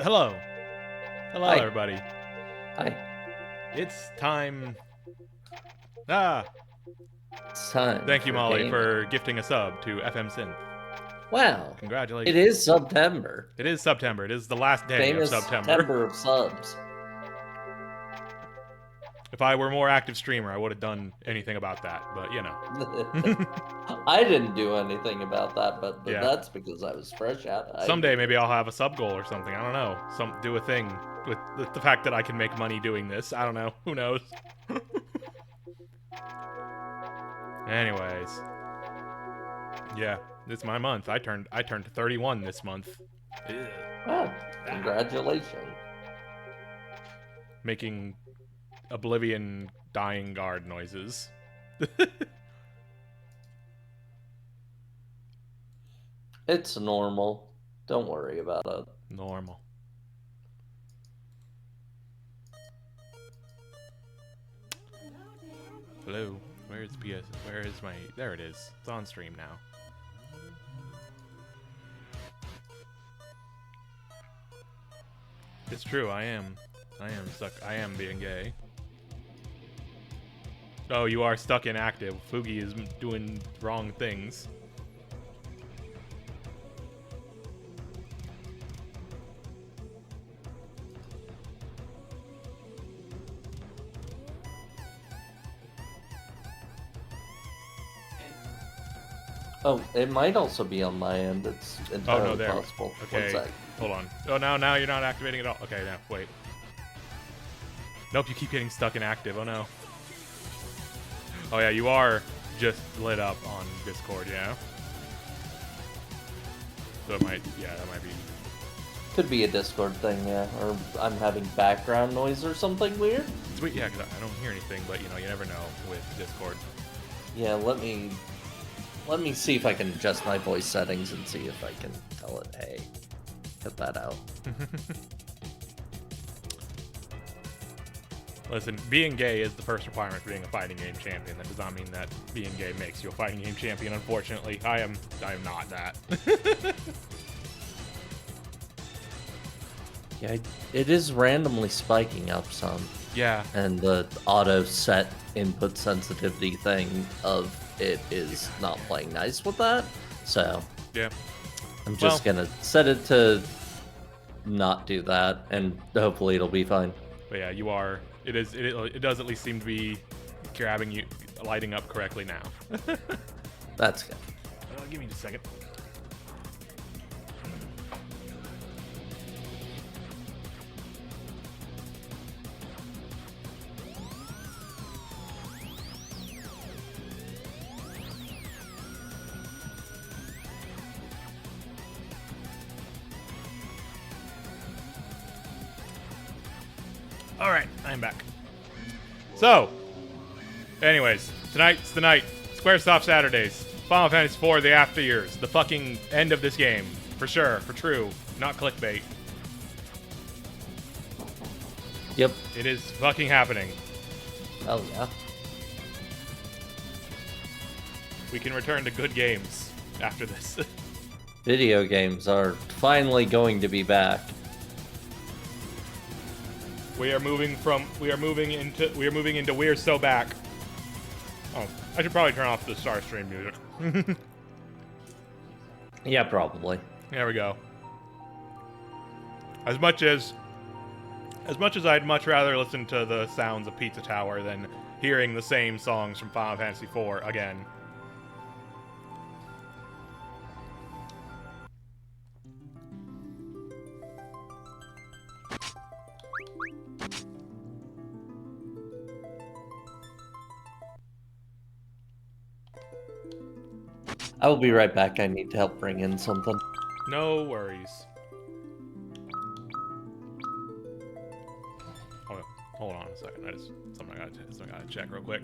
Hello. Hello, Hi. everybody. Hi. It's time. It's time. Thank you, for Molly, gaming. for gifting a sub to FM Synth. Wow. Congratulations. It is September. It is September. It is the last day Famous of September. September of subs. If I were a more active streamer, I would have done anything about that. But, you know. I didn't do anything about that, but Yeah. that's because I was fresh out. Someday maybe I'll have a sub goal or something. I don't know. Do a thing with the fact that I can make money doing this. I don't know. Who knows? Anyways. Yeah, it's my month. I turned 31 this month. Wow. Congratulations. Making Oblivion dying guard noises. It's normal. Don't worry about it. Normal. Hello. Where's PS? Where is my... There it is. It's on stream now. It's true, I am stuck. I am being gay. Oh, you are stuck inactive. Fugi is doing wrong things. Oh, it might also be on my end. It's entirely possible. Okay, one sec. Hold on. Oh, now you're not activating at all. Okay, now, wait. Nope, you keep getting stuck inactive. Oh, no. Oh, yeah, you are just lit up on Discord, yeah? So it might, yeah, that might be... Could be a Discord thing, yeah. Or I'm having background noise or something weird. Sweet, yeah, because I don't hear anything, but, you know, you never know with Discord. Yeah, let me see if I can adjust my voice settings and see if I can tell it, hey, cut that out. Listen, being gay is the first requirement for being a fighting game champion. That does not mean that being gay makes you a fighting game champion, unfortunately. I am not that. Yeah, it is randomly spiking up some. Yeah. And the auto set input sensitivity thing of it is not playing nice with that. So Yeah. I'm just gonna set it to not do that, and hopefully it'll be fine. But yeah, you are. It does at least seem to be grabbing you, lighting up correctly now. That's good. Give me just a second. All right, I'm back. So, anyways, tonight's the night. Squaresoft Saturdays. Final Fantasy IV, the after years. The fucking end of this game. For sure, for true. Not clickbait. Yep. It is fucking happening. Oh, yeah. We can return to good games after this. Video games are finally going to be back. We are moving into We're So Back. Oh, I should probably turn off the Starstream music. Yeah, probably. There we go. As much as I'd much rather listen to the sounds of Pizza Tower than hearing the same songs from Final Fantasy IV again. I will be right back. I need to help bring in something. No worries. Hold on a second. Something I gotta check real quick.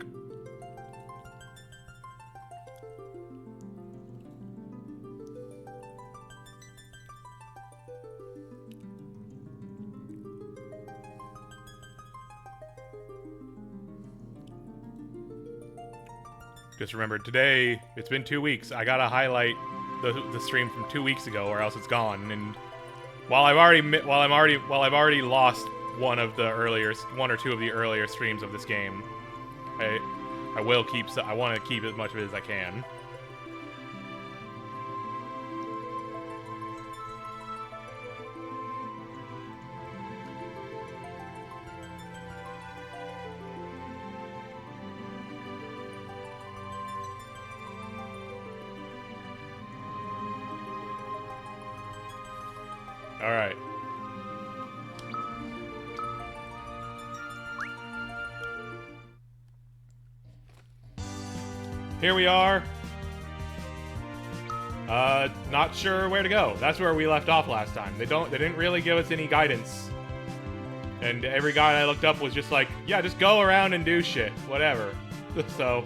Just remember, today, it's been 2 weeks. I gotta highlight the stream from 2 weeks ago, or else it's gone. And while I've already lost one or two of the earlier streams of this game, I want to keep as much of it as I can. All right. Here we are. Not sure where to go. That's where we left off last time. They didn't really give us any guidance. And every guide I looked up was just like, yeah, just go around and do shit. Whatever. So,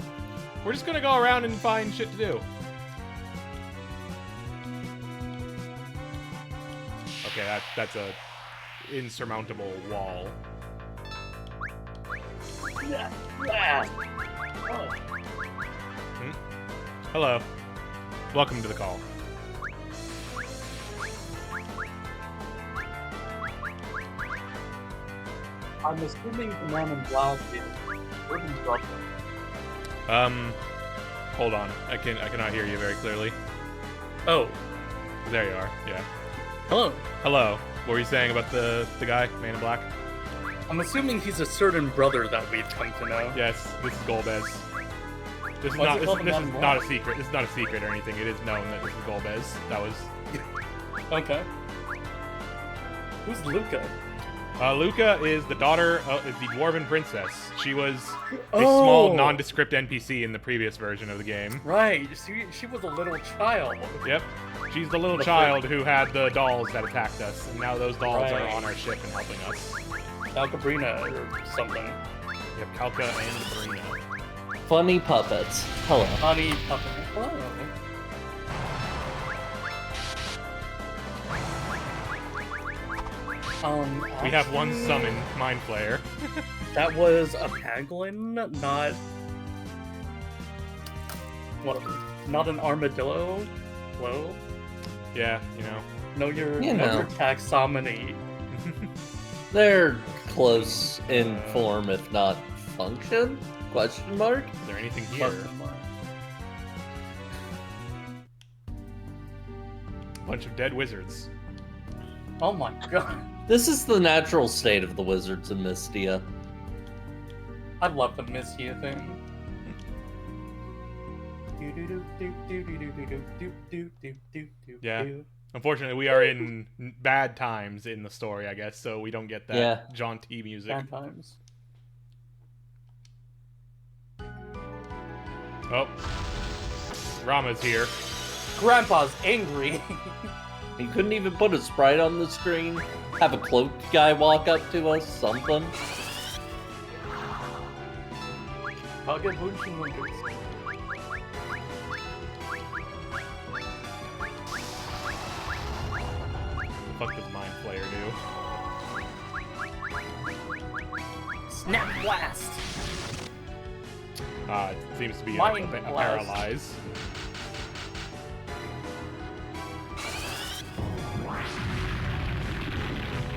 we're just gonna go around and find shit to do. Okay, that's a insurmountable wall. Hello. Welcome to the call. I'm assuming the man in black is Urban's brother. Hold on. I cannot hear you very clearly. Oh. There you are. Yeah. Hello. Hello. What were you saying about the guy, Man in Black? I'm assuming he's a certain brother that we've come to know. Yes, this is Golbez. This is Why not is it called this Man is in not a Black? secret. This is not a secret or anything. It is known that this is Golbez. That was Okay. Who's Luca? Luca is the daughter of the Dwarven princess. She was a small, nondescript NPC in the previous version of the game. Right. She was a little child. Yep. She's the little child who had the dolls that attacked us, and now those dolls are Right. on our ship and helping us. Alcabrina or something. Yep, Kalka and Sabrina. Funny puppets. Hello. Honey puppet. Hello. We have one actually, summon, Mind Flayer. That was a Paglin, not... What? Not an armadillo? Well, Yeah, you know. know your You know. taxonomy. They're close in form, if not function? Question mark? Is there anything here? Bunch of dead wizards. Oh my god. This is the natural state of the wizards in Mystia. I love the Mistia thing. Yeah. Unfortunately, we are in bad times in the story, I guess, so we don't get that jaunty music. Bad times. Oh. Rama's here. Grandpa's angry. You couldn't even put a sprite on the screen? Have a cloaked guy walk up to us? Something? I'll get Bunshin Winkers. The fuck does Mind Flayer do? Snap Blast! It seems to be a Mind a Blast. paralyze.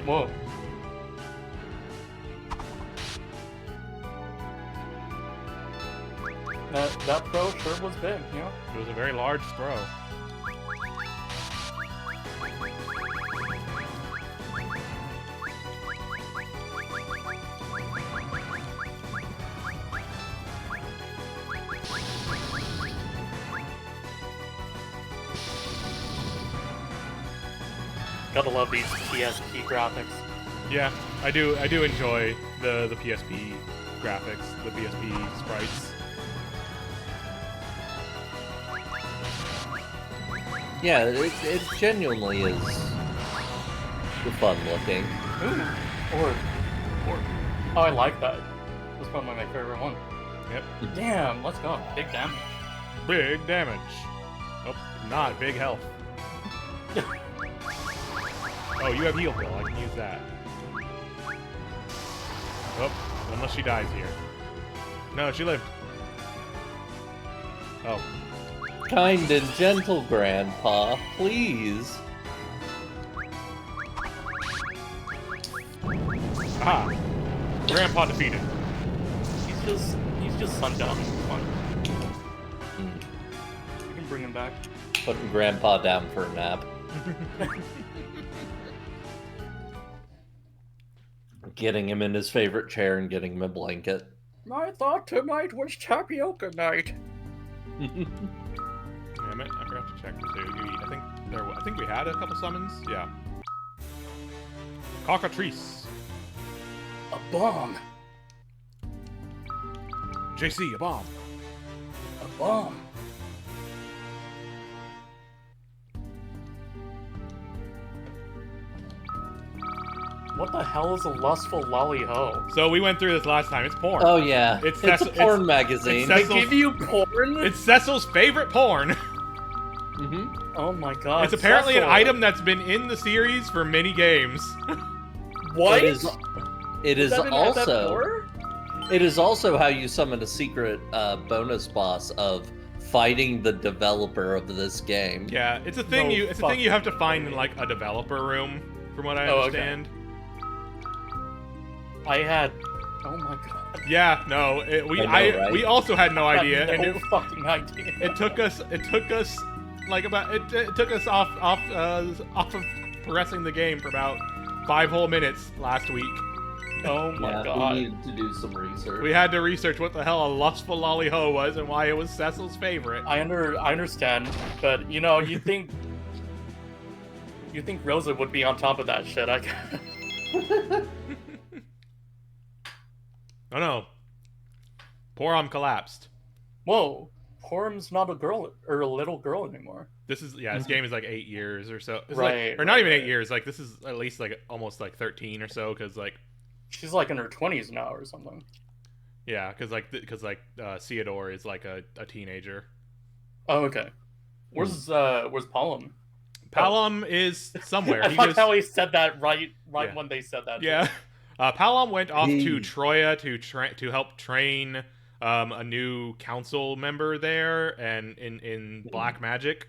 Whoa. That throw sure was big, you know? It was a very large throw. Gotta love these PSP graphics. Yeah, I do enjoy the PSP graphics, the PSP sprites. Yeah, it genuinely is fun looking. Ooh, or. Oh, I like that. That's probably my favorite one. Yep. Damn, let's go. Big damage. Big damage. Oh, not big health. Oh, you have heal bill. I can use that. Oh, unless she dies here. No, she lived. Oh. Kind and gentle, Grandpa, please. Aha! Grandpa defeated. He's just sundown. Fun. Hmm. We can bring him back. Putting Grandpa down for a nap. Getting him in his favorite chair and getting him a blanket. I thought tonight was tapioca night. Damn it! I forgot to check too. I think we had a couple summons. Yeah. Cockatrice. A bomb. JC, a bomb. A bomb. What the hell is a lustful lolly ho? So we went through this last time. It's porn. Oh yeah, It's a Cecil- porn it's- magazine. it's They give you porn? It's Cecil's favorite porn. Mm-hmm. Oh my god. It's apparently an Cecil. item that's been in the series for many games. What? It is that in also. FF4? It is also how you summon a secret bonus boss of fighting the developer of this game. Yeah, it's a thing No you fucking have to find in way. like a developer room, from what I Oh, okay. understand. I had. Oh my god. Yeah, no, I know, right? we also had no idea, I and had no fucking idea. it took us like about it took us off of progressing the game for about 5 whole minutes last week. Oh my Yeah, god. we needed to do some research. We had to research what the hell a lustful lolly ho was and why it was Cecil's favorite. I understand, but you know, you think Rosa would be on top of that shit, I guess. Oh no, Porom collapsed. Whoa. Porum's not a girl or a little girl anymore. This game is like 8 years or so. It's Right, like, or not right, even 8 right. years. Like this is at least like almost like 13 or so, because like She's like in her 20s now or something. yeah, because Theodore is like a teenager. Oh, okay. Where's Palom? Palom is somewhere. I He like just- how he said that right Yeah. when they said that. Yeah. Palom went off to He- Troya to help train a new council member there and in black magic,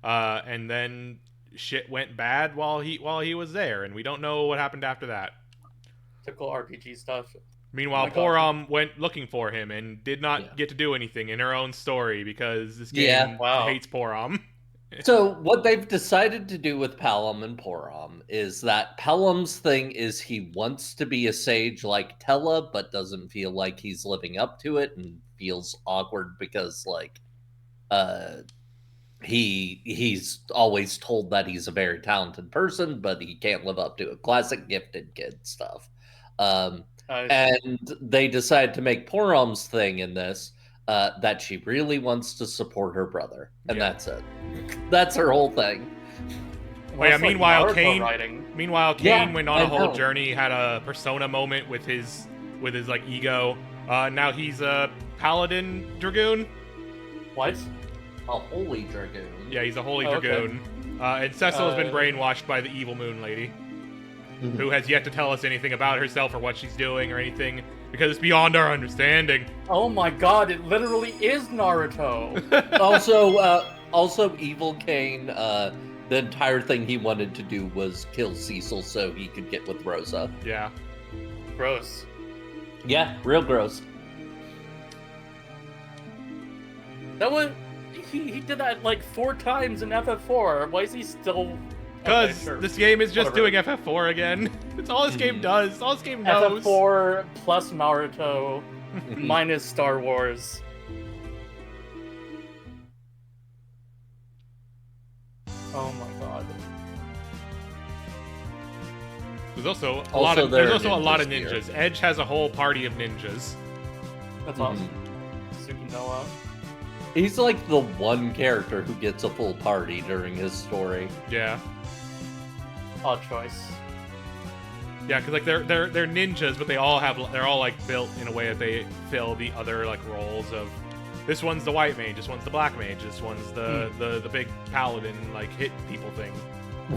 and then shit went bad while he was there, and we don't know what happened after that. Typical RPG stuff. Meanwhile, Oh my God. Porom went looking for him and did not get to do anything in her own story because this game Yeah. Wow. hates Porom. So what they've decided to do with Pelham and Porom is that Pelham's thing is he wants to be a sage like Tella, but doesn't feel like he's living up to it and feels awkward because like he's always told that he's a very talented person, but he can't live up to it. Classic gifted kid stuff. And they decide to make Porom's thing in this that she really wants to support her brother, and that's it. That's her whole thing. Well, yeah, meanwhile, Kane Yeah, went on a I whole know. journey, had a persona moment with his like ego. Now he's a paladin dragoon. What? A holy dragoon. Yeah, he's a holy Oh, okay. dragoon. And Cecil has been brainwashed by the evil moon lady, who has yet to tell us anything about herself or what she's doing or anything, because it's beyond our understanding. Oh my God! It literally is Naruto. Also, Evil Kane, the entire thing he wanted to do was kill Cecil so he could get with Rosa. Yeah. Gross. Yeah, real gross. That was he did that like 4 times in FF4. Why is he still? Because Okay, sure. this game is just Whatever. doing FF4 again. It's all this game does. It's all this game knows. FF4 plus Naruto minus Star Wars. Oh my God. There's also a Also, lot of there there's are also a lot of ninjas here. ninjas. Edge has a whole party of ninjas. That's awesome. Tsukinoa. He's like the one character who gets a full party during his story. Yeah. Odd choice. Yeah, because like they're ninjas, but they're all like built in a way that they fill the other like roles of. This one's the white mage. This one's the black mage. This one's the big paladin like hit people thing.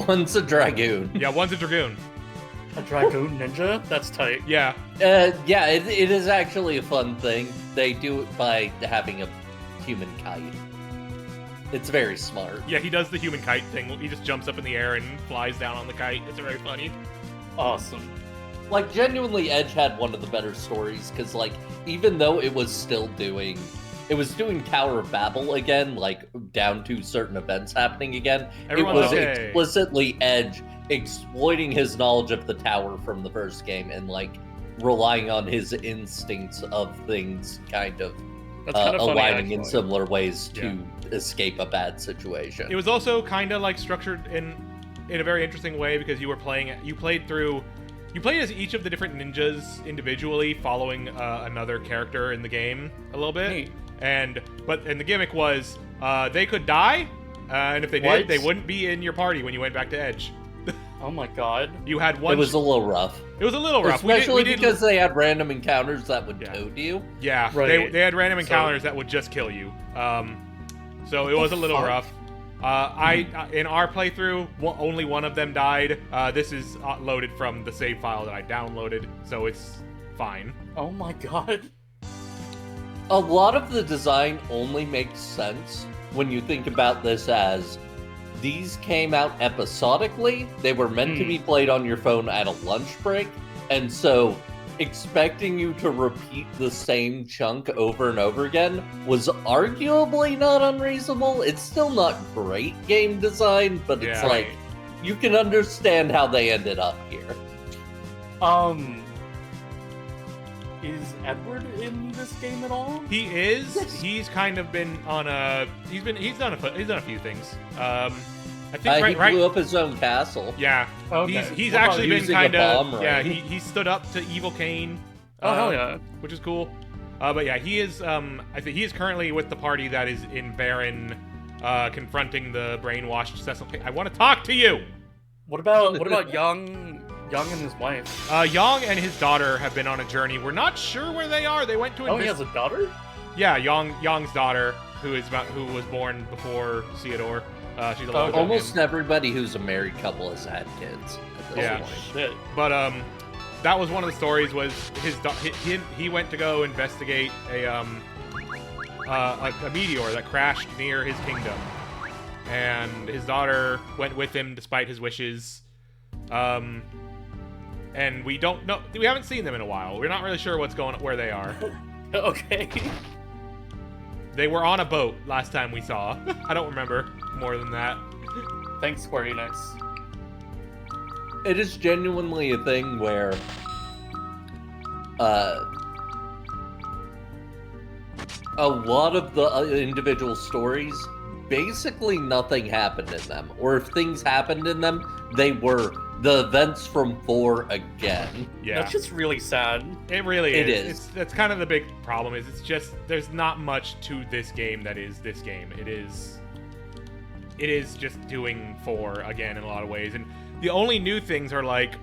One's a dragoon. Yeah, one's a dragoon. A dragoon ninja? That's tight. Yeah. Yeah, it is actually a fun thing. They do it by having a human kite. It's very smart. Yeah, he does the human kite thing. He just jumps up in the air and flies down on the kite. It's very funny. Awesome. Like, genuinely, Edge had one of the better stories, because, like, even though it was doing Tower of Babel again, like, down to certain events happening again, Everyone's it was okay. explicitly Edge exploiting his knowledge of the tower from the first game and, like, relying on his instincts of things kind of That's kind of funny, aligning in actually. similar ways to escape a bad situation. It was also kind of like structured in a very interesting way because you played as each of the different ninjas individually, following another character in the game a little bit. Neat. And the gimmick was they could die, and if they did, What? they wouldn't be in your party when you went back to Edge. Oh my God. You had one. It was a little rough. It was a little rough, Especially we did, because they had random encounters that would toad you. Yeah, Right. they had random So- encounters that would just kill you. So it was a little fuck? rough. In our playthrough, only one of them died. This is loaded from the save file that I downloaded, so it's fine. Oh my God. A lot of the design only makes sense when you think about this as these came out episodically. They were meant to be played on your phone at a lunch break, and so expecting you to repeat the same chunk over and over again was arguably not unreasonable. It's still not great game design, but it's Yeah. like you can understand how they ended up here. Is Edward in this game at all? He is. He's kind of been on a. He's done a few things. I think He right. blew up his own castle. Yeah. Okay. He's What about actually been using a kind bomb of. ray? Yeah. He stood up to Evil Kane. Oh hell yeah. Which is cool. But yeah, he is. I think he is currently with the party that is in Baron, confronting the brainwashed Cecil. I want to talk to you. What about Young and his wife? Yang and his daughter have been on a journey. We're not sure where they are. They went to. Oh, he has a daughter? Yeah, Yang's daughter, who was born before Theodore. She's a little Almost everybody who's a married couple has had kids at this Yeah. point. Shit. But that was one of the stories. Was he went to go investigate a meteor that crashed near his kingdom, and his daughter went with him despite his wishes. And we don't know. We haven't seen them in a while. We're not really sure where they are. Okay. They were on a boat last time we saw. I don't remember more than that. Thanks, Square Enix. It is genuinely a thing where a lot of the individual stories, basically nothing happened in them. Or if things happened in them, they were the events from 4 again. Yeah. That's just really sad. It really is. It is. That's kind of the big problem. It's just there's not much to this game that is this game. It is just doing 4 again in a lot of ways, and the only new things are like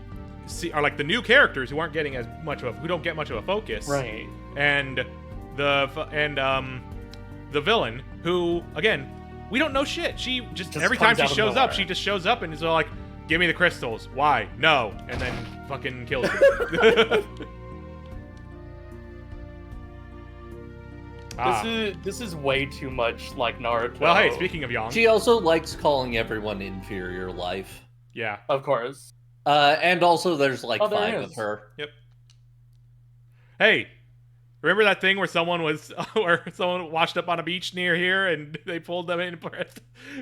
the new characters who aren't getting who don't get much of a focus, Right. And the villain who again we don't know shit. She just every time comes she out of shows up, nowhere. she just shows up and is all like, "Give me the crystals." Why? No, and then fucking kills you. This is way too much like Naruto. Well, hey, speaking of Yang, She also likes calling everyone inferior life. yeah. Of course. And also there's like Oh, there 5 it of is. her. Yep. Hey, remember that thing where someone washed up on a beach near here and they pulled them in?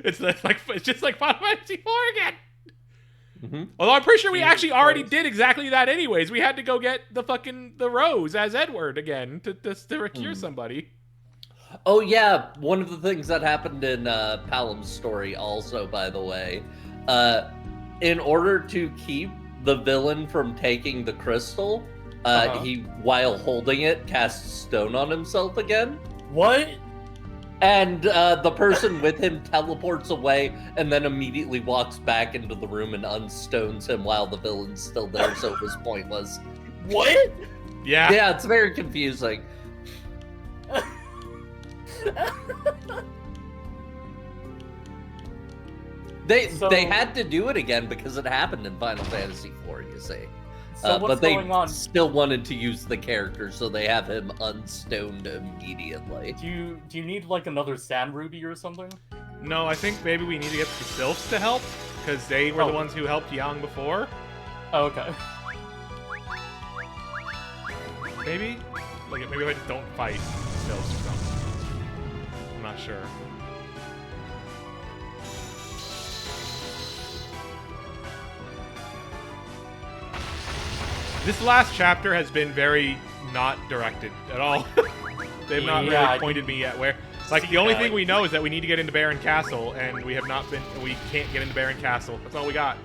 It's just like Final Fantasy IV again. Mm-hmm. Although I'm pretty sure we Jesus actually already Christ. did exactly that anyways. We had to go get the rose as Edward again to cure somebody. Oh yeah, one of the things that happened in Palom's story also, by the way, in order to keep the villain from taking the crystal, he, while holding it, casts stone on himself again. What? And the person with him teleports away and then immediately walks back into the room and unstones him while the villain's still there, so it was pointless. What? Yeah. Yeah, it's very confusing. They had to do it again because it happened in Final Fantasy IV, you see. So what's but they going on? still wanted to use the character, so they have him unstoned immediately. Do you need like another sand ruby or something? No, I think maybe we need to get the Sylphs to help because they were the ones who helped Yang before. Oh, okay. Maybe I just don't fight Sylphs or something. I'm not sure. This last chapter has been very not directed at all. They've not Yeah, really pointed me yet where. Like, the only thing we know is that we need to get into Baron Castle, and we can't get into Baron Castle. That's all we got.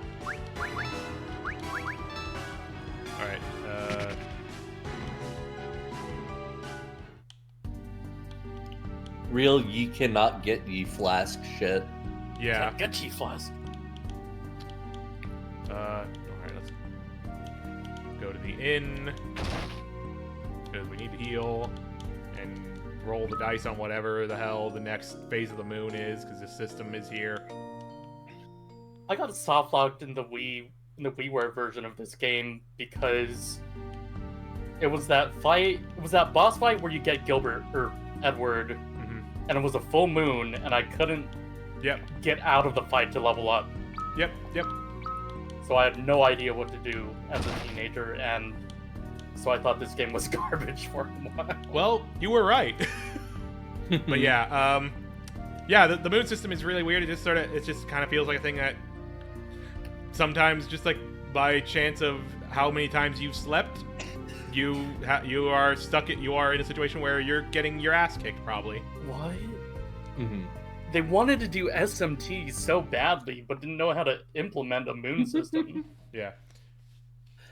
Alright, Real ye cannot get ye flask shit. yeah. Get you flask. Alright, let's go to the inn. Because we need to heal. And roll the dice on whatever the hell the next phase of the moon is, because the system is here. I got soft locked in the WiiWare version of this game because it was that boss fight where you get Gilbert or Edward, and it was a full moon, and I couldn't get out of the fight to level up. Yep. So I had no idea what to do as a teenager, and so I thought this game was garbage for a while. Well, you were right. But yeah, the moon system is really weird. It just kind of feels like a thing that sometimes, just like by chance of how many times you've slept, you are in a situation where you're getting your ass kicked, probably. What? Mm-hmm. They wanted to do SMT so badly, but didn't know how to implement a moon system. Yeah.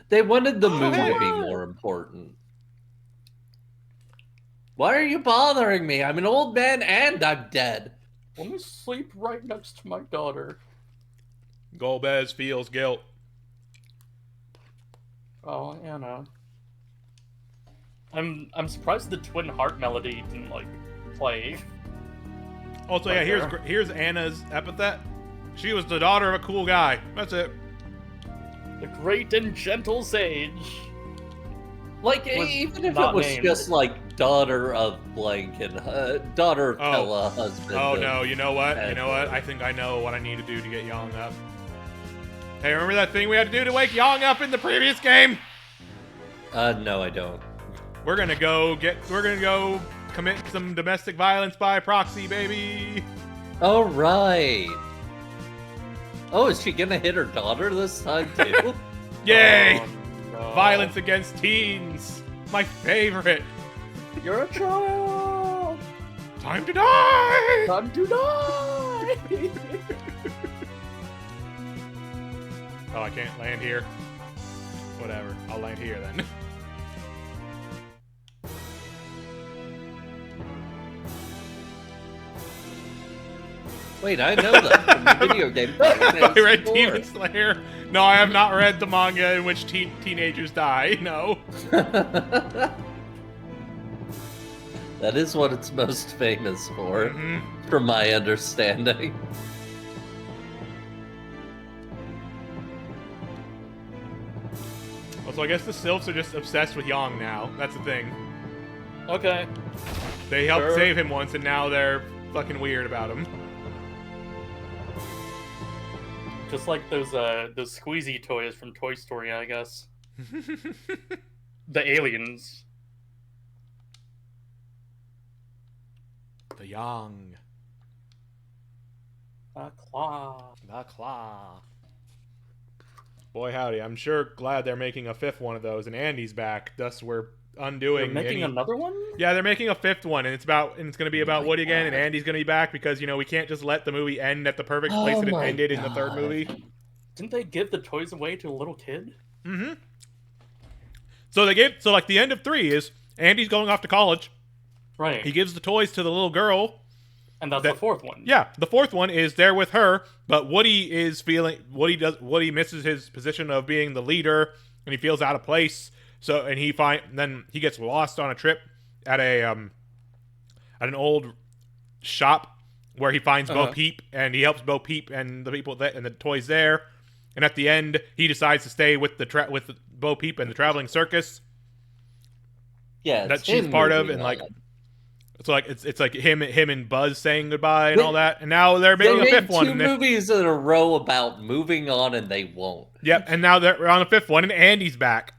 They wanted the moon to be more important. Why are you bothering me? I'm an old man and I'm dead. Let me sleep right next to my daughter. Golbez feels guilt. Oh, Anna. I'm surprised the Twin Heart melody didn't play. Also, Right yeah, there. here's Anna's epithet. She was the daughter of a cool guy. That's it. The great and gentle sage. Like, Was even if it not was named. just like daughter of blank and daughter of Oh. Tella, husband. Oh of no, you know what? You know what? Edward. I think I know what I need to do to get Yang up. Hey, remember that thing we had to do to wake Yang up in the previous game? No, I don't. We're gonna go commit some domestic violence by proxy, baby. All right. Oh, is she gonna hit her daughter this time too? Yay! Oh, no. Violence against teens. My favorite. You're a child. Time to die! Time to die. Oh, I can't land here. Whatever. I'll land here then. Wait, I know that from the video game. I read PS4. Demon Slayer. No, I have not read the manga in which teenagers die. No. That is what it's most famous for, Mhm. from my understanding. Also, I guess the Sylphs are just obsessed with Yang now. That's the thing. Okay. They helped Sure. save him once, and now they're fucking weird about him. Just like those squeezy toys from Toy Story, I guess. The aliens. The Yang. Claw. The Claw. Boy, howdy. I'm sure glad they're making a fifth one of those, and Andy's back. Thus, we're undoing They're making any... another one? Yeah, they're making a fifth one, and it's going to be about my Woody again, and God. Andy's going to be back because, we can't just let the movie end at the perfect place Oh that it my ended in the third God. movie. Didn't they give the toys away to a little kid? Mm-hmm. So the end of 3 is Andy's going off to college. Right. He gives the toys to the little girl. And that's that- the fourth one. Yeah, the fourth one is there with her, but Woody misses his position of being the leader, and he feels out of place. So, and then he gets lost on a trip at an old shop where he finds Bo Peep, and he helps Bo Peep and the people and the toys there. And at the end, he decides to stay with with Bo Peep and the traveling circus Yeah, that it's she's him part of, moving and like on. it's like him and Buzz saying goodbye and all that. And now they're They making a made fifth one. two and they- movies in a row about moving on, and they won't. Yep, and now they're on a fifth one, and Andy's back.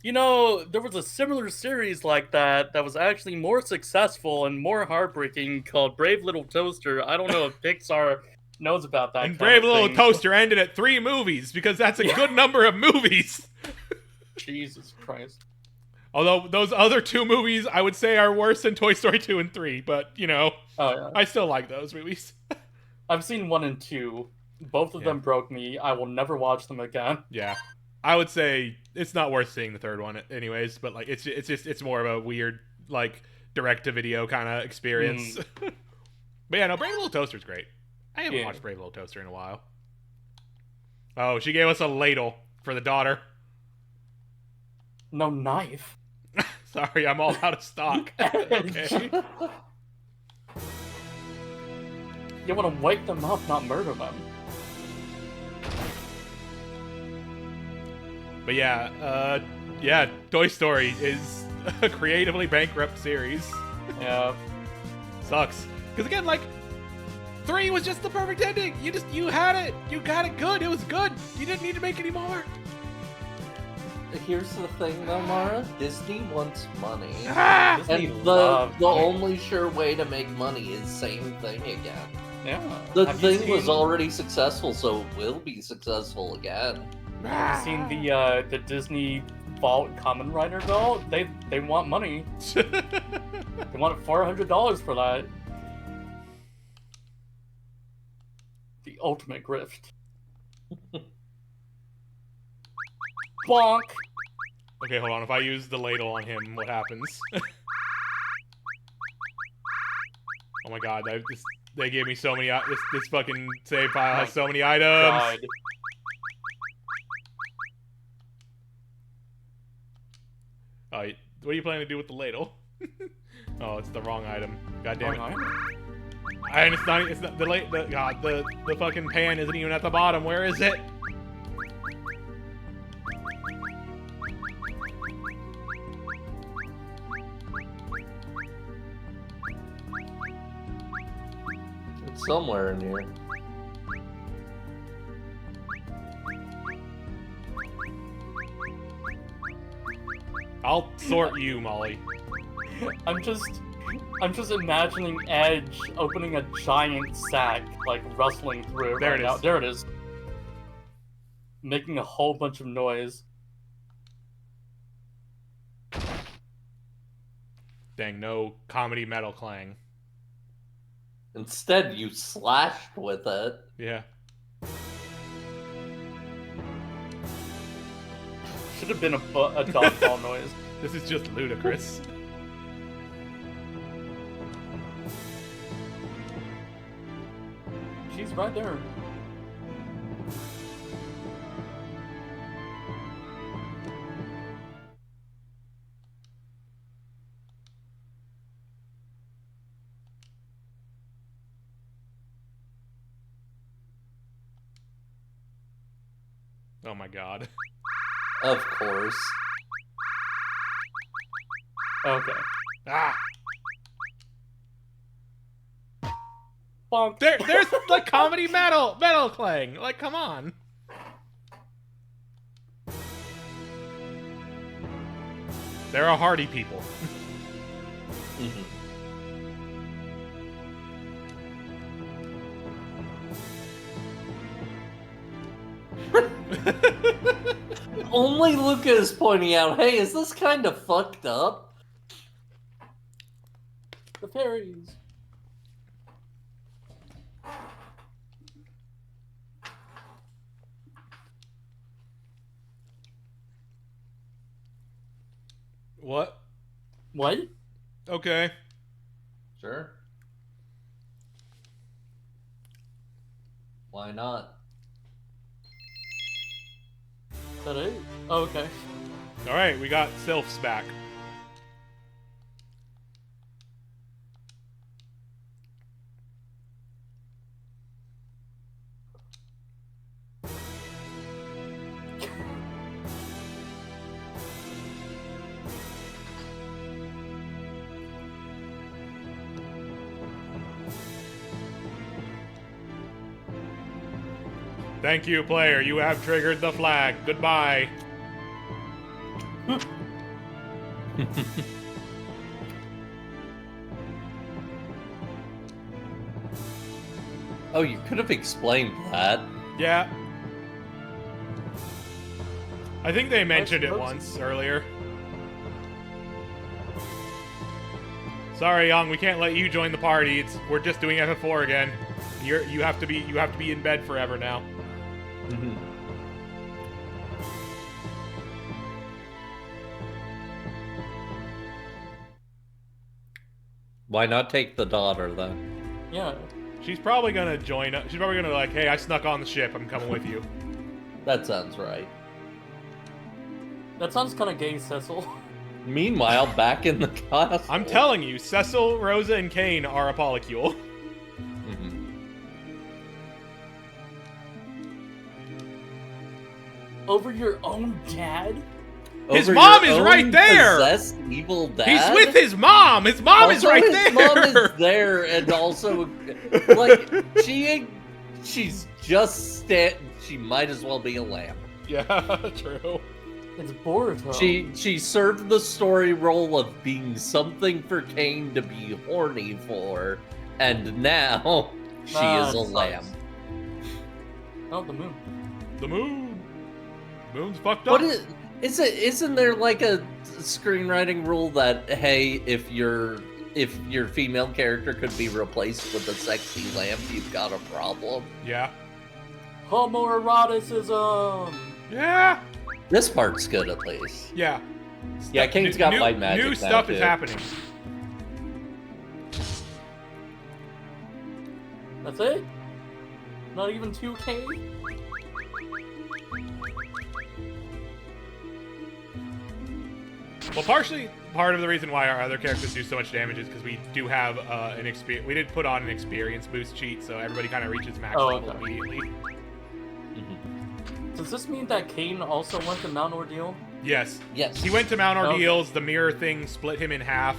You know, there was a similar series like that was actually more successful and more heartbreaking called Brave Little Toaster. I don't know if Pixar knows about that. And kind Brave of Little thing. Toaster ended at 3 movies because that's a good number of movies. Jesus Christ. Although those other 2 movies I would say are worse than Toy Story 2 and 3, but Oh yeah. I still like those movies. I've seen 1 and 2. Both of them broke me. I will never watch them again. Yeah. I would say it's not worth seeing the third one anyways, but like it's more of a weird like direct to video kind of experience. But yeah, no, Brave Little Toaster's great. I haven't watched Brave Little Toaster in a while. Oh, she gave us a ladle for the daughter. No knife. Sorry, I'm all out of stock. Okay. You want to wake them up, not murder them. But yeah, Toy Story is a creatively bankrupt series. Yeah. Sucks. Because again, like, 3 was just the perfect ending. You had it. You got it good. It was good. You didn't need to make any more. Here's the thing, though, Mara. Disney wants money. Ah! Disney And the loves money. only sure way to make money is same thing again. Yeah. The Have you thing was seen- already successful, so it will be successful again. Have you seen the Disney Vault Common Rider bill? They want money. They want $400 for that. The ultimate grift. Bonk. Okay, hold on. If I use the ladle on him, what happens? Oh my god, they gave me so many. This fucking save file has so many items. God. Oh, what are you planning to do with the ladle? Oh, it's the wrong item. God damn it! And it's not. It's not the fucking pan isn't even at the bottom. Where is it? somewhere in here. I'll sort you, Molly. I'm just imagining Edge opening a giant sack, like rustling through it There right it now. is. There it is. Making a whole bunch of noise. Dang, no comedy metal clang. Instead, you slashed with it. Yeah. Should have been a dodgeball noise. This is just ludicrous. She's right there. Oh my god. Of course. Okay. Ah! Bonk. There's the comedy metal clang. Like, come on. There are hardy people. Only Luca is pointing out, hey, is this kind of fucked up? The fairies. What? What? Okay. Sure. Why not? Is that it? Oh, okay. Alright, we got Sylphs back. Thank you, player. You have triggered the flag. Goodbye. Oh, you could have explained that. Yeah. I think they mentioned it suppose- once earlier. Sorry, Young, we can't let you join the party. We're just doing FF4 again. You have to be in bed forever now. Why not take the daughter, then? Yeah. She's probably gonna join. She's probably gonna like, hey, I snuck on the ship. I'm coming with you. That sounds right. That sounds kind of gay, Cecil. Meanwhile, back in the castle. I'm telling you, Cecil, Rosa, and Kane are a polycule. Over your own dad? His Over mom your is own right there! Possessed evil dad? He's with his mom! His mom is Also, right his there! mom is there, and also, like, she's just she might as well be a lamb. Yeah, true. It's Boruto. She served the story role of being something for Kane to be horny for, and now she is a sucks. lamb. Oh, the moon. The moon. Moon's fucked up. What isn't there like a screenwriting rule that, hey, if your female character could be replaced with a sexy lamb, you've got a problem? Yeah. Homoeroticism! Yeah. This part's good, at least. Yeah. Yeah, Kane's got white magic New now, stuff is too. happening. That's it? Not even 2K? Well, part of the reason why our other characters do so much damage is because we do have an experience. We did put on an experience boost cheat, so everybody kind of reaches max level okay. immediately. Does this mean that Kane also went to Mount Ordeal? Yes. Yes. He went to Mount Okay. Ordeals. The mirror thing split him in half.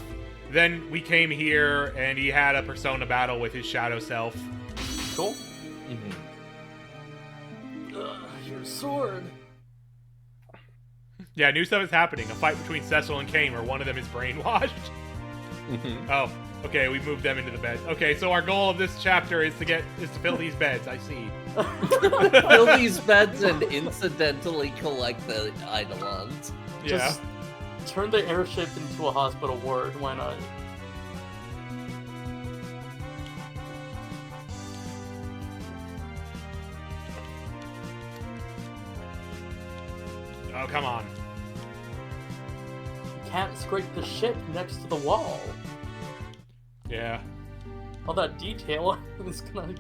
Then we came here, and he had a persona battle with his shadow self. crucial. Your sword. Yeah, new stuff is happening. A fight between Cecil and Kane where one of them is brainwashed. Oh, okay, we moved them into the bed. Okay, so our goal of this chapter is to fill these beds. I see. Fill these beds and incidentally collect the Eidolons. Yeah. Just turn the airship into a hospital ward. Why not? Oh, come on. You can't scrape the ship next to the wall. Yeah. All that detail is gonna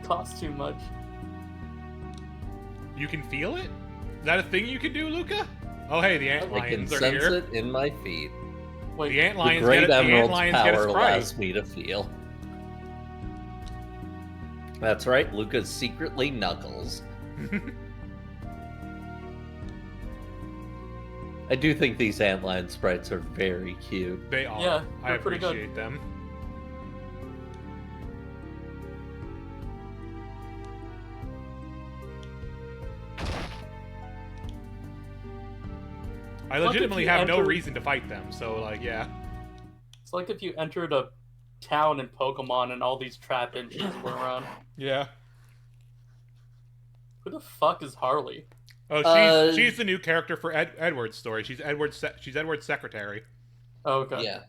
cost too much. You can feel it? Is that a thing you can do, Luca? Oh, hey, the I can antlions are sense here. it in my feet. Wait, The The antlions Great get a Emerald's Sprite. power allows me to feel. That's right, Luca's secretly Knuckles. I do think these antlion sprites are very cute. They are. Yeah, I they're pretty good. appreciate them. I Look, legitimately if you have no enter- reason to fight them, so, like, yeah. it's like if you entered a town in Pokemon and all these trap engines were around. Yeah. Who the fuck is Harley? Oh, she's the new character for Edward's story. She's Edward's secretary. Oh, okay. Yeah.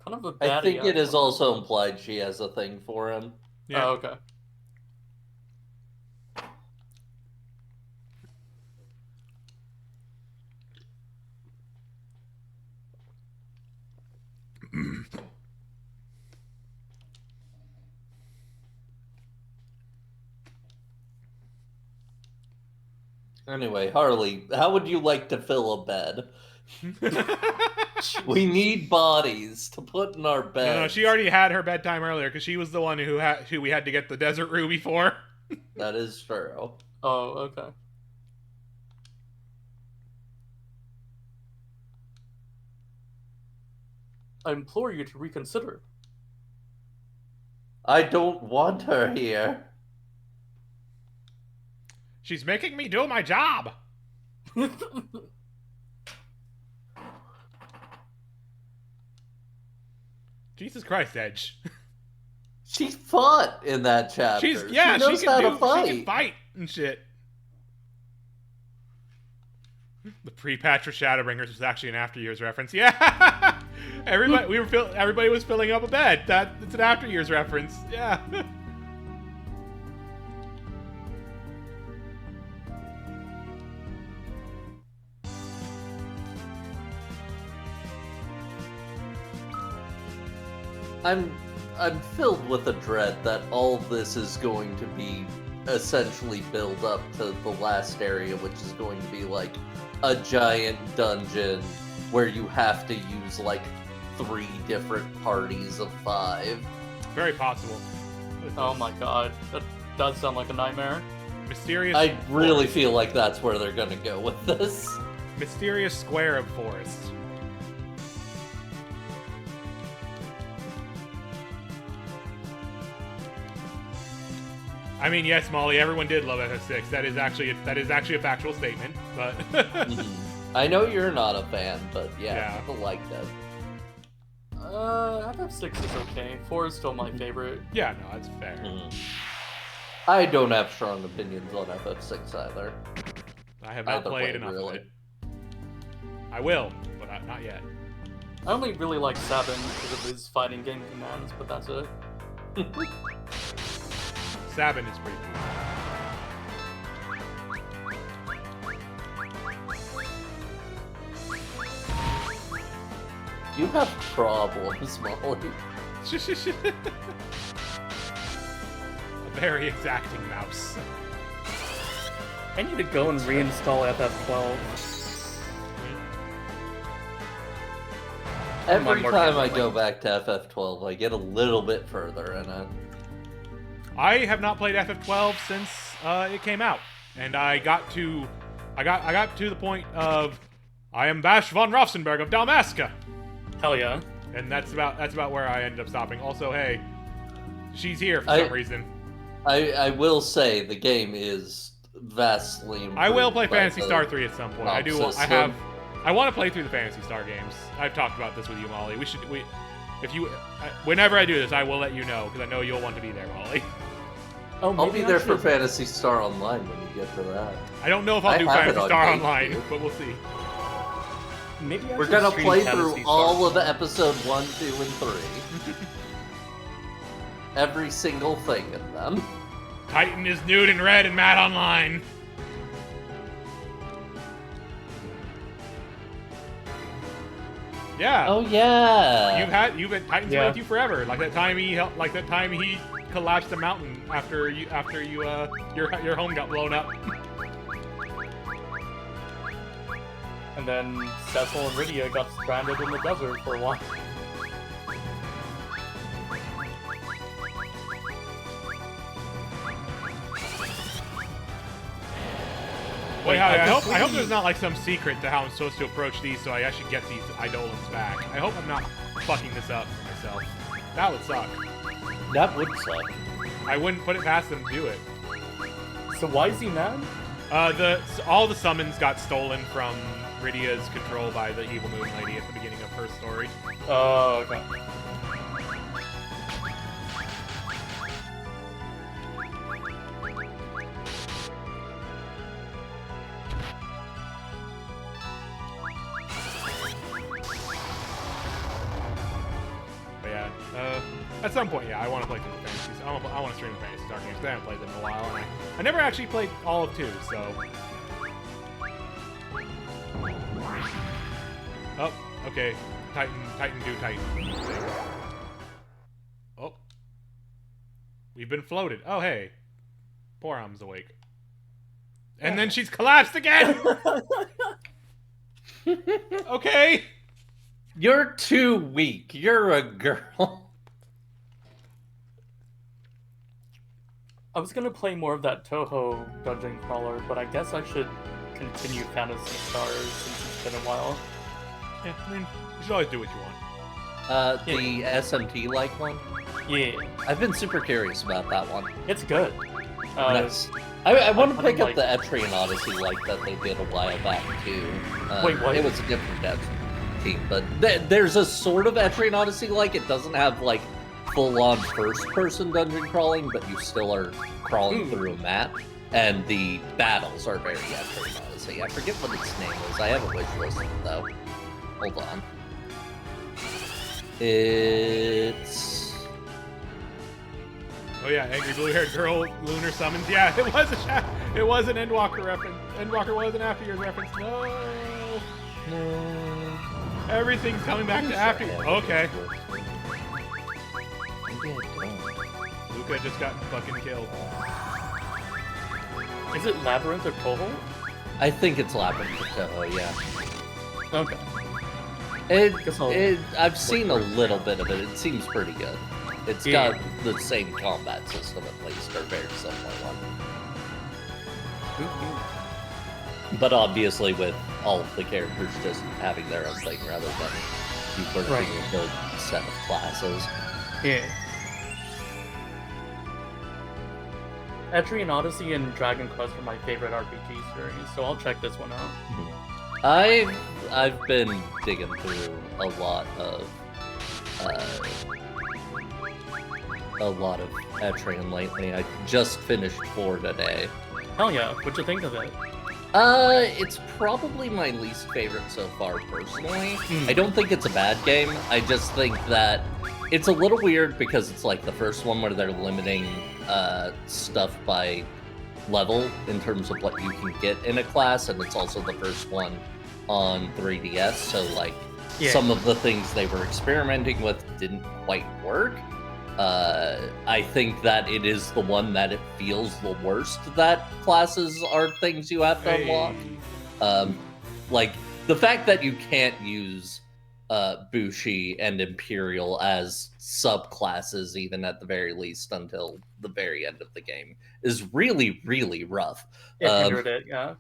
Kind of a I baddie. think it is actually. also implied she has a thing for him. Yeah. Oh, okay. Anyway, Harley, how would you like to fill a bed? We need bodies to put in our bed. No, she already had her bedtime earlier because she was the one who we had to get the desert ruby for. That is true. Oh, okay. I implore you to reconsider. I don't want her here. She's making me do my job. Jesus Christ, Edge. She fought in that chapter. She knows how to fight. She can fight and shit. The pre-patch for Shadowbringers was actually an after years reference. Yeah, everybody was filling up a bed. It's an after years reference. Yeah. I'm filled with a dread that all this is going to be essentially build up to the last area, which is going to be like a giant dungeon where you have to use like 3 different parties of 5. Very possible. Oh my god, that does sound like a nightmare. Mysterious. I really feel like that's where they're gonna go with this. Mysterious square of forest. I mean, yes, Molly. Everyone did love FF6. That is actually a factual statement. But I know you're not a fan, but Yeah. people liked it. FF6 is okay. 4 is still my favorite. yeah, no, that's fair. I don't have strong opinions on FF6 either. I have not Either played way, enough really. of it. I will, but not yet. I only really like 7 because of his fighting game commands, but that's it. Sabin is pretty cool. You have problems, Molly. A very exacting mouse. I need to go and reinstall FF12. Every more time I carefully. go back to FF12, I get a little bit further in it. I have not played FF12 since it came out, and I got to the point of I am Bash von Rosenberg of Dalmasca, Hell yeah. and that's about where I ended up stopping. Also, hey, She's here for some reason. I will say the game is vastly improved. I will play Phantasy Star 3 at some point. I do. I want to play through the Phantasy Star games. I've talked about this with you, Molly. Whenever I do this, I will let you know, because I know you'll want to be there, Molly. Oh, I'll be there for Phantasy Star Online when you get to that. I don't know if I'll do Phantasy Star Online, but we'll see. Maybe we're gonna play through all of episode 1, 2, and 3. Every single thing in them. Titan is nude and red and mad online. Yeah. Oh yeah. You've been Titan's been with you forever. Like that time he collapsed the mountain after your home got blown up. And then Cecil and Rydia got stranded in the desert for a while. Wait, I hope there's not like some secret to how I'm supposed to approach these, so I actually get these Eidolons back. I hope I'm not fucking this up for myself. That would suck. That would suck. I wouldn't put it past them to do it. So why is he mad? All the summons got stolen from Rydia's control by the evil moon lady at the beginning of her story. Oh, okay. But yeah, at some point, yeah, I want to play through the Fantasies. I want to stream the Phantasy Star games. I haven't played them in a while, and I never actually played all of 2, so... Oh, okay. Titan do Titan thing. Oh. We've been floated. Oh, hey. Poor Am's awake. And then she's collapsed again! Okay! You're too weak. You're a girl. I was gonna play more of that Toho dungeon crawler, but I guess I should continue Phantasy Stars since it's been a while. Yeah, I mean, you should always do what you want. The SMT-like one? Yeah. I've been super curious about that one. It's good. Nice. I want to pick up the Etrian Odyssey like that they did a while back, too. Wait, what? It was a different team, but there's a sort of Etrian Odyssey like. It doesn't have, like, full-on first-person dungeon crawling, but you still are crawling through a map. And the battles are very Etrian Odyssey. I forget what its name is. I have a wish list, though. Hold on. It's... Oh yeah, angry blue-haired girl, lunar summons. Yeah, it was an Endwalker reference. Endwalker was an After Years reference. No. Everything's coming back to After Years. Okay. Luca just got fucking killed. Is it Labyrinth or Toho? I think it's Labyrinth or Toho, yeah. Okay. I've seen a little bit of it. It seems pretty good. It's got the same combat system, at least, or very similar one. But obviously with all of the characters just having their own thing rather than you working with a set of classes. Yeah. Etrian Odyssey and Dragon Quest are my favorite RPG series, so I'll check this one out. I've been digging through a lot of Etrian lately. I just finished 4 today. Hell yeah! What'd you think of it? It's probably my least favorite so far, personally. I don't think it's a bad game. I just think that it's a little weird because it's like the first one where they're limiting stuff by level in terms of what you can get in a class, and it's also the first one on 3DS, so like some of the things they were experimenting with didn't quite work. I think that it is the one that it feels the worst that classes are things you have to unlock. Like, the fact that you can't use Bushi and Imperial as subclasses, even at the very least, until the very end of the game, is really, really rough. It hindered it, yeah.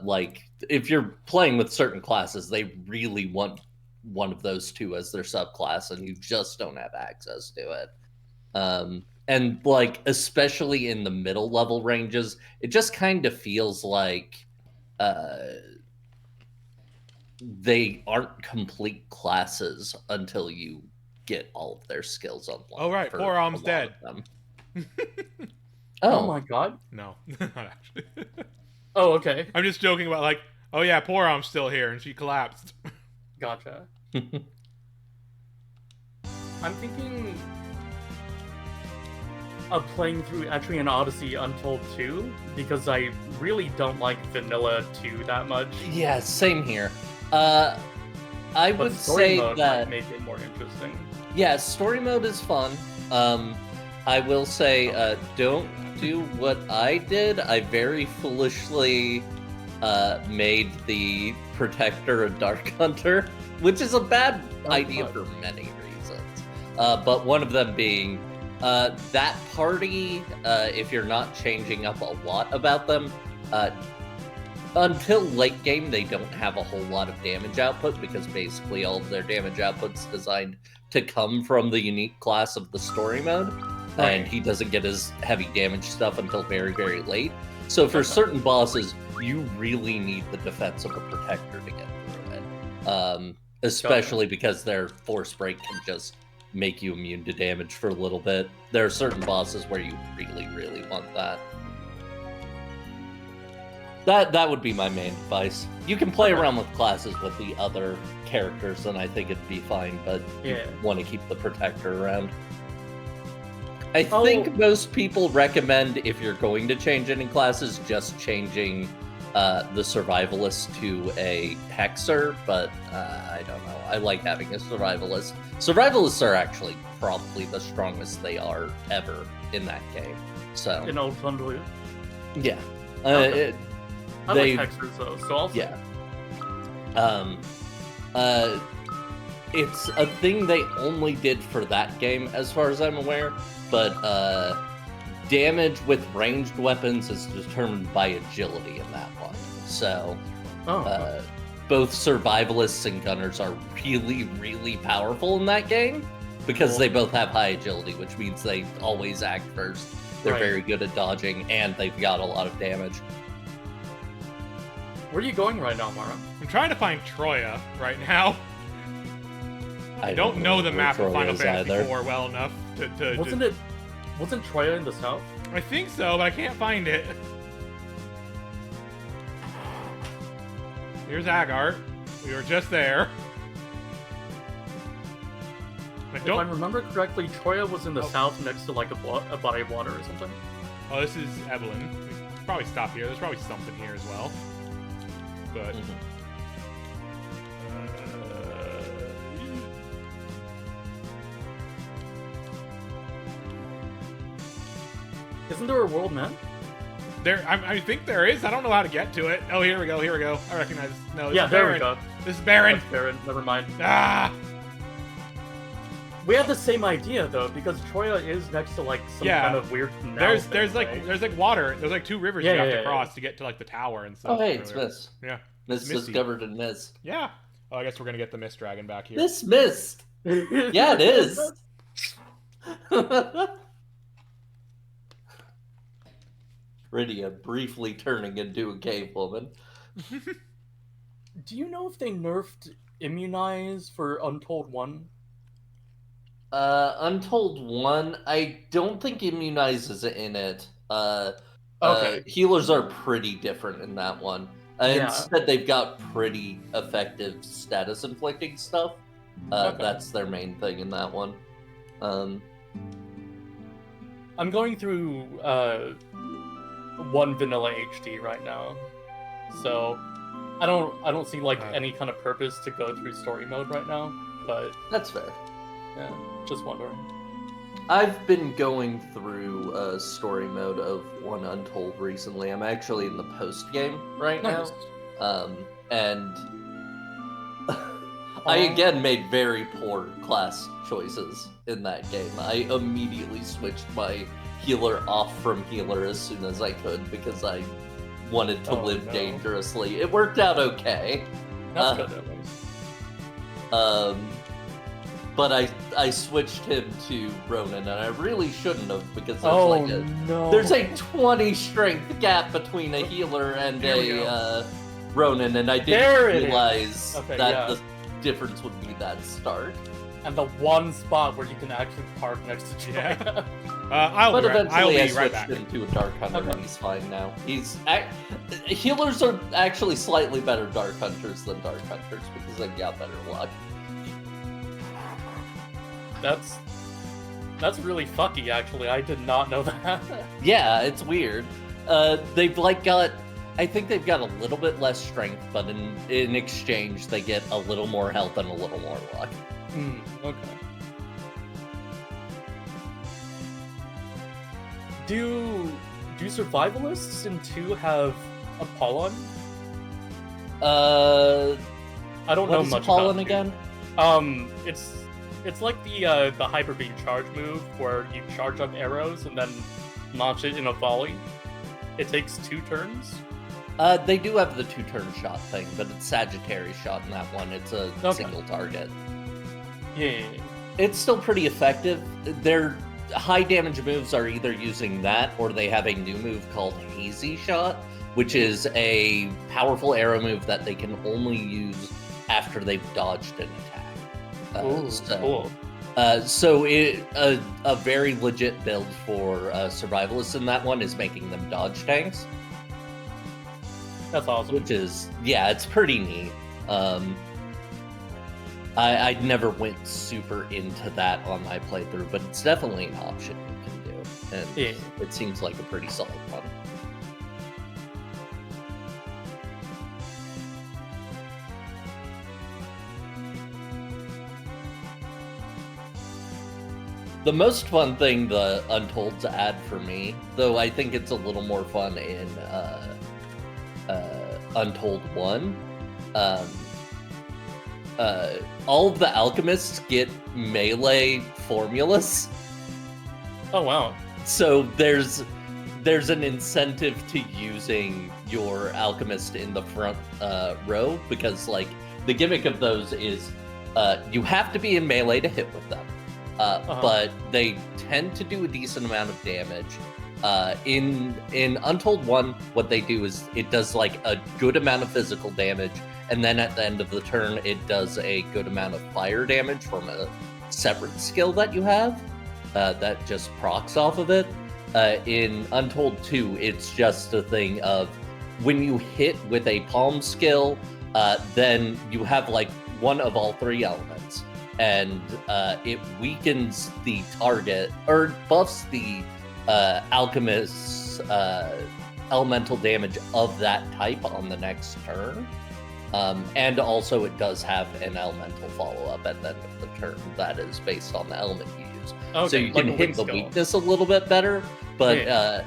Like, if you're playing with certain classes, they really want one of those two as their subclass, and you just don't have access to it. And like, especially in the middle level ranges, it just kind of feels like they aren't complete classes until you get all of their skills unlocked. Oh right, for poor a Alm's lot dead. of them. Oh my god. No, not actually. Oh, okay. I'm just joking about like, oh yeah, poor Alm's still here and she collapsed. Gotcha. I'm thinking of playing through Etrian Odyssey Untold 2 because I really don't like Vanilla 2 that much. Yeah, same here. I But would story say mode that might make it more interesting. yeah, story mode is fun. I will say don't do what I did. I very foolishly made the Protector a Dark Hunter, which is a bad idea for many reasons. But one of them being that party, if you're not changing up a lot about them, until late game, they don't have a whole lot of damage output because basically all of their damage output's designed to come from the unique class of the story mode, and he doesn't get his heavy damage stuff until very, very late. So for certain bosses, you really need the defense of a Protector to get through it. Especially because their Force Break can just make you immune to damage for a little bit. There are certain bosses where you really, really want that. That would be my main advice. You can play around with classes with the other characters, and I think it'd be fine, but you want to keep the Protector around. I think most people recommend, if you're going to change any classes, just changing the Survivalist to a Hexer, but I don't know. I like having a Survivalist. Survivalists are actually probably the strongest they are ever in that game. So In Old Thunder. yeah. I like Hexers though, so I'll yeah. It's a thing they only did for that game, as far as I'm aware, but damage with ranged weapons is determined by agility in that one. So both survivalists and gunners are really, really powerful in that game because they both have high agility, which means they always act first. They're very good at dodging, and they've got a lot of damage. Where are you going right now, Mara? I'm trying to find Troya right now. I don't know the map of Final Fantasy IV well enough to Wasn't Troya in the south? I think so, but I can't find it. Here's Agart. We were just there. If I remember correctly, Troya was in the south next to like a body of water or something. Oh, this is Evelyn. We should probably stop here. There's probably something here as well. But isn't there a world map? There, I think there is. I don't know how to get to it. Oh, here we go. Here we go. I recognize. No, this is there Baron. we go. This is Baron. That's Baron. Never mind. Ah. We have the same idea though, because Troya is next to like some kind of weird canal. There's like water. There's like 2 rivers you have to cross to get to like the tower and stuff. Oh hey, it's Mist. Yeah. Mist is covered in mist. Yeah. Oh, I guess we're gonna get the Mist Dragon back here. This mist. Yeah, it is. Rydia briefly turning into a cave woman. Do you know if they nerfed Immunize for Untold 1? Untold 1, I don't think Immunize is in it. Okay. Healers are pretty different in that one. Instead, they've got pretty effective status inflicting stuff. That's their main thing in that one. I'm going through 1 vanilla HD right now, so I don't see like any kind of purpose to go through story mode right now. But that's fair. Yeah, just wondering. I've been going through story mode of 1 Untold recently. I'm actually in the post game right now, and I again made very poor class choices in that game. I immediately switched my healer off from healer as soon as I could because I wanted to live dangerously. It worked out okay. That's good at least. but I switched him to Ronin, and I really shouldn't have because no. there's a 20 strength gap between a healer and a Ronin, and I didn't realize that the difference would be that stark. And the one spot where you can actually park next to Joy. Yeah. I'll be right switched back. him to a Dark Hunter, and he's fine now. Healers are actually slightly better Dark Hunters than Dark Hunters because they've got better luck. That's really fucky, actually. I did not know that. Yeah, it's weird. They've got. I think they've got a little bit less strength, but in exchange, they get a little more health and a little more luck. Okay. Do survivalists in 2 have Apollon? I don't know much Apollon about again. It's like the hyper beam charge move where you charge up arrows and then launch it in a volley. It takes 2 turns. They do have the 2-turn shot thing, but it's Sagittarius shot in that one. It's a single target. Yeah. It's still pretty effective. Their high damage moves are either using that or they have a new move called Hazy Shot, which is a powerful arrow move that they can only use after they've dodged an attack. Cool. So a very legit build for survivalists in that one is making them dodge tanks. That's awesome. Which is, it's pretty neat. I never went super into that on my playthrough, but it's definitely an option you can do. And it seems like a pretty solid one. The most fun thing the Untold's add for me, though I think it's a little more fun in Untold 1, all of the alchemists get melee formulas. Oh wow. So there's an incentive to using your alchemist in the front row, because like the gimmick of those is you have to be in melee to hit with them. But they tend to do a decent amount of damage. In Untold 1, what they do is it does like a good amount of physical damage, and then at the end of the turn, it does a good amount of fire damage from a separate skill that you have that just procs off of it. In Untold 2, it's just a thing of when you hit with a palm skill, then you have like one of all 3 elements. And it weakens the target, or buffs the alchemist's elemental damage of that type on the next turn. And also it does have an elemental follow-up at the end of the turn that is based on the element you use. Okay, so you like can a hit the skill. weakness a little bit better, but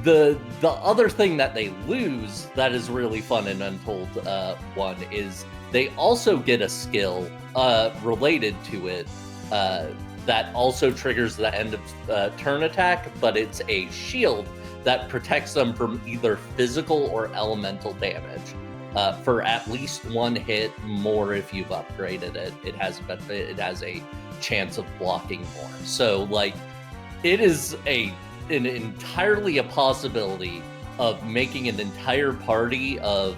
the other thing that they lose that is really fun in Untold 1 is they also get a skill related to it that also triggers the end of turn attack, but it's a shield that protects them from either physical or elemental damage for at least 1 hit, more if you've upgraded it. It has a chance of blocking more. So like it is an entirely a possibility of making an entire party of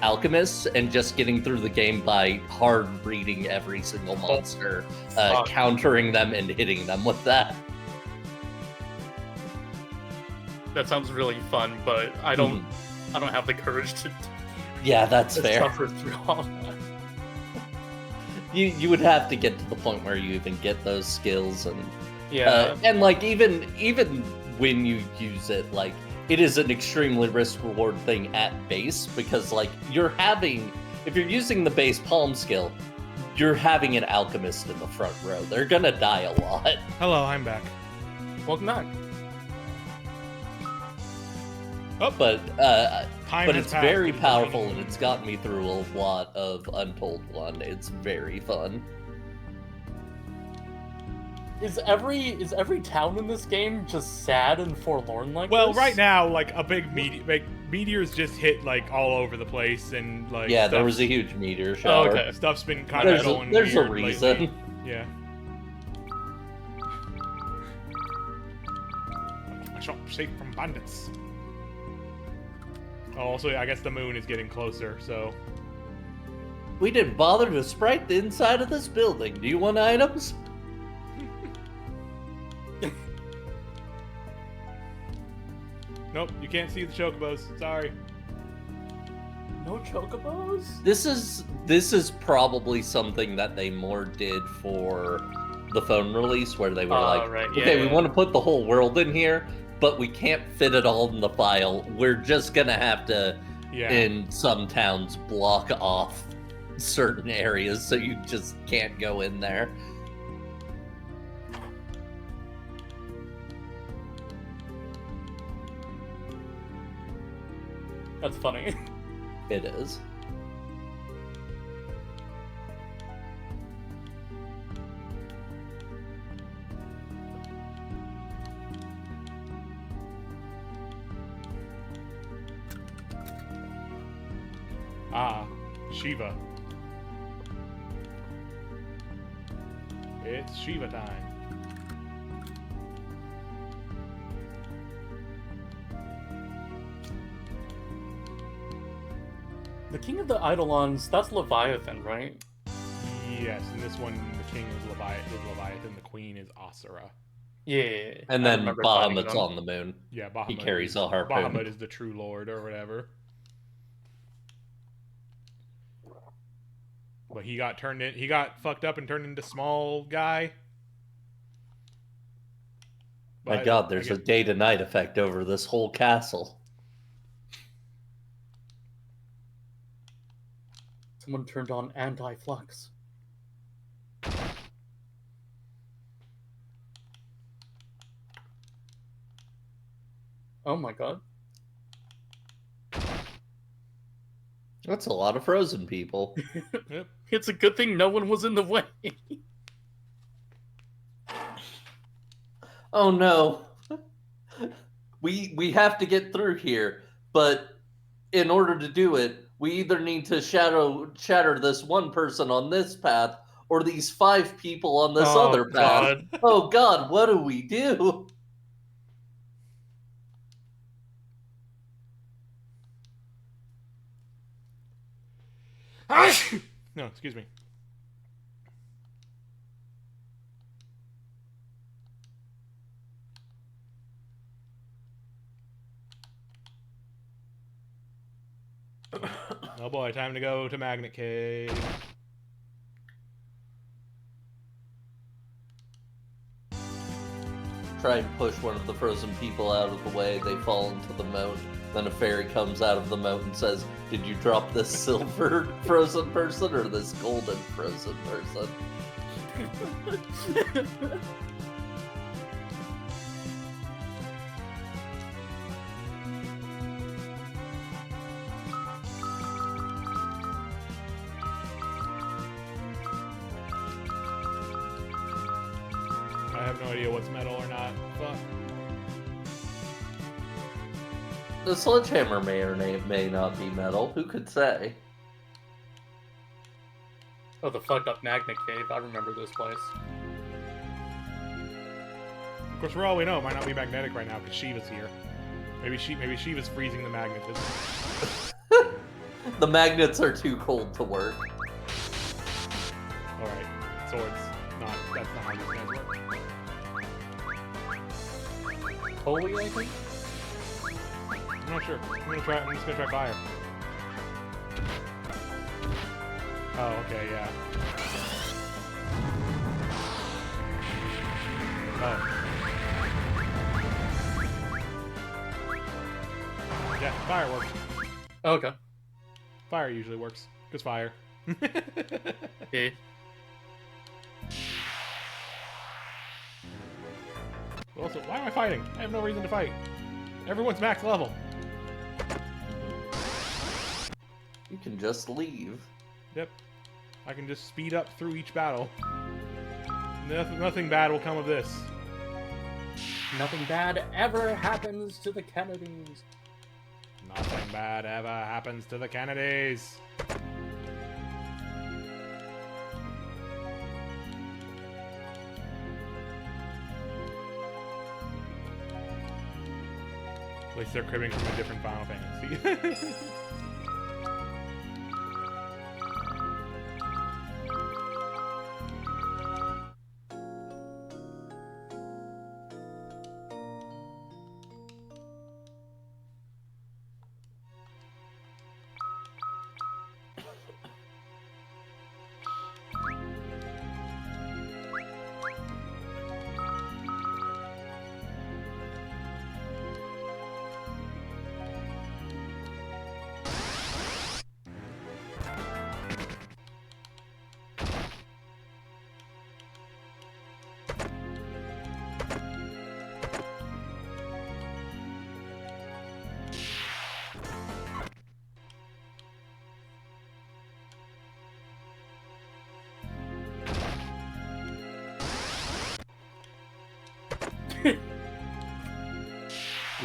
alchemists and just getting through the game by hard reading every single monster, countering them and hitting them with that. That sounds really fun, but I don't have the courage to that's fair. suffer through all that. You would have to get to the point where you even get those skills, and Yeah. And like even when you use it, like it is an extremely risk reward thing at base, because like if you're using the base palm skill, you're having an alchemist in the front row. They're gonna die a lot. Hello, I'm back. Welcome back. Oh, But time has it's passed. very powerful, and it's gotten me through a lot of Untold 1. It's very fun. Is every town in this game just sad and forlorn like Well, this? right now, like a big meteors just hit like all over the place, and like Yeah, there stuff- was a huge meteor shower. Oh, okay. stuff's been kind of going There's a weird reason. lately. Yeah. My shop safe from bandits. Oh, also, I guess the moon is getting closer, so. We didn't bother to sprite the inside of this building. Do you want items? Nope, you can't see the chocobos. Sorry. No chocobos? This is probably something that they more did for the phone release, where they were like, Right. Yeah, okay, yeah. we want to put the whole world in here, but we can't fit it all in the file. We're just gonna have to, Yeah. in some towns, block off certain areas so you just can't go in there. That's funny. It is. Ah, Shiva. It's Shiva time. The king of the Eidolons, that's Leviathan, right? Yes, in this one, the king is Leviathan, the queen is Asura. Yeah. And I then remember fighting Bahamut's them. on the moon. Yeah, Bahamut. He carries is, a harpoon. Bahamut is the true lord or whatever. But he got turned in. He got fucked up and turned into small guy. My But god, I there's guess- a day to night effect over this whole castle. Someone turned on anti-flux. Oh my god. That's a lot of frozen people. Yep. It's a good thing no one was in the way. Oh no. We have to get through here, but in order to do it, we either need to shatter this one person on this path or these 5 people on this Oh, other path. God. Oh god, what do we do? No, excuse me. Oh boy, time to go to Magnet Cave. Try and push one of the frozen people out of the way. They fall into the moat. Then a fairy comes out of the moat and says, "Did you drop this silver frozen person or this golden frozen person?" I have no idea what's metal or not. Fuck. The sledgehammer may or may not be metal. Who could say? Oh, the fucked up Magnet Cave. I remember this place. Of course, for all we know, it might not be magnetic right now because Shiva's here. Maybe Shiva's freezing the magnetism. The magnets are too cold to work. All right, swords. That's not how these guys work. Holy, I think? I'm not sure. I'm just gonna try fire. Oh, okay, yeah. Oh. Yeah, fire works. Okay. Fire usually works. Because fire. Yeah. Also, why am I fighting? I have no reason to fight. Everyone's max level. You can just leave. Yep. I can just speed up through each battle. Nothing bad will come of this. Nothing bad ever happens to the Kennedys. Nothing bad ever happens to the Kennedys. At least they're cribbing from a different Final Fantasy.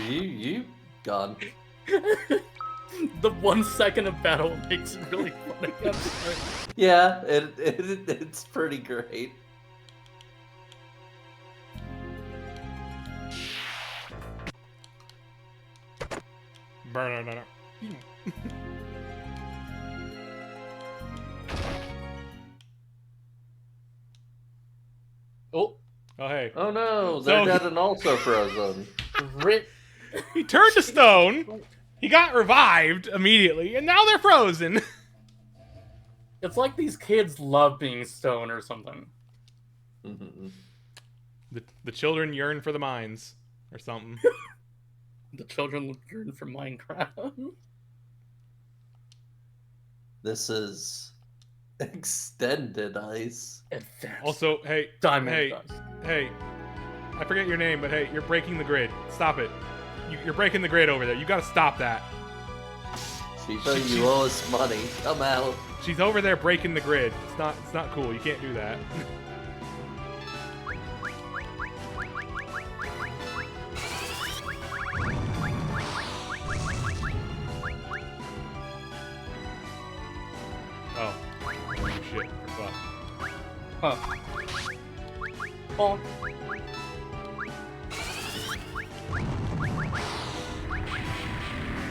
You gone. The 1 second of battle makes it really funny. I'm sorry. Yeah, it's pretty great. Burn. Oh, Oh, hey. Oh no, they're So- dead and also frozen. Rit. He turned to stone, he got revived immediately, and now they're frozen. It's like these kids love being stoned or something. Mhm. The children yearn for the mines, or something. The children yearn for Minecraft. This is extended ice. Advanced Also, hey, diamond hey, dust. hey, I forget your name, but hey, you're breaking the grid. Stop it. You're breaking the grid over there. You gotta stop that. Shiva, you owe us money. Come out. She's over there breaking the grid. It's not cool. You can't do that. Oh. Oh, shit. Fuck. Huh. Oh,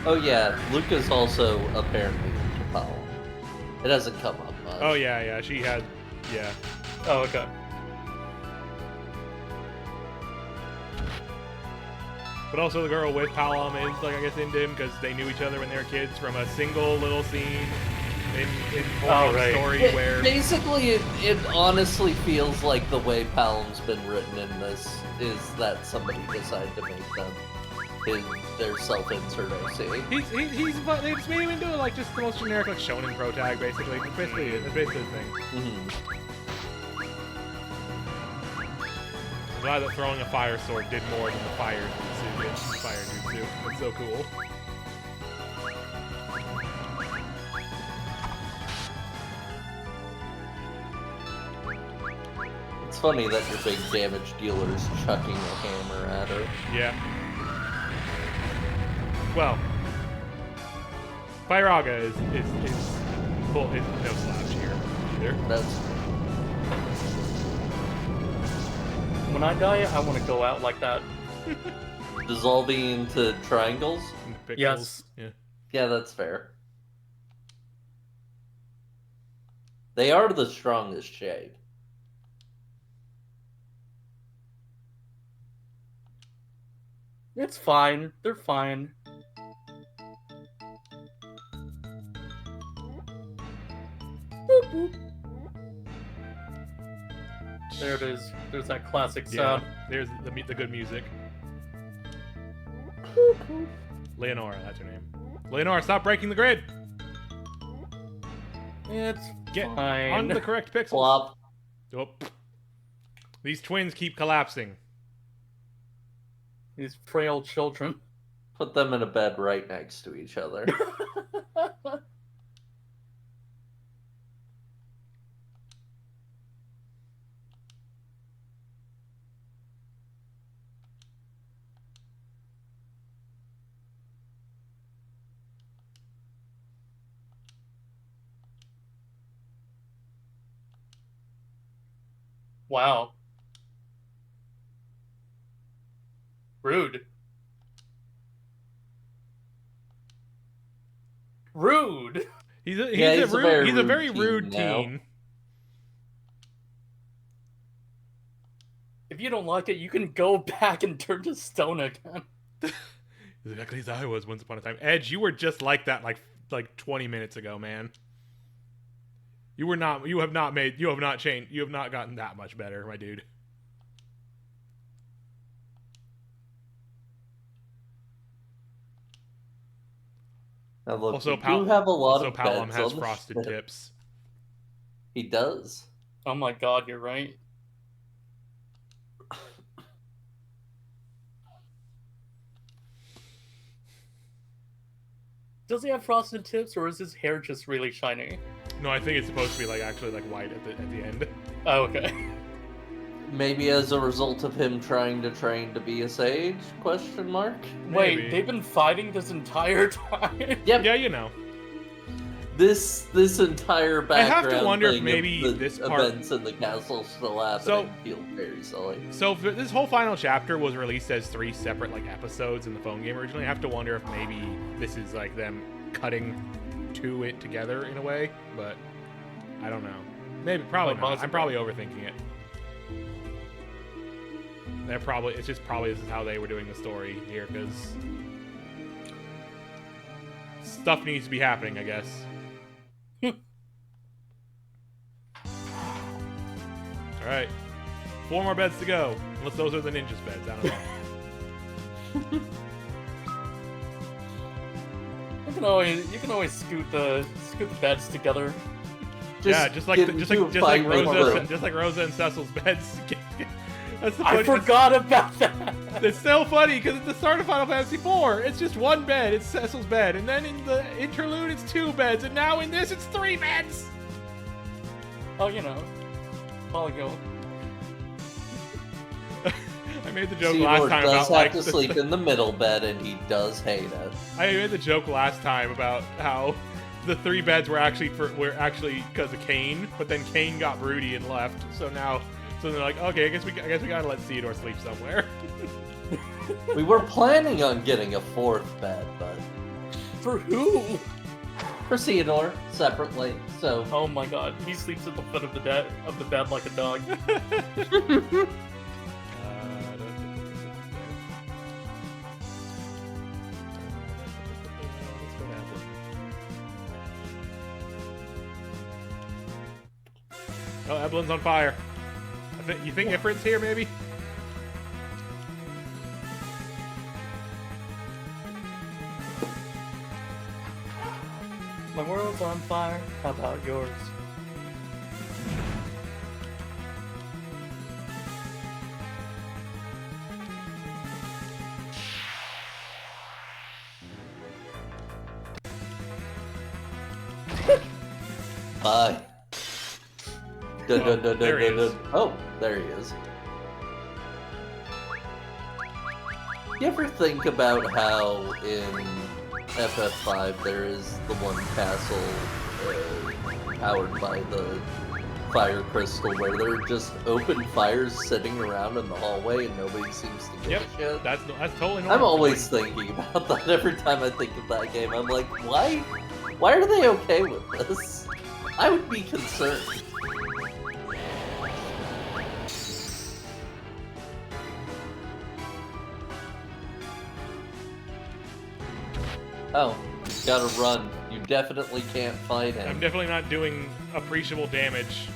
Oh yeah, Luca's also apparently into power. It hasn't come up much. Oh, yeah, she had... Yeah. oh, okay. But also the girl with Palom is, like, I guess, into him because they knew each other when they were kids from a single little scene in Oh, right. story where... Basically, it honestly feels like the way Palom's been written in this is that somebody decided to make them their self-insert OC. They just made him into, like, just the most generic, like, shonen pro tag, basically. That's basically it. That's basically the thing. Mhm. I'm glad that throwing a fire sword did more than the fire jutsu did. Fire jutsu. That's so cool. It's funny that your big damage dealer's chucking a hammer at her. Yeah. Well, Firaga is cool. Is no slouch here either. That's When I die, I want to go out like that. dissolving into triangles. Pixels. Yes. Yeah. Yeah, that's fair. They are the strongest shade. It's fine. They're fine. Boop, boop. There it is. There's that classic Yeah. sound. There's the good music. Leonora, that's her name. Leonora, stop breaking the grid. It's Get fine. on the correct pixels. Flop. Oh. These twins keep collapsing. These frail children. Put them in a bed right next to each other. Wow. Rude. Rude. He's a very rude teen. If you don't like it, you can go back and turn to stone again. Exactly as I was once upon a time. Edge, you were just like that like 20 minutes ago, man. You have not changed. You have not gotten that much better, my dude. Now look, Also, you have a lot of Palom beds has on the frosted ship. tips. He does. Oh my god, you're right. Does he have frosted tips, or is his hair just really shiny? No, I think it's supposed to be like actually like white at the end. Oh, okay. Maybe as a result of him trying to train to be a sage? Question mark. Wait, Maybe. they've been fighting this entire time? Yep. Yeah, you know. This entire background I have to wonder if thing maybe of the this part- events in the castle still happening feel very silly. So this whole final chapter was released as 3 separate like episodes in the phone game originally. I have to wonder if maybe this is like them cutting to it together in a way, but I don't know. Maybe, probably not. I'm probably overthinking it. It's just probably this is how they were doing the story here, because stuff needs to be happening, I guess. Alright. 4 more beds to go. Unless those are the ninjas' beds, I don't know. You can always scoot the beds together. Just like Rosa and Cecil's beds. That's the I forgot about that. It's so funny because at the start of Final Fantasy IV, it's just 1 bed. It's Cecil's bed, and then in the interlude, it's 2 beds, and now in this, it's 3 beds. Oh, you know, polygon. I made the joke Theodore last time does about have to sleep in the middle bed, and he does hate it. I made the joke last time about how the 3 beds were actually because of Kane, but then Kane got broody and left. So they're like, okay, I guess we gotta let Theodore sleep somewhere. We were planning on getting a 4th bed, but For who? for Theodore separately. So Oh my god, he sleeps at the foot of the bed like a dog. Oh, Evelyn's on fire. You think Ifrit's here, maybe? My world's on fire. How about yours? bye. There he is. Oh, there he is. You ever think about how in FF5 there is the one castle powered by the fire crystal where there are just open fires sitting around in the hallway and nobody seems to give a shit? That's totally normal. I'm always thinking about that every time I think of that game. I'm like, why are they okay with this? I would be concerned. Oh, gotta run. You definitely can't fight him. I'm definitely not doing appreciable damage.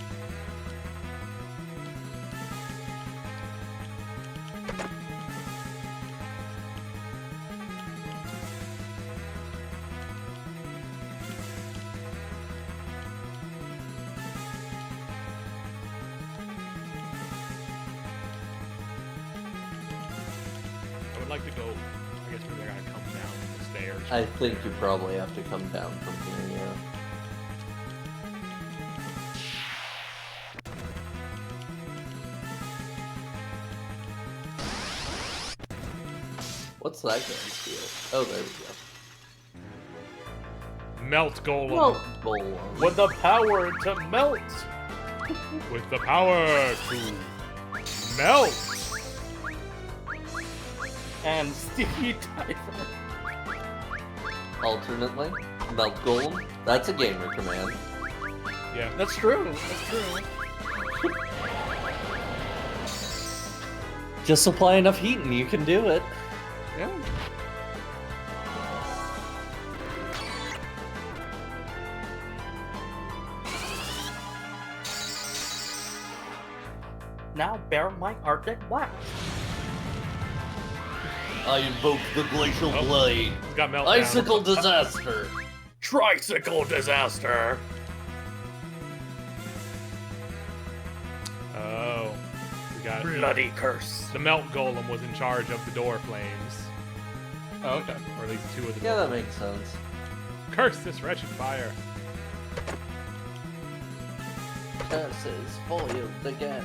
I would like to go. I guess maybe I gotta come down the stairs. I think you probably have to come down from here, yeah. What's that guy's deal? Oh, there we go. Melt golem. Well, golem. With the power to melt. with the power to melt. And Sticky Diver. Alternately, Melt Golem. That's a gamer command. Yeah. That's true. That's true. Just apply enough heat and you can do it. Yeah. Now bear my Arctic blast. I invoke the Glacial Oh. Blade. It's got meltdown. Icicle Disaster. Tricycle disaster. Oh. We got Bloody curse. the melt golem was in charge of the door flames. Oh, okay. Or at least two of the Yeah, door that makes sense. Curse this wretched fire. Curses foiled again.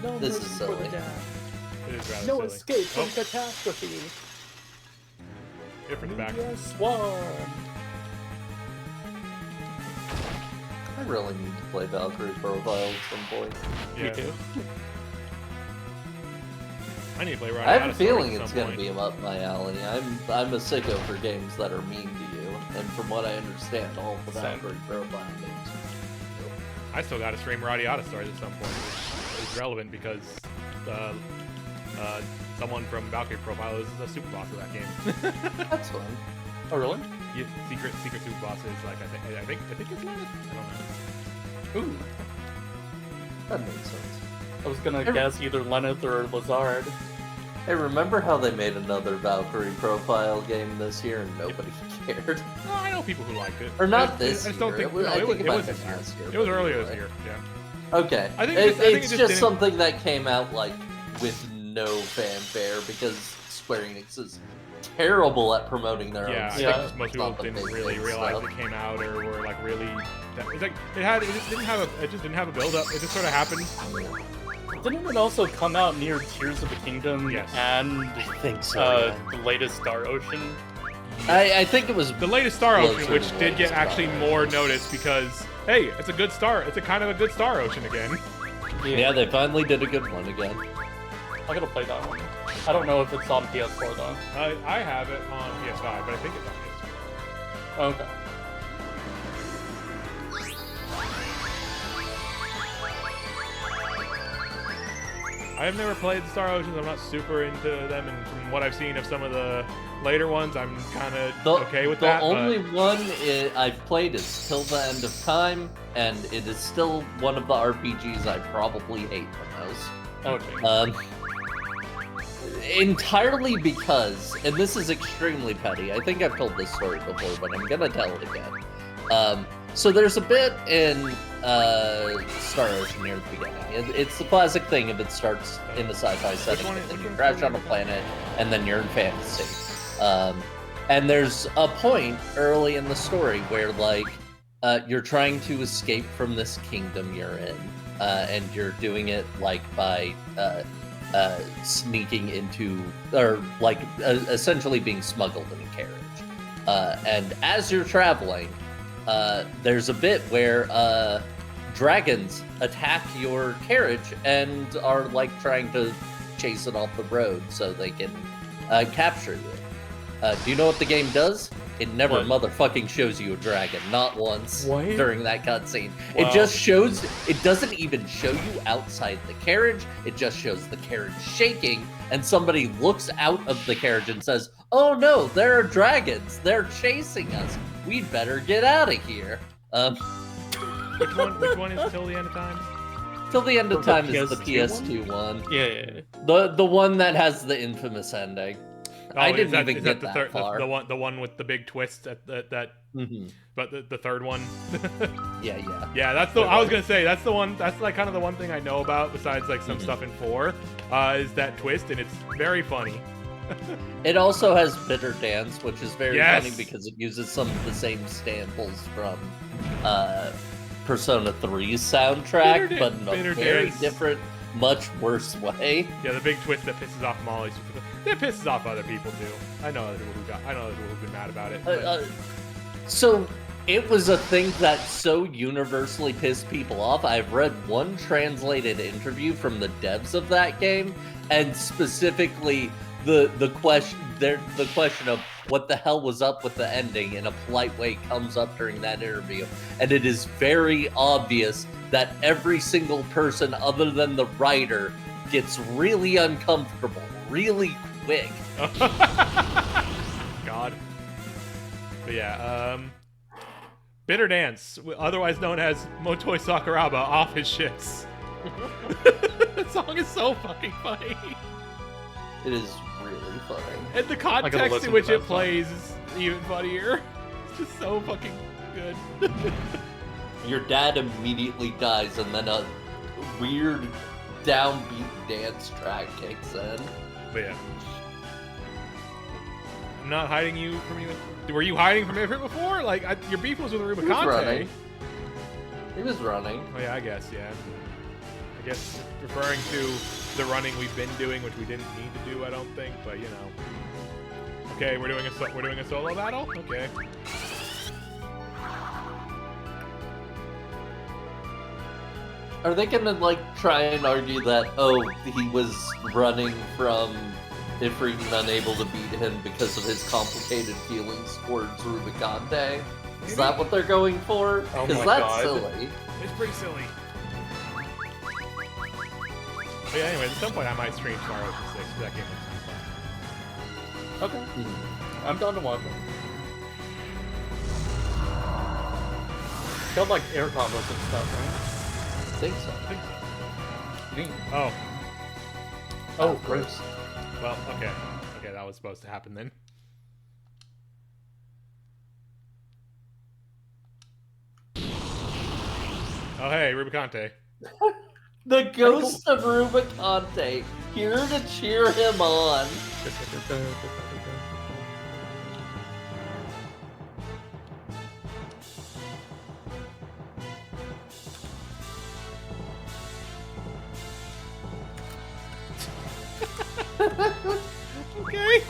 No This mercy is for the silly. damned. It is rather No silly. escape from Oh, catastrophe. here from the back. Yes, one. I really need to play Valkyrie Profile at some point. Yeah. Me too. I need to play right I have out a of Story feeling at it's some gonna point. be up my alley. I'm a sicko for games that are mean to you, and from what I understand, all the Same. Valkyrie Profile games. I still got to stream Radiata stories at some point. It's relevant because someone from Valkyrie Profile is a super boss of that game. That's fun. Oh, really? Yeah, secret super boss is like I think it's Lilith. I don't know. Ooh. That makes sense. I was gonna guess either Lenneth or Lazard. Hey, remember how they made another Valkyrie Profile game this year and nobody cared? No, I know people who liked it. Or I not just- this I just don't year. think It was- no, I it think was, it it might was have this been year. last year, It was but earlier this anyway. year. Yeah. Okay. I think it just it's didn't- just something that came out like with no fanfare because Square Enix is terrible at promoting their Yeah, own I stuff. think just most It's people not the didn't big really big realize stuff. it came out or were like really. It's like it just didn't have a build up. It just sort of happened. Didn't it also come out near Tears of the Kingdom Yes. and I think so. the latest Star Ocean? I think it was The latest Star Closer Ocean, to which the did get latest actually Star more notice because hey, it's a good star. It's a kind of a good Star Ocean again. yeah. They finally did a good one again. I gotta play that one. I don't know if it's on PS4 though. I have it on PS5, but I think it's on PS4. Okay. I have never played the Star Oceans. I'm not super into them, and from what I've seen of some of the later ones, I'm kind of okay with that. The only but one I've played is Till the End of Time, and it is still one of the RPGs I probably hate the most. Okay. Entirely because, and this is extremely petty, I think I've told this story before, but I'm gonna tell it again. So there's a bit in Star Ocean near the beginning. It's the classic thing if it starts in a sci-fi setting, one- and then which you one's crash the on a one? planet, and then you're in fantasy. And there's a point early in the story where, like, you're trying to escape from this kingdom you're in, and you're doing it, like, by sneaking into, or like essentially being smuggled in a carriage. And as you're traveling, there's a bit where dragons attack your carriage and are like trying to chase it off the road so they can capture you. Do you know what the game does? It never What? motherfucking shows you a dragon, not once What? during that cutscene. Wow. It just shows, it doesn't even show you outside the carriage, it just shows the carriage shaking, and somebody looks out of the carriage and says, "Oh no, there are dragons, they're chasing us, we'd better get out of here." which one is Till the End of Time? Till the End of The Time is the PS2 PS2 one. Yeah. The one that has the infamous ending. I is didn't that- even is get that that far. the one with the big twist at that. Mhm. But the third one. Yeah, yeah. Yeah, that's the. Wait, I was what? gonna say that's the one. That's like kind of the one thing I know about besides like some Mhm. stuff in 4, is that twist, and it's very funny. It also has Bitter Dance, which is very Yes. funny because it uses some of the same samples from Persona 3's soundtrack, Bitter but in a Bitter very Dance. different, much worse way. Yeah, the big twist that pisses off Molly. That pisses off other people too. I know other people who have been mad about it. but- So It was a thing that so universally pissed people off. I've read one translated interview from the devs of that game, and specifically the question of what the hell was up with the ending in a polite way comes up during that interview. And it is very obvious that every single person other than the writer gets really uncomfortable really quick. God. But yeah, Bitter Dance, otherwise known as Motoi Sakuraba, off his shits. That song is so fucking funny. It is really funny. And the context in which it plays is even funnier. It's just so fucking good. Your dad immediately dies, and then a weird downbeat dance track kicks in. But yeah. I'm not hiding you from you. Were you hiding from it before? Like, your beef was with Rubicante. He was running. Oh yeah, I guess, yeah. I guess referring to the running we've been doing, which we didn't need to do, I don't think, but you know. Okay, we're doing a solo battle? Okay. Are they gonna, like, try and argue that, oh, he was running from Ifrit and unable to beat him because of his complicated feelings towards Rubicante? Is that what they're going for? Oh Because my that's God. silly. It's pretty silly. But yeah, anyway, at some point I might stream Star Ocean 6, because that game looks fun. Okay. I'm down to watch it. Got like air combos and stuff, I think so. right? Neat. Oh, Oh, gross. well, okay. Okay, that was supposed to happen then. Oh, hey, Rubicante. The ghost of Rubicante, here to cheer him on. Okay.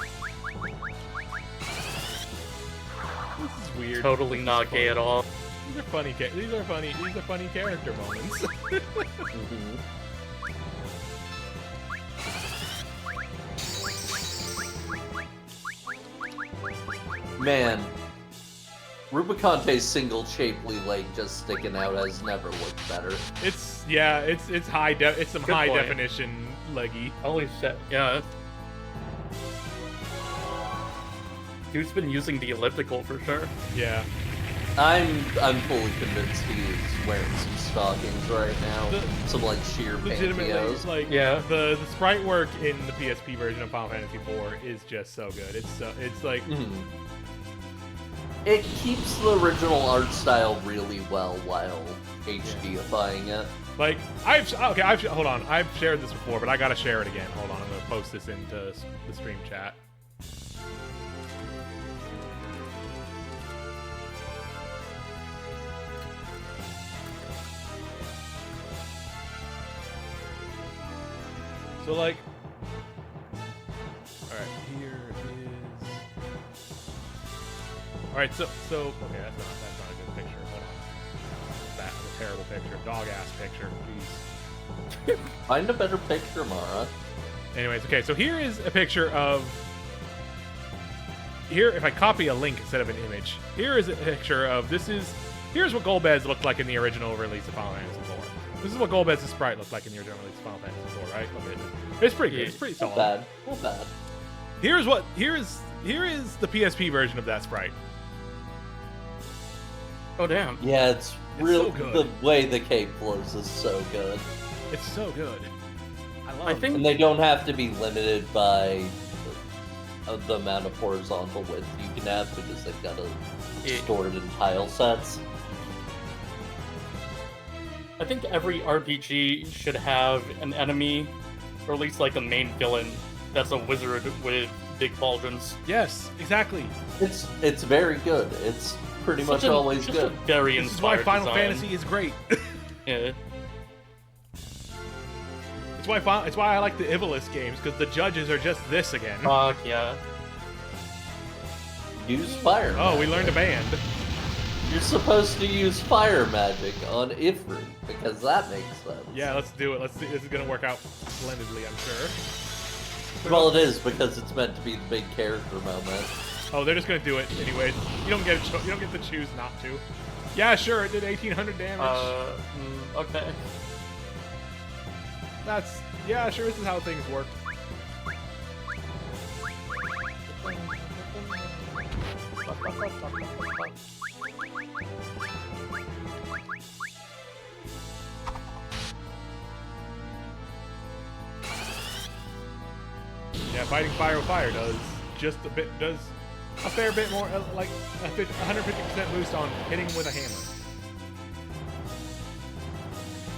This is weird. Totally not gay at all. These are funny. These are funny character moments. Mhm. Man, Rubicante's single shapely leg just sticking out has never looked better. It's high it's some Good high point. definition leggy. Holy shit. Yeah. Dude's been using the elliptical for sure. Yeah. I'm fully convinced he is wearing some stockings right now. Some like sheer Legitimately, pantyhose. like Yeah. the sprite work in the PSP version of Final Fantasy IV is just so good. It's like Mhm. It keeps the original art style really well while HDifying it. like hold on. I've shared this before, but I gotta share it again. Hold on, I'm gonna post this into the stream chat. So like, all right, here it is. All right, so okay, that's not a good picture. Hold on, that's a terrible picture, dog ass picture. Please. Find a better picture, Mara. Anyways, okay, so here is a picture of. Here, if I copy a link instead of an image, here is a picture of here's what Golbez looked like in the original release of Final Fantasy IV. This is what Golbez's sprite looked like in the original release of Final Fantasy IV, right? Look at it. It's pretty good. It's pretty Not solid. bad. Not bad. Here is the PSP version of that sprite. Oh damn. Yeah, it's so real. good. The way the cape flows is so good. It's so good. I love I it. think And they don't have to be limited by the amount of horizontal width you can have because they've got to store it in tile sets. I think every RPG should have an enemy, or at least like a main villain, that's a wizard with big pauldrons. Yes, exactly. It's very good. It's pretty much always just good. A very This is why inspired Final design. Fantasy is great. Yeah. It's why I like the Ivalice games, because the judges are just this again. Fuck yeah. Use fire. Oh, we learned a band. You're supposed to use fire magic on Ifrit, because that makes sense. Yeah, let's do it. Let's see. This is gonna work out splendidly, I'm sure. Well, it is, because it's meant to be the big character moment. Oh, they're just gonna do it anyways. You don't get to choose not to. Yeah, sure. It did 1,800 damage. Okay. Yeah, sure. This is how things work. Yeah, fighting fire with fire does a fair bit more, like a 150% boost on hitting with a hammer.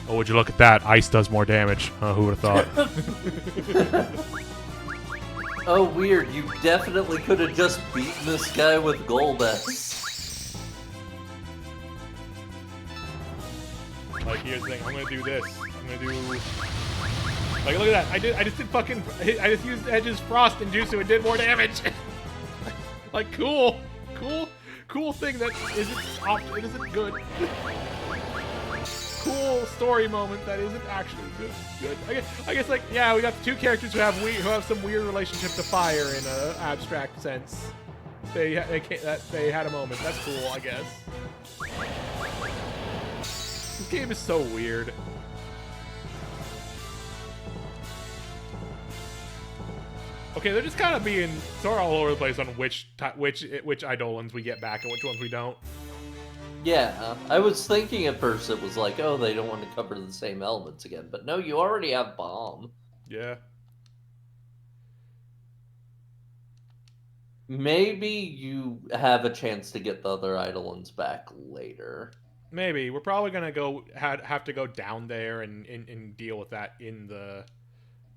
Oh, would you look at that? Ice does more damage. Who would have thought? Oh, weird. You definitely could have just beaten this guy with Golbez. Like, here's the thing. I'm gonna do this. I'm gonna do... Like, look at that. I just used Edge's Frost and Jutsu and did more damage. Like, cool thing that isn't good. Cool story moment that isn't actually good. I guess like, yeah, we got the two characters who have some weird relationship to fire in a abstract sense. They had a moment. That's cool, I guess. This game is so weird. Okay, they're just kind of being sort of all over the place on which Eidolons we get back and which ones we don't. Yeah, I was thinking at first it was like, oh, they don't want to cover the same elements again. But no, you already have Bomb. Yeah. Maybe you have a chance to get the other Eidolons back later. Maybe. We're probably going to have to go down there and deal with that in the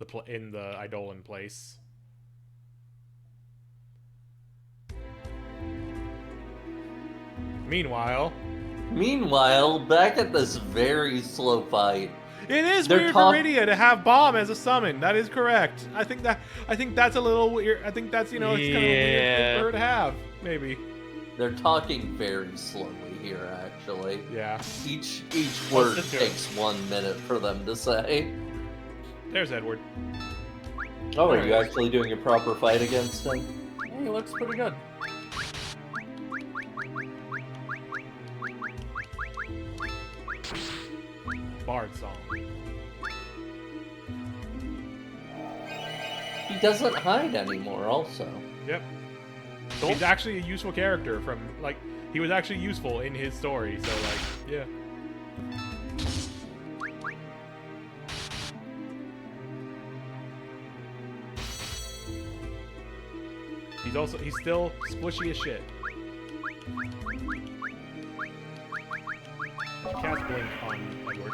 Eidolon place. Meanwhile, back at this very slow fight. It is weird for Rydia to have Bomb as a summon. That is correct. I think that's a little weird. I think that's, it's kind of weird for her to have. Maybe. They're talking very slowly here, actually. Yeah. Each word takes 1 minute for them to say. There's Edward. Oh, are you actually doing a proper fight against him? He looks pretty good. Bard song. He doesn't hide anymore, also. Yep. He's actually a useful character from, like, he was actually useful in his story, so, like, yeah. He's still squishy as shit. Cast blink on Edward.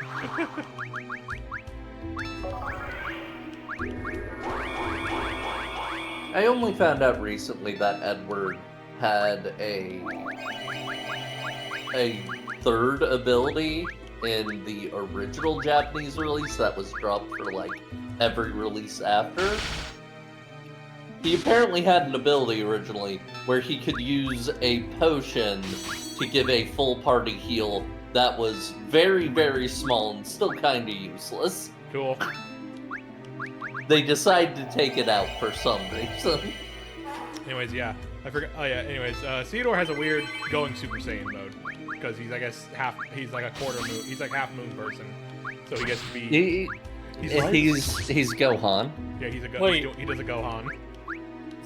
I only found out recently that Edward had a third ability in the original Japanese release that was dropped for like every release after. He apparently had an ability originally where he could use a potion to give a full party heal that was very, very small and still kind of useless. Cool. They decided to take it out for some reason. Anyways, yeah. I forgot. Oh, yeah. Anyways, Theodore has a weird going Super Saiyan mode. Because he's, I guess, he's like a quarter moon. He's like half moon person. So he gets to be... He's Gohan. Yeah, he's a Wait. He does a Gohan.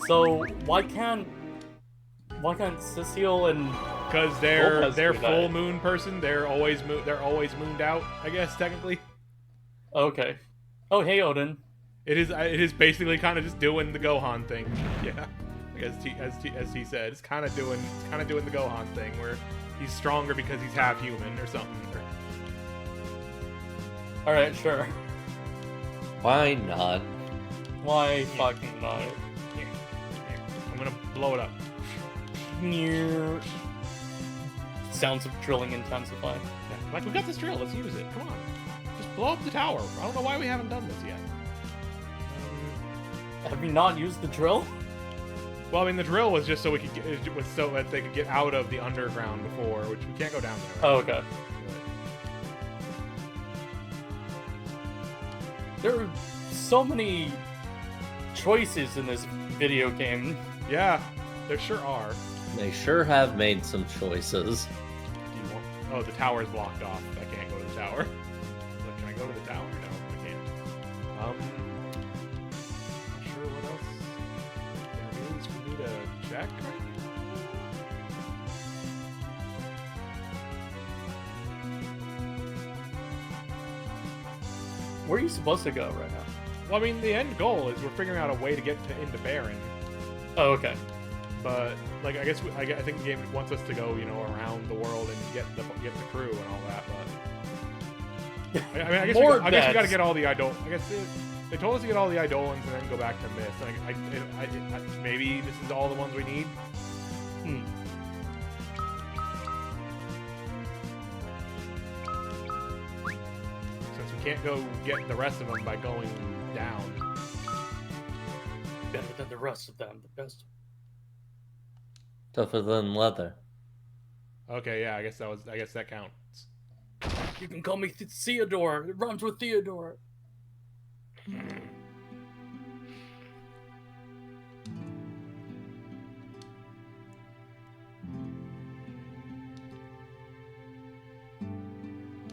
So, why can't Cecile and... Because they're full moon person. They're always mooned out, I guess, technically. Okay. Oh, hey, Odin. It is basically kind of just doing the Gohan thing. Yeah. As he said, it's kind of doing the Gohan thing where he's stronger because he's half human or something. All right, sure. Why not? Why fucking not? I'm gonna blow it up. Sounds of drilling intensify. Yeah. Like, we got this drill. Let's use it. Come on. Just blow up the tower. I don't know why we haven't done this yet. Have you not used the drill? Well, I mean, the drill was just so we could get, it was so that they could get out of the underground before, which we can't go down there. Oh, okay. There are so many choices in this video game. Yeah, there sure are. They sure have made some choices. Do you want... Oh, the tower's blocked off. I can't go to the tower. Look, can I go to the tower? No, I can't. Not sure what else there is for me to check right Where are you supposed to go right now? Well, I mean, the end goal is we're figuring out a way to get into Baron. Oh, okay. But like, I guess I think the game wants us to go, you know, around the world and get the crew and all that. But I mean, I guess we got to get all the idol. I guess they told us to get all the Eidolons and then go back to Myst. Like, maybe this is all the ones we need. Since we can't go get the rest of them by going down. Better than the rest of them, the best. Tougher than leather. Okay, yeah, I guess that counts. You can call me Theodore. It rhymes with Theodore.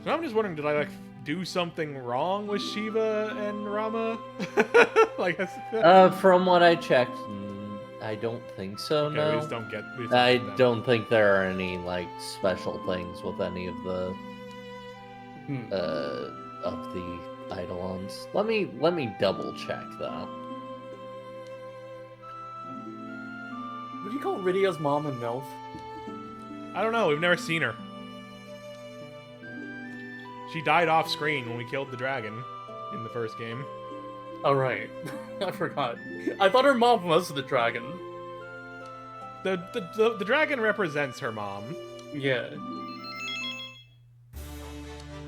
So I'm just wondering, did I like do something wrong with Shiva and Rama? Like, from what I checked, I don't think so. okay, no, we just don't get. I don't think there are any like special things with any of the of the Eidolons. Let me double check though. Would you call Rydia's mom a MILF? I don't know. We've never seen her. She died off screen when we killed the dragon in the first game. Oh, right. I forgot. I thought her mom was the dragon. The dragon represents her mom. Yeah.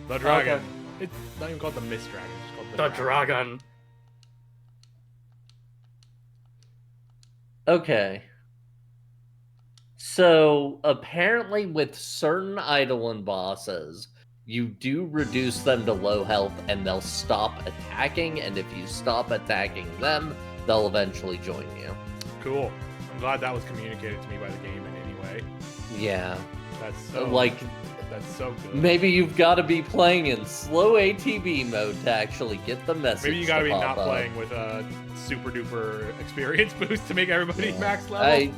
The dragon. Okay. It's not even called the Mist Dragon. It's called The dragon. Okay. So apparently, with certain Eidolon bosses, you do reduce them to low health and they'll stop attacking, and if you stop attacking them, they'll eventually join you. Cool. I'm glad that was communicated to me by the game in any way. Yeah. That's so, that's so good. Maybe you've got to be playing in slow ATB mode to actually get the message. Maybe you got to be not up. playing with a super duper experience boost to make everybody max level.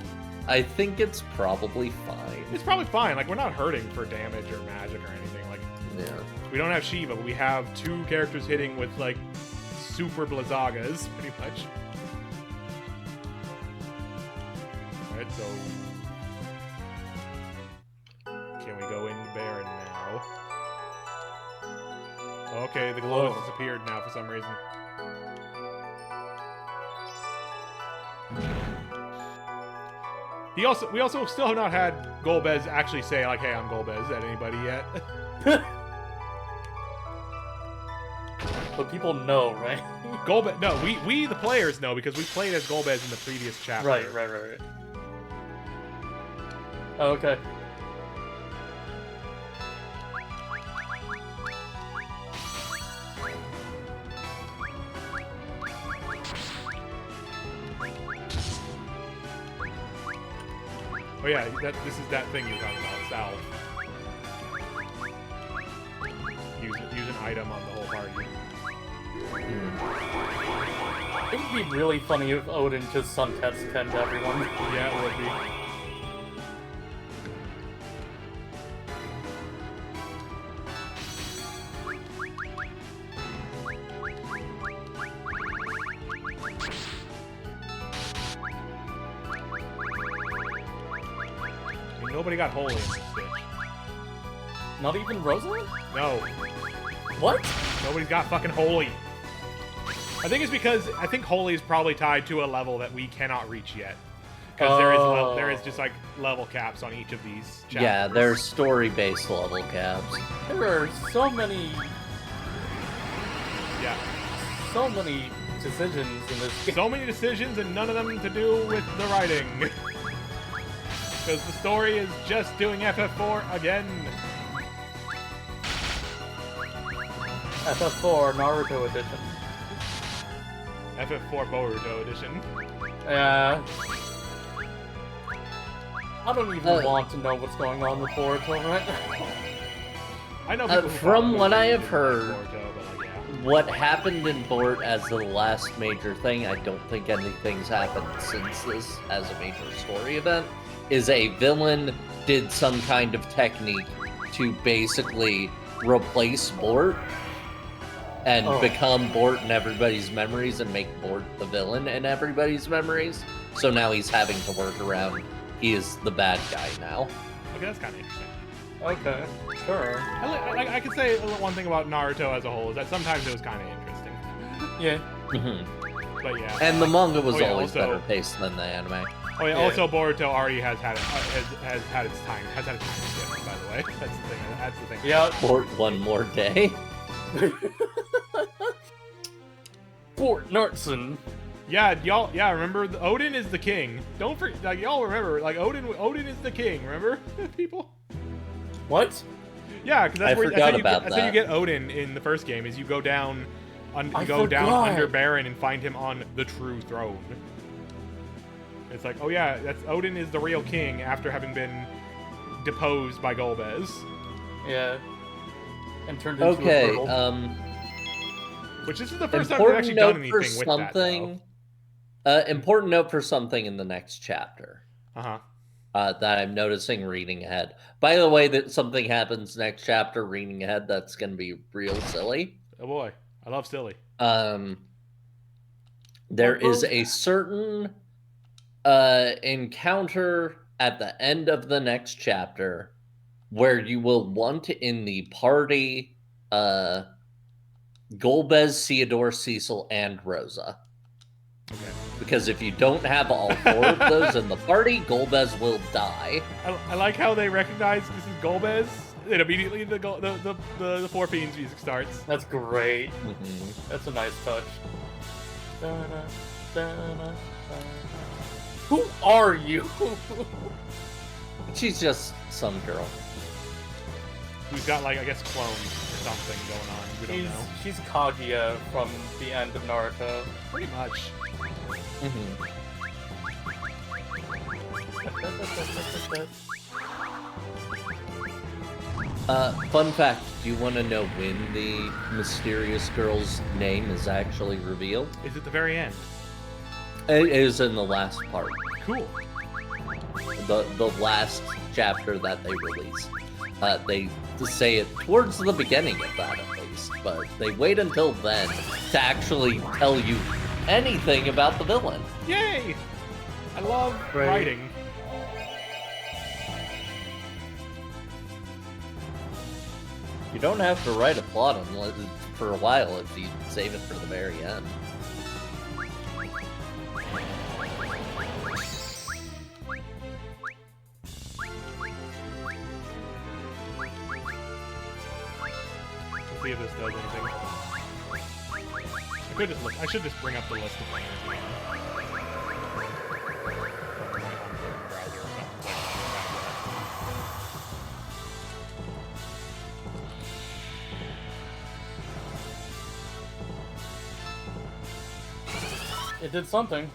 I think it's probably fine. It's probably fine. Like, we're not hurting for damage or magic or anything. Like, yeah. We don't have Shiva, but we have two characters hitting with, like, super Blizzagas, pretty much. Alright, so... Can we go into Baron now? Okay, the glow has disappeared now for some reason. We also still have not had Golbez actually say, like, hey, I'm Golbez at anybody yet. But people know, right? Golbez, no, we the players know because we played as Golbez in the previous chapter. Right. Oh, okay. Oh yeah, this is that thing you're talking about, Sal. Use an item on the whole party. It would be really funny if Odin just sun test 10 to everyone. Yeah, it would be. Nobody got holy in this bitch. Not even Rosa? No. What? Nobody's got fucking holy. I think it's because I think holy is probably tied to a level that we cannot reach yet. Because there is just like level caps on each of these chapters. Yeah, there's story-based level caps. There are so many decisions in this game. So many decisions and none of them to do with the writing. Because the story is just doing FF4 again. FF4 Naruto edition. FF4 Boruto edition. Yeah. I don't even want to know what's going on with Boruto right now. I know people who from follow what I have Boruto, heard, but like, yeah. what happened in Bort as the last major thing, I don't think anything's happened since this as a major story event, is a villain did some kind of technique to basically replace Bort and become Bort in everybody's memories and make Bort the villain in everybody's memories. So now he's having to work around. He is the bad guy now. Okay, that's kind of interesting. Okay, sure. I could say one thing about Naruto as a whole is that sometimes it was kind of interesting. Yeah. Mm-hmm. But yeah. And the manga was always also, better paced than the anime. Oh yeah, Yeah. also Boruto already has had its time skip, by the way. That's the thing. That's the thing. Yeah. Bort one more day. Bort Nartson. Yeah, y'all. Yeah, remember Odin is the king. Don't forget. Like y'all remember, like Odin is the king. Remember, people. What? Yeah, because I forgot about that's how you that. get Odin in the first game. Is you go down, I down forgot. under Baron and find him on the true throne. It's like, oh yeah, that's Odin is the real king after having been deposed by Golbez. Yeah. And turned into a Okay, turtle. Which this is the first time they've actually done anything with something. Important note for something in the next chapter. that. Uh huh. That I'm noticing reading ahead. By the way, that something happens next chapter reading ahead that's going to be real silly. Oh boy, I love silly. There is a certain encounter at the end of the next chapter where you will want in the party Golbez, Theodore, Cecil, and Rosa. Okay. Because if you don't have all four of those in the party, Golbez will die. I like how they recognize this is Golbez, and immediately the Four Fiends music starts. That's great. Mm-hmm. That's a nice touch. Da-da, da-da, da-da. Who are you? She's just some girl. Who's got like I guess clones or something going on. We don't know. She's Kaguya from the end of Naruto. Pretty much. Mm-hmm. Fun fact, do you want to know when the mysterious girl's name is actually revealed? Is it the very end? It is in the last part. Cool. The last chapter that they release. They say it towards the beginning of that at least, but they wait until then to actually tell you anything about the villain. Yay! I love Right. writing. You don't have to write a plot for a while if you save it for the very end. Let's see if this does anything. I could just look. I should just bring up the list of things. It did something.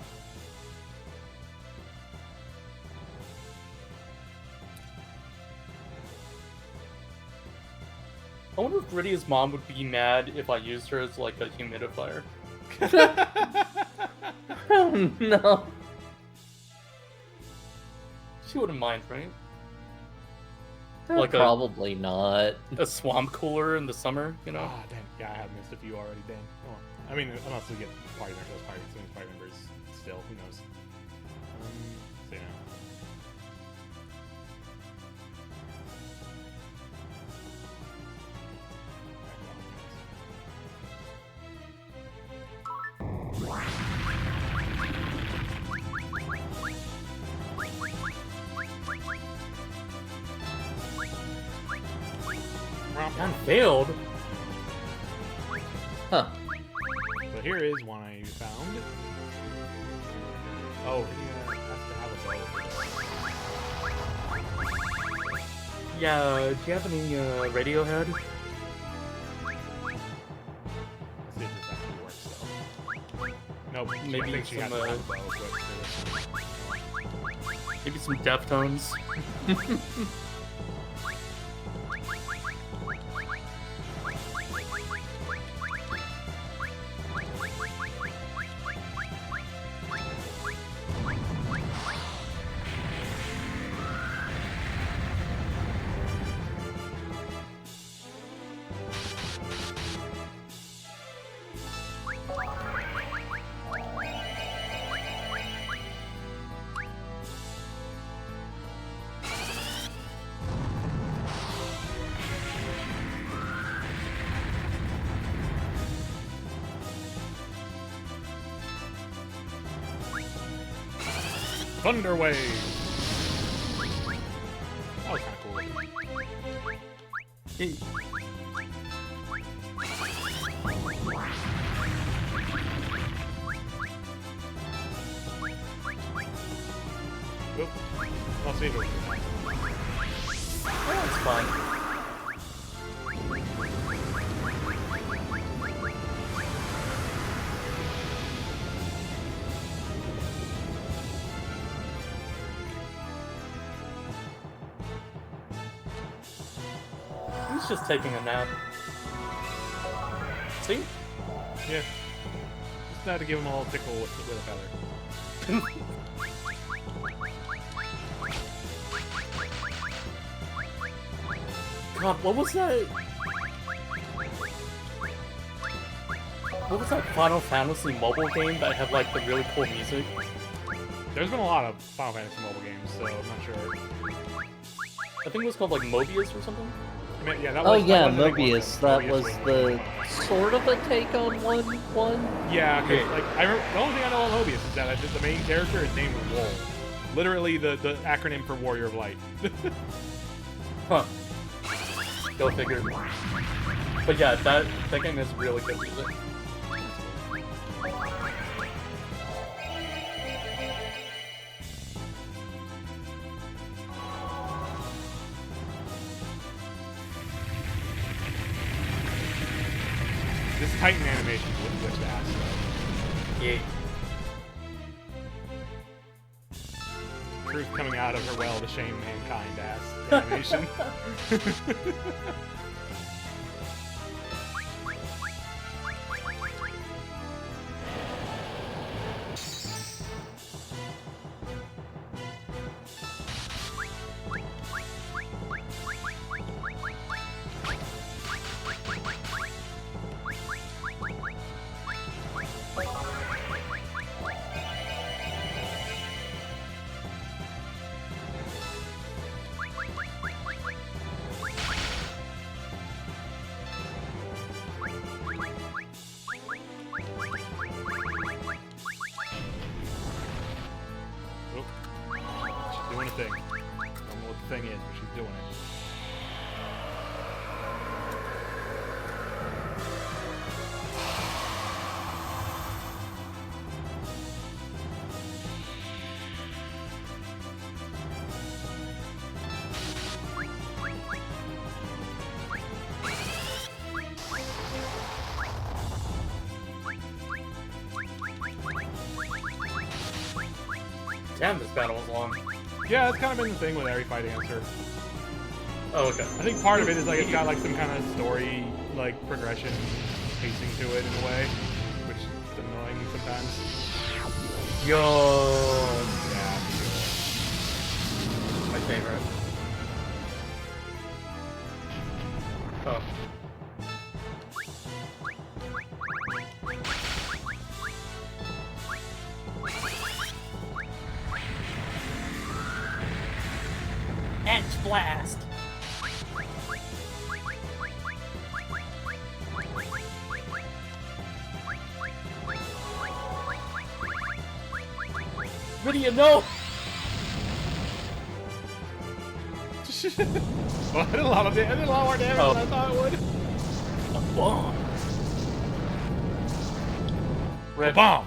I wonder if Riddia's mom would be mad if I used her as like a humidifier. Oh no. She wouldn't mind, right? Like probably not. A swamp cooler in the summer, you know? Ah, damn. Yeah, I have missed a few already. Damn. Oh. I mean, unless we get party members, party members still. Who knows? So, you know. Man, failed. Huh. But here is one I found. Oh, he has to have a bow for this. Yeah, do you have any Radiohead? Let's see if this actually works though. Nope, Maybe I think she has to some, have a bow equipped for this. Maybe some Deftones. Thunder Wave! That was kinda cool. Hey. Oop. I'll see if it works. Oh, that's fine. He's just taking a nap. See? Yeah. Just had to give him a little tickle with a feather. God, what was that? What was that Final Fantasy mobile game that had like the really cool music? There's been a lot of Final Fantasy mobile games, so I'm not sure. I think it was called like Mobius or something. I mean, yeah, that Oh was, yeah, that was the big one. Mobius. That Mobius was the sort of a take on one. Yeah, 'cause, Yeah. like I remember, the only thing I know on Mobius is that the main character is named Wool. Literally the acronym for Warrior of Light. Huh. Go figure. But yeah, that game has really good music. This Titan animation wouldn't which ass though. Yeah. Truth coming out of her well to shame mankind ass animation. Doing a thing. I don't know what the thing is, but she's doing it. Damn, this battle was long. Yeah, that's kind of been the thing with every fight answer. Oh, okay. I think part of it is like it's got like some kind of story, like progression, pacing to it in a way, which is annoying sometimes. Yo, Yeah. my favorite. Oh. Edge blast. Lydia, no! Well, I did a lot of damage. I did a lot more damage than I thought it would. A bomb. Rip. Bomb.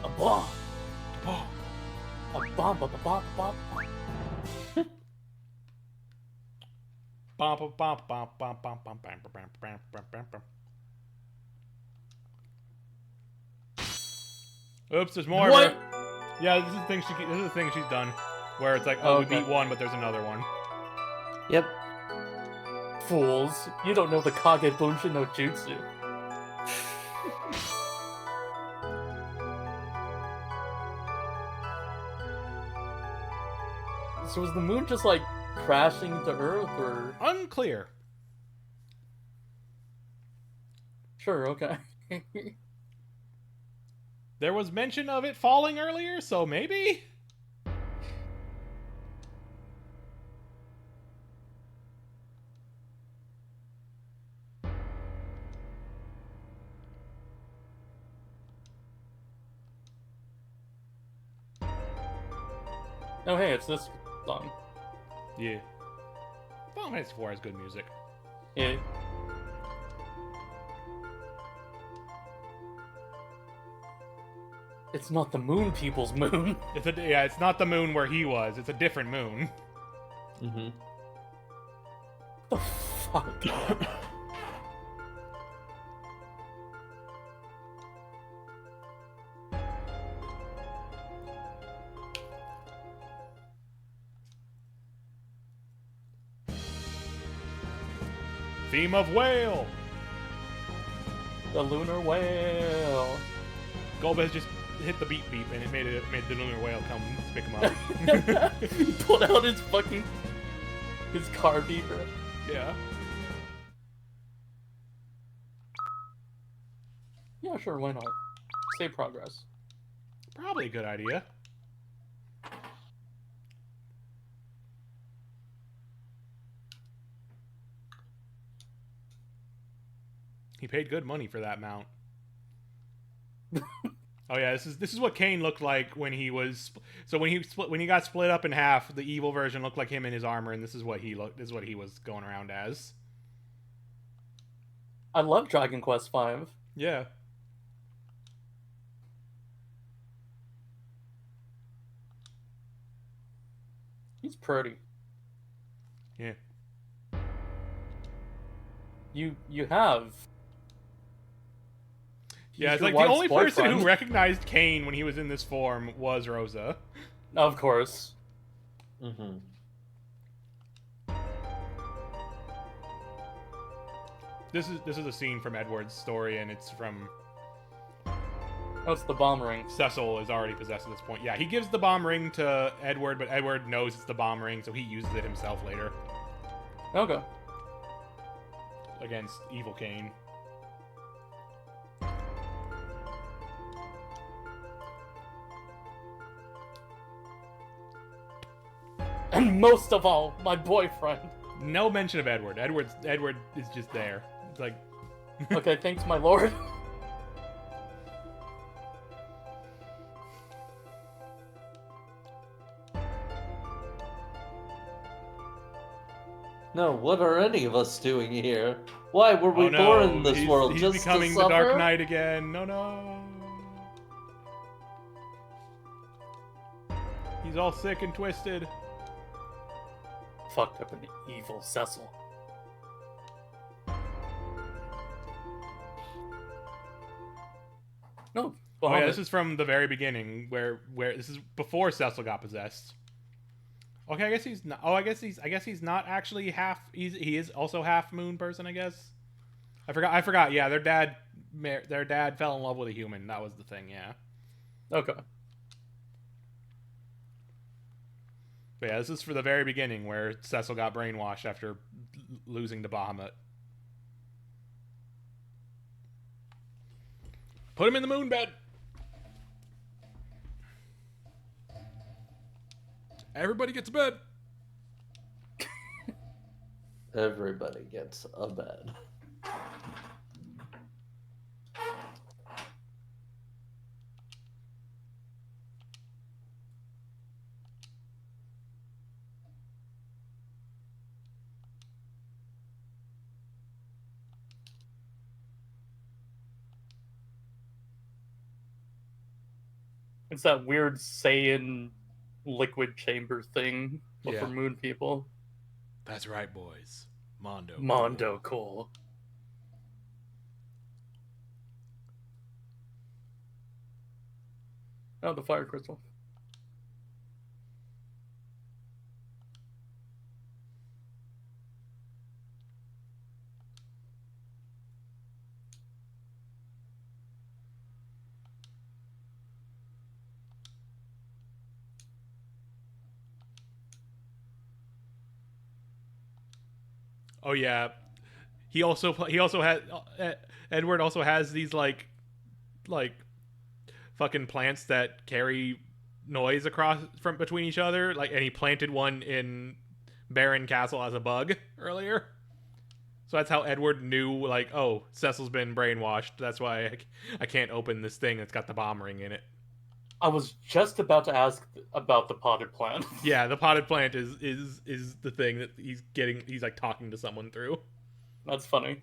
A bomb. Bomb. A bomb. A bomb. A bomb. Bum, bum, bum, bum, bum, bum, bum, bum, bum, bum, bum, bum, bum. Oops, there's more. What? Of her. Yeah, this is the thing this is the thing she's done, where it's like, oh, we beat one, but there's another one. Yep. Fools! You don't know the Kage Bunshin no Jutsu. So was the moon just like crashing to Earth, or? Unclear. Sure. Okay. There was mention of it falling earlier, so maybe? Oh hey, it's this song. Yeah. Final Fantasy IV has good music. Yeah. It's not the moon people's moon. It's not the moon where he was. It's a different moon. Mm-hmm. The fuck? Theme of Whale. The lunar whale. Golba has just hit the beep beep and it made the lunar whale come pick him up. He pulled out his car beeper. Yeah. Yeah, sure, why not? Save progress. Probably a good idea. He paid good money for that mount. Oh yeah, this is what Kane looked like when he was when he got split up in half. The evil version looked like him in his armor, and this is what he was going around as. I love Dragon Quest V. Yeah. He's pretty. Yeah. You have. Yeah, it's your like the wife's only person boyfriend. who recognized Kane when he was in this form was Rosa. Of course. Mm-hmm. This is a scene from Edward's story, and it's from Oh, it's the bomb ring. Cecil is already possessed at this point. Yeah, he gives the bomb ring to Edward, but Edward knows it's the bomb ring, so he uses it himself later Okay. against evil Kane. And most of all, my boyfriend. No mention of Edward. Edward is just there. It's like, Okay, thanks, my lord. No, what are any of us doing here? Why were we oh no, born in this world? he's Just becoming to the suffer? Dark Knight again. No. He's all sick and twisted. Fucked up an evil Cecil. No. Oh yeah, this is from the very beginning, where this is before Cecil got possessed. Okay, I guess he's not. Oh, I guess he's not actually half. He is also half moon person. I guess. I forgot. Yeah, their dad fell in love with a human. That was the thing. Yeah. Okay. But yeah, this is for the very beginning where Cecil got brainwashed after losing to Bahamut. Put him in the moon bed. Everybody gets a bed. Everybody gets a bed. It's that weird Saiyan liquid chamber thing, but Yeah. for moon people. That's right, boys. Mondo. Mondo cool. Oh, the fire crystal. Oh yeah. He also has Edward also has these like fucking plants that carry noise across from between each other. Like, and he planted one in Baron Castle as a bug earlier. So that's how Edward knew, like, oh, Cecil's been brainwashed. That's why I can't open this thing that's got the bomb ring in it. I was just about to ask about the potted plant. Yeah, the potted plant is the thing that he's like talking to someone through. That's funny.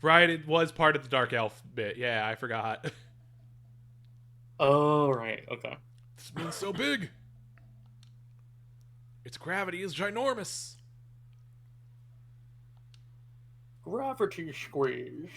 Right, it was part of the Dark Elf bit. Yeah, I forgot. Oh, right. Okay. This means so big. Its gravity is ginormous. Gravity squeeze.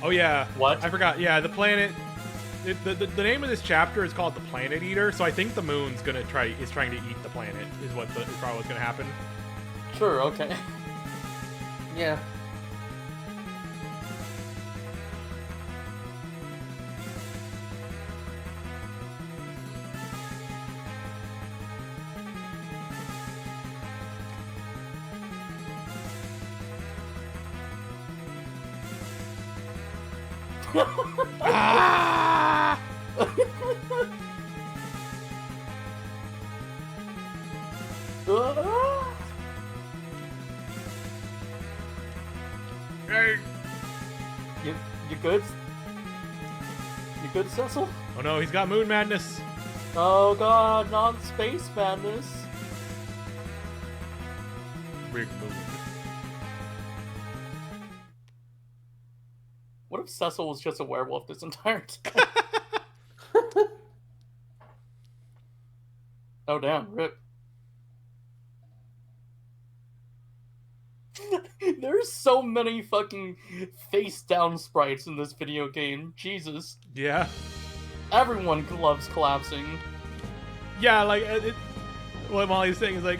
Oh yeah. What? I forgot. Yeah, the planet. The name of this chapter is called the Planet Eater, so I think the moon's trying to eat the planet. Is probably what's gonna happen. Sure, okay. Yeah. Ah! Hey. You good? You good, Cecil? Oh no, he's got moon madness. Oh god, not space madness. Big moon. What if Cecil was just a werewolf this entire time? Oh damn, rip. There's so many fucking face down sprites in this video game. Jesus. Yeah. Everyone loves collapsing. Yeah, like what Molly's saying is like,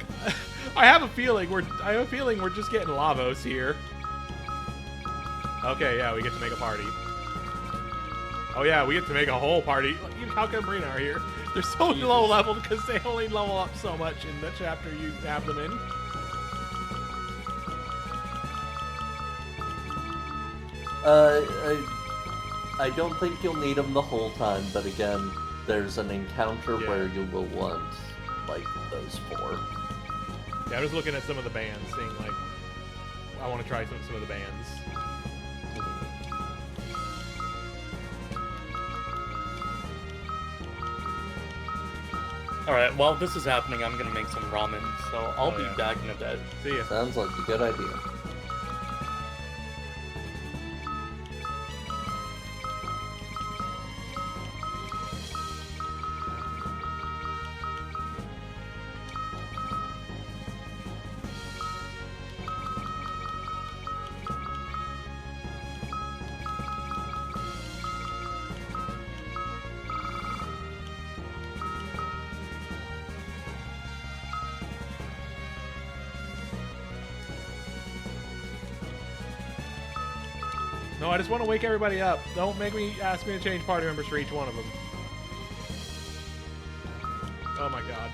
I have a feeling we're just getting Lavos here. Okay, yeah, we get to make a party. Oh yeah, we get to make a whole party. Even Halka and Marina are here. They're so Jesus. low level because they only level up so much in the chapter you have them in. I don't think you'll need them the whole time, but again, there's an encounter where you will want, like, those 4. Yeah, I'm just looking at some of the bands, seeing, like, I want to try some of the bands. Alright, while this is happening, I'm gonna make some ramen, so I'll be yeah. back in a bit. See ya. Sounds like a good idea. No, I just want to wake everybody up. Don't make me ask me to change party members for each one of them. Oh my god.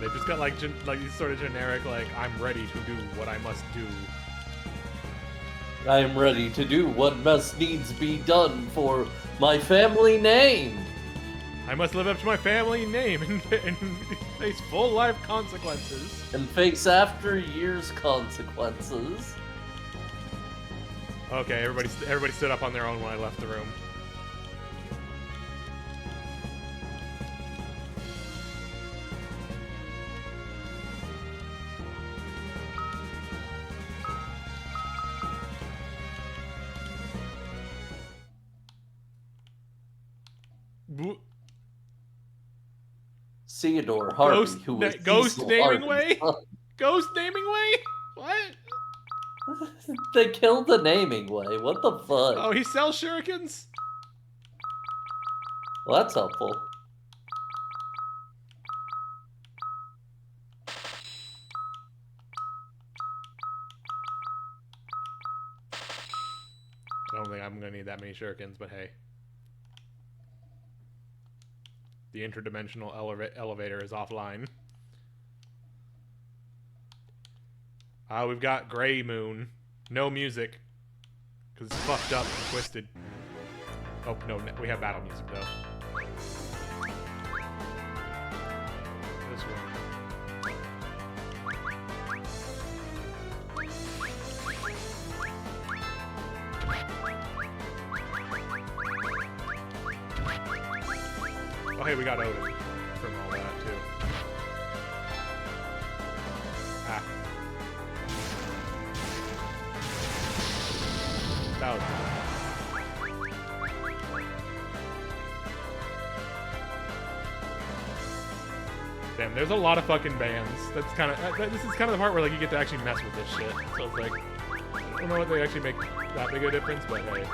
They just got like these sort of generic like I'm ready to do what I must do. I am ready to do what must needs be done for my family name. I must live up to my family name and face full life consequences. And face after years consequences. Okay, everybody stood up on their own when I left the room. Theodore Harvey, Ghost, who was Ghost Cecil naming Harvey's way? son. Ghost naming way? What? They killed the naming way. What the fuck? Oh, he sells shurikens? Well, that's helpful. I don't think I'm gonna need that many shurikens, but hey. The interdimensional elevator is offline. We've got Gray Moon. No music. Because it's fucked up and twisted. Oh, no, we have battle music, though. This one. Oh, hey, we got Odin from all that, too. Ah. That was Damn, there's a lot of fucking bands. That's kind of this is kind of the part where like you get to actually mess with this shit. So it's like I don't know if they actually make that big a difference, but hey.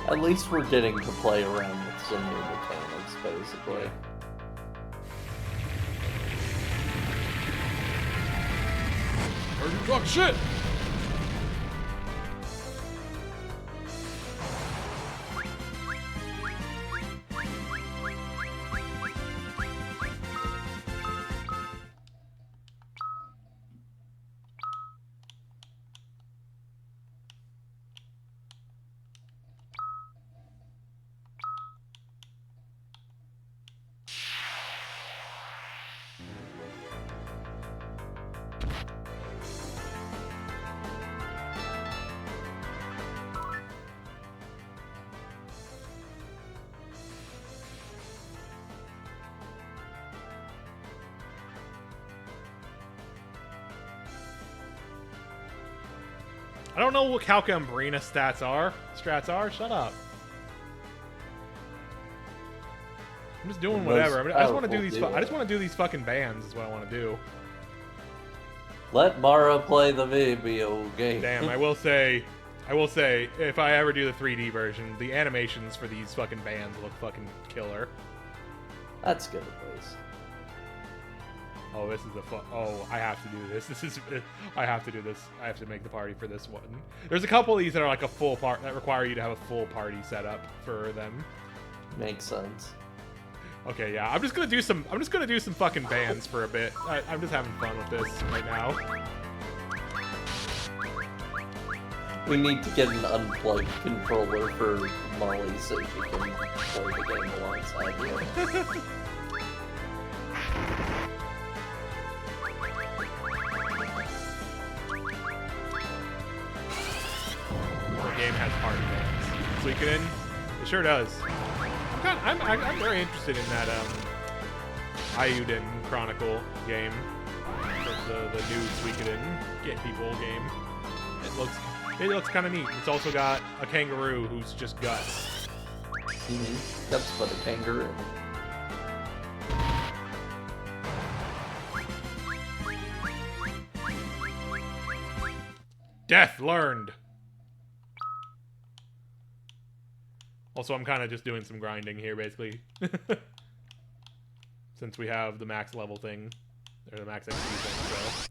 At least we're getting to play around with some new mechanics, basically. Heard you talk shit! I don't know what Calcambrina strats are. Shut up. I'm just doing whatever. I mean, I just want to do these. I just want to do these fucking bands. Is what I want to do. Let Mara play the video game. Damn, I will say, if I ever do the 3D version, the animations for these fucking bands look fucking killer. That's good at least. Oh, this is a oh, I have to do this. I have to do this. I have to make the party for this one. There's a couple of these that are like a full part that require you to have a full party set up for them. Makes sense. Okay, yeah. I'm just gonna do some fucking bands for a bit. I'm just having fun with this right now. We need to get an unplugged controller for Molly so she can play the game alongside you. The game has party bands. Suikoden? It sure does. I'm very interested in that Ayuden Chronicle game. The new Suikoden Get People game. It looks kind of neat. It's also got a kangaroo who's just guts. That's for the kangaroo. Death learned. Also, I'm kind of just doing some grinding here, basically. Since we have the max level thing. Or the max XP thing, so...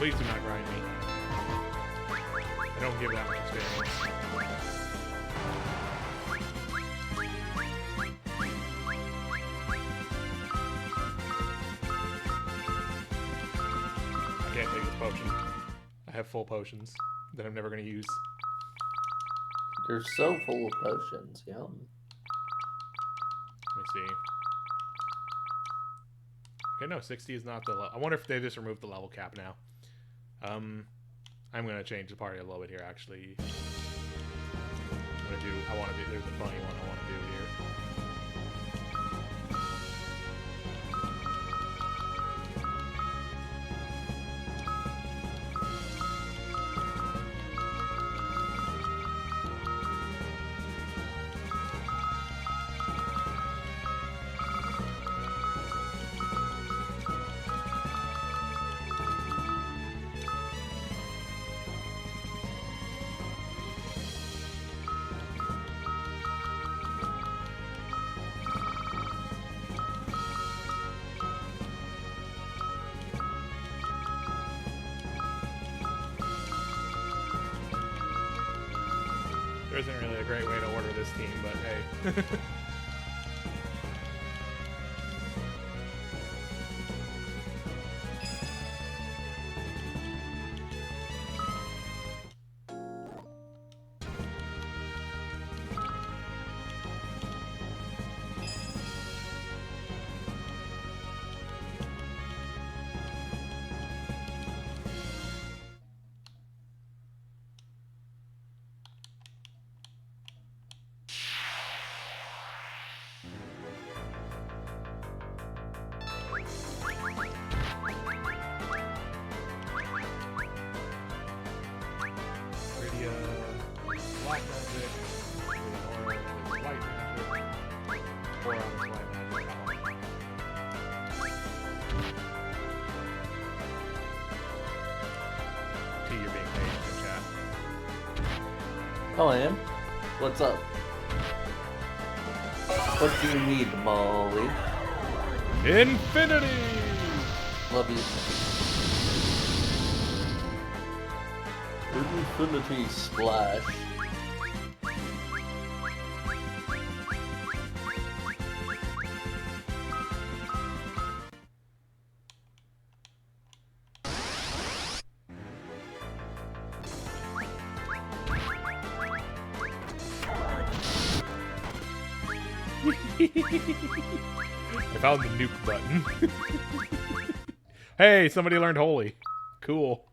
Please do not grind me. I don't give that much experience. I can't take this potion. I have full potions that I'm never going to use. You're so full of potions, yum. Let me see. Okay, no, 60 is not the level. I wonder if they just removed the level cap now. I'm gonna change the party a little bit here, actually. There's a funny one I want to do here. There isn't really a great way to order this team, but hey. Black magic, or white magic, or white magic. T, you're being paid in the chat. Oh, I am? What's up? What do you need, Molly? Infinity! Love you. Infinity Splash. I found the nuke button. Hey, somebody learned Holy. Cool.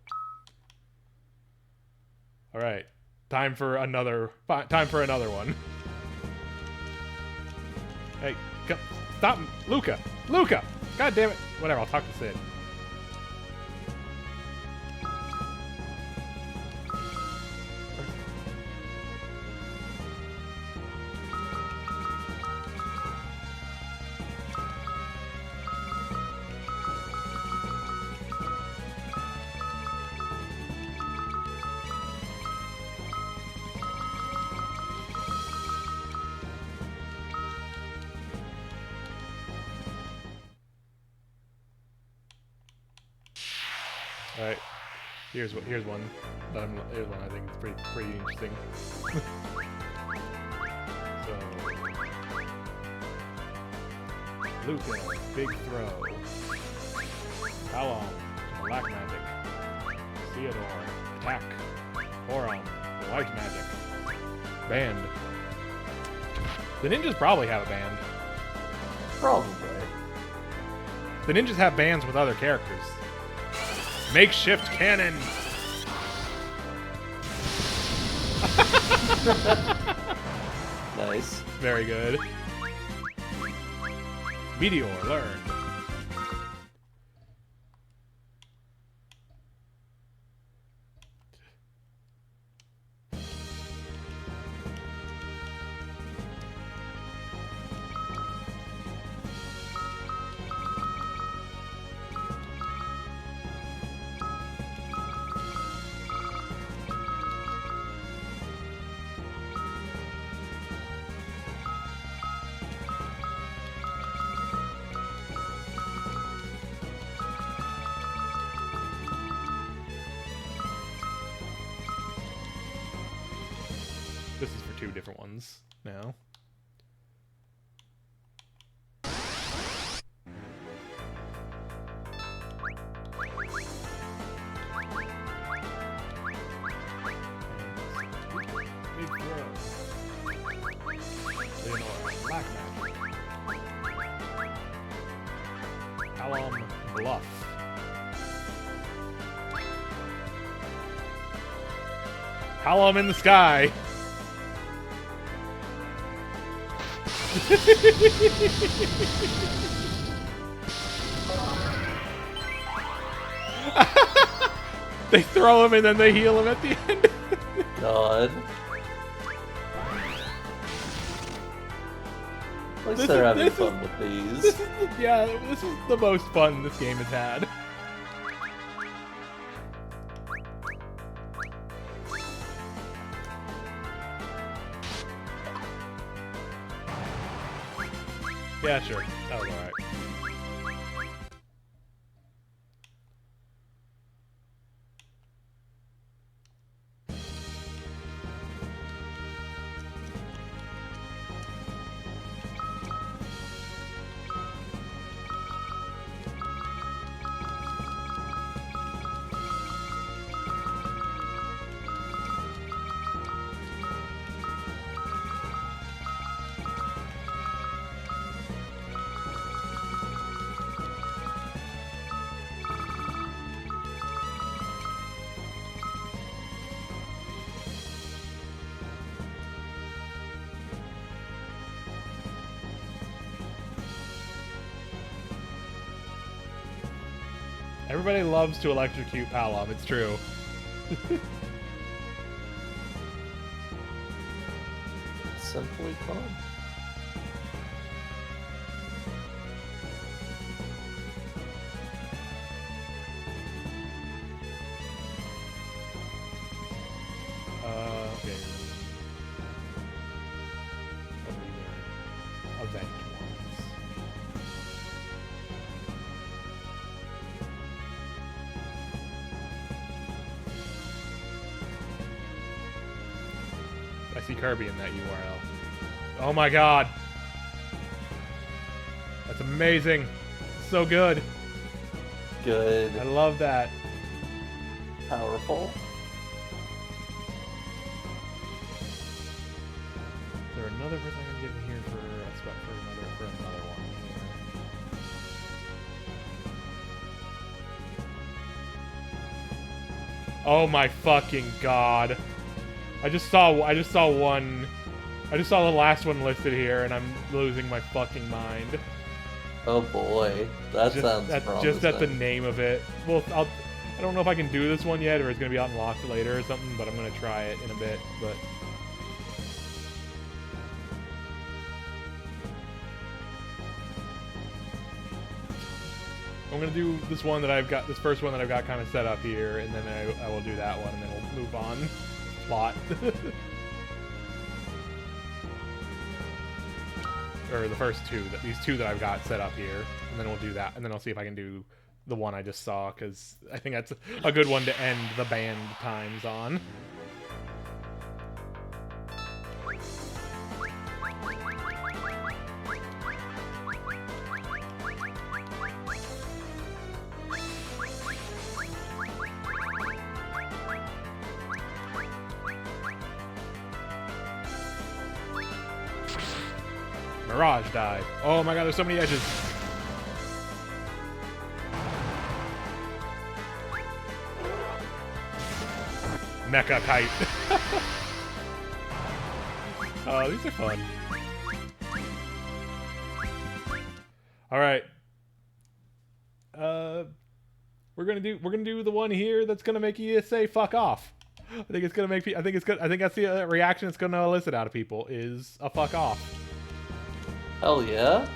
All right, time for another one. Hey, come, stop, Luca! Luca! God damn it! Whatever, I'll talk to Sid. All right, here's one. Here's one I think it's pretty interesting. So, Luca, big throw. Talon, black magic. Theodore, attack. Auron, white magic. Band. The ninjas probably have a band. Probably. The ninjas have bands with other characters. Makeshift cannon. Nice. Very good. Meteor learned. 2 different ones now. Big throw. Leonora, black magic. Halom bluff. Halom in the sky. They throw him and then they heal him at the end. God. At least they're having fun with these. This is the most fun this game has had. Yeah, sure. That was alright. Everybody loves to electrocute Palom, it's true. Simply fun. Okay. Oh, these are event ones. I see Kirby in that URL. Oh my god! That's amazing! So good! Good. I love that. Powerful. Is there another person I can get in here for another one here? Oh my fucking god! I just saw the last one listed here, and I'm losing my fucking mind. Oh boy, that sounds promising. Just at the name of it. Well, I don't know if I can do this one yet, or it's gonna be unlocked later or something. But I'm gonna try it in a bit. But I'm gonna do this one that I've got, this first one that I've got kind of set up here, and then I will do that one, and then we'll move on. Plot. Or the first two, these two that I've got set up here, and then we'll do that, and then I'll see if I can do the one I just saw, because I think that's a good one to end the band times on. Mirage died. Oh my god, there's so many edges. Mecha kite. Oh, these are fun. All right. We're gonna do the one here that's gonna make you say fuck off. I think it's gonna make I think it's good. I think that's the reaction it's gonna elicit out of people is a fuck off. Hell yeah.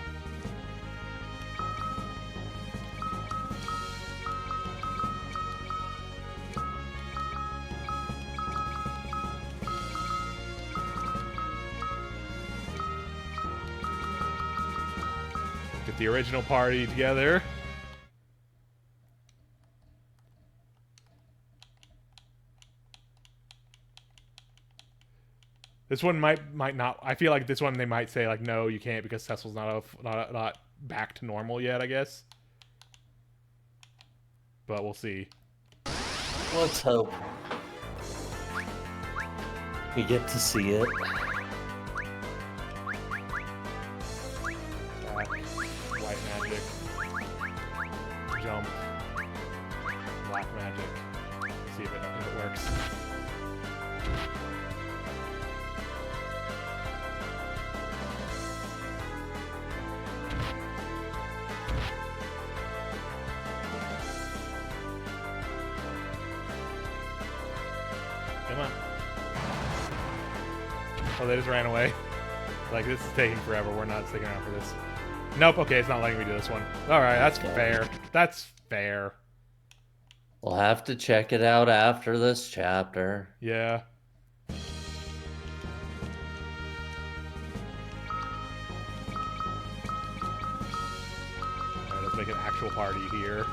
Get the original party together. This one might not. I feel like this one they might say like, no, you can't because Cecil's not back to normal yet. I guess, but we'll see. Let's hope we get to see it. White magic, jump, black magic. Let's see if it works. Come on. Oh, they just ran away. Like, this is taking forever. We're not sticking around for this. Nope, okay, it's not letting me do this one. Alright, that's fair. That's fair. We'll have to check it out after this chapter. Yeah. Alright, let's make an actual party here.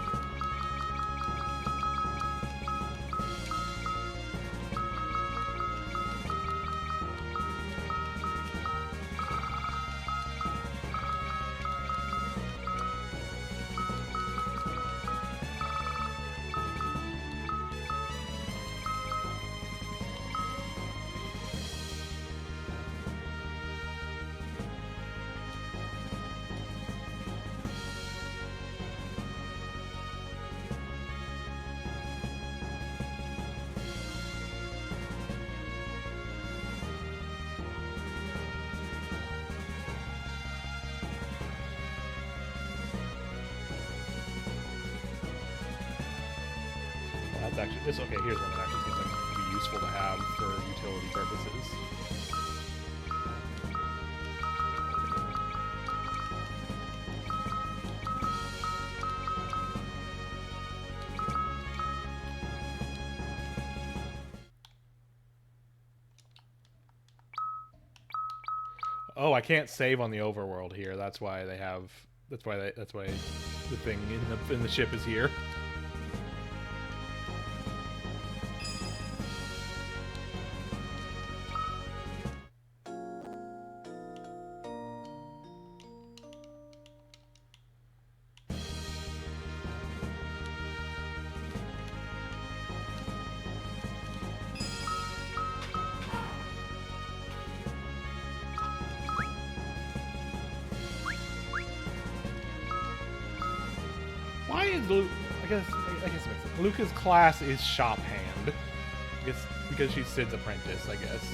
Actually, this okay. Here's one that actually seems like it would be useful to have for utility purposes. Oh, I can't save on the overworld here. That's why they have. That's why the thing in the ship is here. Why is Luke? I guess it makes sense. Luca's class is shop hand. I guess because she's Sid's apprentice. I guess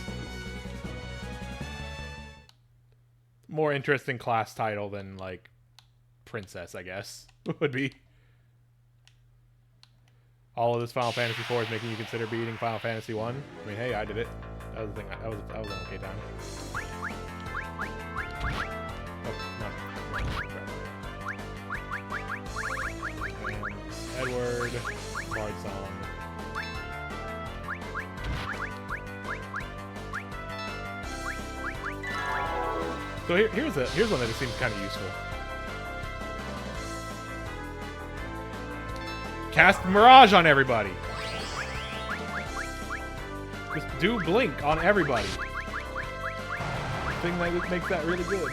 more interesting class title than like princess. I guess would be. All of this Final Fantasy IV is making you consider beating Final Fantasy 1. I mean, hey, I did it. That was the thing. That was an okay time. Oh, no. Edward, Bard Song. So here's one that just seems kind of useful. Cast Mirage on everybody. Just do Blink on everybody. Thing that makes that really good.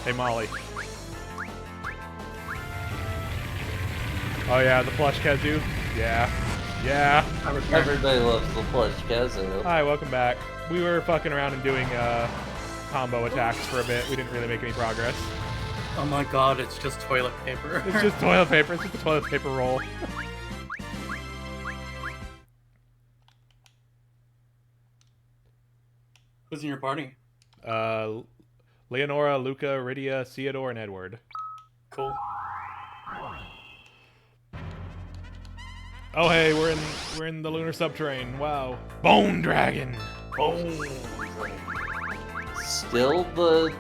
Hey, Molly. Oh yeah, the plush kazoo. Yeah. Yeah. Everybody loves the plush kazoo. Hi, welcome back. We were fucking around and doing combo attacks for a bit. We didn't really make any progress. Oh my god, it's just toilet paper. It's just toilet paper. It's just a toilet paper roll. Who's in your party? Leonora, Luca, Rydia, Theodore, and Edward. Cool. Oh hey, we're in the lunar subterrane. Wow. Bone Dragon. Bone. Still the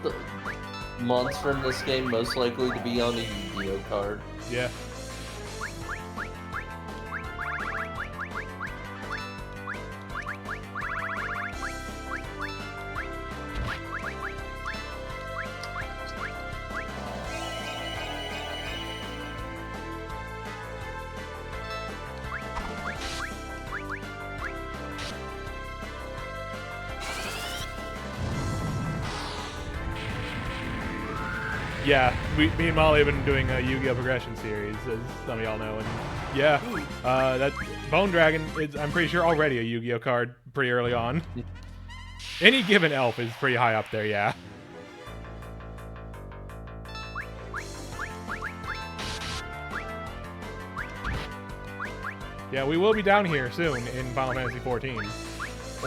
monster in this game most likely to be on a Yu-Gi-Oh card. Yeah. Yeah, me and Molly have been doing a Yu-Gi-Oh! Progression series, as some of y'all know, and yeah, that Bone Dragon is, I'm pretty sure, already a Yu-Gi-Oh! Card pretty early on. Any given elf is pretty high up there, yeah. Yeah, we will be down here soon in Final Fantasy XIV,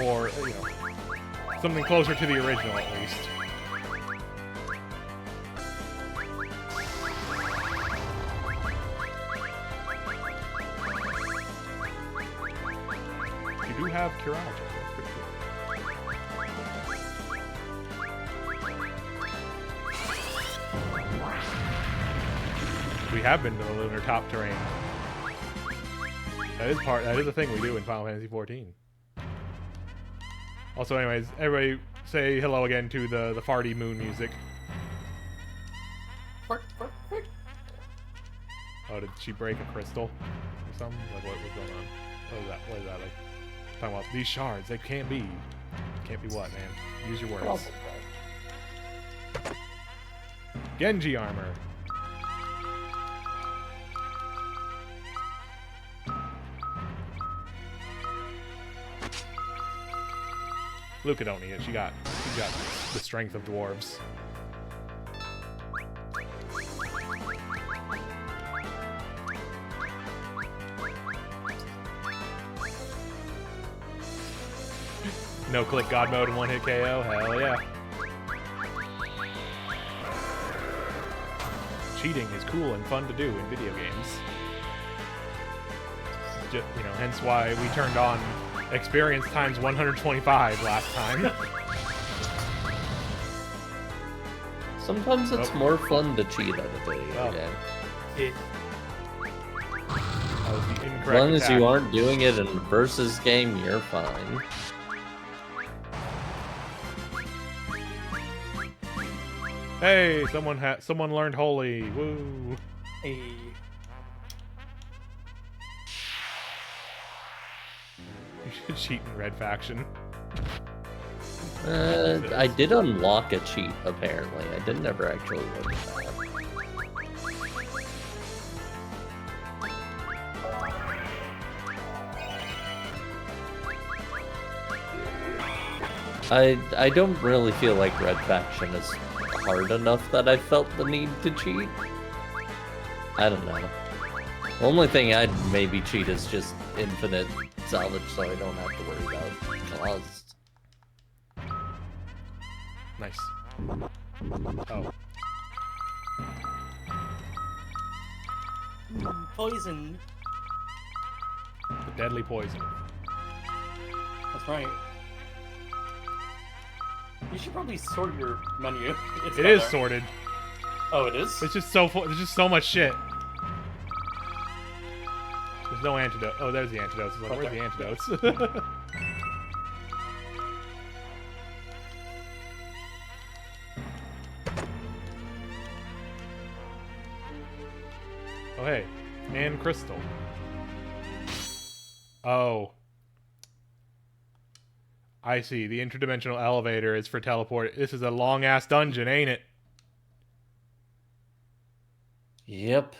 or, you know, something closer to the original at least. You do have Curology. That's pretty cool. We have been to the lunar top terrain. That is a thing we do in Final Fantasy XIV. Also, anyways, everybody say hello again to the farty moon music. Fart, fart, fart. Oh, did she break a crystal or something? Like, what's going on? What is that? What is that like? Talking about these shards. They can't be. Can't be what, man? Use your words. Genji armor. Luca don't need it. She got the strength of dwarves. No click god mode and one hit KO. Hell yeah. Cheating is cool and fun to do in video games. Just, you know, hence why we turned on experience times 125 last time. Sometimes it's more fun to cheat at a video game. Yeah. That was the incorrect As long as attack. you aren't doing it in a versus game, you're fine. Hey, someone learned holy. Woo. Hey. You should cheat in Red Faction. I did unlock a cheat, apparently. I didn't ever actually look at that. I don't really feel like Red Faction is hard enough that I felt the need to cheat. I don't know. The only thing I'd maybe cheat is just infinite salvage, so I don't have to worry about cost. Nice. Oh. Poison. The deadly poison. That's right. You should probably sort your menu. It's It down is there. sorted. Oh, it is? It's just so full. There's just so much shit. There's no antidote. Oh, there's the antidotes. It's like, where's the antidotes? Oh, hey. And crystal. Oh. I see. The interdimensional elevator is for teleport. This is a long-ass dungeon, ain't it? Yep.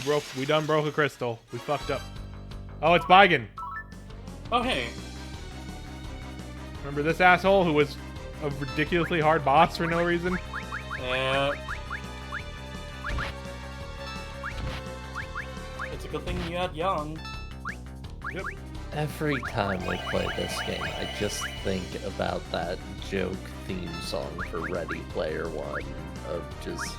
Oh, we done broke a crystal. We fucked up. Oh, it's Bigen. Oh, hey. Remember this asshole who was a ridiculously hard boss for no reason? It's a good thing you had Young. Yep. Every time we play this game, I just think about that joke theme song for Ready Player One of just...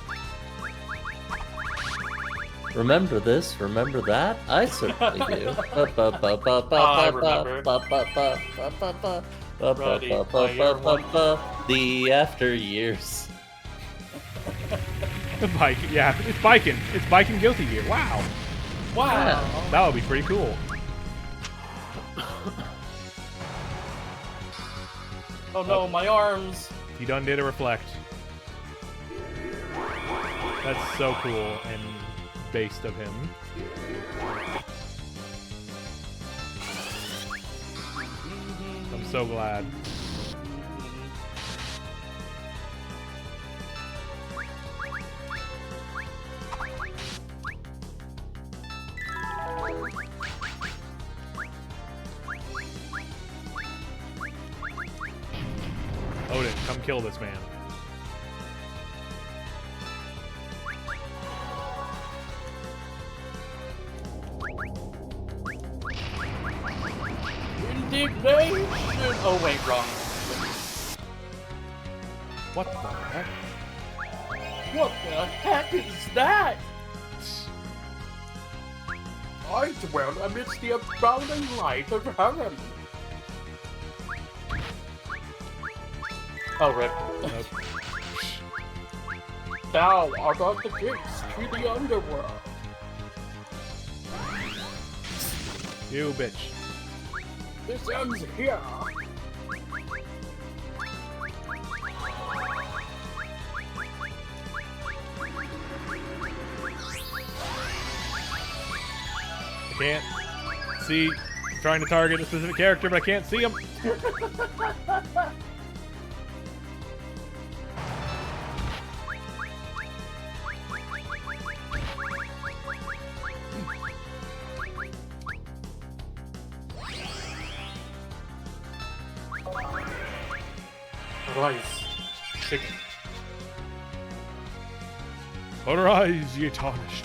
Remember this, remember that? I certainly do. The after years. Bike, yeah, it's Biken. It's Biken Guilty Gear. Wow. Wow. That would be pretty cool. Oh no, my arms. He done did a reflect. That's so cool and based of him. so glad. Odin, come kill this man. Indignation! Oh wait, wrong. What the heck? What the heck is that? I dwell amidst the abounding light of heaven. Oh, rip. Nope. Thou art at the gates to the underworld. You bitch. This ends here. I can't see. I'm trying to target a specific character, but I can't see him. Rice. Chicken. Arise, ye tarnished.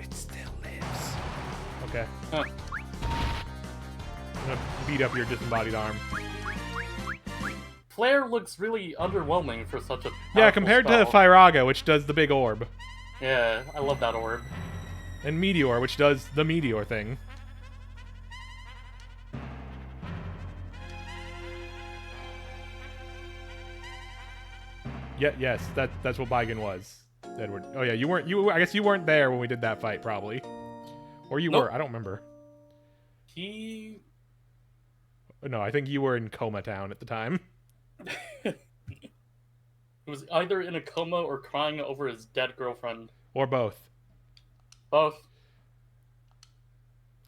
It still lives. Okay. Huh. I'm gonna beat up your disembodied arm. Flare looks really underwhelming for such a Yeah, powerful compared spell. to Firaga, which does the big orb, Yeah, I love that orb. and Meteor, which does the meteor thing. Yeah, yes, that's what Baigen was, Edward. Oh yeah, I guess you weren't there when we did that fight, probably, or you Nope. were. I don't remember. He... No, I think you were in Coma Town at the time. He was either in a coma or crying over his dead girlfriend. Or both. Both.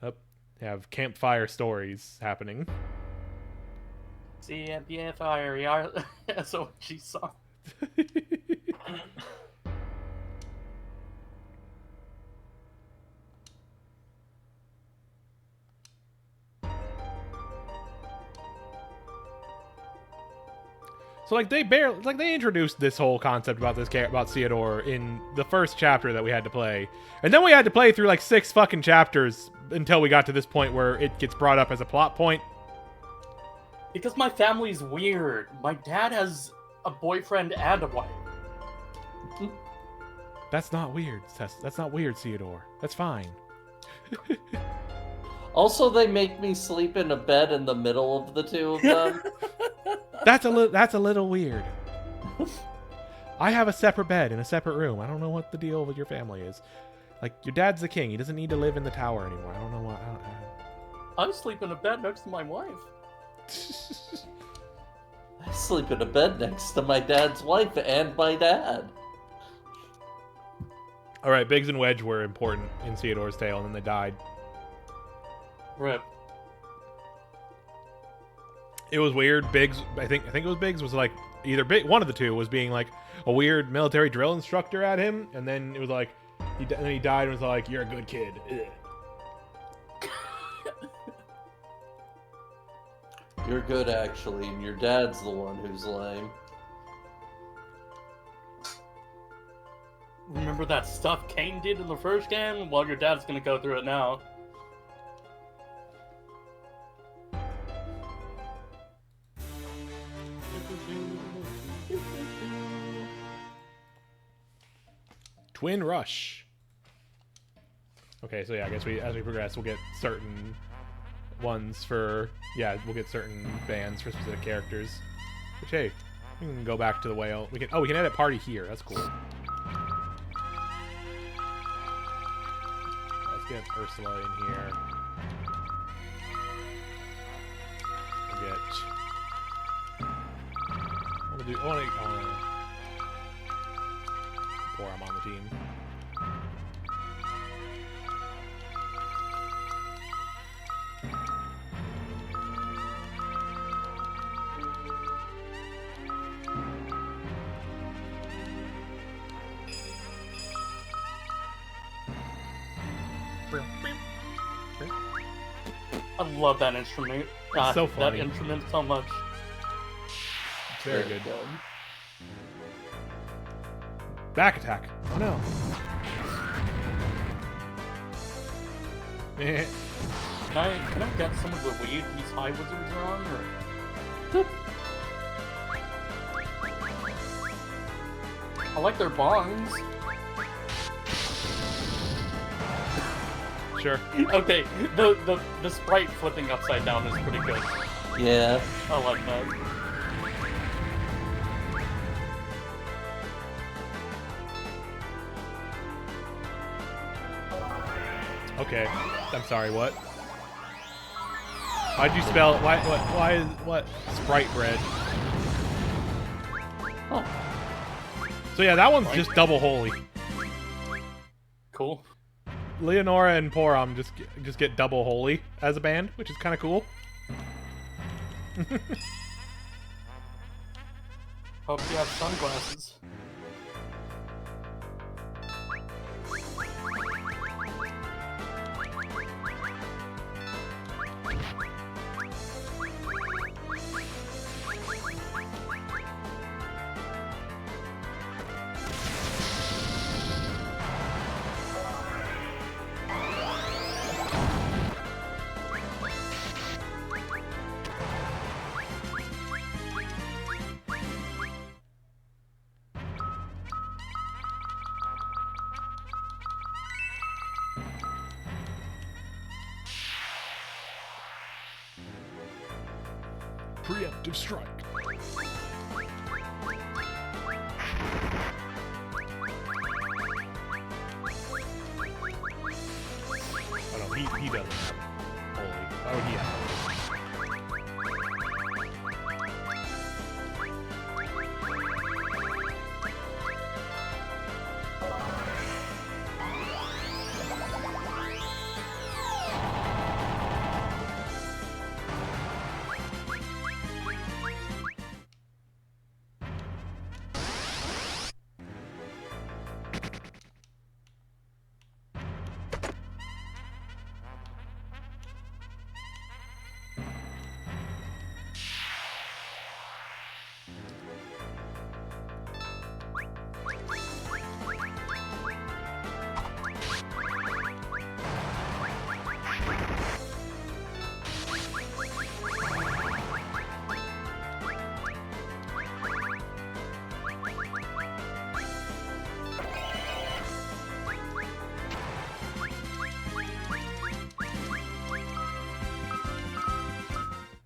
Yep. Have campfire stories happening. CMPFIRER SOG song. So like they introduced this whole concept about about Theodore in the first chapter that we had to play, and then we had to play through like 6 fucking chapters until we got to this point where it gets brought up as a plot point. Because my family's weird. My dad has a boyfriend and a wife. That's not weird. That's not weird, Theodore. That's fine. Also, they make me sleep in a bed in the middle of the two of them. That's a little weird. I have a separate bed in a separate room. I don't know what the deal with your family is. Like, your dad's the king. He doesn't need to live in the tower anymore. I don't know what. I sleep in a bed next to my wife. I sleep in a bed next to my dad's wife and my dad. All right, Biggs and Wedge were important in Theodore's tale, and then they died. Rip. It was weird. Biggs, I think it was Biggs, was like either one of the two was being like a weird military drill instructor at him, and then it was like and then he died and was like, "You're a good kid." Ugh. You're good, actually, and your dad's the one who's lame. Remember that stuff Kane did in the first game? Well, your dad's gonna go through it now. Twin Rush. Okay, so yeah, I guess as we progress, we'll get certain ones for we'll get certain bands for specific characters. Which hey, We can go back to the whale. We can edit party here. That's cool. Let's get Ursula in here. We'll get. I want to pour him on the team. I love that instrument. It's so funny. That instrument so much. It's very good. Back attack. Oh no. Eh. Can I get some of the weed these high wizards are on? Or... I like their bongs. Sure. Okay, the sprite flipping upside down is pretty good. Yeah. I like that. Okay. I'm sorry, what? Why'd you spell what Sprite bread? Oh. So yeah, that one's just double holy. Cool. Leonora and Porom just get double holy as a band, which is kind of cool. Hope you have sunglasses. Preemptive strike. Oh no, he doesn't have holy. Why would he have holy?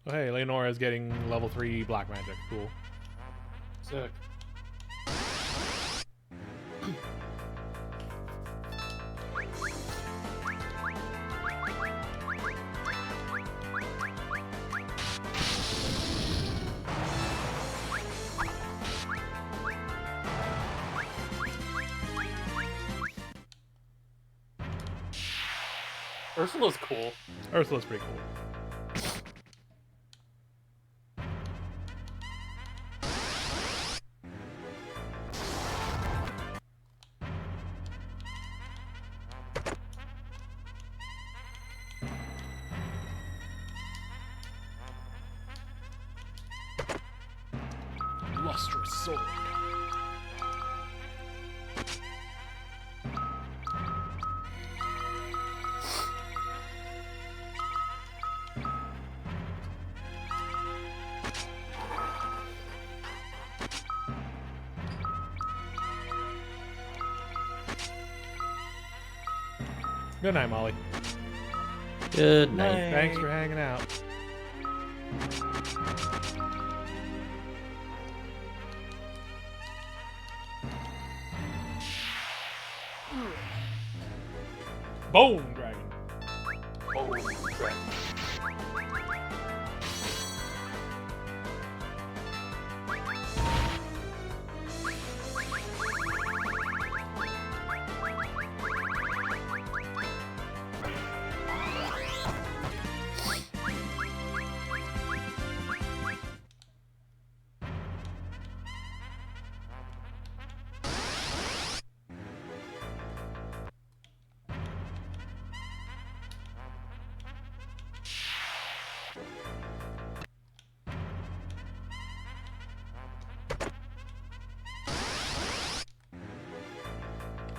Oh, hey, Leonora is getting level 3 black magic. Cool. Sick. Ursula's cool. Ursula's pretty cool. Lustrous sword. Good night, Molly. Good night. Thanks for hanging out. Bone Dragon. Oh, crap.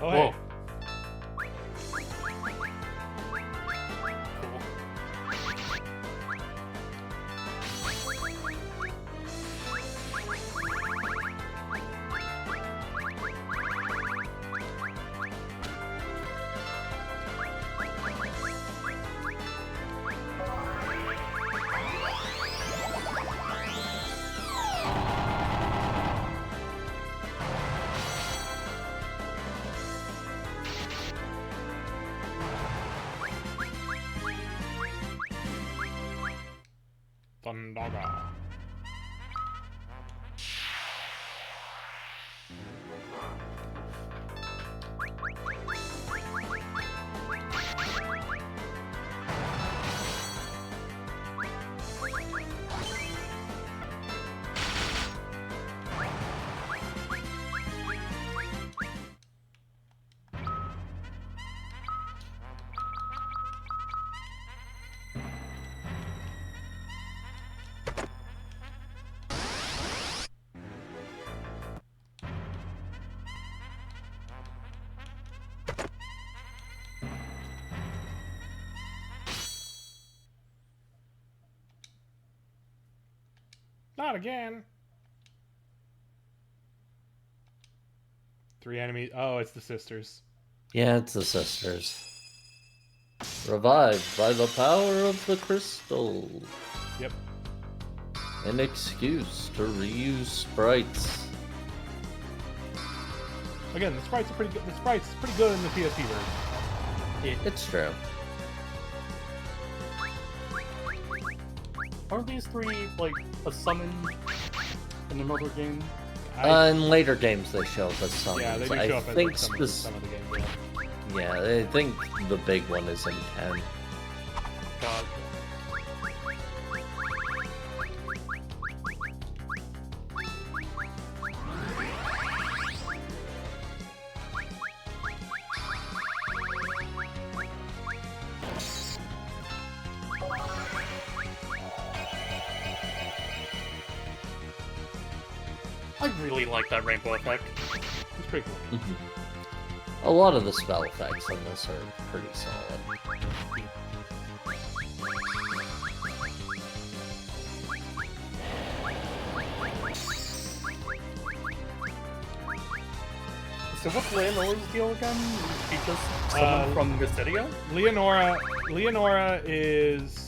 Oh, Whoa. hey. Thundaga. Not again. 3 enemies. Oh, it's the sisters. Yeah, it's the sisters. Revived by the power of the crystal. Yep. An excuse to reuse sprites. Again, the sprites are pretty good. The sprites are pretty good in the PSP version. It's true. Aren't these 3 like a summon in another game? In later games, they show up as summons. Yeah, they do I show up think as some of the games. Yeah, I think the big one is in 10. God. I really like that rainbow effect. It's pretty cool. A lot of the spell effects in this are pretty solid. So what's Leonora's deal again? She just someone from Mysteria? Leonora is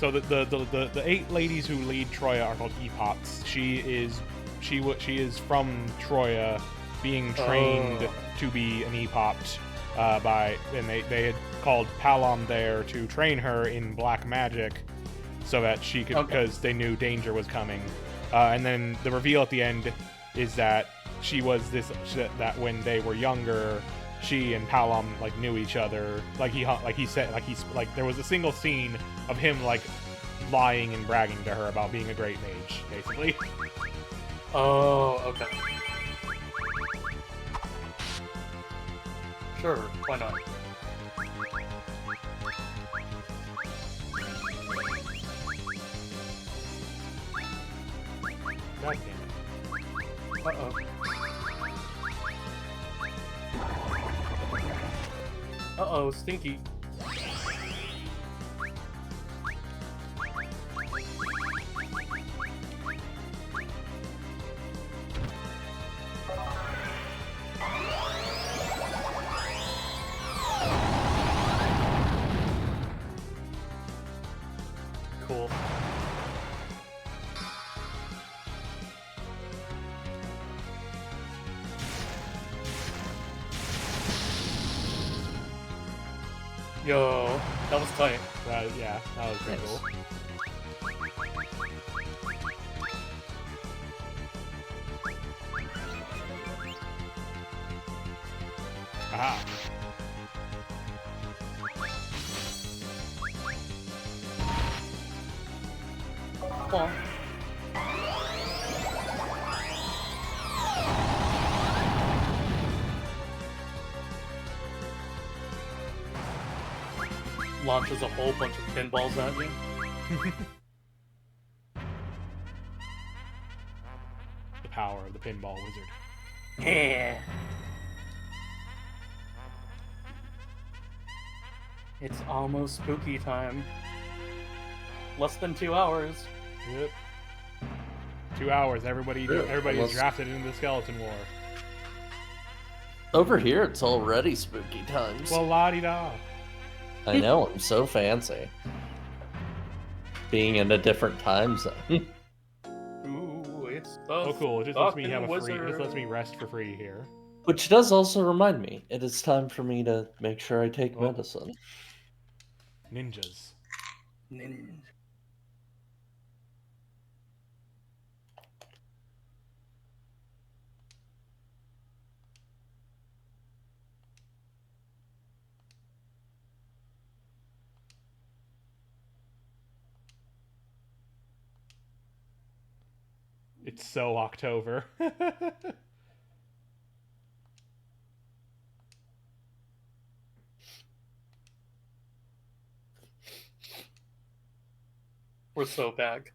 so the 8 ladies who lead Troya are called epochs. She is from Troya, being trained to be an epoch and they had called Palom there to train her in black magic so that she could, because they knew danger was coming. And then the reveal at the end is that that when they were younger, she and Palom like knew each other. Like he said there was a single scene of him like lying and bragging to her about being a great mage, basically. Oh, okay. Sure, why not? God damn it. Uh-oh. Uh-oh, Stinky. Cool. Yo, that was tight. Yeah, that was pretty Nice. cool. Aha. Well, launches a whole bunch of pinballs at you. The power of the pinball wizard. Yeah. It's almost spooky time. Less than 2 hours. Yep. 2 hours. Everybody is almost. drafted into the skeleton war. Over here, it's already spooky times. Well, la-di-da. I know, I'm so fancy. Being in a different time zone. Ooh, it's Oh, cool. It just lets me have a free. It just lets me rest for free here. Which does also remind me, it is time for me to make sure I take Oh. medicine. Ninjas. It's so October. We're so back.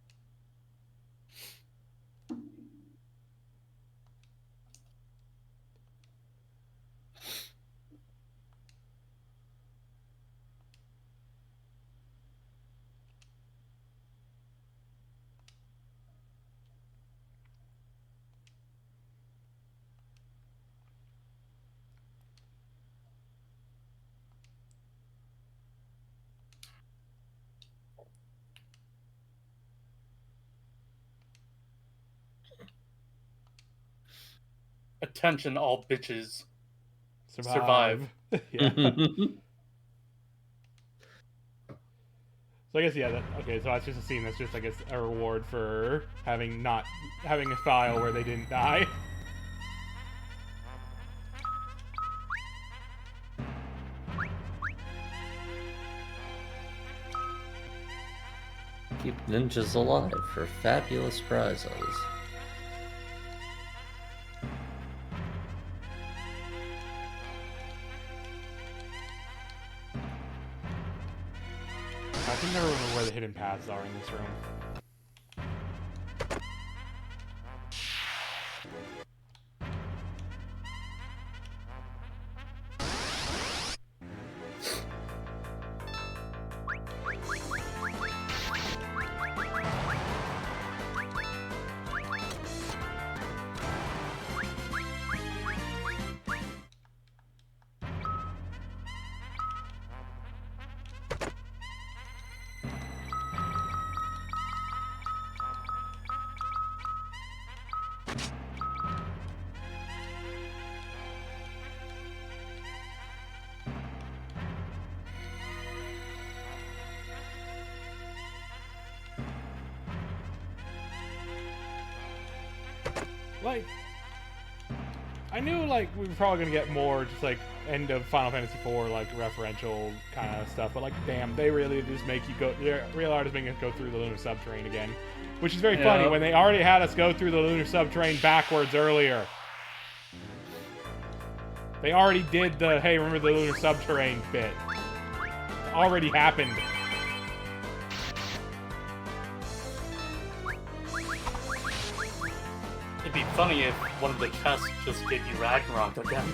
Attention, all bitches. Survive. Yeah. So I guess okay. So that's just a scene. That's just I guess a reward for having a file where they didn't die. Keep ninjas alive for fabulous prizes. I can never remember where the hidden paths are in this room. Like, I knew like we were probably gonna get more just like end of Final Fantasy IV like referential kind of stuff, but like damn, they really just make you go. They're real artists making us go through the lunar subterrane again, which is very funny when they already had us go through the lunar subterrane backwards earlier. They already did the hey, remember the lunar subterrane bit. It already happened. It'd be funny if one of the chests just gave you Ragnarok again.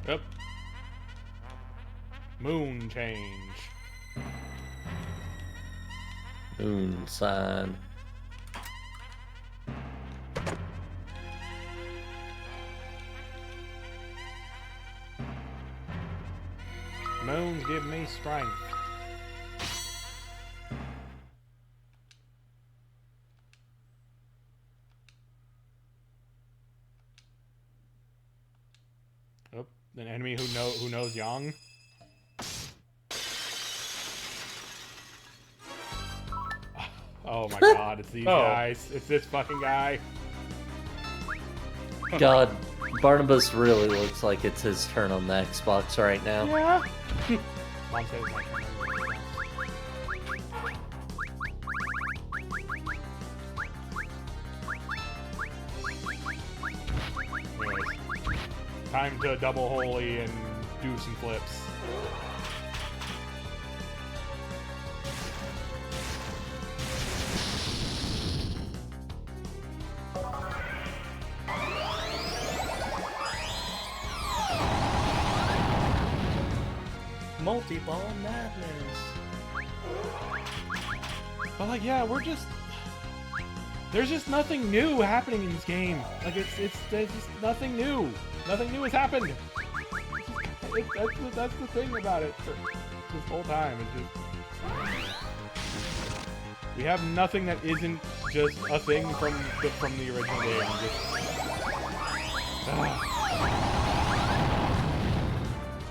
Yep. Moon change. Moon sign. Moons give me strength. Oh, an enemy who knows Yang. Oh my god, it's these guys. It's this fucking guy. God, Barnabas really looks like it's his turn on the Xbox right now. Yeah. Mom says my turn. Anyways, time to double holy and do some flips. Multi-ball madness. But like, yeah, there's just nothing new happening in this game. Like, there's just nothing new. Nothing new has happened. That's the thing about it for this whole time. We have nothing that isn't just a thing from the original game.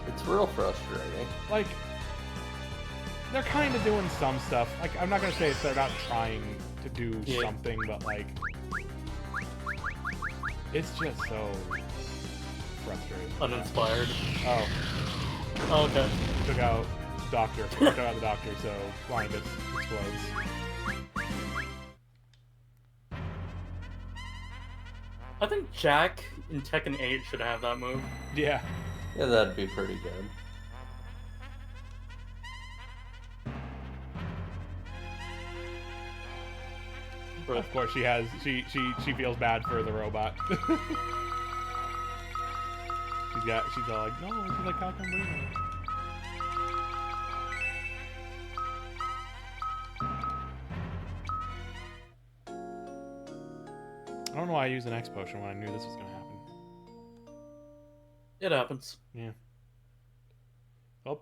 It's real frustrating. Like, they're kind of doing some stuff. Like, I'm not gonna say they're not trying to do something, but like, it's just so frustrating. Uninspired. Oh, Okay. took out the doctor, so Blindus explodes. I think Jack in Tekken 8 should have that move. Yeah. Yeah, that'd be pretty good. Of course, she feels bad for the robot. she's all like, no, she's like, how come breathing? I don't know why I used an X potion when I knew this was gonna happen. It happens. Yeah. Oh.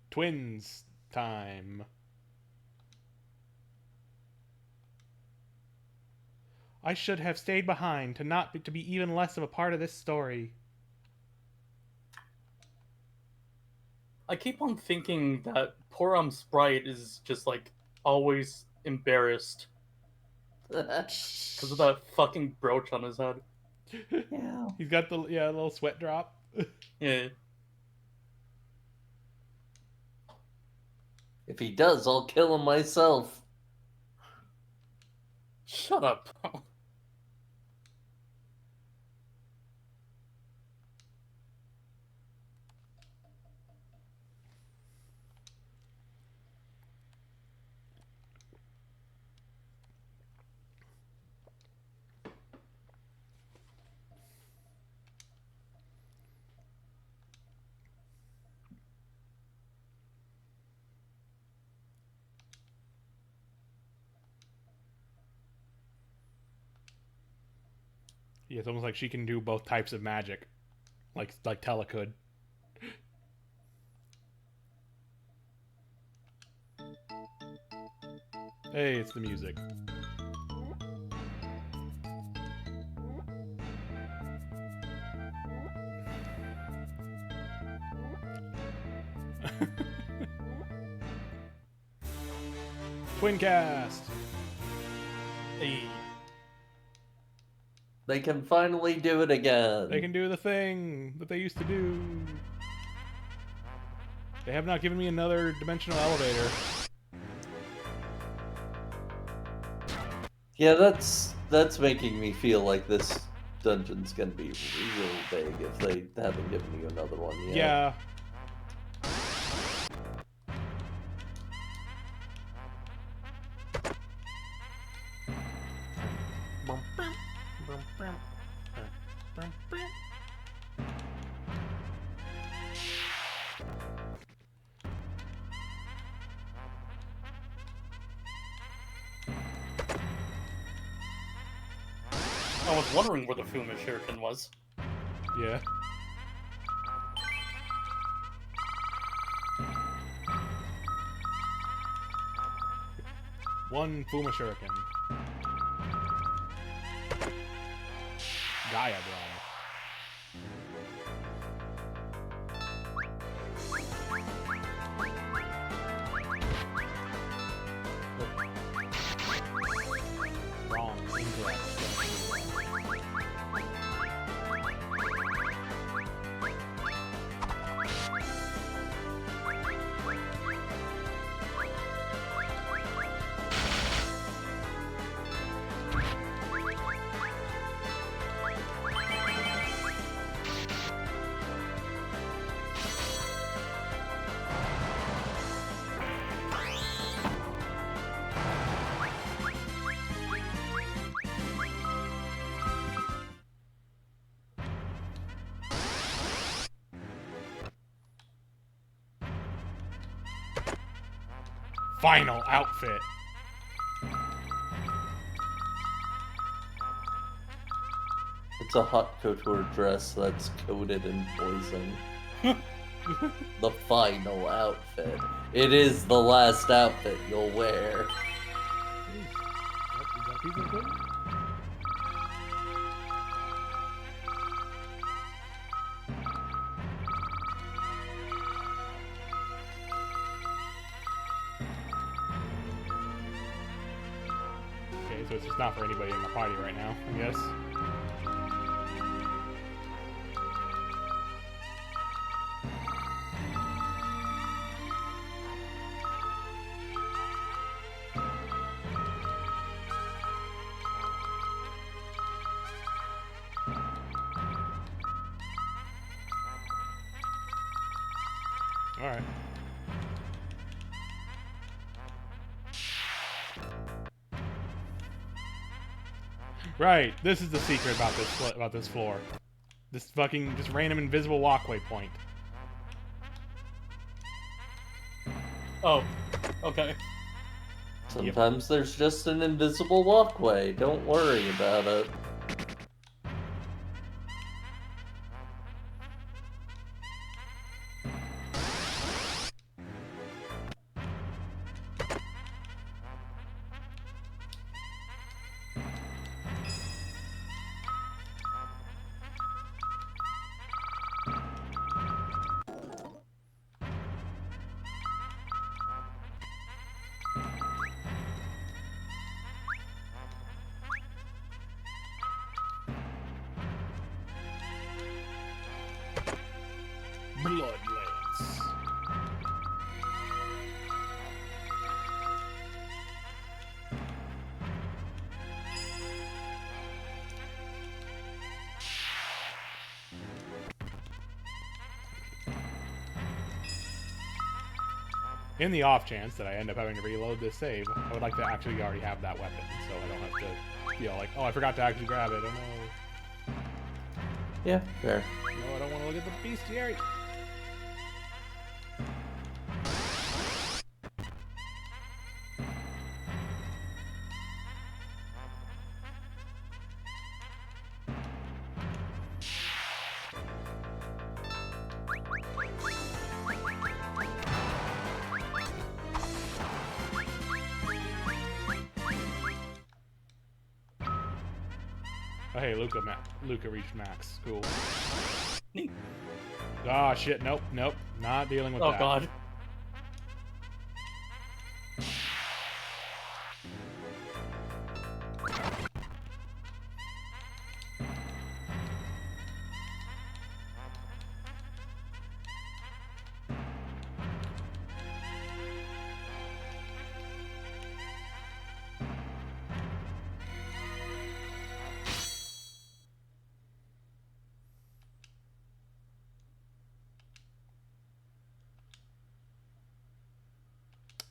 Twins time. I should have stayed behind to be even less of a part of this story. I keep on thinking that poor Sprite is just like always embarrassed because of that fucking brooch on his head. Yeah. He's got the little sweat drop. Yeah. If he does, I'll kill him myself. Shut up. Yeah, it's almost like she can do both types of magic, like Tella could. Hey, it's the music. Twincast. Hey. They can finally do it again. They can do the thing that they used to do. They have not given me another dimensional elevator. Yeah, that's making me feel like this dungeon's gonna be real big if they haven't given you another one yet. Yeah. I was wondering where the Fuma Shuriken was. Yeah. One Fuma Shuriken. Gaia Brawl. Wrong. Incorrect. Final outfit. It's a hot couture dress that's coated in poison. The final outfit. It is the last outfit you'll wear. Okay, so it's just not for anybody in the party right now, I guess. Alright. Right, this is the secret about this floor. This fucking just random invisible walkway point. Oh, okay. Sometimes there's just an invisible walkway. Don't worry about it. Bloodlands. In the off chance that I end up having to reload this save, I would like to actually already have that weapon, so I don't have to feel like, oh, I forgot to actually grab it. Oh no. Yeah, fair. No, I don't want to look at the bestiary. Oh, hey, Luca reached max. Cool. Neat. Ah, shit. Nope. Not dealing with Oh that. god.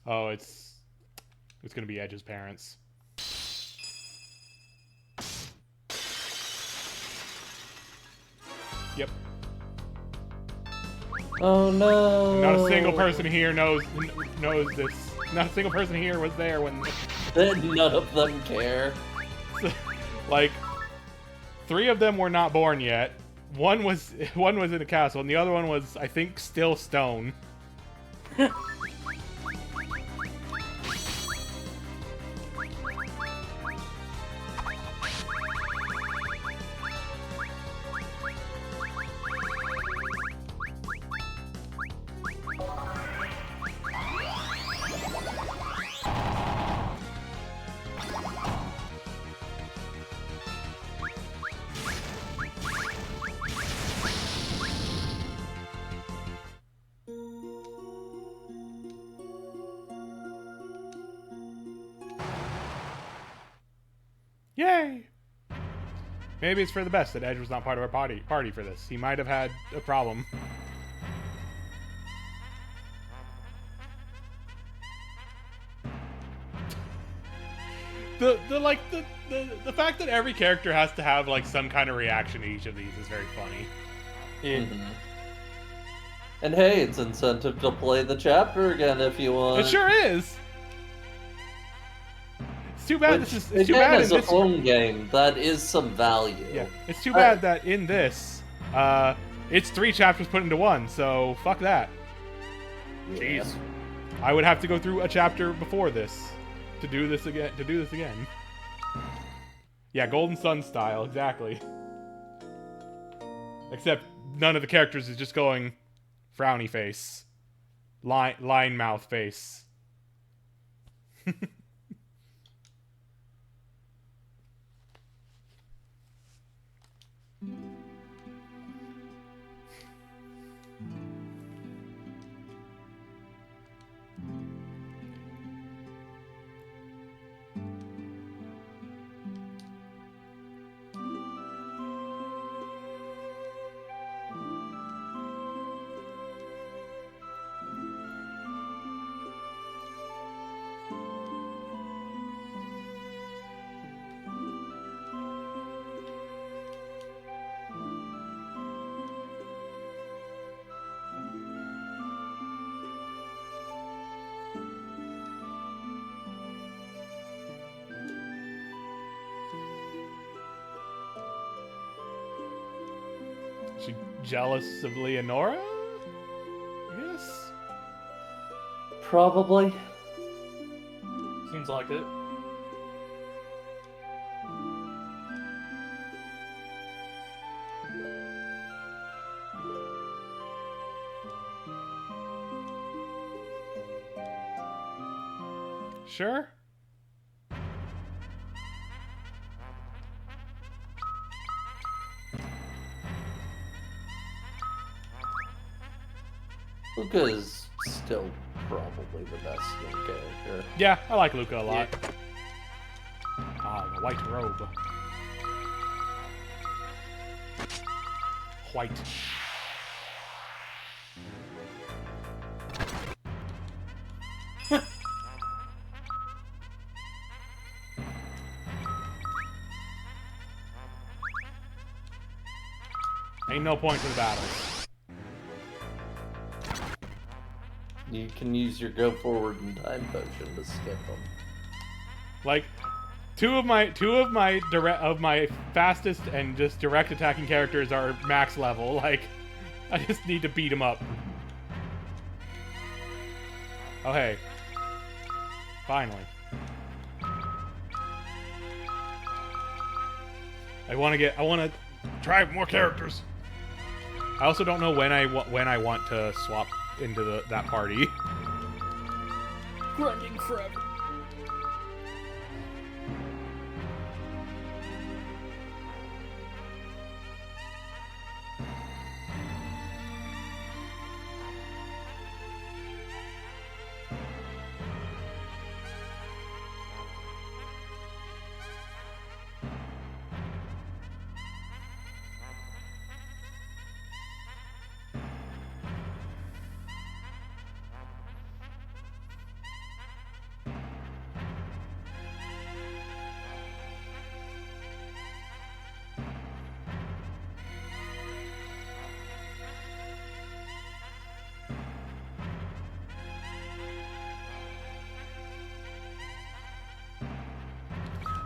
Oh, it's gonna be Edge's parents. Yep. Oh no! Not a single person here knows this. Not a single person here was there when. None of them care. Like, 3 of them were not born yet. One was in a castle, and the other one was, I think, still stone. Yay! Maybe it's for the best that Edge was not part of our party for this. He might have had a problem. The fact that every character has to have like some kind of reaction to each of these is very funny. Mm-hmm. And hey, it's incentive to play the chapter again if you want. It sure is. It's too bad. Which, It's too bad as in a this phone game, that is some value. Yeah, it's too bad that in this, it's 3 chapters put into 1. So fuck that. Yeah. Jeez. I would have to go through a chapter before this to do this again. Yeah, Golden Sun style, exactly. Except none of the characters is just going frowny face, line mouth face. She jealous of Leonora? I guess? Probably. Seems like it. Sure. Luca is still probably the best new character. Yeah, I like Luca a lot. Ah, the white robe. White. Ain't no point to the battles. You can use your go forward and time potion to skip them. Like, two of my fastest and just direct attacking characters are max level. Like, I just need to beat them up. Oh hey, finally. I want to try more characters. I also don't know when I want to swap into that party. Grinding forever.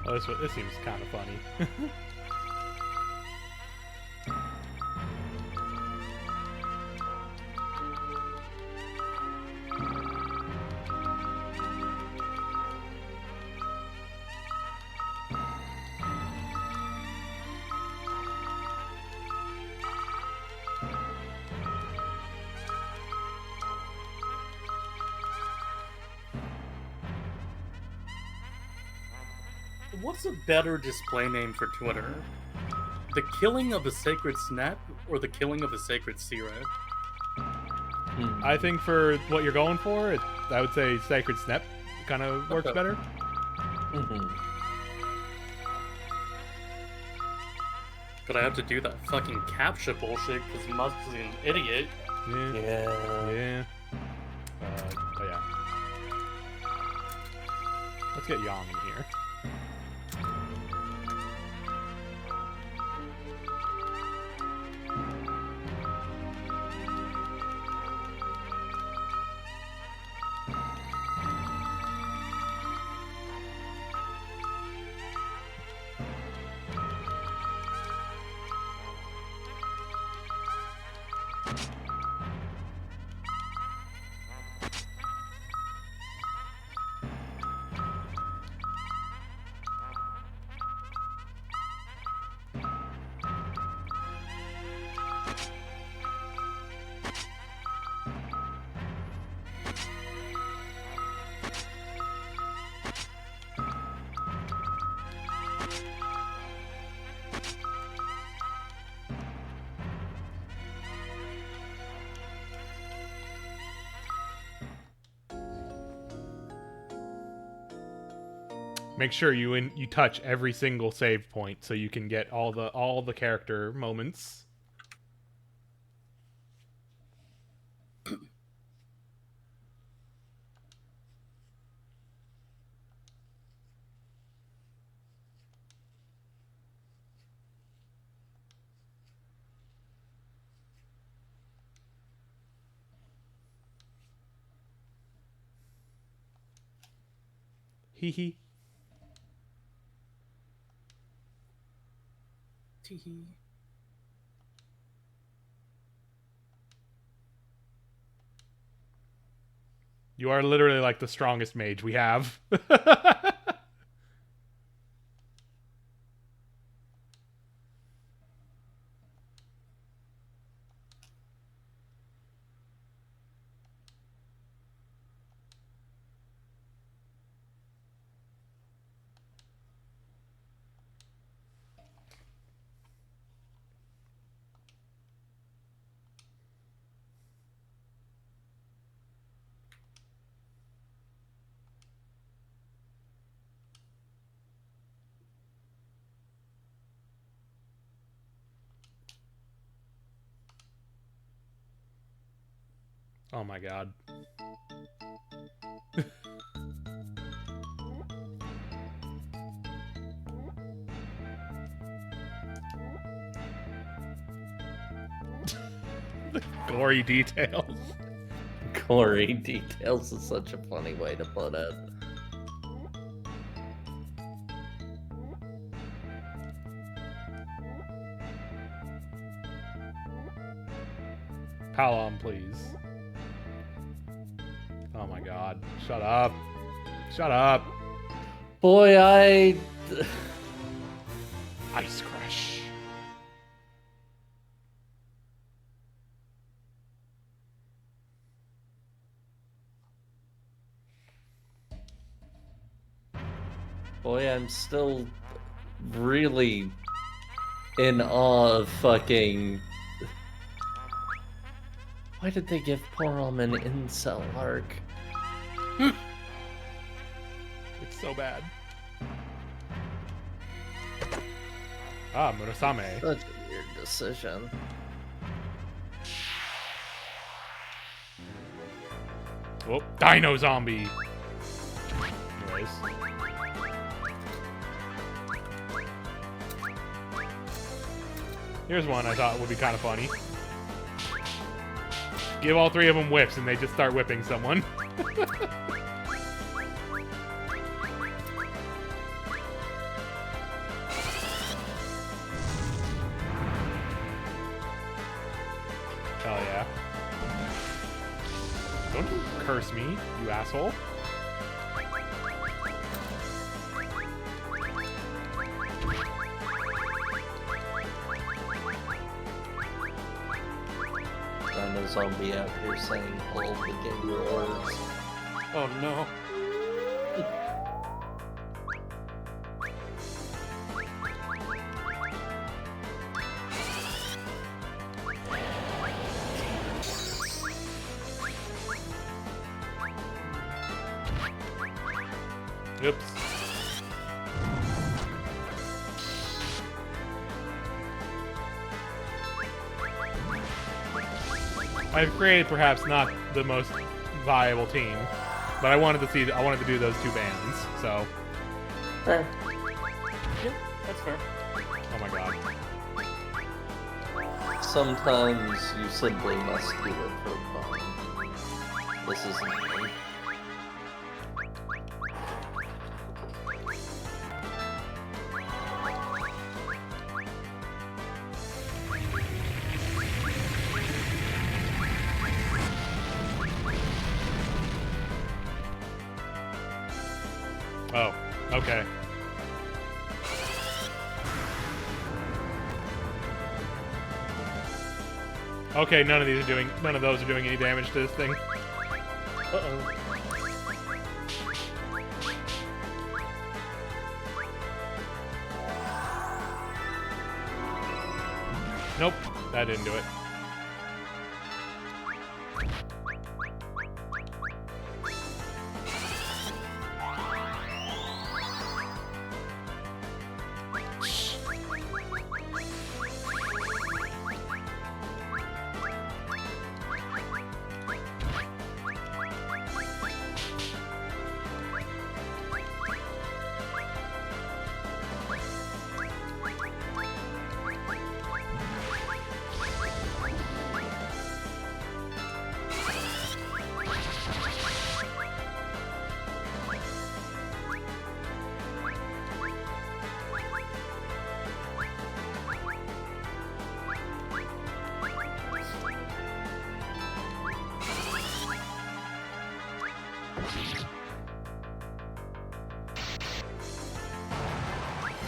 Oh, this seems kind of funny. What's a better display name for Twitter? The killing of a sacred snap or the killing of a sacred syrup? I think for what you're going for, I would say Sacred Snap kind of works better. But I have to do that fucking captcha bullshit because Musk is an idiot. Yeah. Oh yeah. Let's get Yang in here. Make sure you touch every single save point so you can get all the character moments. Hee hee. You are literally like the strongest mage we have. Oh my god. The gory details. Gory details is such a funny way to put it. Palom, please. Oh my god. Shut up. Shut up. Boy, Ice Crush. Boy, I'm still really in awe of fucking... Why did they give Porom an incel arc? It's so bad. Ah, Murasame. Such a weird decision. Oh, Dino Zombie. Anyways. Here's one I thought would be kind of funny. Give all three of them whips and they just start whipping someone. Hell yeah. Don't you curse me, you asshole. Dino Zombie out here saying all the gay words. Oh no. Oops. I've created perhaps not the most viable team, but I wanted to do those two bands, so. Fair. Yeah, that's fair. Oh my god. Sometimes you simply must do it for fun. This isn't me. Oh, okay. Okay, none of those are doing any damage to this thing. Uh-oh. Nope, that didn't do it.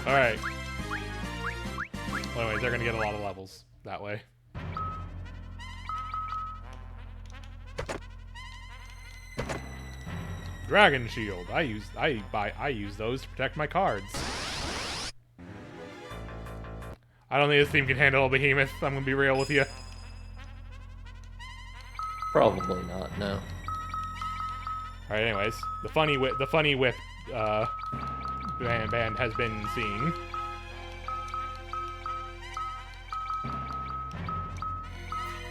Alright. Well, anyways, they're gonna get a lot of levels that way. Dragon Shield. I use those to protect my cards. I don't think this team can handle a behemoth, I'm gonna be real with you. Probably not, no. Alright, anyways. The funny whip band has been seen.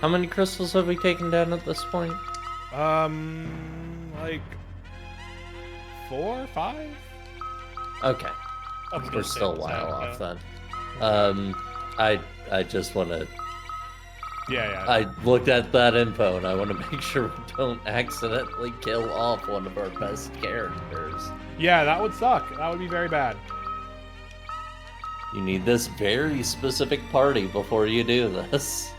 How many crystals have we taken down at this point? Like 4, 5? Okay. I was gonna We're say still a the while same, off then. I just want to... Yeah. I looked at that info and I want to make sure we don't accidentally kill off one of our best characters. Yeah, that would suck. That would be very bad. You need this very specific party before you do this.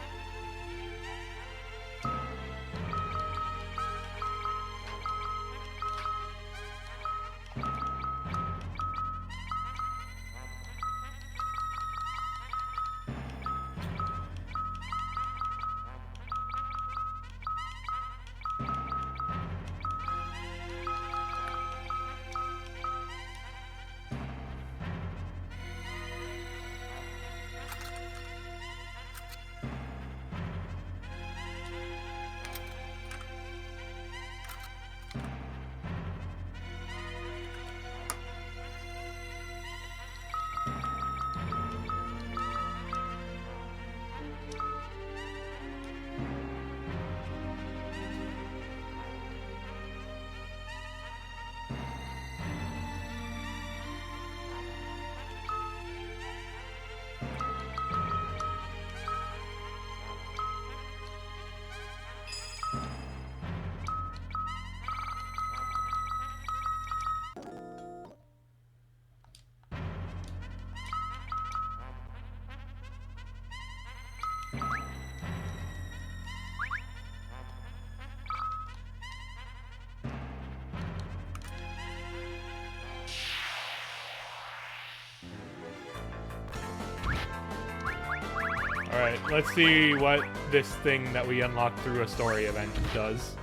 Alright, let's see what this thing that we unlocked through a story event does.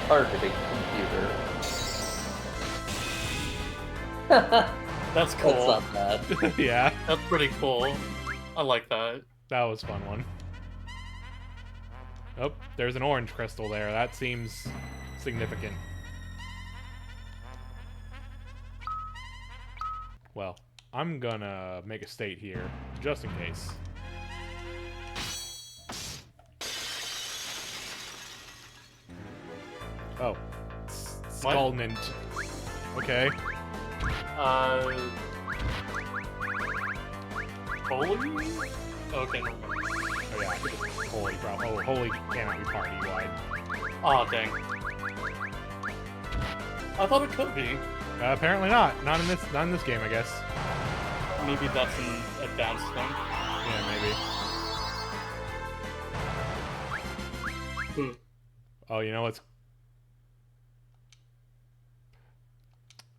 Targeting computer. That's cool. That's not bad. Yeah. That's pretty cool. I like that. That was a fun one. Oh, there's an orange crystal there. That seems significant. Well, I'm gonna make a state here, just in case. Oh. Skull Ninja. Okay. Holy? Okay, never mind. Oh yeah, I think it's holy, bro. Oh, holy cannot be party-wide. Aw, dang. I thought it could be. Apparently not. Not in this game, I guess. Maybe that's an advanced thing. Yeah, maybe. Oh, you know what's...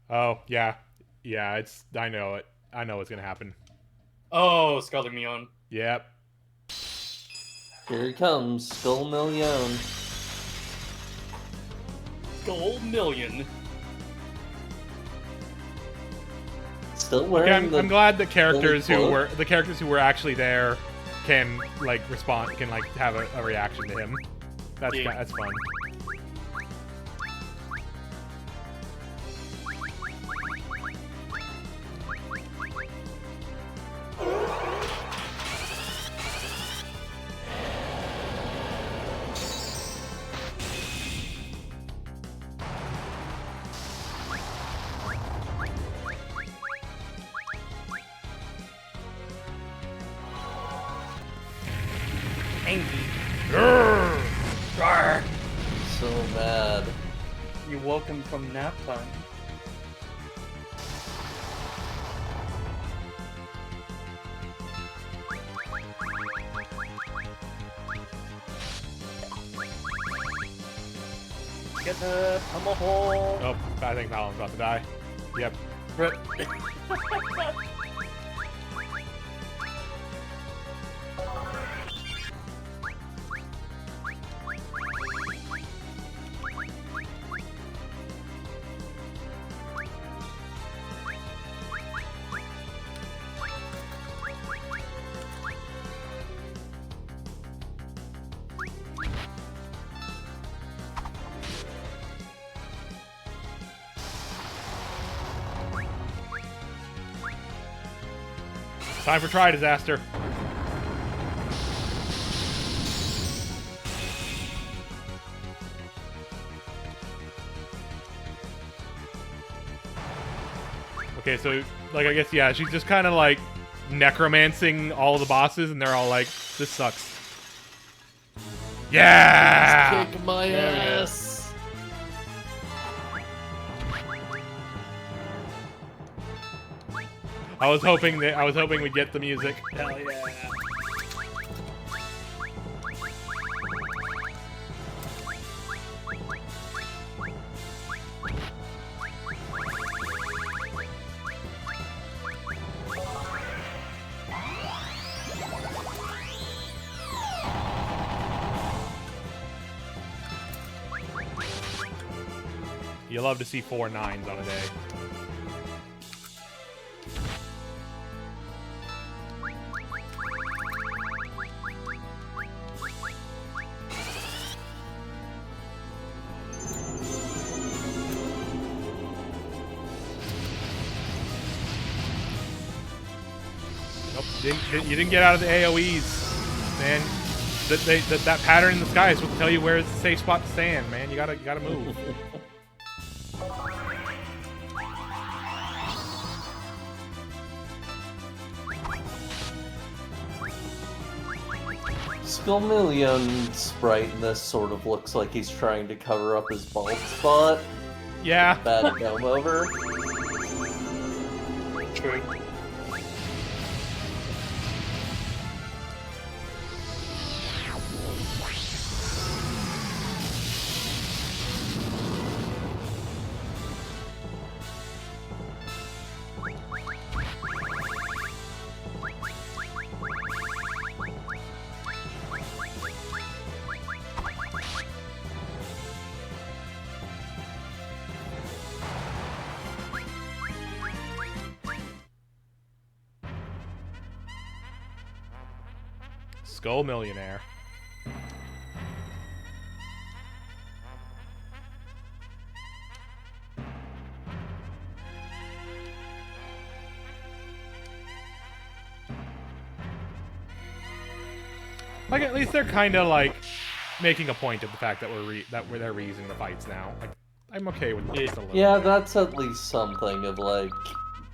Oh, yeah. Yeah, it's... I know it. I know what's gonna happen. Oh, Scully Mion. Yep. Here he comes, Skull Million. Gold million. Still Okay, wearing I'm glad the characters gold who were actually there can like respond, can like have a reaction to him. That's Yeah. that's fun. So mad. You woke him from nap time. Get the tomahawk. Oh, I think Fallon's about to die. Yep. Rip. Time for try disaster. Okay, so like I guess yeah, she's just kind of like necromancing all the bosses, and they're all like, "This sucks." Yeah. Kick my There it is. ass. I was hoping we'd get the music. Hell yeah. You love to see 4 9s on a day. Nope, you didn't get out of the AoEs, man. That pattern in the sky is supposed to tell you where it's a safe spot to stand, man. You gotta move. Skull Million sprite in this sort of looks like he's trying to cover up his bald spot. Yeah. Bad comb over. True. Skull Millionaire. Like, at least they're kind of like making a point of the fact that they're reusing the fights now. Like, I'm okay with this a little Yeah, bit. that's at least something of like,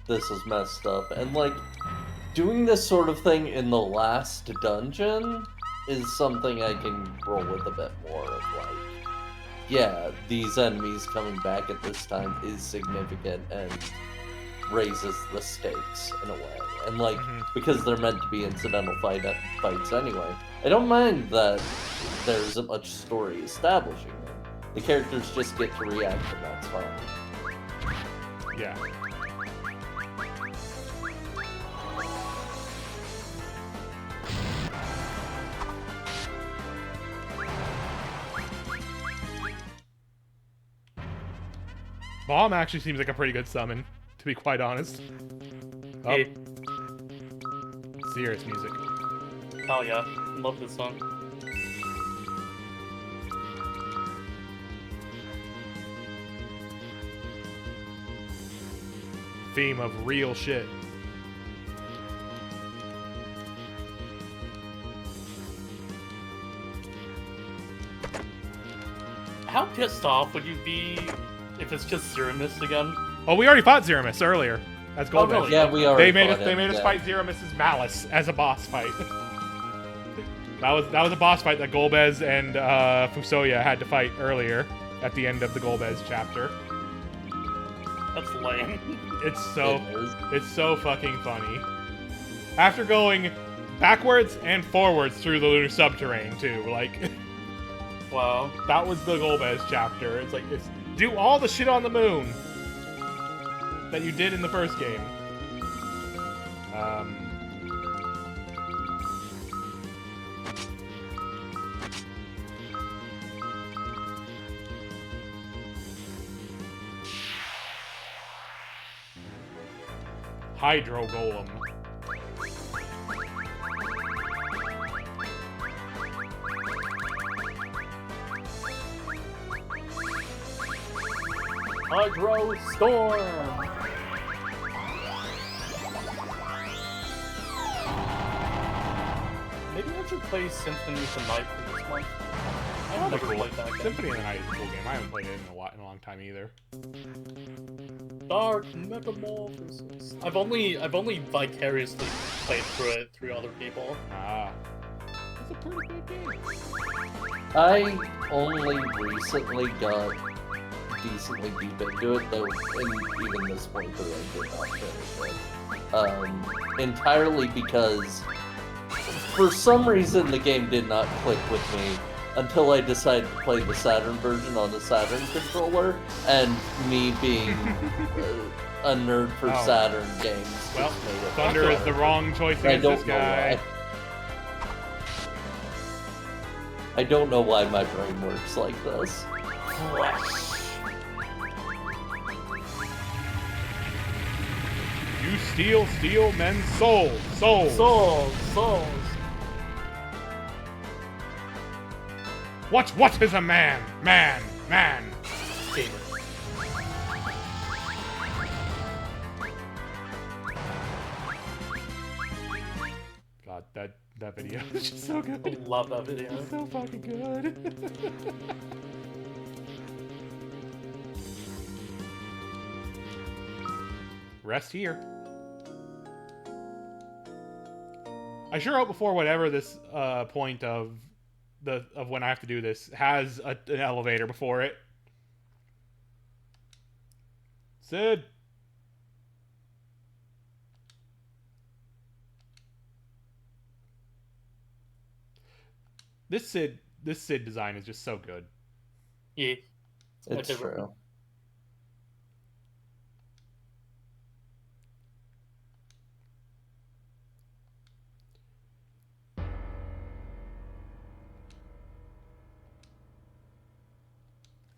this is messed up. And like, doing this sort of thing in the last dungeon is something I can roll with a bit more of like, yeah, these enemies coming back at this time is significant and raises the stakes in a way. And like, because they're meant to be incidental fights anyway, I don't mind that there isn't much story establishing them. The characters just get to react, and that's fine. Yeah. Bomb actually seems like a pretty good summon, to be quite honest. Oh. Hey. Serious music. Oh yeah, love this song. Theme of real shit. How pissed off would you be if it's just Zeramis again? Oh, we already fought Zeramis earlier. That's Golbez. really? Yeah, we already They made us fight Zeramis's Malice as a boss fight. that was a boss fight that Golbez and Fusoya had to fight earlier at the end of the Golbez chapter. That's lame. It's so fucking funny. After going backwards and forwards through the lunar subterrane too, like Wow. that was the Golbez chapter. It's like do all the shit on the moon that you did in the first game. Hydro Golem. Hydro Storm! Maybe I should play Symphony of the Night for this month. I've never played that game. Symphony of the Night is a cool game. I haven't played it in a long time either. Dark Metamorphosis. I've only vicariously played through it through other people. Ah. It's a pretty good game. I only recently got decently deep into it, though, and even this point through I did not finish it. Entirely because, for some reason, the game did not click with me until I decided to play the Saturn version on the Saturn controller, and me being a nerd for Saturn games Well, just made it Thunder is the wrong choice against this guy. I don't know why my brain works like this. You steal men's souls. Souls! What is a man? Man. Gamer. God, that video is just so good. I love that video. It's so fucking good. Rest here. I sure hope before whatever this point of when I have to do this has an elevator before it. Sid. This Sid design is just so good. Yeah. It's true.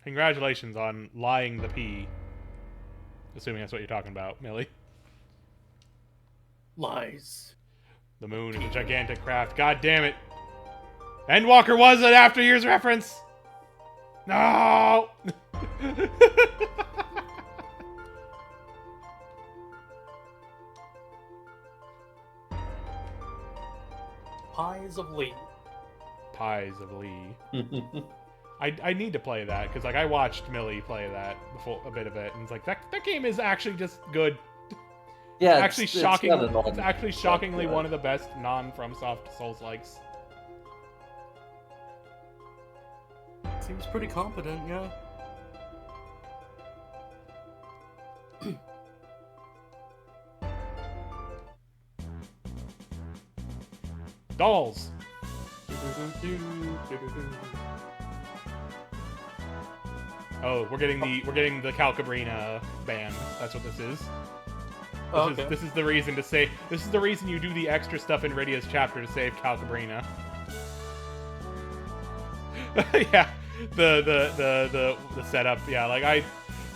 Congratulations on lying the P. Assuming that's what you're talking about, Millie. Lies. The moon is a gigantic craft. God damn it. Endwalker was an After Years reference. No. Pies of Lee. Pies of Lee. I need to play that because like I watched Millie play that before a bit of it, and it's like that game is actually just good. Yeah, Actually shocking. got it all. It's actually shockingly one of the best non-FromSoft Souls-likes. Seems pretty competent, yeah. Dolls. Oh, we're getting the Calcabrina band. That's what this is. This is the reason to say. This is the reason you do the extra stuff in Rydia's chapter to save Calcabrina. Yeah, the setup. Yeah, like I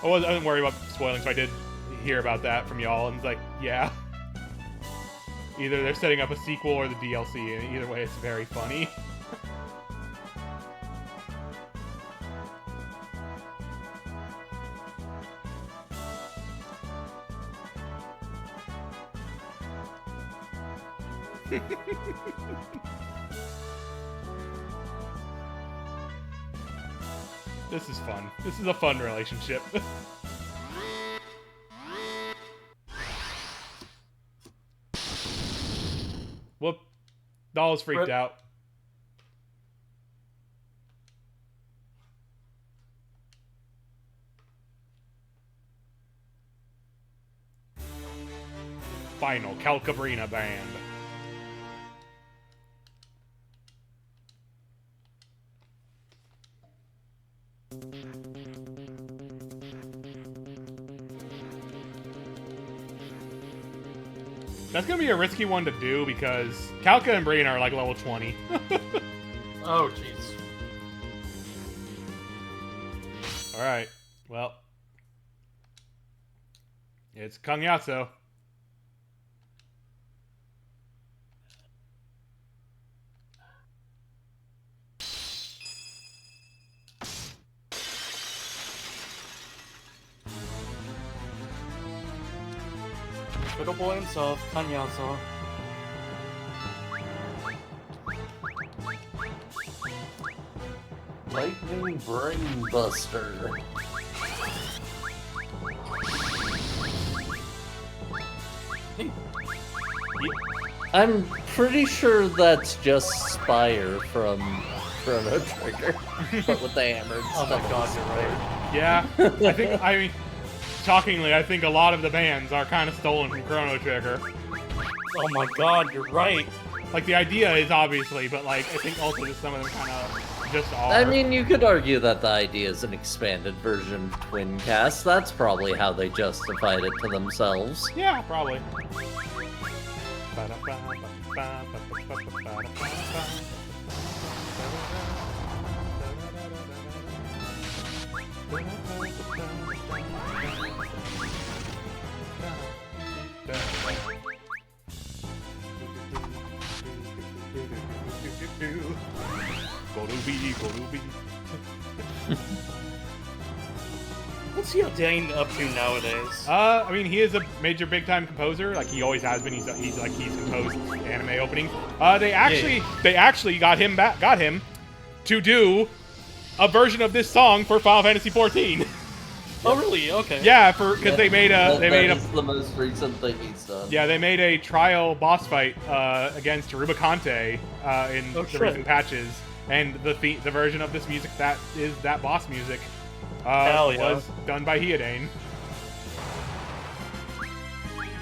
wasn't worried about spoiling, so I did hear about that from y'all, and it's like, yeah. Either they're setting up a sequel or the DLC, and either way, it's very funny. This is fun. This is a fun relationship. Whoop. Doll's freaked out. Final Calcabrina band. That's gonna be a risky one to do because Calca and Brina are like level 20. Oh, jeez. Alright, well. It's Kung Yatso. Little boy himself, Kanyaso. Lightning Brain Buster. I'm pretty sure that's just Spire from Chrono Trigger, but with the hammered Oh my stuff. god, you're right. Yeah, I mean, shockingly, I think a lot of the bands are kind of stolen from Chrono Trigger. Oh my god, you're right. Like, the idea is obviously, but, like, I think also just some of them kind of just are. I mean, you could argue that the idea is an expanded version of Twin Cast. That's probably how they justified it to themselves. Yeah, probably. What's Yodane up to nowadays? I mean, he is a major big-time composer. Like, he always has been. He's composed anime openings. They actually got him to do a version of this song for Final Fantasy XIV. Oh, really? Okay. Yeah, because they made That's the most recent thing he's done. Yeah, they made a trial boss fight against Rubicante in the recent patches, and the version of this music that is that boss music was done by Hyodane.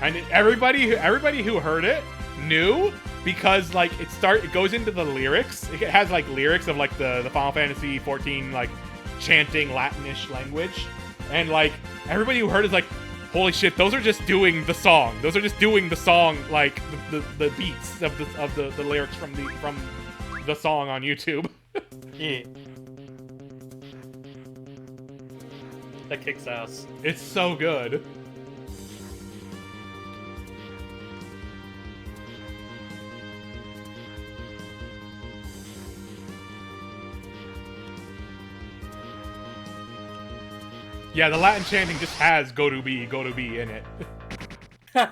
And everybody who heard it knew, because like it goes into the lyrics. It has like lyrics of like the Final Fantasy XIV like chanting Latinish language, and like everybody who heard it is like, holy shit, those are just doing the song. Those are just doing the song, like the beats of the lyrics from the song on YouTube. Yeah. That kicks ass. It's so good. Yeah, the Latin chanting just has go to be in it. Oh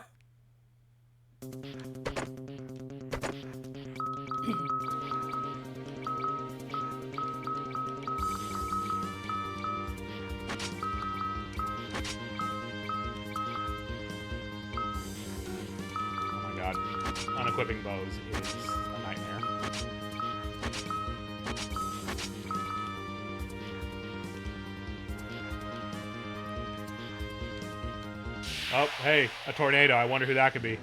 my god. Unequipping bows is a nightmare. Oh, hey, a tornado. I wonder who that could be.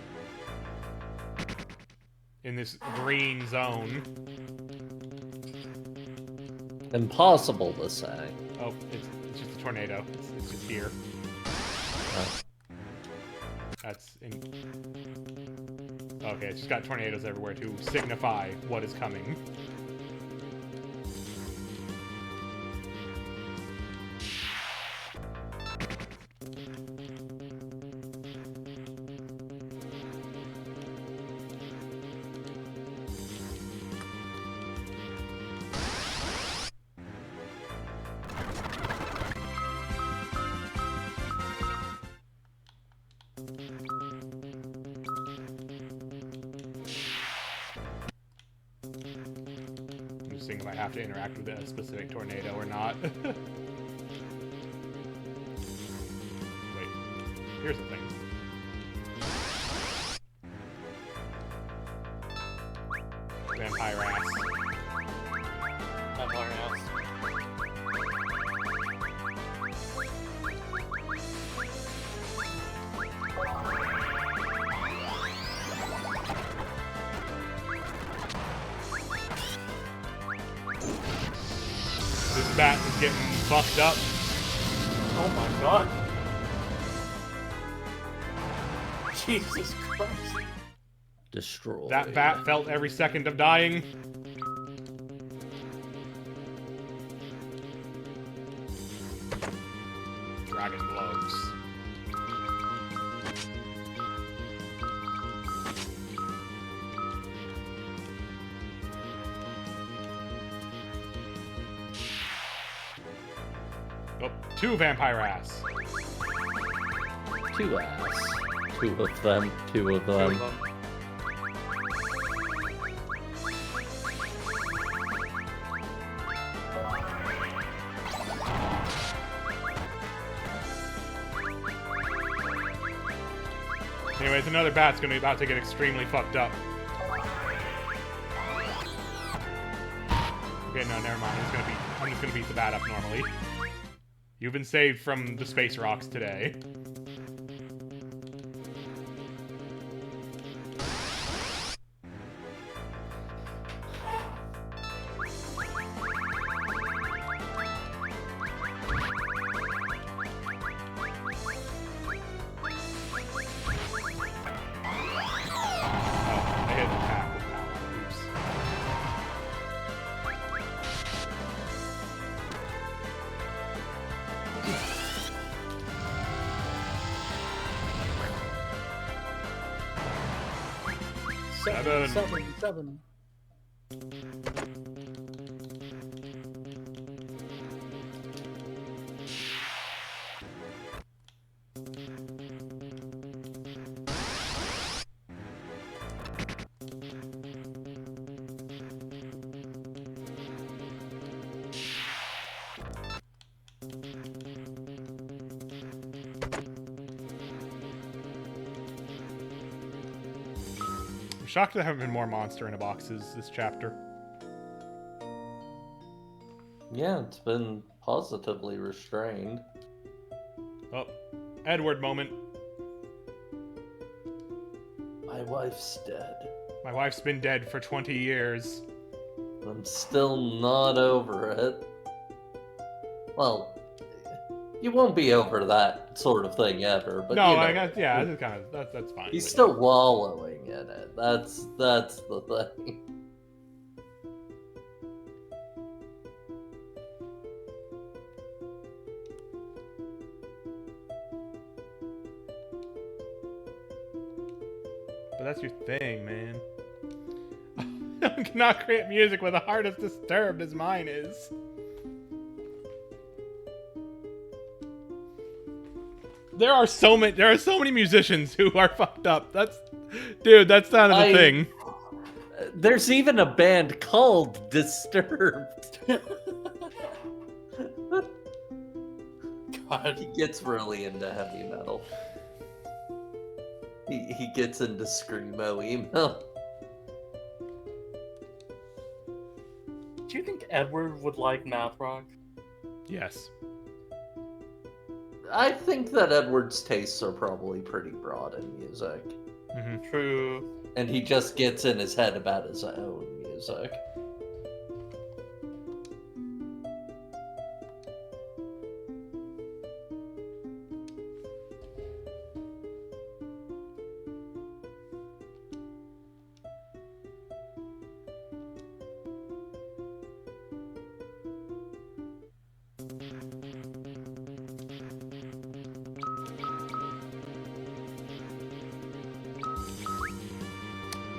In this green zone. Impossible to say. Oh, it's just a tornado. It's just here. Oh. That's in... Okay, it's just got tornadoes everywhere to signify what is coming. Seeing if I have to interact with a specific tornado or not. Wait, here's the thing. Vampire ass. Vampire ass. This bat is getting fucked up. Oh my god. Jesus Christ. Destroyed. That bat felt every second of dying. Dragon blows. Oh, 2 vampire ass. 2 ass. 2 of them. 2 of Two of them. them. Anyways, another bat's gonna be about to get extremely fucked up. Okay, no, never mind. I'm just gonna beat the bat up normally. You've been saved from the space rocks today. Oh, I hit the attack with power. Oops. Seven. I'm shocked there haven't been more monster in a boxes this chapter. Yeah, it's been positively restrained. Oh, Edward moment. My wife's dead. My wife's been dead for 20 years. I'm still not over it. Well, you won't be over that sort of thing ever, but No, you know, I guess, yeah, that's fine. he's but still yeah. wallowing in it. That's the thing. But that's your thing, man. I cannot create music with a heart as disturbed as mine is. There are so many musicians who are fucked up. Dude, that's not a thing. There's even a band called Disturbed. God. He gets really into heavy metal. He gets into screamo emo. Do you think Edward would like math rock? Yes. I think that Edward's tastes are probably pretty broad in music. Mm-hmm. True. And he just gets in his head about his own music.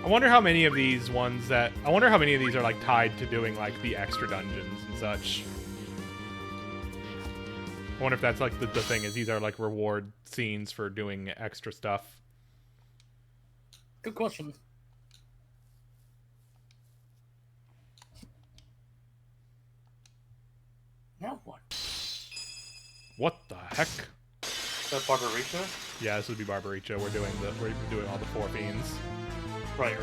I wonder how many of these are like tied to doing like the extra dungeons and such. I wonder if that's like the thing is these are like reward scenes for doing extra stuff. Good question. Now what? What the heck? Is that Barbarita? Yeah, this would be Barbaricha. We're doing all the 4 fiends. Right.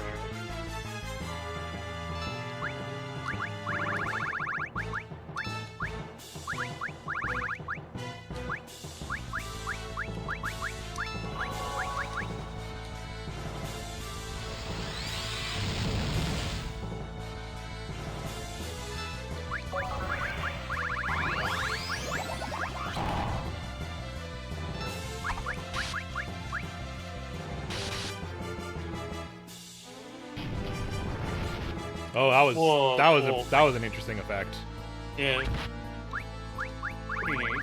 Oh, Whoa, that was an interesting effect. Yeah. Pretty neat.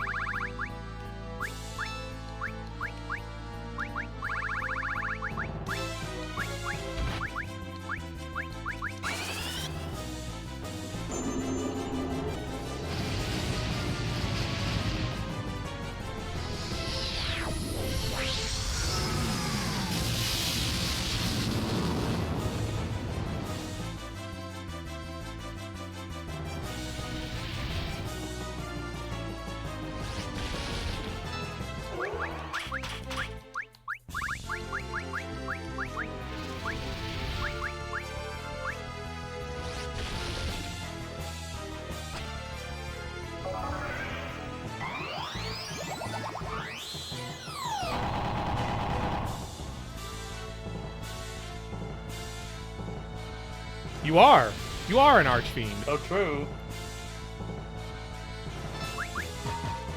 You are an archfiend. Oh, true.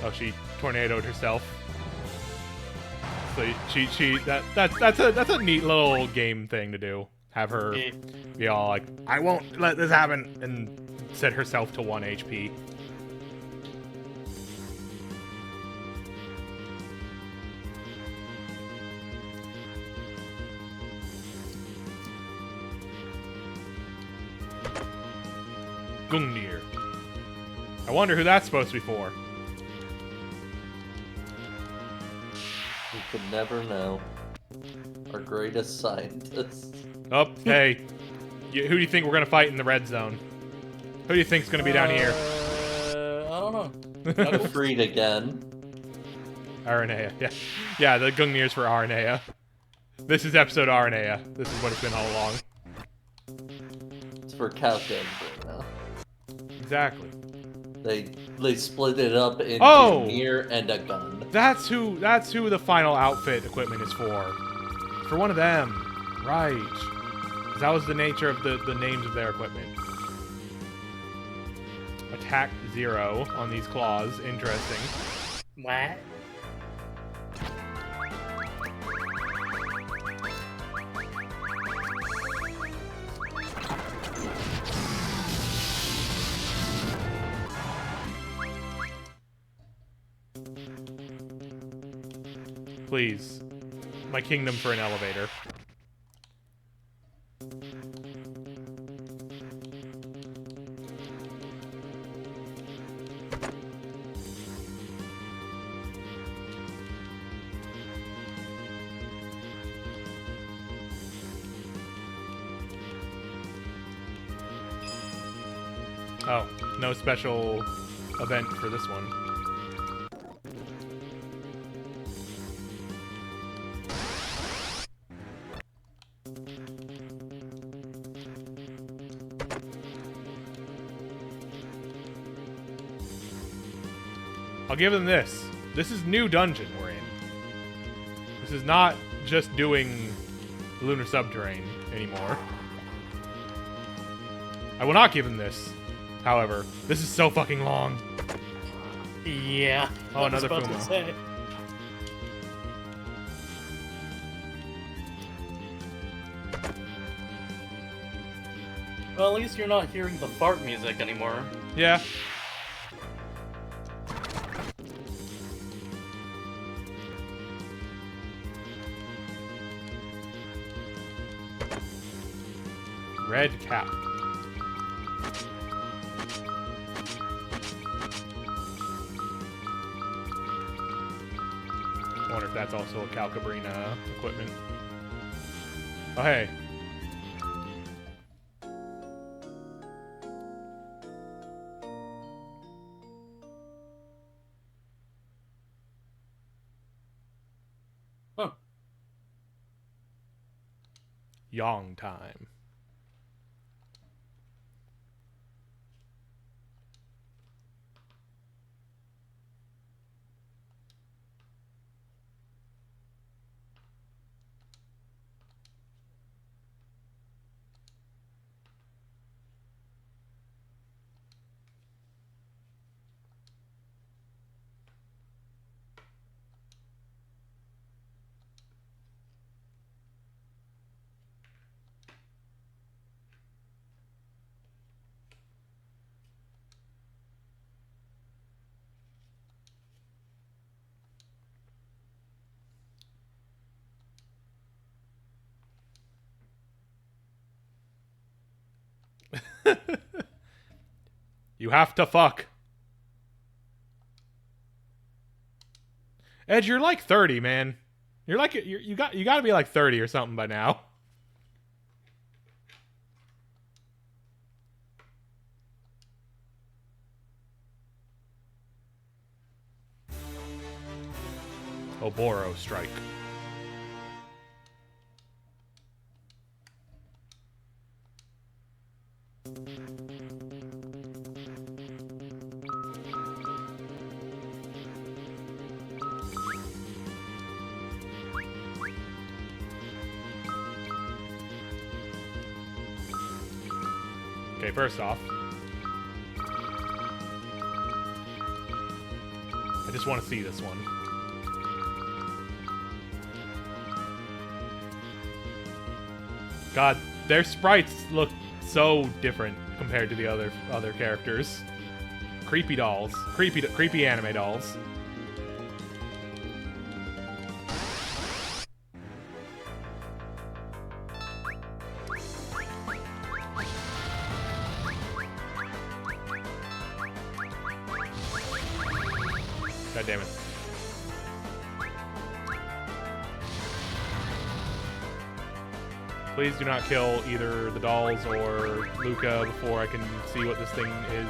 Oh, she tornadoed herself. So that's a neat little game thing to do. Have her Yeah. be all like, I won't let this happen, and set herself to 1 HP. Gungnir. I wonder who that's supposed to be for. We could never know. Our greatest scientist. Oh, hey. Who do you think we're going to fight in the red zone? Who do you think's going to be down here? I don't know. Freed again. Aranea. Yeah, the Gungnir's for Aranea. This is episode Aranea. This is what it's been all along. It's for Countdown now. Exactly. They split it up into Nier and a gun. That's who the final outfit equipment is for. For one of them. Right. 'Cause that was the nature of the names of their equipment. Attack 0 on these claws. Interesting. What? Please. My kingdom for an elevator. Oh, no special event for this one. I'll give them this. This is new dungeon we're in. This is not just doing Lunar Subterrane anymore. I will not give him this. However, this is so fucking long. Yeah. Oh, I was another about to Fumo. say. Well, at least you're not hearing the fart music anymore. Yeah. Red cap. I wonder if that's also a Calcabrina equipment. Oh, hey. Huh. Yang time. You have to fuck. Edge, you're like 30, man. You're like you got to be like 30 or something by now. Oboro strike. Okay, first off, I just want to see this one. God, their sprites look so different compared to the other characters. Creepy dolls, creepy anime dolls. God damn it. Please do not kill either the dolls or Luca before I can see what this thing is.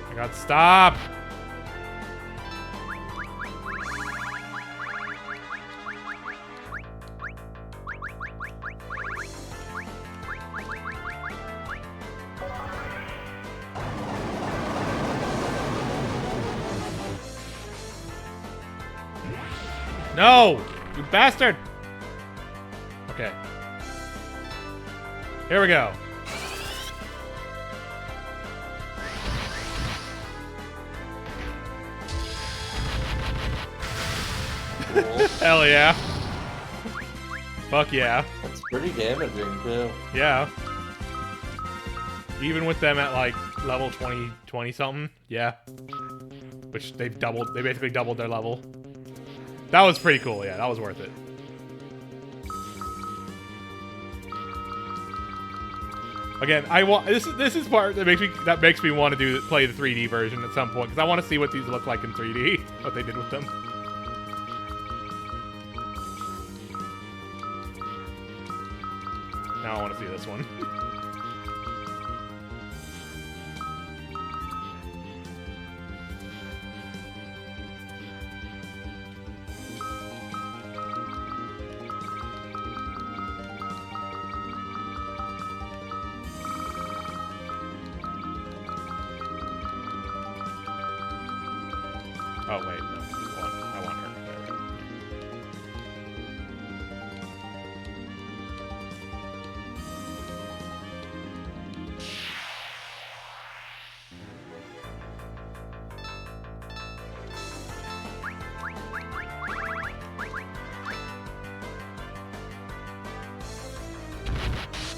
I got stop! No! You bastard! Okay. Here we go. Cool. Hell yeah. Fuck yeah. That's pretty damaging, too. Yeah. Even with them at like level 20 something, yeah. Which they basically doubled their level. That was pretty cool, yeah, that was worth it. Again, I want this is part that makes me want to play the 3D version at some point because I want to see what these look like in 3D. What they did with them. Now I want to see this one. Oh wait, no. I want her. There we go.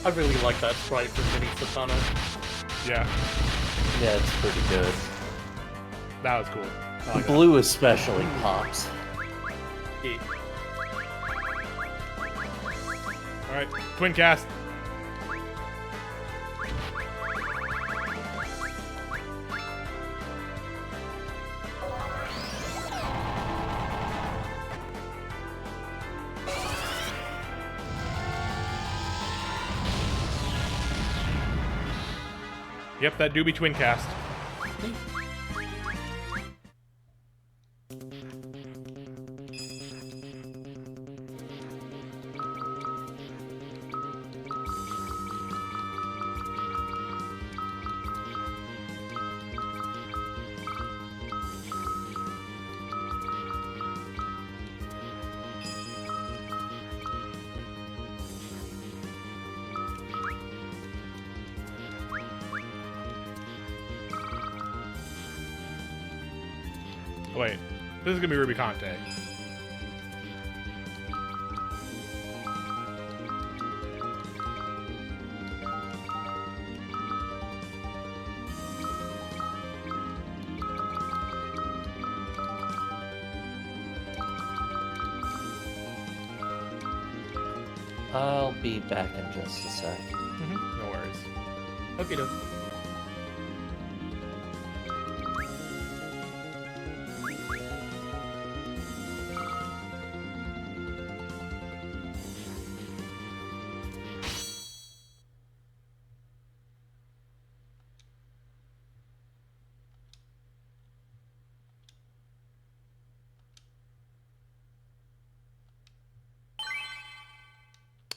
I really like that sprite for Mini Satana. Yeah, Yeah, it's pretty good. that was cool. I like that. Blue especially pops. Yeah. All right, twin cast. Yep, that do be twin cast. Wait, this is gonna be Ruby Conte. I'll be back in just a sec. No worries. Okay, doke.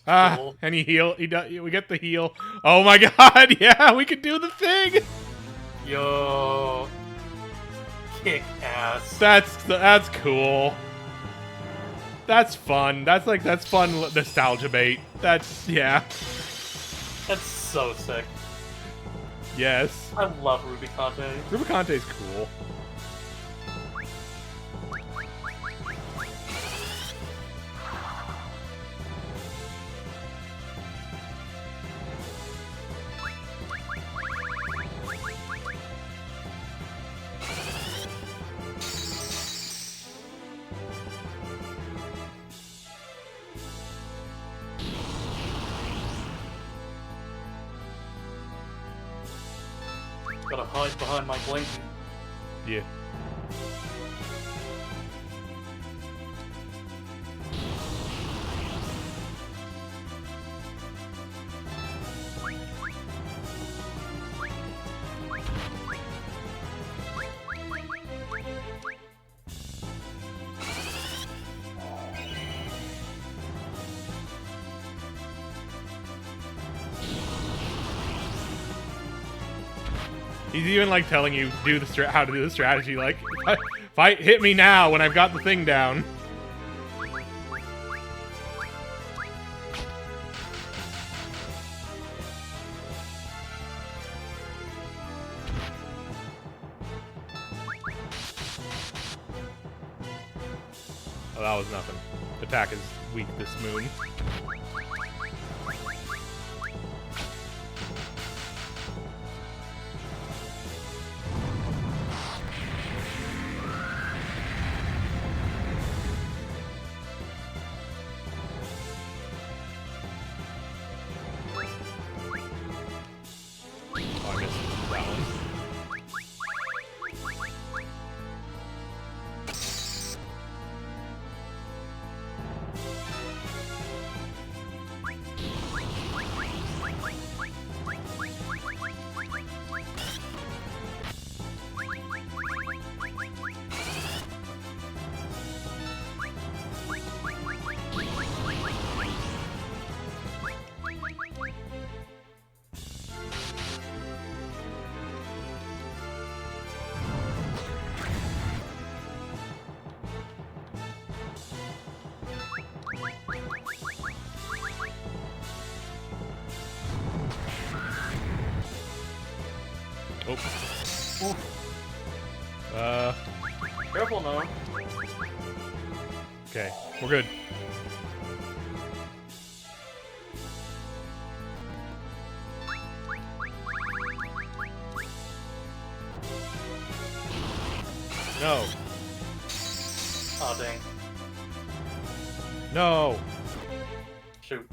Ah, Cool. and he heal. He does. We get the heal. Oh my god! Yeah, we can do the thing. Yo. Kick ass. That's cool. That's fun. That's fun nostalgia bait. Yeah. That's so sick. Yes. I love Ruby Conte. Ruby Conte's cool. Gotta hide behind my blanket. Yeah. He's even like telling you how to do the strategy. Like, fight, hit me now when I've got the thing down. Oh, that was nothing. Attack is weak this moon. Careful now. Okay, we're good. No. Oh dang. No. Shoot.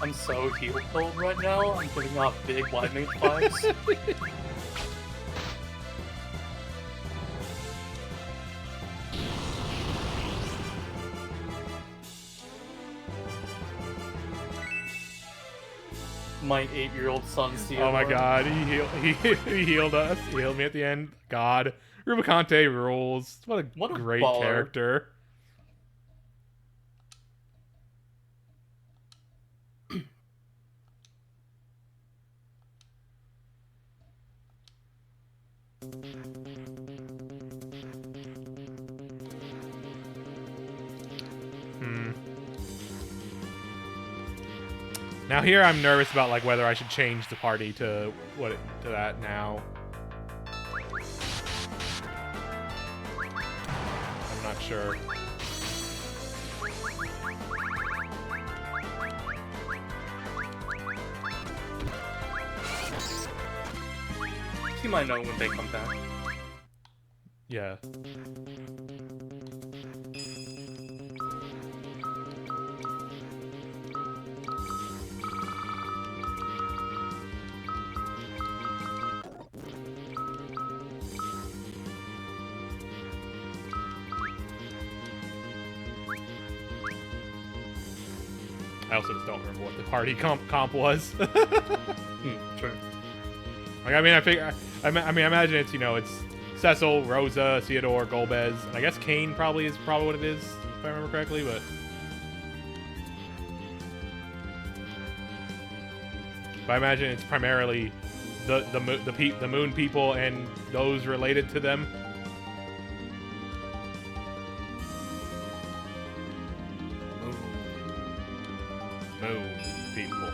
I'm so heal cold right now. I'm putting off big lightning spikes. My 8-year-old son's here. Oh my god, he healed us. He healed me at the end. God. Rubicante rules. What a great baller. character. Now here I'm nervous about like whether I should change the party to that now. I'm not sure. You might know when they come back. Yeah. I also just don't remember what the party comp was. True. Like, I mean, I imagine it's, you know, it's Cecil, Rosa, Theodore, Golbez, and I guess Kane probably is what it is, if I remember correctly, but I imagine it's primarily the moon people and those related to them. Moon people.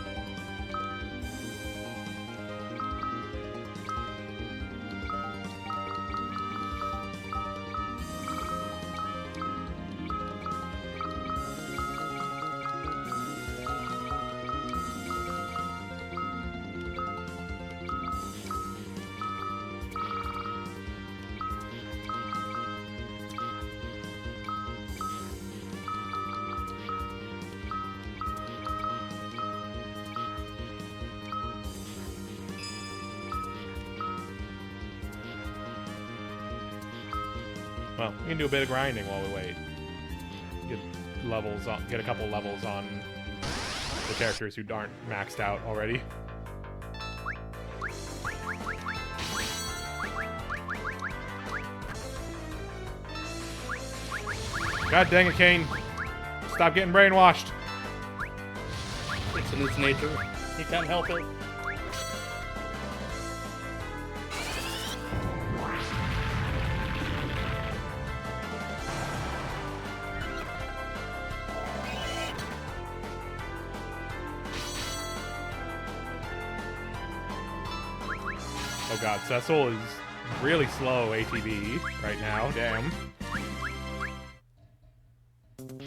Well, we can do a bit of grinding while we wait. Get a couple levels on the characters who aren't maxed out already. God dang it, Kane. Stop getting brainwashed. It's in his nature. He can't help it. Oh god, Cecil is really slow ATB right now, damn.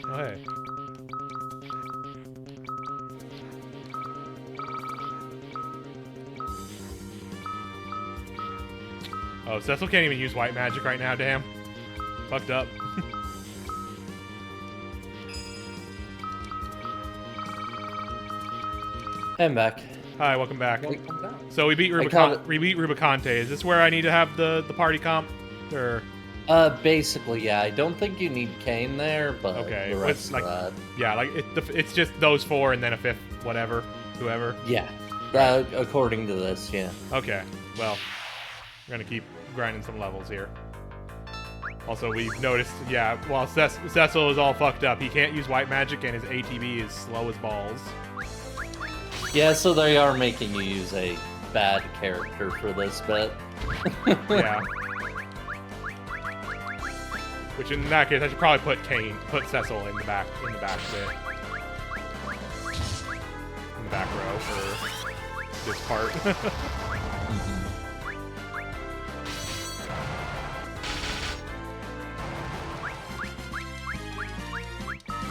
Oh hey. Oh, Cecil can't even use white magic right now, damn. Fucked up. I'm back. Hi, welcome back. Welcome back. So we beat Rubicante. Is this where I need to have the party comp? Or Basically, yeah. I don't think you need Kane there, but okay, the rest it's like of that. yeah, like it's just those four and then a fifth, whatever, whoever. Yeah. According to this, yeah. Okay, well, we're gonna keep grinding some levels here. Also, we've noticed, yeah, while Cecil is all fucked up, he can't use white magic and his ATB is slow as balls. Yeah, so they are making you use a bad character for this bit. Yeah. Which in that case, I should probably put Cecil in the back bit. In the back row for this part.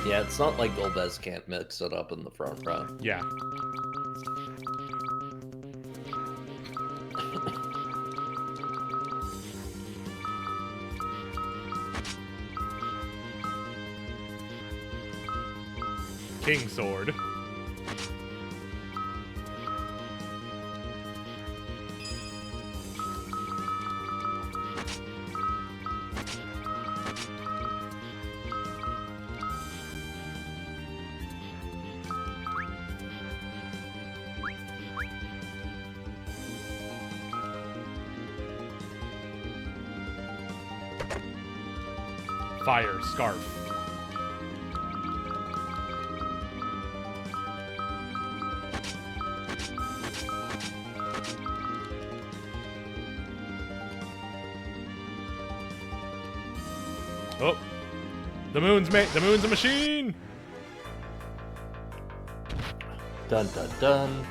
Yeah, it's not like Golbez can't mix it up in the front row. Yeah. King Sword. Fire Scarf. Oh, the moon's a machine. Dun dun dun.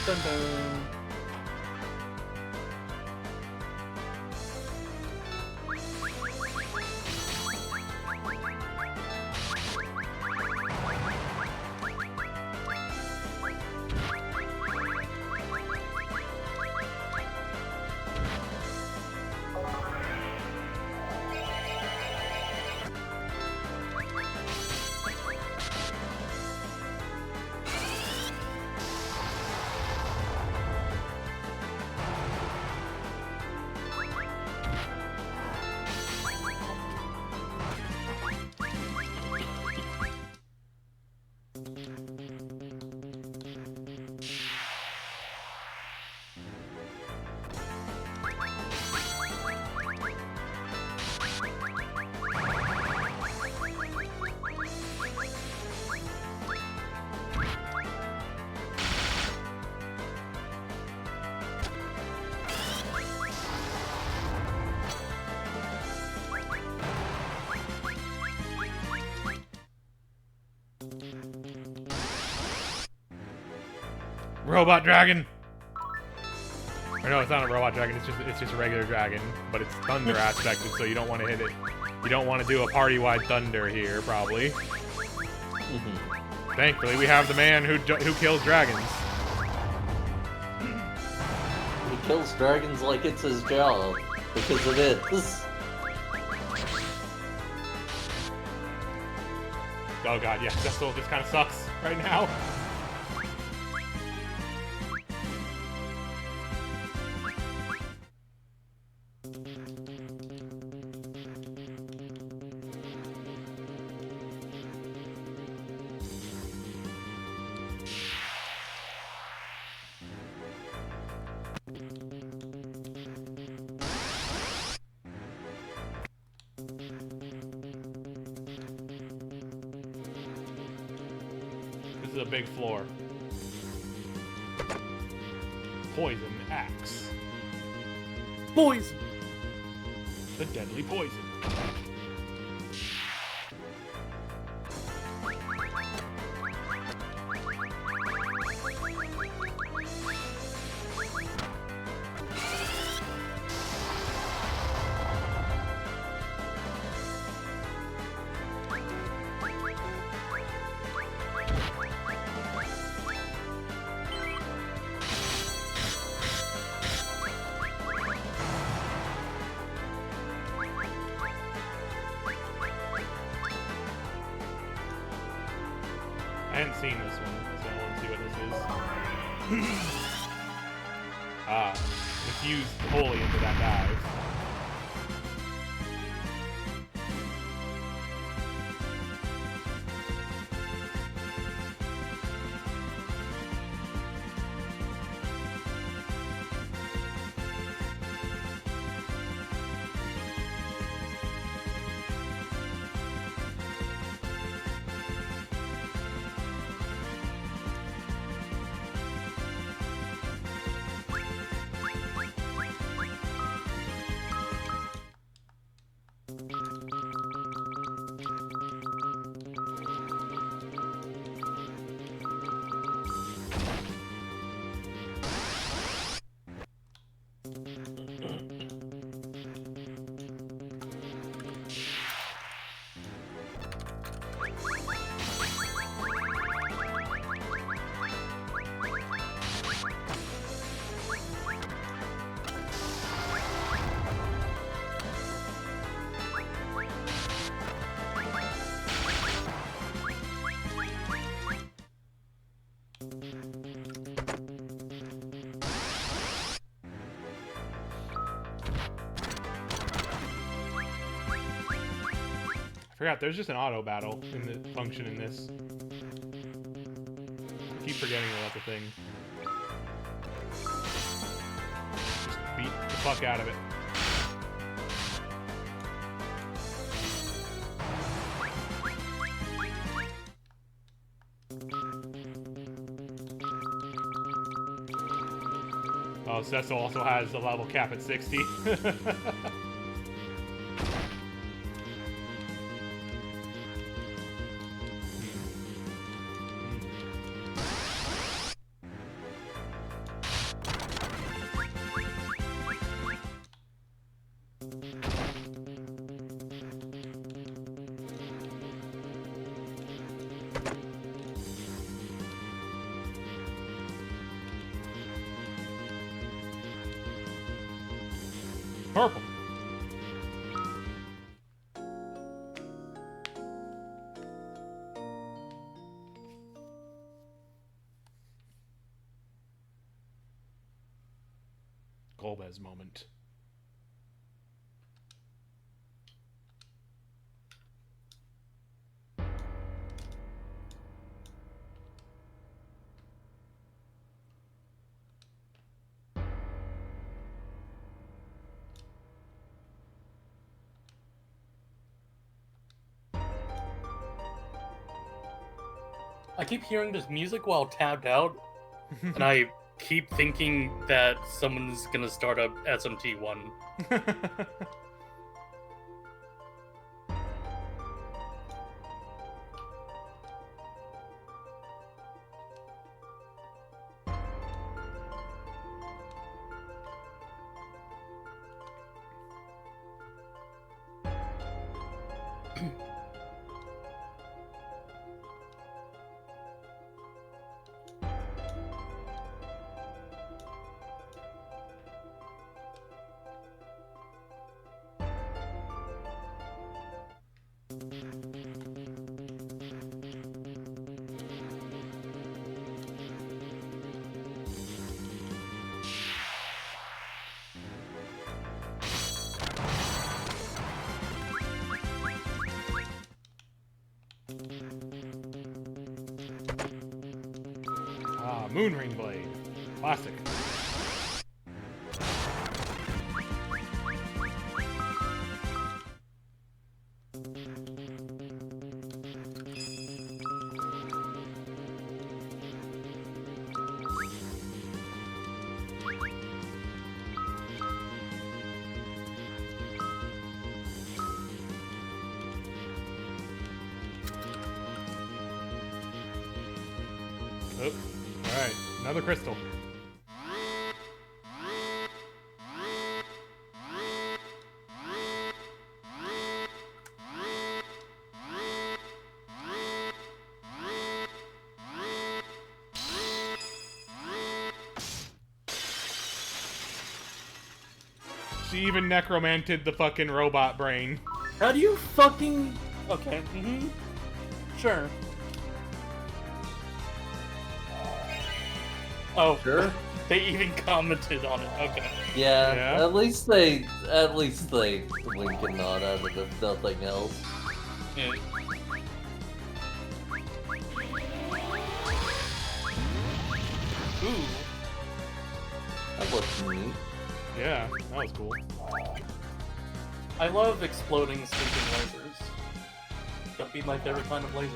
Dun dun. Robot dragon. Or no, it's not a robot dragon. It's just a regular dragon, but it's thunder aspected, so you don't want to hit it. You don't want to do a party-wide thunder here, probably. Thankfully, we have the man who kills dragons. He kills dragons like it's his job, because it is. Oh god, yeah, Cecil just kind of sucks right now. This is a big floor. Poison axe. Poison! The deadly poison. I hadn't seen this one, so let's see what this is. Ah, infused wholly into that dive. forgot, there's just an auto battle in the function in this. I keep forgetting about the thing. Just beat the fuck out of it. Oh, Cecil also has a level cap at 60. Purple. Golbez moment. I keep hearing this music while tabbed out, and I keep thinking that someone's gonna start up SMT1. Moonring Blade. Classic. Oh, alright. Another crystal. She even necromanted the fucking robot brain. How do you fucking... Okay, Sure. Oh, Sure. They even commented on it. Okay. Yeah, Yeah. at least they wink and nod at it if nothing else. Yeah. Ooh. That looks neat. Yeah, that was cool. I love exploding sleeping lasers. That'd be my favorite kind of laser.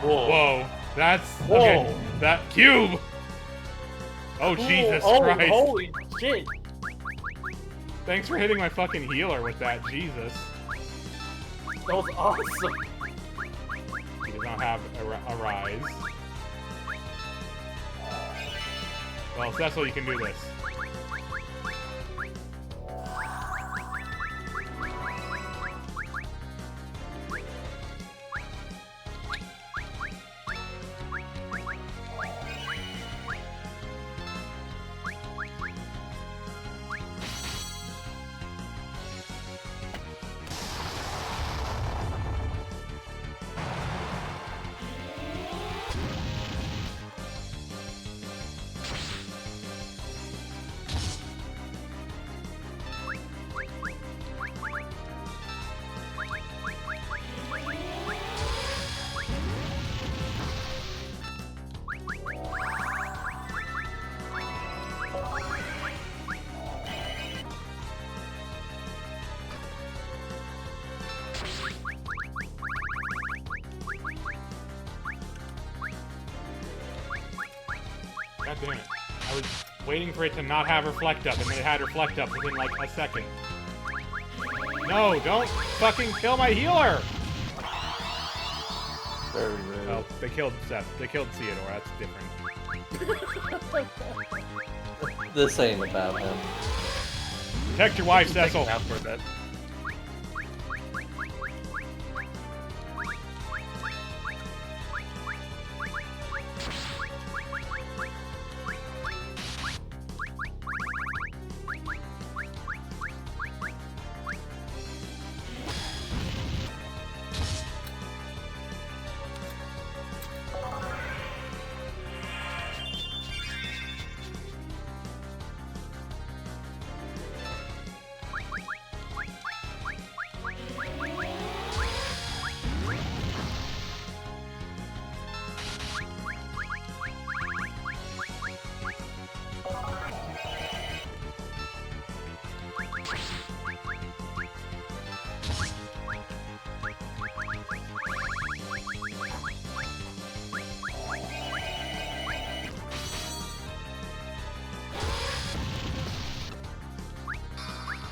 Whoa, that's Whoa. okay. That cube. Oh Cool. Jesus Oh, Christ! holy shit! Thanks for hitting my fucking healer with that. Jesus. That was awesome. He does not have a rise. Well, Cecil, you can do this. God damn it. I was waiting for it to not have reflect up, and then it had reflect up within like a second. No, don't fucking kill my healer! Very rude. Oh, they killed Seth. They killed Theodore. That's different. This ain't about him. Protect your wife, Cecil. Out for a bit.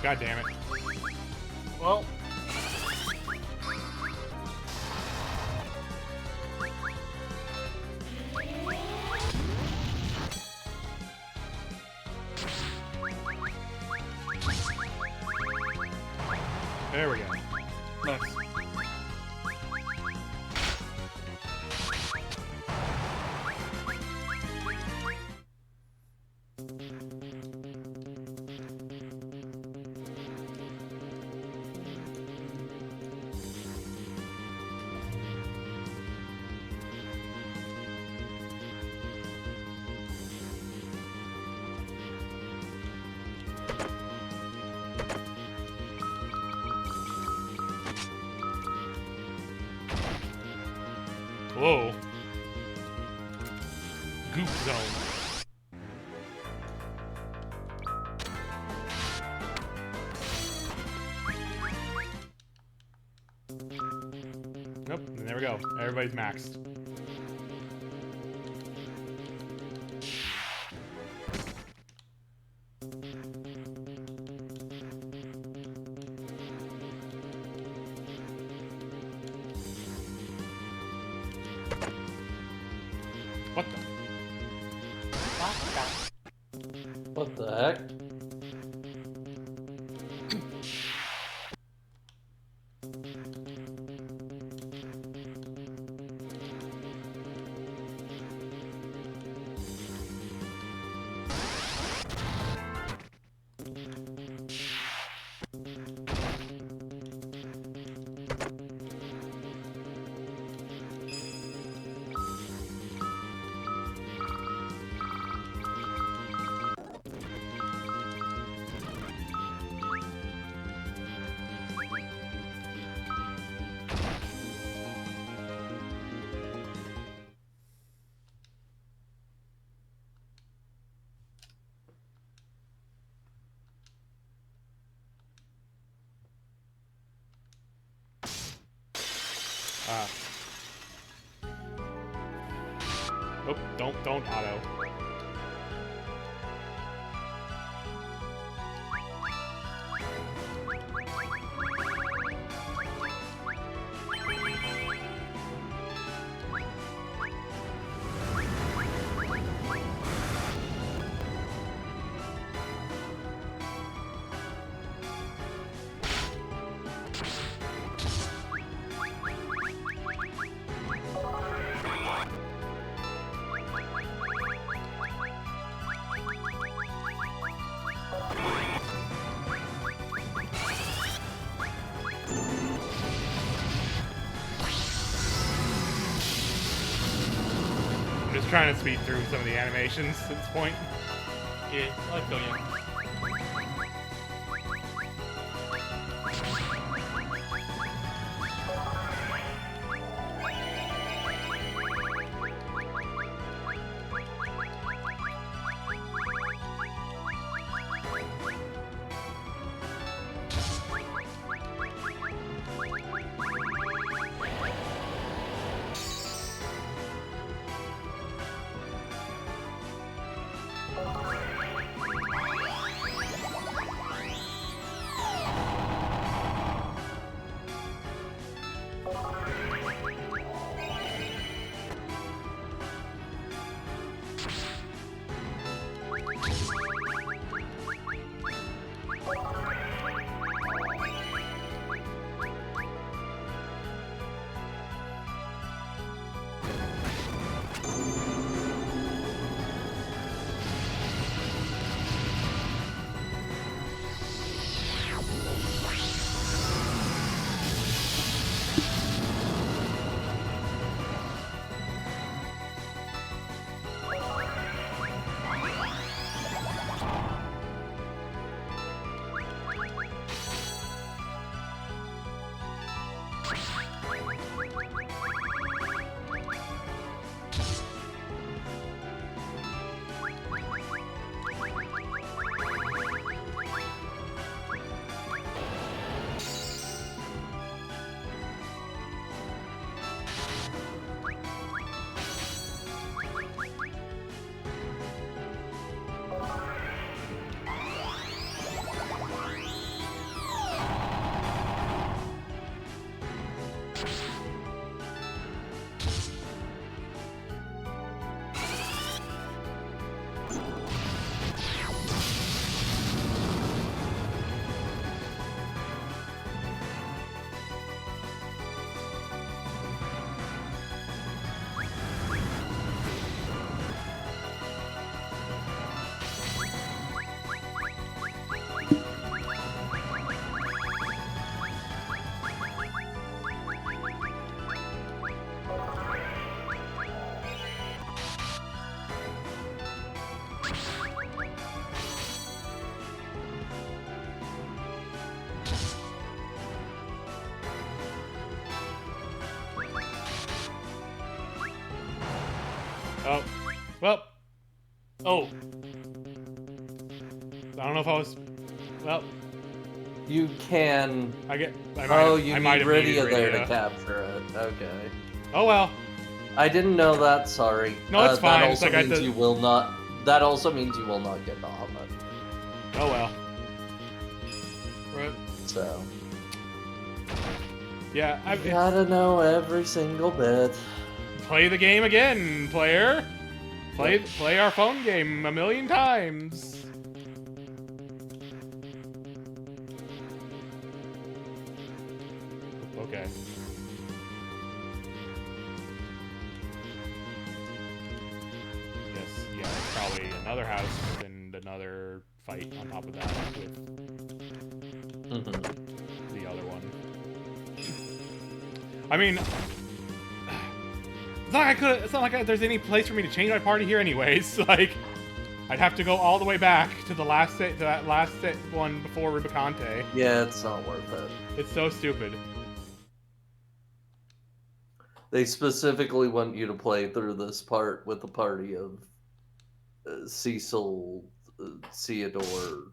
God damn it. Well, There we go. nice. Whoa. Goop zone. Nope, and there we go. Everybody's maxed. What the? What the heck? Oh, don't auto. I'm just trying to speed through some of the animations at this point. Yeah, I feel you. Oh, well, Oh, I don't know if I was. Well, You can. I You I might need have needed Rydia there to Rydia. capture it. Okay. Oh well. I didn't know that. Sorry. No, it's fine. That It's also like I means had to- you will not. That also means you will not get Bahamut. Oh well. Right. So Yeah, you gotta know every single bit. play the game again, player. Play our phone game a million times. Okay. Yes, yeah, probably another house and another fight on top of that with the other one. I mean, it's not like there's any place for me to change my party here anyways. Like, I'd have to go all the way back to the last one before Rubicante. Yeah, it's not worth it. It's so stupid. They specifically want you to play through this part with the party of Cecil, Theodore,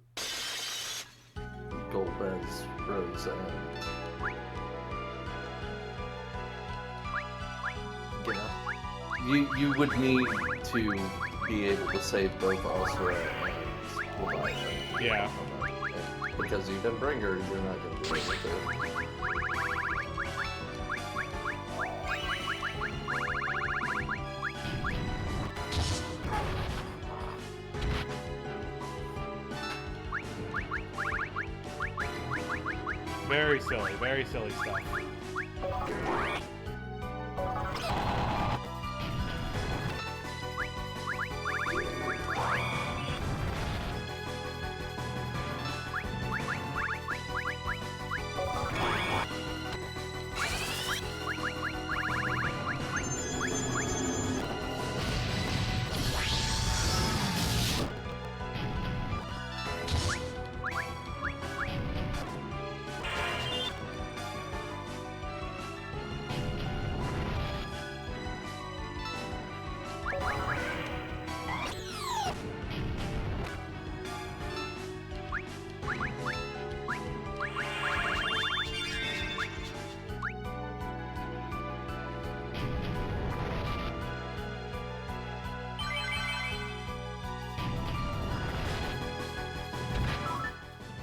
Golbez, Roseanne. Yeah. You would need to be able to save both Asura and Leviathan. Yeah. Because you didn't bring her, you're not going to be able to. Very silly stuff.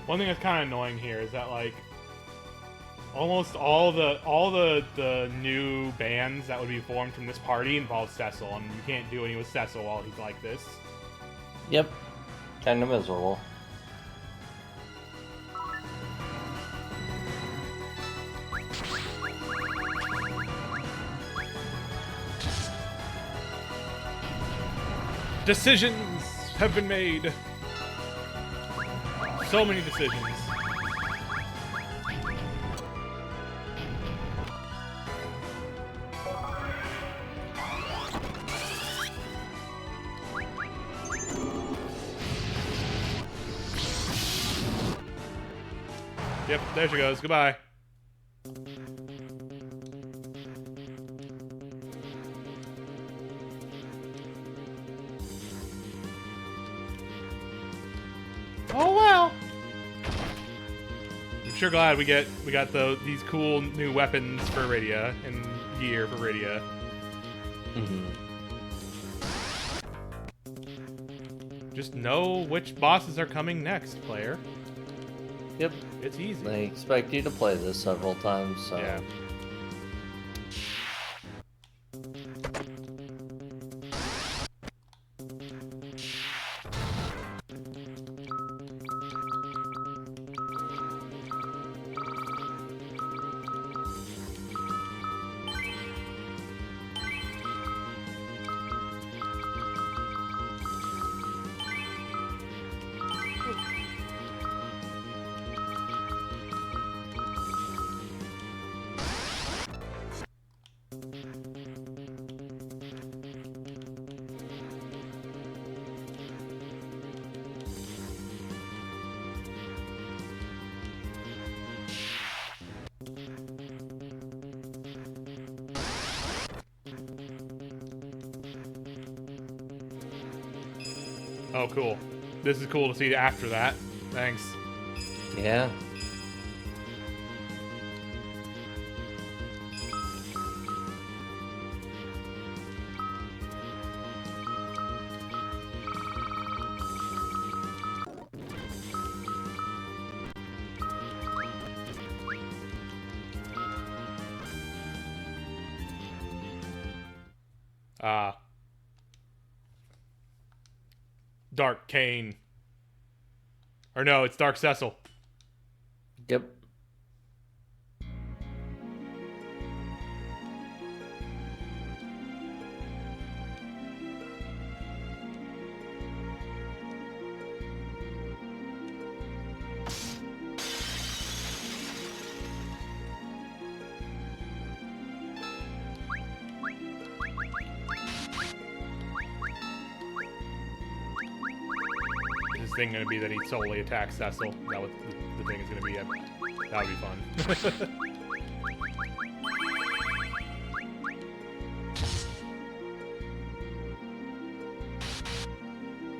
One thing that's kind of annoying here is that, like, almost all the new bands that would be formed from this party involve Cecil, and you can't do any with Cecil while he's like this. Yep. Kind of miserable. Decisions have been made. So many decisions. Yep, there she goes. Goodbye. Oh well. I'm sure glad we got these cool new weapons for Iridia and gear for Iridia. Just know which bosses are coming next, player. Yep. It's easy. They expect you to play this several times, so... Yeah. Oh, cool. This is cool to see after that. Thanks. Yeah. Dark Kane. Or no, it's Dark Cecil. Yep. Is this thing gonna be that he solely attacks Cecil? Is that what the thing is gonna be? That would be fun.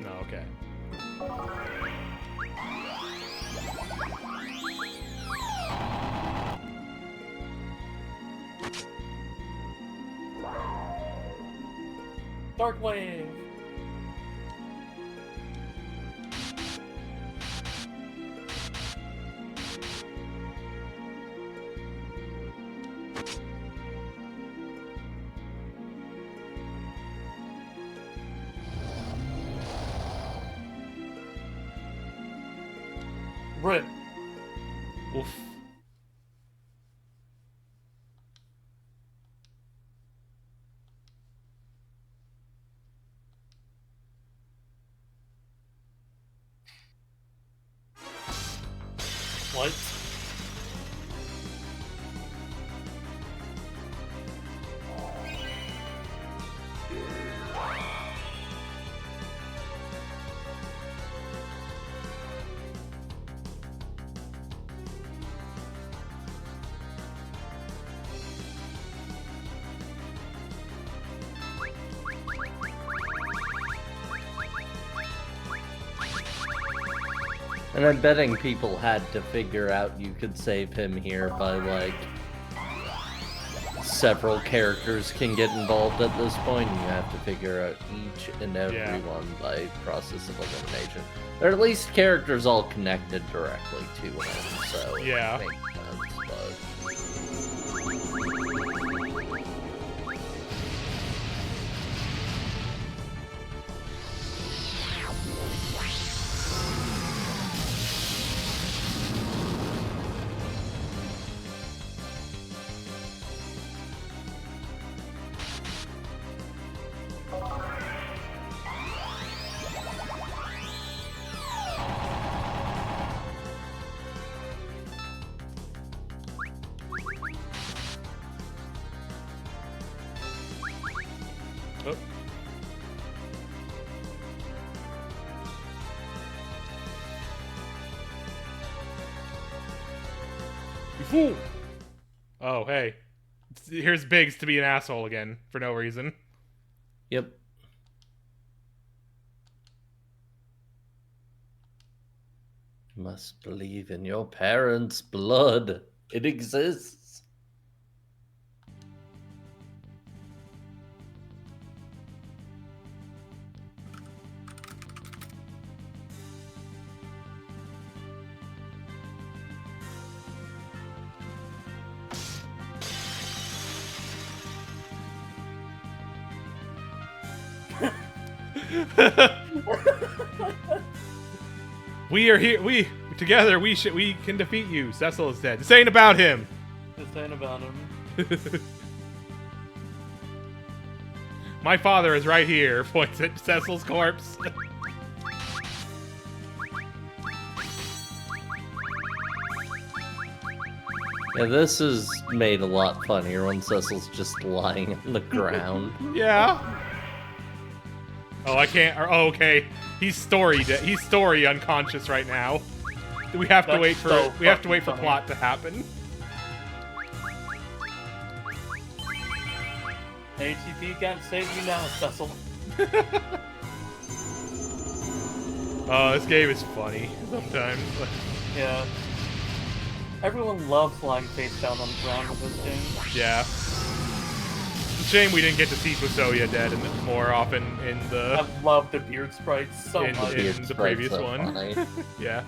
No, okay. Dark Wave. Rip. Oof. What? And I'm betting people had to figure out you could save him here by, like, several characters can get involved at this point, and you have to figure out each and every one by process of elimination. Or at least characters all connected directly to him, so Yeah. it makes sense, but... Oh. You fool! Oh, hey. Here's Biggs to be an asshole again, for no reason. Yep. You must believe in your parents' blood. It exists. We are here. We together. We can defeat you. Cecil is dead. This ain't about him. This ain't about him. My father is right here. Points at Cecil's corpse. Yeah, this is made a lot funnier when Cecil's just lying on the ground. Yeah. Oh, I can't. Oh, okay. He's story unconscious right now. We have to That's wait for so for funny. plot to happen. ATP can't save you now, Cecil. Oh, this game is funny sometimes. Yeah. Everyone loves lying face down on the ground in this game. Yeah. It's a shame we didn't get to see Fusoya dead more often in the I love the beard sprites so In- much. in- Beard the sprites previous so one. funny. yeah.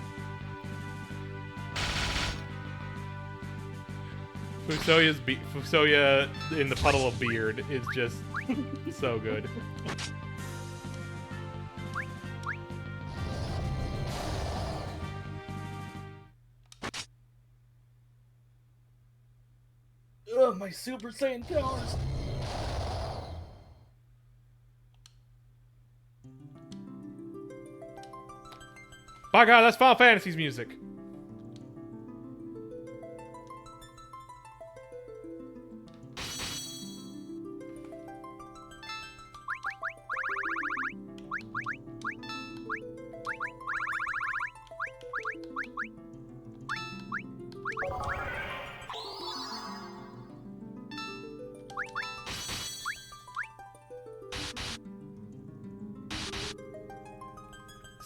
Fusoya in the puddle of beard is just so good. Ugh, my Super Saiyan powers! By God, that's Final Fantasy's music.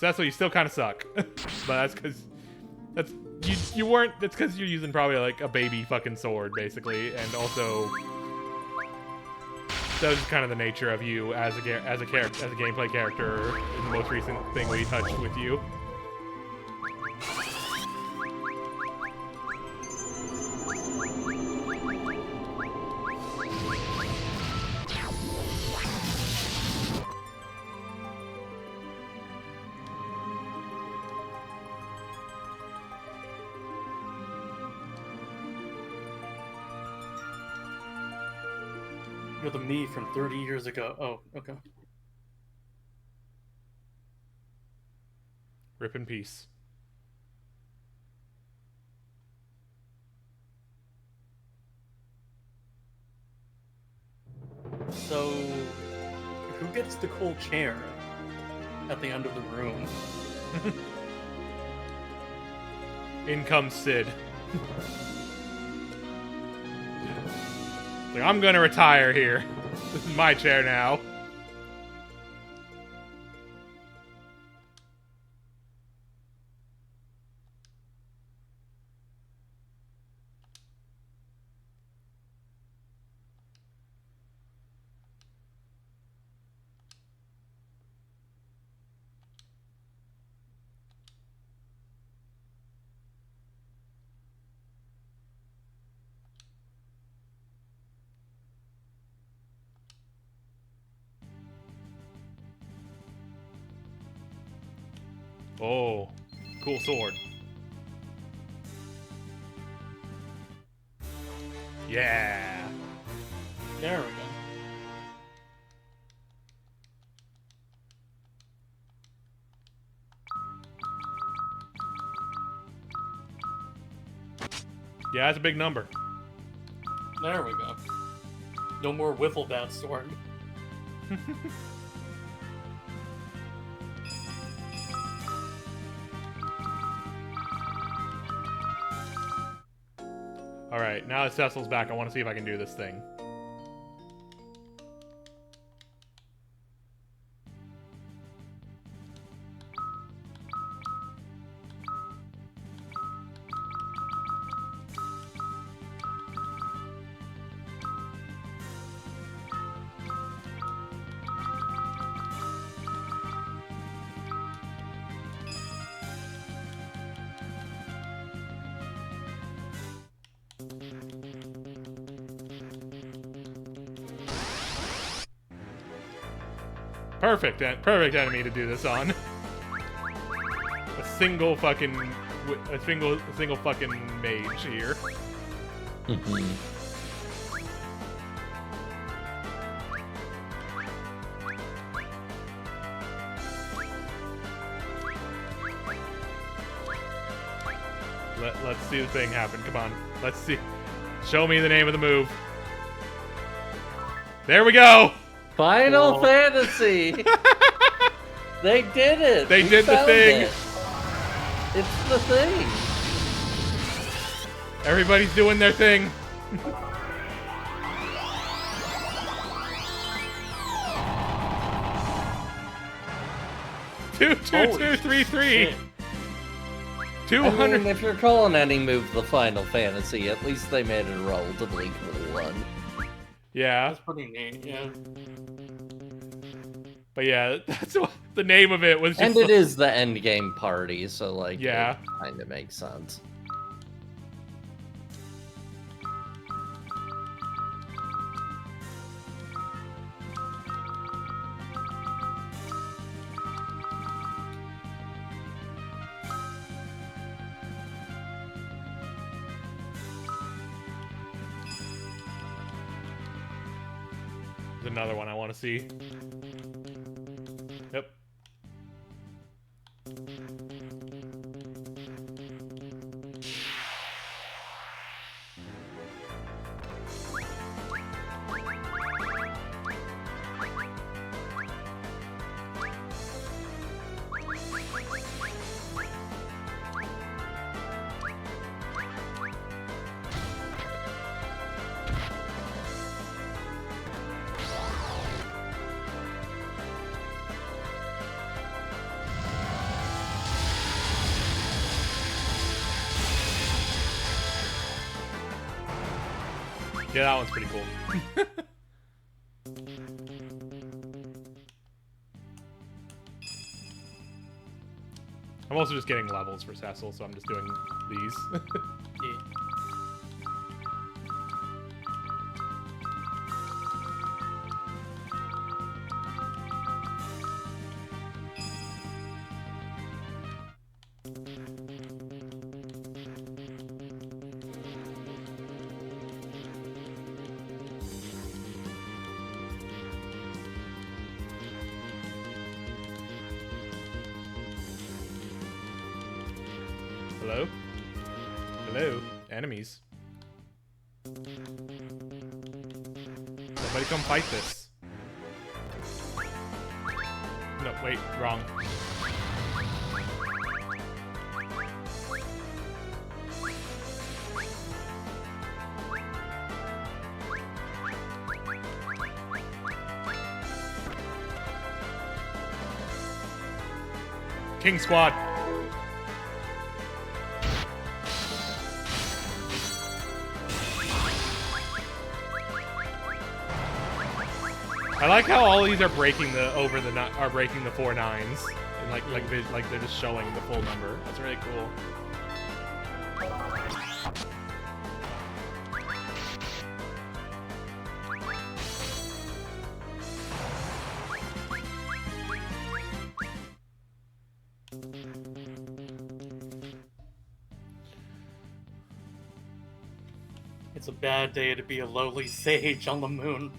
Cecil, you still kind of suck. But that's because you weren't. That's because you're using probably like a baby fucking sword, basically, and also that was kind of the nature of you as a gameplay character in the most recent thing we touched with you. You're the me from 30 years ago. Oh, okay. Rip in peace. So, who gets the cool chair at the end of the room? In comes Sid. Like, I'm gonna retire here. This is my chair now. Oh, cool sword. Yeah. There we go. Yeah, that's a big number. There we go. No more wiffle bat sword. Alright, now that Cecil's back, I want to see if I can do this thing. Perfect enemy to do this on. A single fucking mage here. Let's see the thing happen. Come on. Let's see. Show me the name of the move. There we go! Final Fantasy! They did it! They We did the found thing! it. It's the thing! Everybody's doing their thing. Two, three, three. 200. I mean, if you're calling any move the Final Fantasy, at least they made it a relatively cool one. Yeah. That's pretty neat, yeah. But yeah, that's what the name of it was. Just And it is the end game party, so like, yeah, it kind of makes sense. There's another one I want to see. Yep. Yeah, that one's pretty cool. I'm also just getting levels for Cecil, so I'm just doing these. Yeah. Hello? Hello? Enemies. Somebody come fight this. No, wait, wrong. King Squad. I like how all these are breaking the breaking the 4 9s, and like they're just showing the full number. That's really cool. It's a bad day to be a lowly sage on the moon.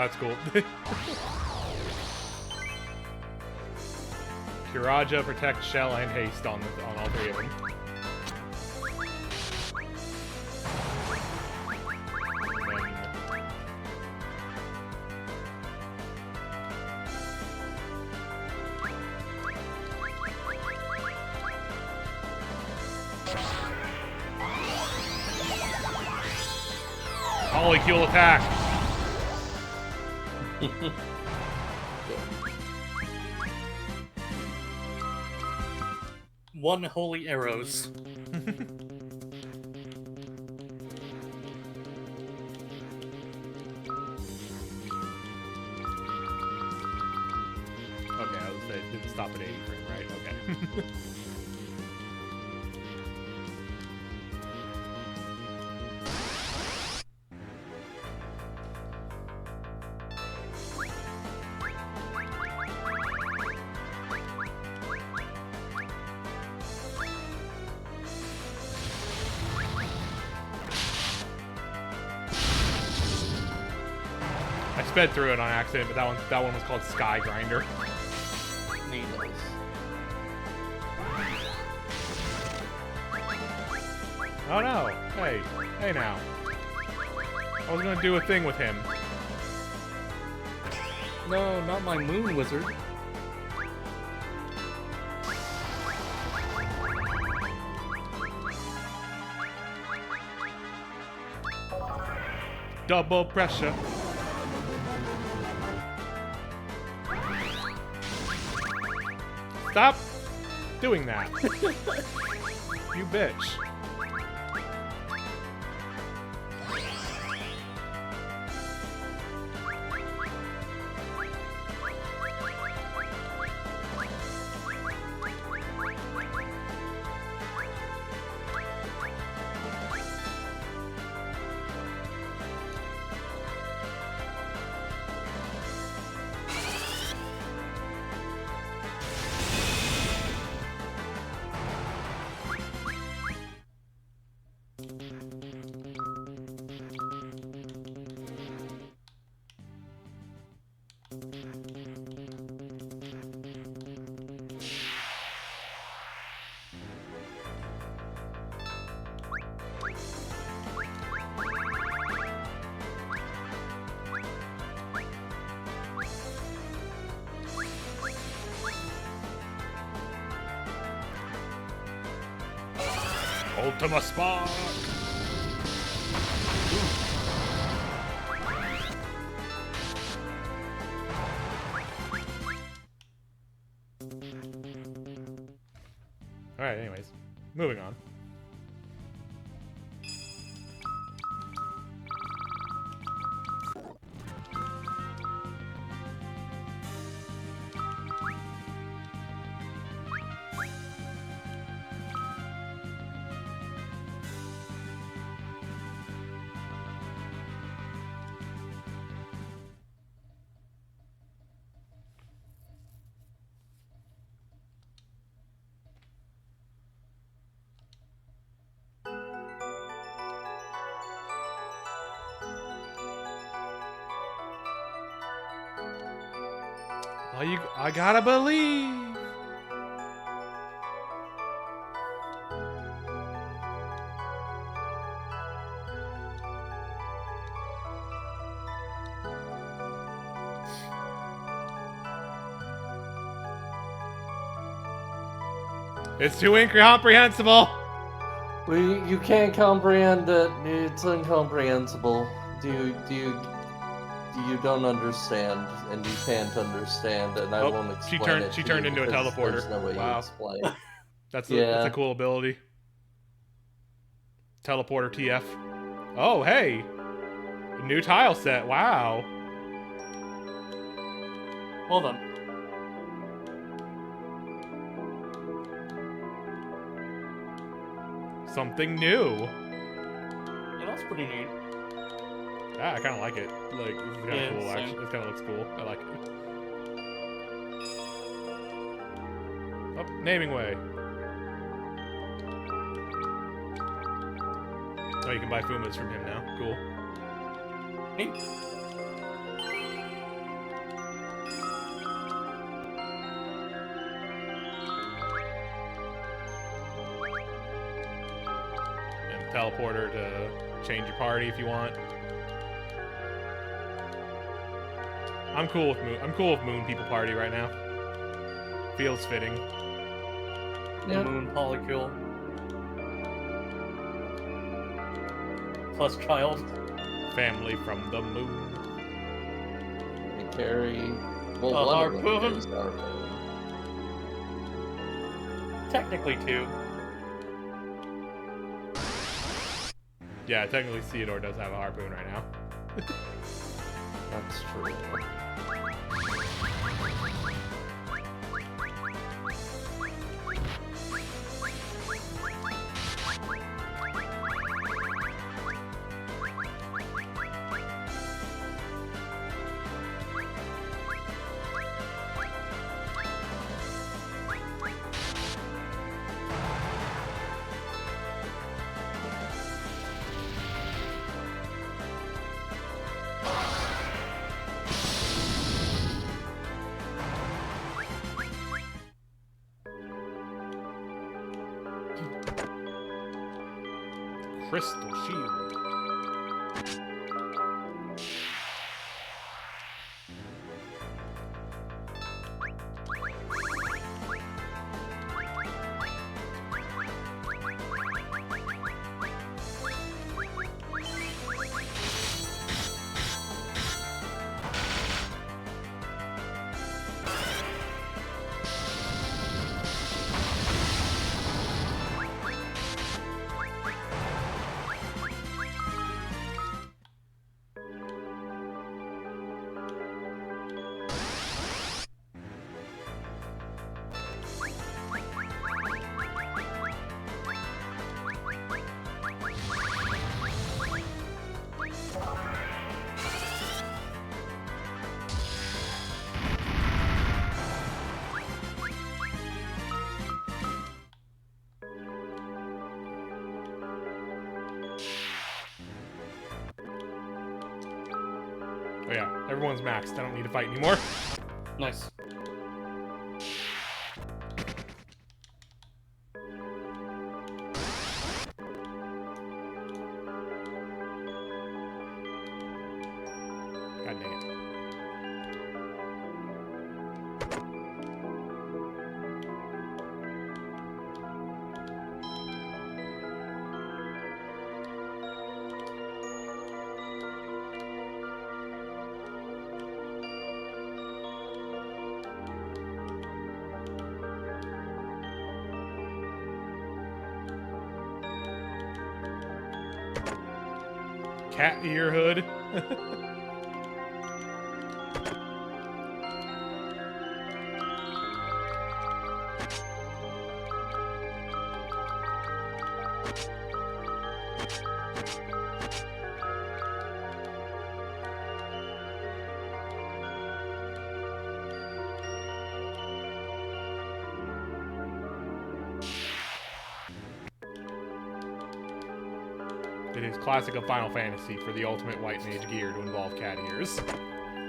That's cool. Kiraja, Protect, Shell, and Haste on all three of them. Polycule attack! One holy arrows. Okay, I was say it didn't stop at 80 frame, right? Okay. I sped through it on accident, but that one was called Sky Grinder. Neat. Oh no! Hey now. I was gonna do a thing with him. No, not my moon wizard. Double pressure. Stop doing that. You bitch. Ultima Spark! Alright, anyways. Moving on. I gotta believe. It's too incomprehensible. You can't comprehend it. It's incomprehensible. You don't understand, and you can't understand, and I won't explain it. She turned into a teleporter. There's no way Wow. you explain. That's a cool ability. Teleporter TF. Oh, hey! A new tile set. Wow. Hold on. Something new. Yeah, that's pretty neat. Ah, I kind of like it. Like, this is kind of cool, actually. This kind of looks cool. I like it. Oh, naming way. Oh, you can buy Fumas from him now. Cool. Neat. teleporter to change your party if you want. I'm cool with Moon People Party right now. Feels fitting. The moon polycule. Plus child. Family from the moon. They carry... Well, A one of them harpoon? carries the harpoon. Technically two. Yeah, technically Theodore does have a harpoon right now. That's true. Crystal Shield. Oh yeah, everyone's maxed. I don't need to fight anymore. Nice. God dang it. Cat ear hood. It is classic of Final Fantasy for the ultimate white mage gear to involve cat ears.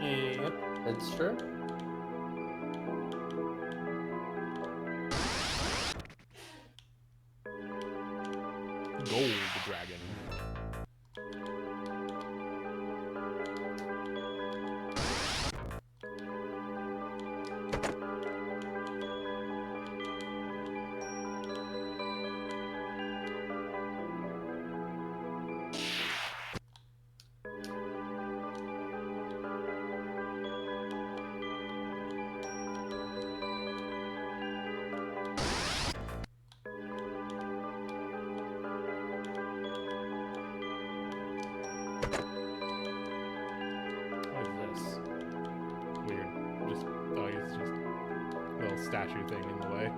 Yep. It's true. Gold dragon. What is this? Weird. Just, oh, it's just a little statue thing in the way.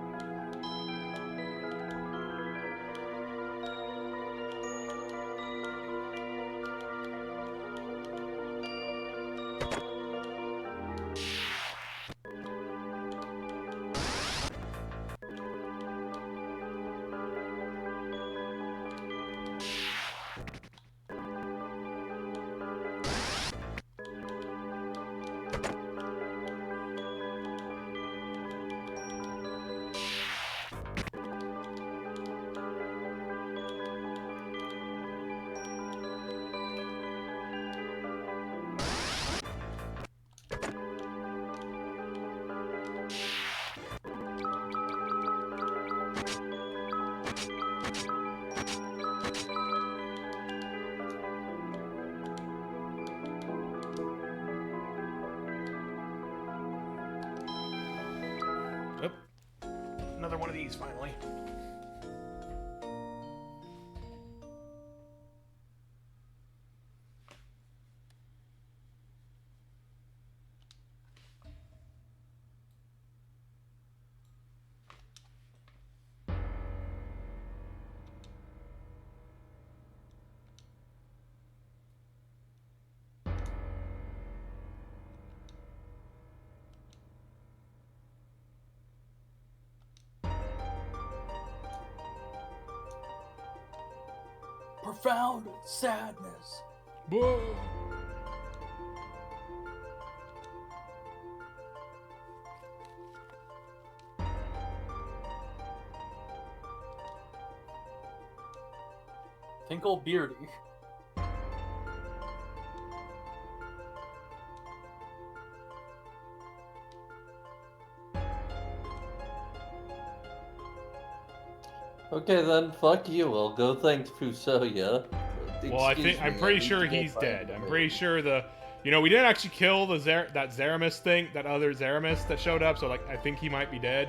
another one of these finally. Profound sadness. Whoa. Tinkle Beardy. Okay, then fuck you. I'll go thank Fusoya. Well, I'm pretty sure he's dead. I'm pretty sure we didn't actually kill the that Zeramis thing, that other Zeramis that showed up. So like, I think he might be dead.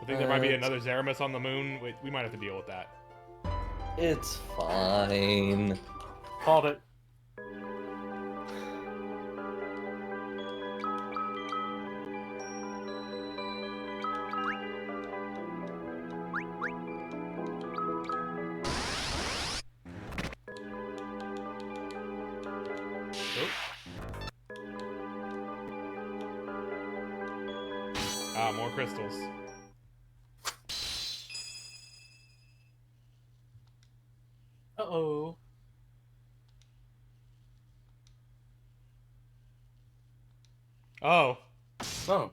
I think there might be another Zeramis on the moon. We might have to deal with that. It's fine. Called it. Ah, more crystals. Uh-oh. Oh. Oh.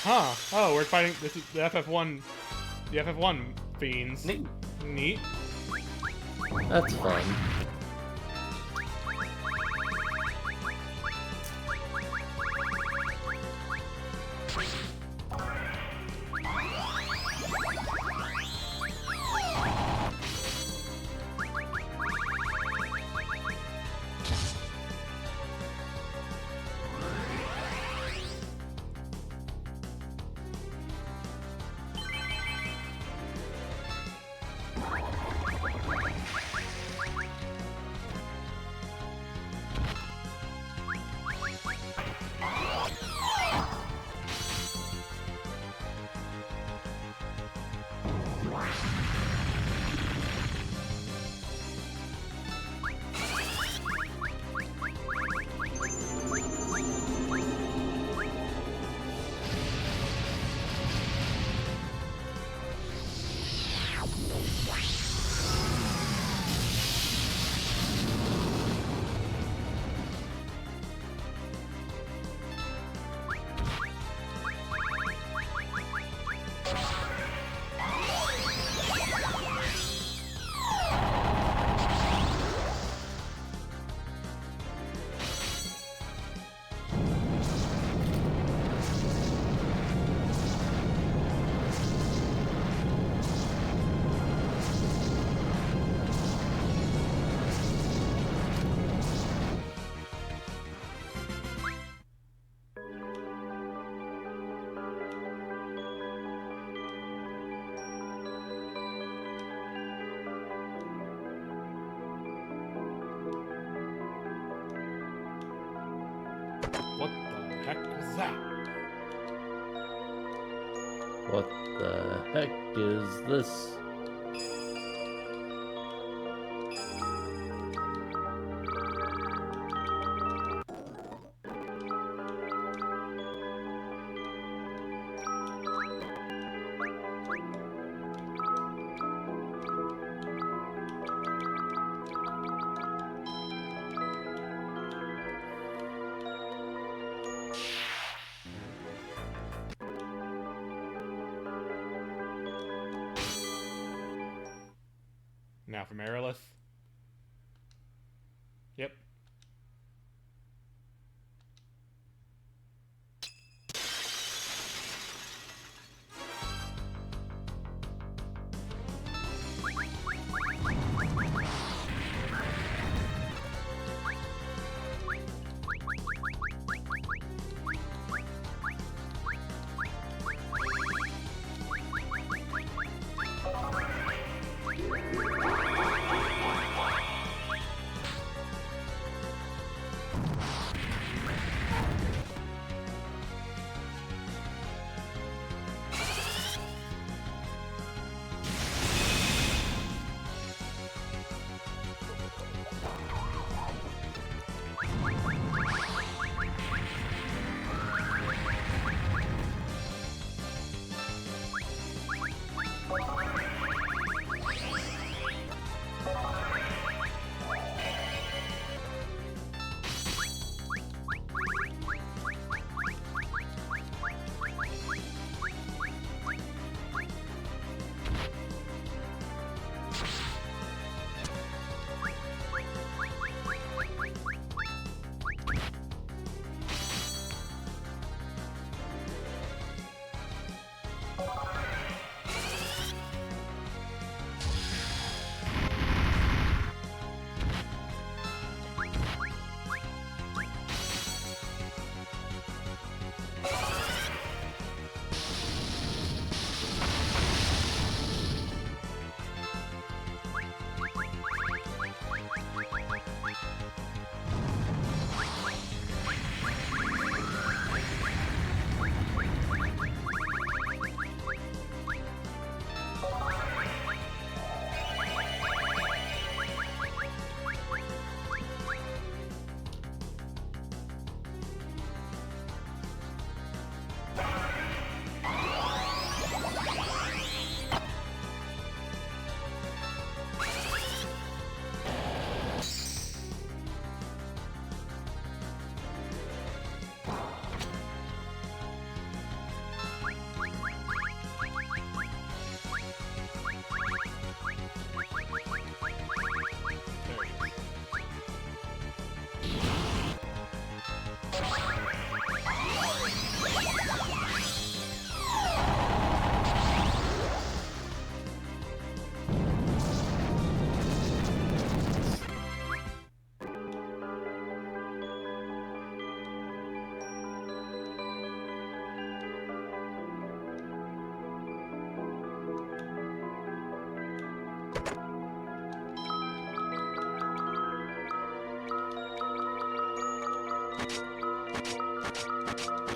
Huh. Oh, we're fighting. This is the FF1. The FF1 fiends. Neat. Neat. That's fun. What the heck was that? What the heck is this? Now from Aerolith. Yep.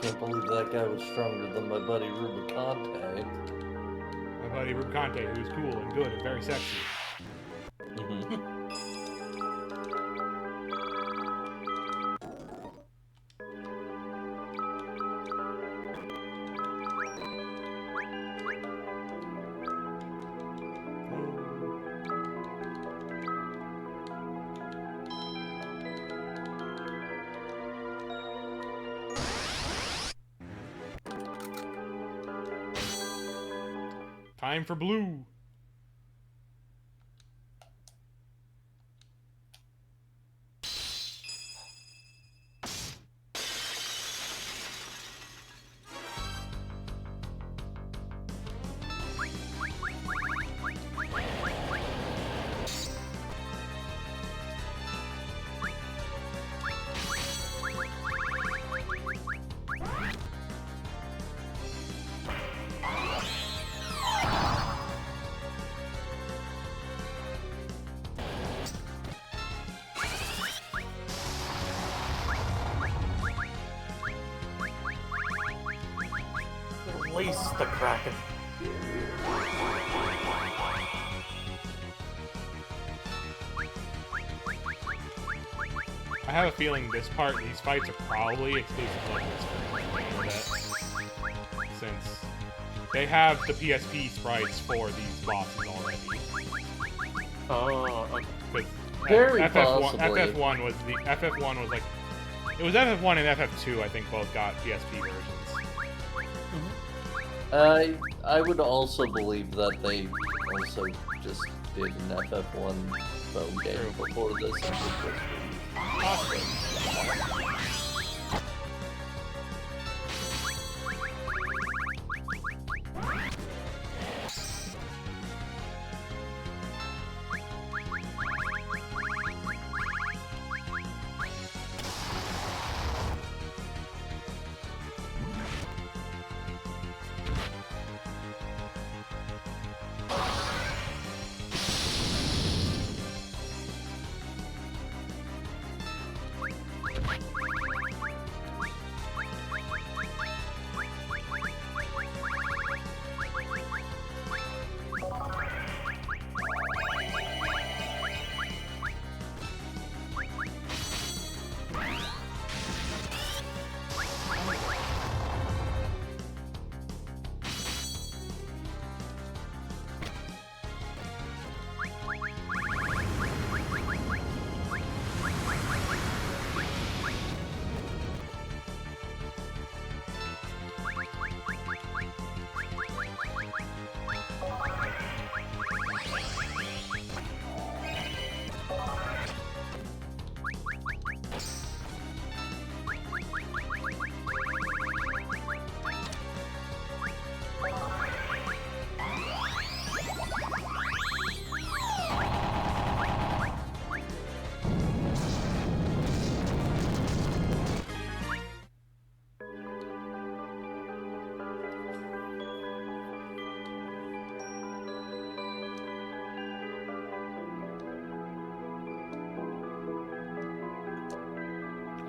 can't believe that guy was stronger than my buddy Rubicante. My buddy Rubicante, who's cool and good and very sexy. Time for blue. Release the Kraken. I have a feeling these fights are probably exclusive to this version, since they have the PSP sprites for these bosses already. Oh, okay. Very FF1, possibly. FF1 was like, it was FF1 and FF2 I think both got PSP versions. I would also believe that they also just did an FF1 phone game before this and did this.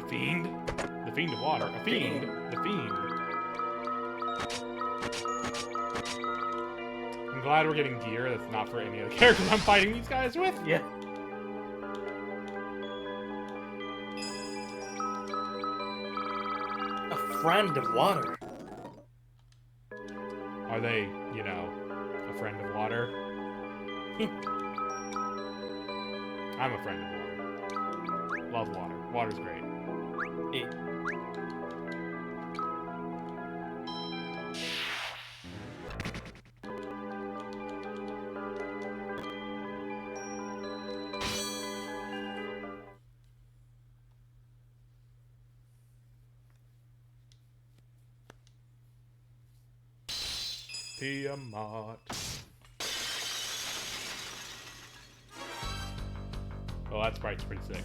Fiend? The Fiend of Water. A Fiend? The Fiend. I'm glad we're getting gear that's not for any of the characters I'm fighting these guys with. Yeah. A friend of water. Are they, you know, a friend of water? I'm a friend of water. Love water. Water's great. Yeah. Tiamat. Well, that sprite's pretty sick.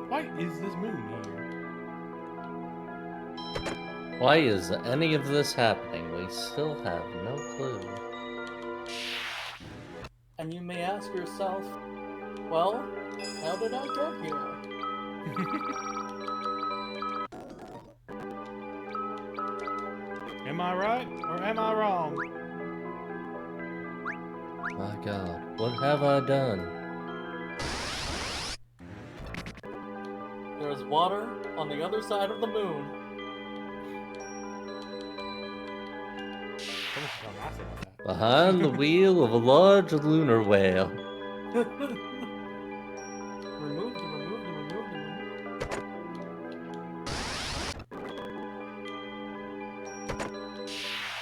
Why is this moon here? Why is any of this happening? We still have no clue. And you may ask yourself, well, how did I get here? Am I right or am I wrong? My God, what have I done? There's water on the other side of the moon. Someone should tell Massey about that. Behind the wheel of a large lunar whale. Remove the.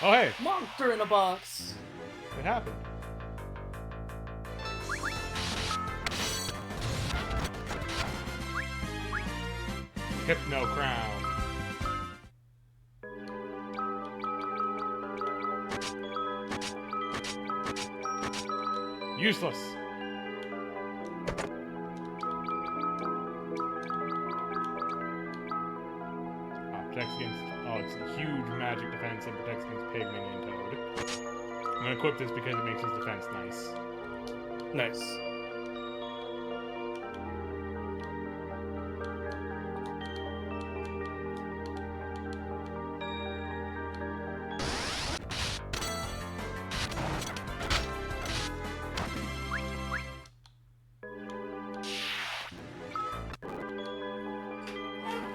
Oh, hey, Monster in a box! it happened. Hypno Crown. Useless. Protects against. Oh, it's a huge magic defense and protects against Pig Minion Toad. I'm gonna equip this because it makes his defense nice. Nice.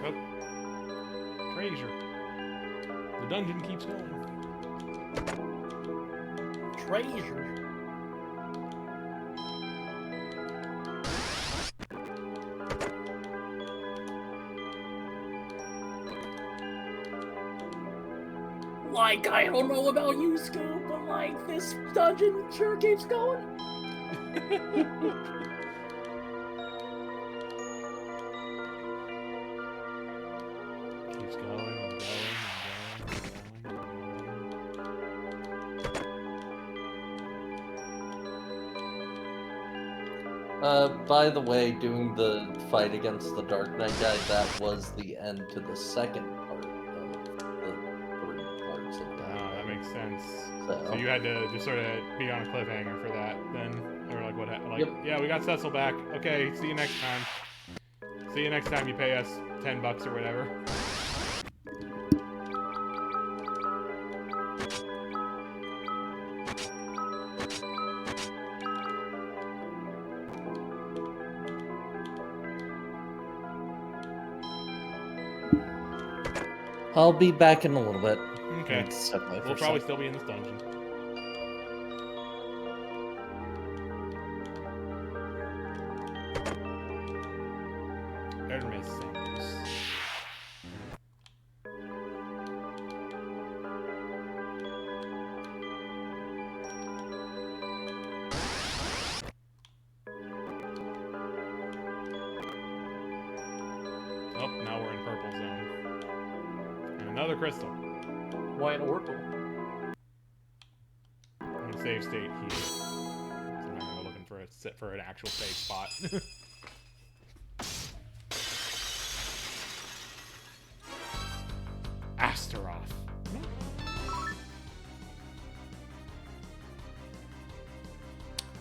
Oh. Treasure. The dungeon keeps going. Treasure. Like, I don't know about you, Scoop, but like, this dungeon sure keeps going. Keeps going and going and going and going. By the way, doing the fight against the Dark Knight guy, that was the end to the second part of the 3 parts of that. Ah, that makes sense. So So you had to just sort of be on a cliffhanger for that, then, or like what? Like, Yep. yeah, we got Cecil back. Okay, see you next time. See you next time you pay us $10 or whatever. I'll be back in a little bit. Okay. Need to step away We'll for probably some- still be in this dungeon. Hermes Samus. Oh, now we're in purple zone. And another crystal. Why an Oracle? I'm gonna save state here. So I'm gonna go looking for an actual save spot. Astaroth.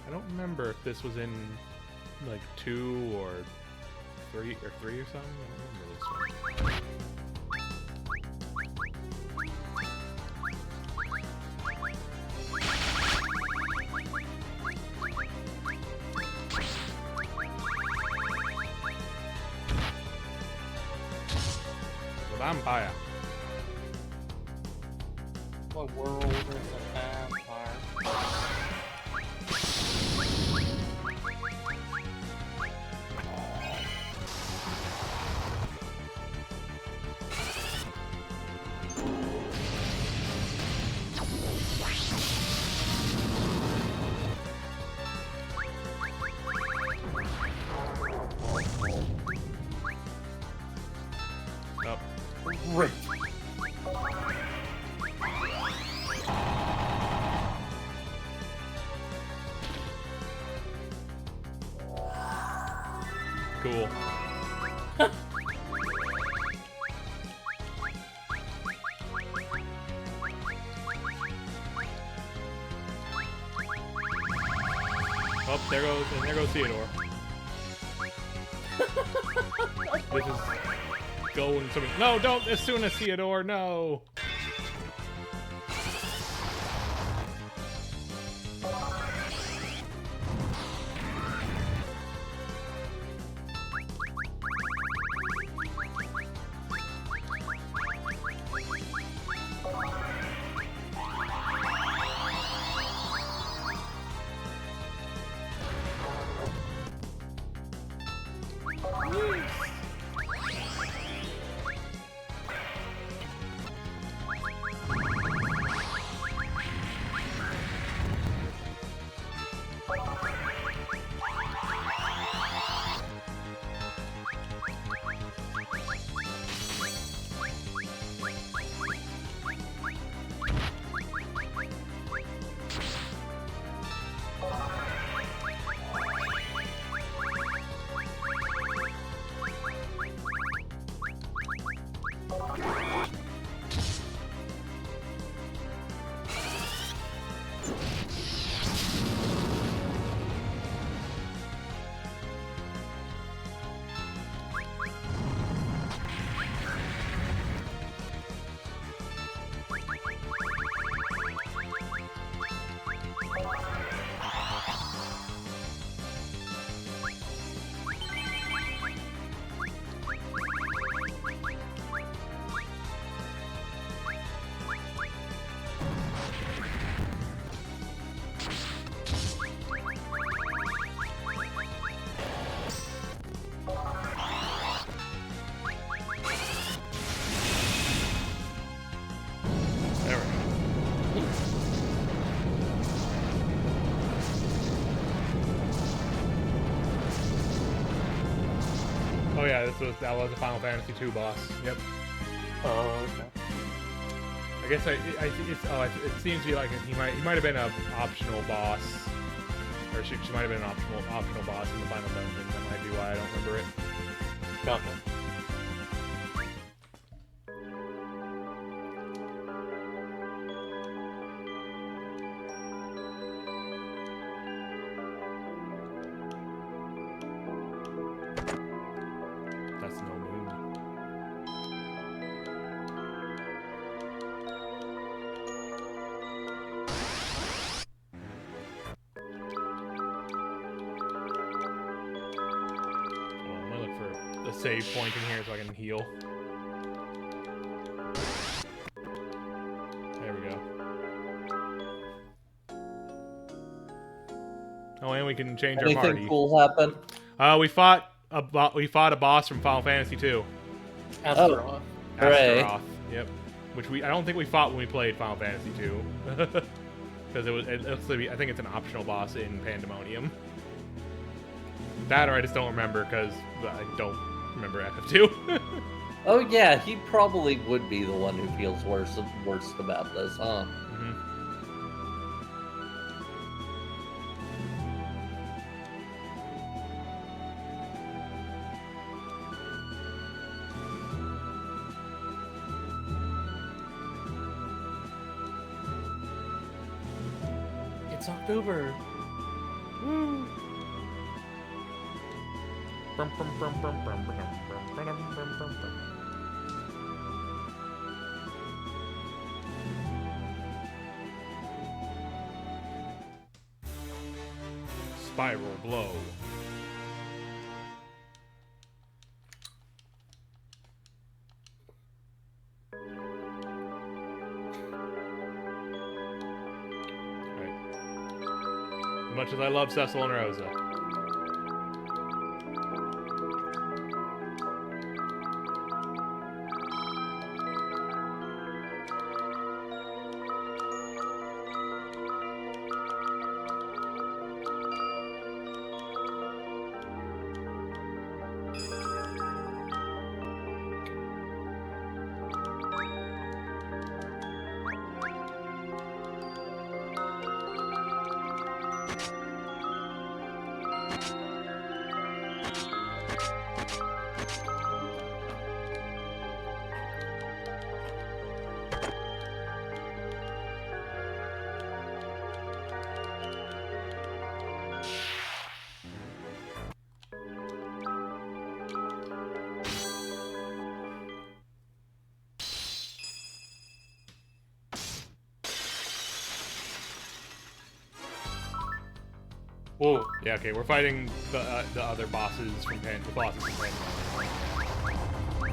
I don't remember if this was in like 2 or 3 or something. I don't remember this one. The vampire. What world is a vampire? Up. Great. Cool. Oh, there goes Theodore. This is going to... No, don't as soon as Theodore, no! There we go. Oh yeah, that was a Final Fantasy II boss. Yep. Oh, okay. I guess it seems to be like he might have been an optional boss, or she might have been an optional boss in the final dungeon. That might be why I don't remember it. Gotcha. That's no moon. Well, I'm gonna look for the save point in here so I can heal. Oh, and we can change our Anything party. cool happen? We fought a boss from Final Fantasy 2. Astaroth. Hooray. Astaroth. Yep. Which I don't think we fought when we played Final Fantasy 2. Because I think it's an optional boss in Pandemonium. That or I just don't remember because I don't remember FF2. Oh yeah, he probably would be the one who feels worst about this, huh? Mm-hmm. It's October. Woo. Spiral blow. As much as I love Cecil and Rosa. Whoa. Yeah, okay, we're fighting the other bosses from Pandemonium.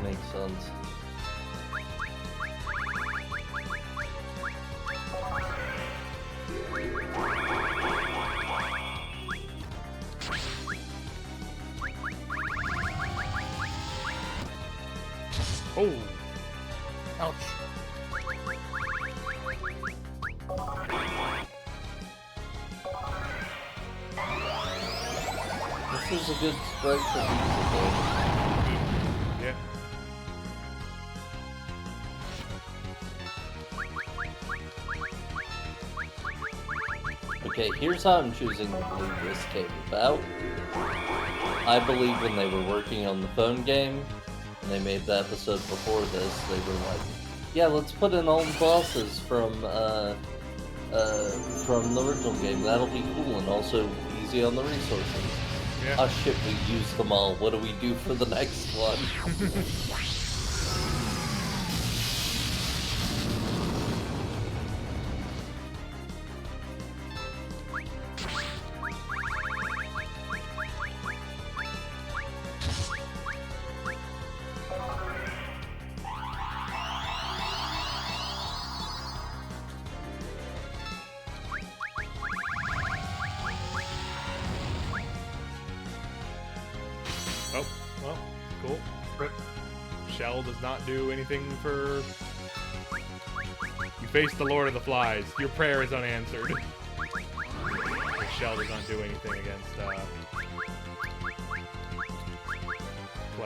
Makes sense. Oh! Ouch. This is a good sprite for music. Yeah. Okay, here's how I'm choosing to believe this came about. I believe when they were working on the phone game, and they made the episode before this, they were like, yeah, let's put in all the bosses from the original game. That'll be cool and also easy on the resources. Yeah. Oh shit, we used them all. What do we do for the next one? Oh, well, cool. Rip. Shell does not do anything for... You face the Lord of the Flies. Your prayer is unanswered. Shell does not do anything against, Claire. Do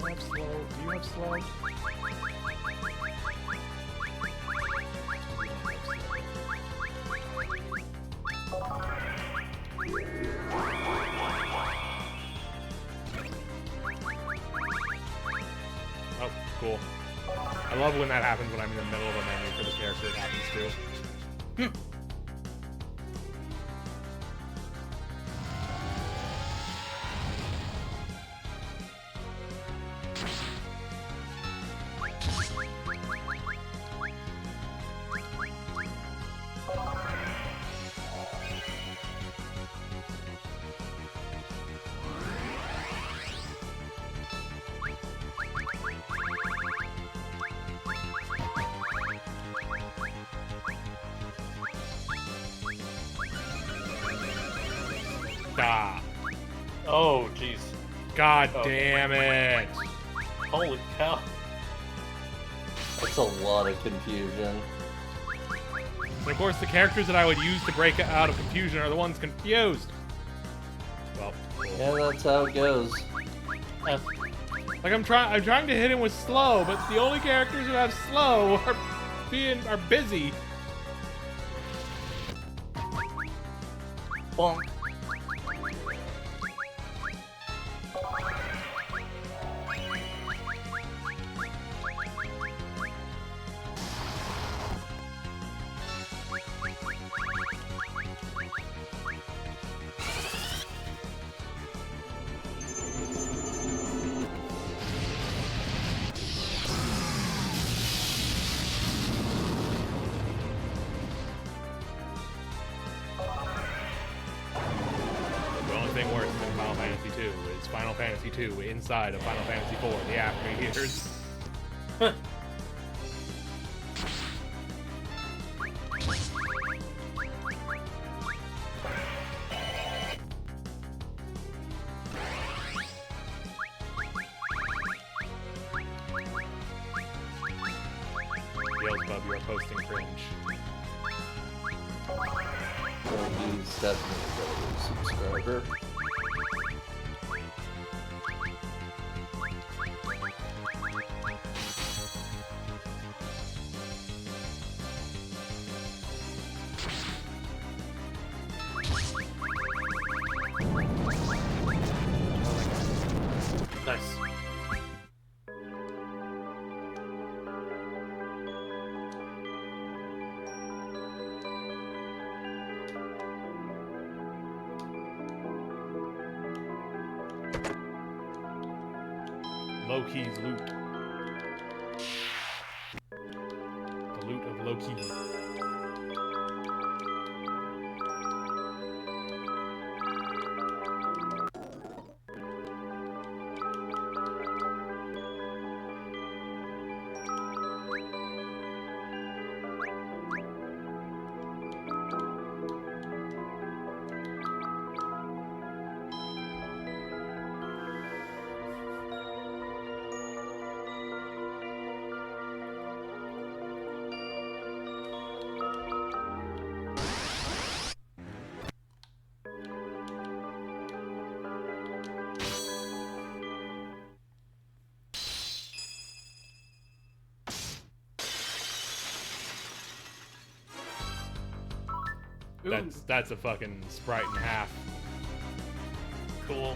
I have slow? Do you have slow? Oh, cool. I love when that happens when I'm in the middle of a menu for the character it happens to. Stop. Oh, jeez. God Oh. damn it. Holy cow. That's a lot of confusion. And of course, the characters that I would use to break out of confusion are the ones confused. Well, Yeah, that's how it goes. F. like I'm trying to hit him with slow, but the only characters who have slow are busy. Bonk. The only thing worse than Final Fantasy II is Final Fantasy II inside of Final Fantasy IV, the after years. Beelzebub, you are posting cringe. Well, he's definitely gonna be a subscriber. Nice. Loki's loot. The loot of Loki. Ooh, That's a fucking sprite and a half. cool.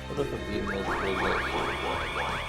What if a beam was bigger?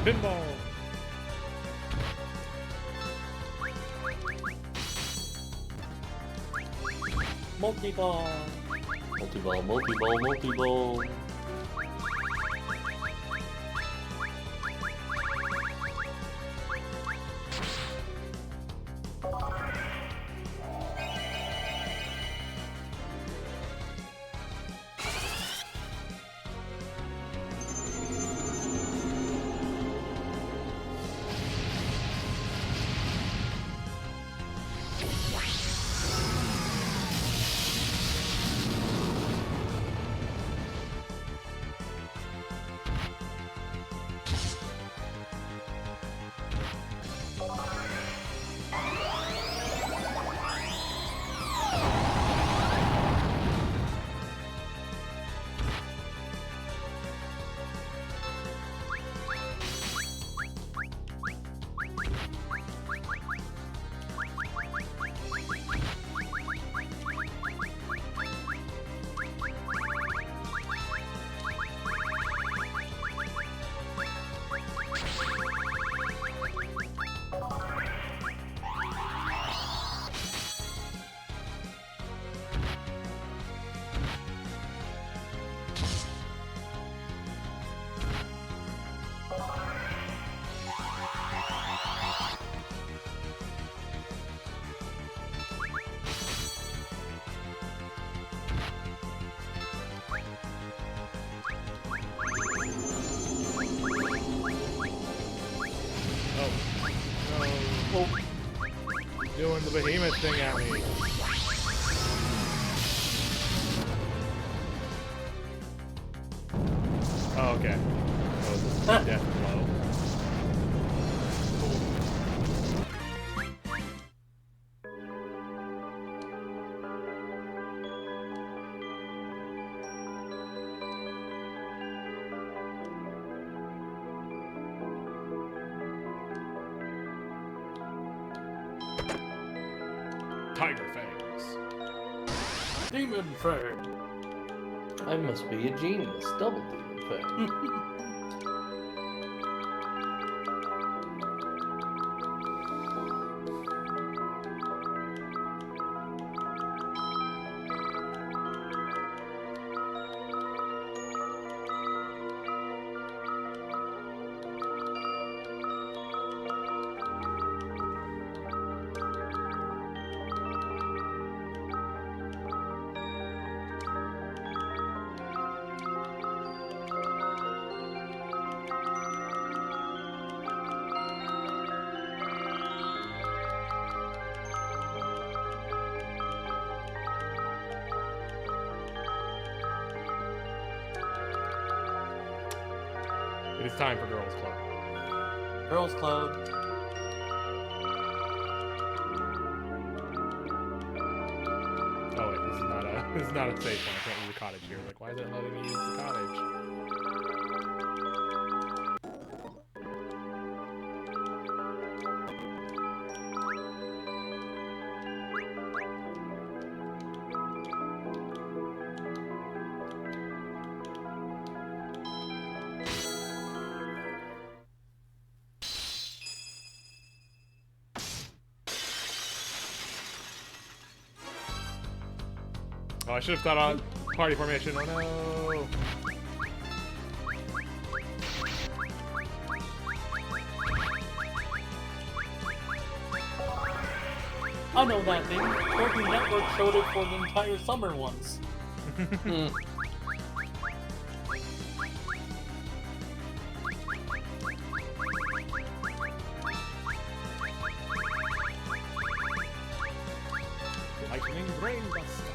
Pinball. Multi-ball. Multi-ball, multi-ball, multi-ball. Doing the behemoth thing at me. Oh, okay. Oh, this is a death blow. Tiger fangs. Demon Fang. I must be a genius. Double demon fang. It is time for Girls Club. Girls Club. Oh wait, this is not a safe one. I can't use the cottage here. Like, why is it letting me use the cottage? Oh, I should have thought on party formation. Oh no! I know that thing. Cartoon Network showed it for the entire summer once. Lightning Brainbuster.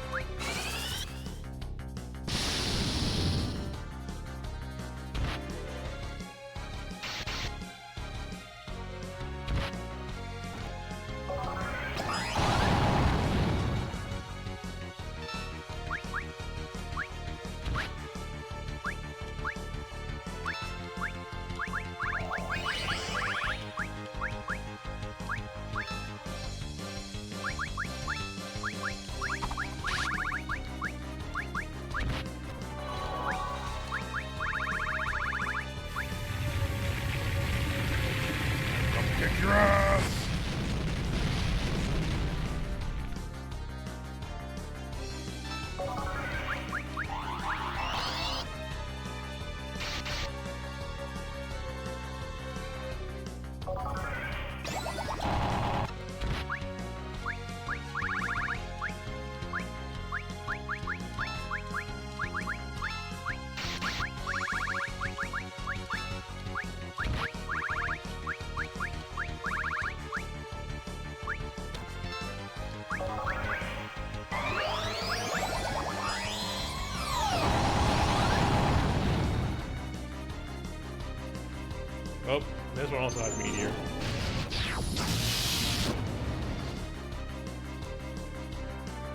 Oh, this one also has meteor.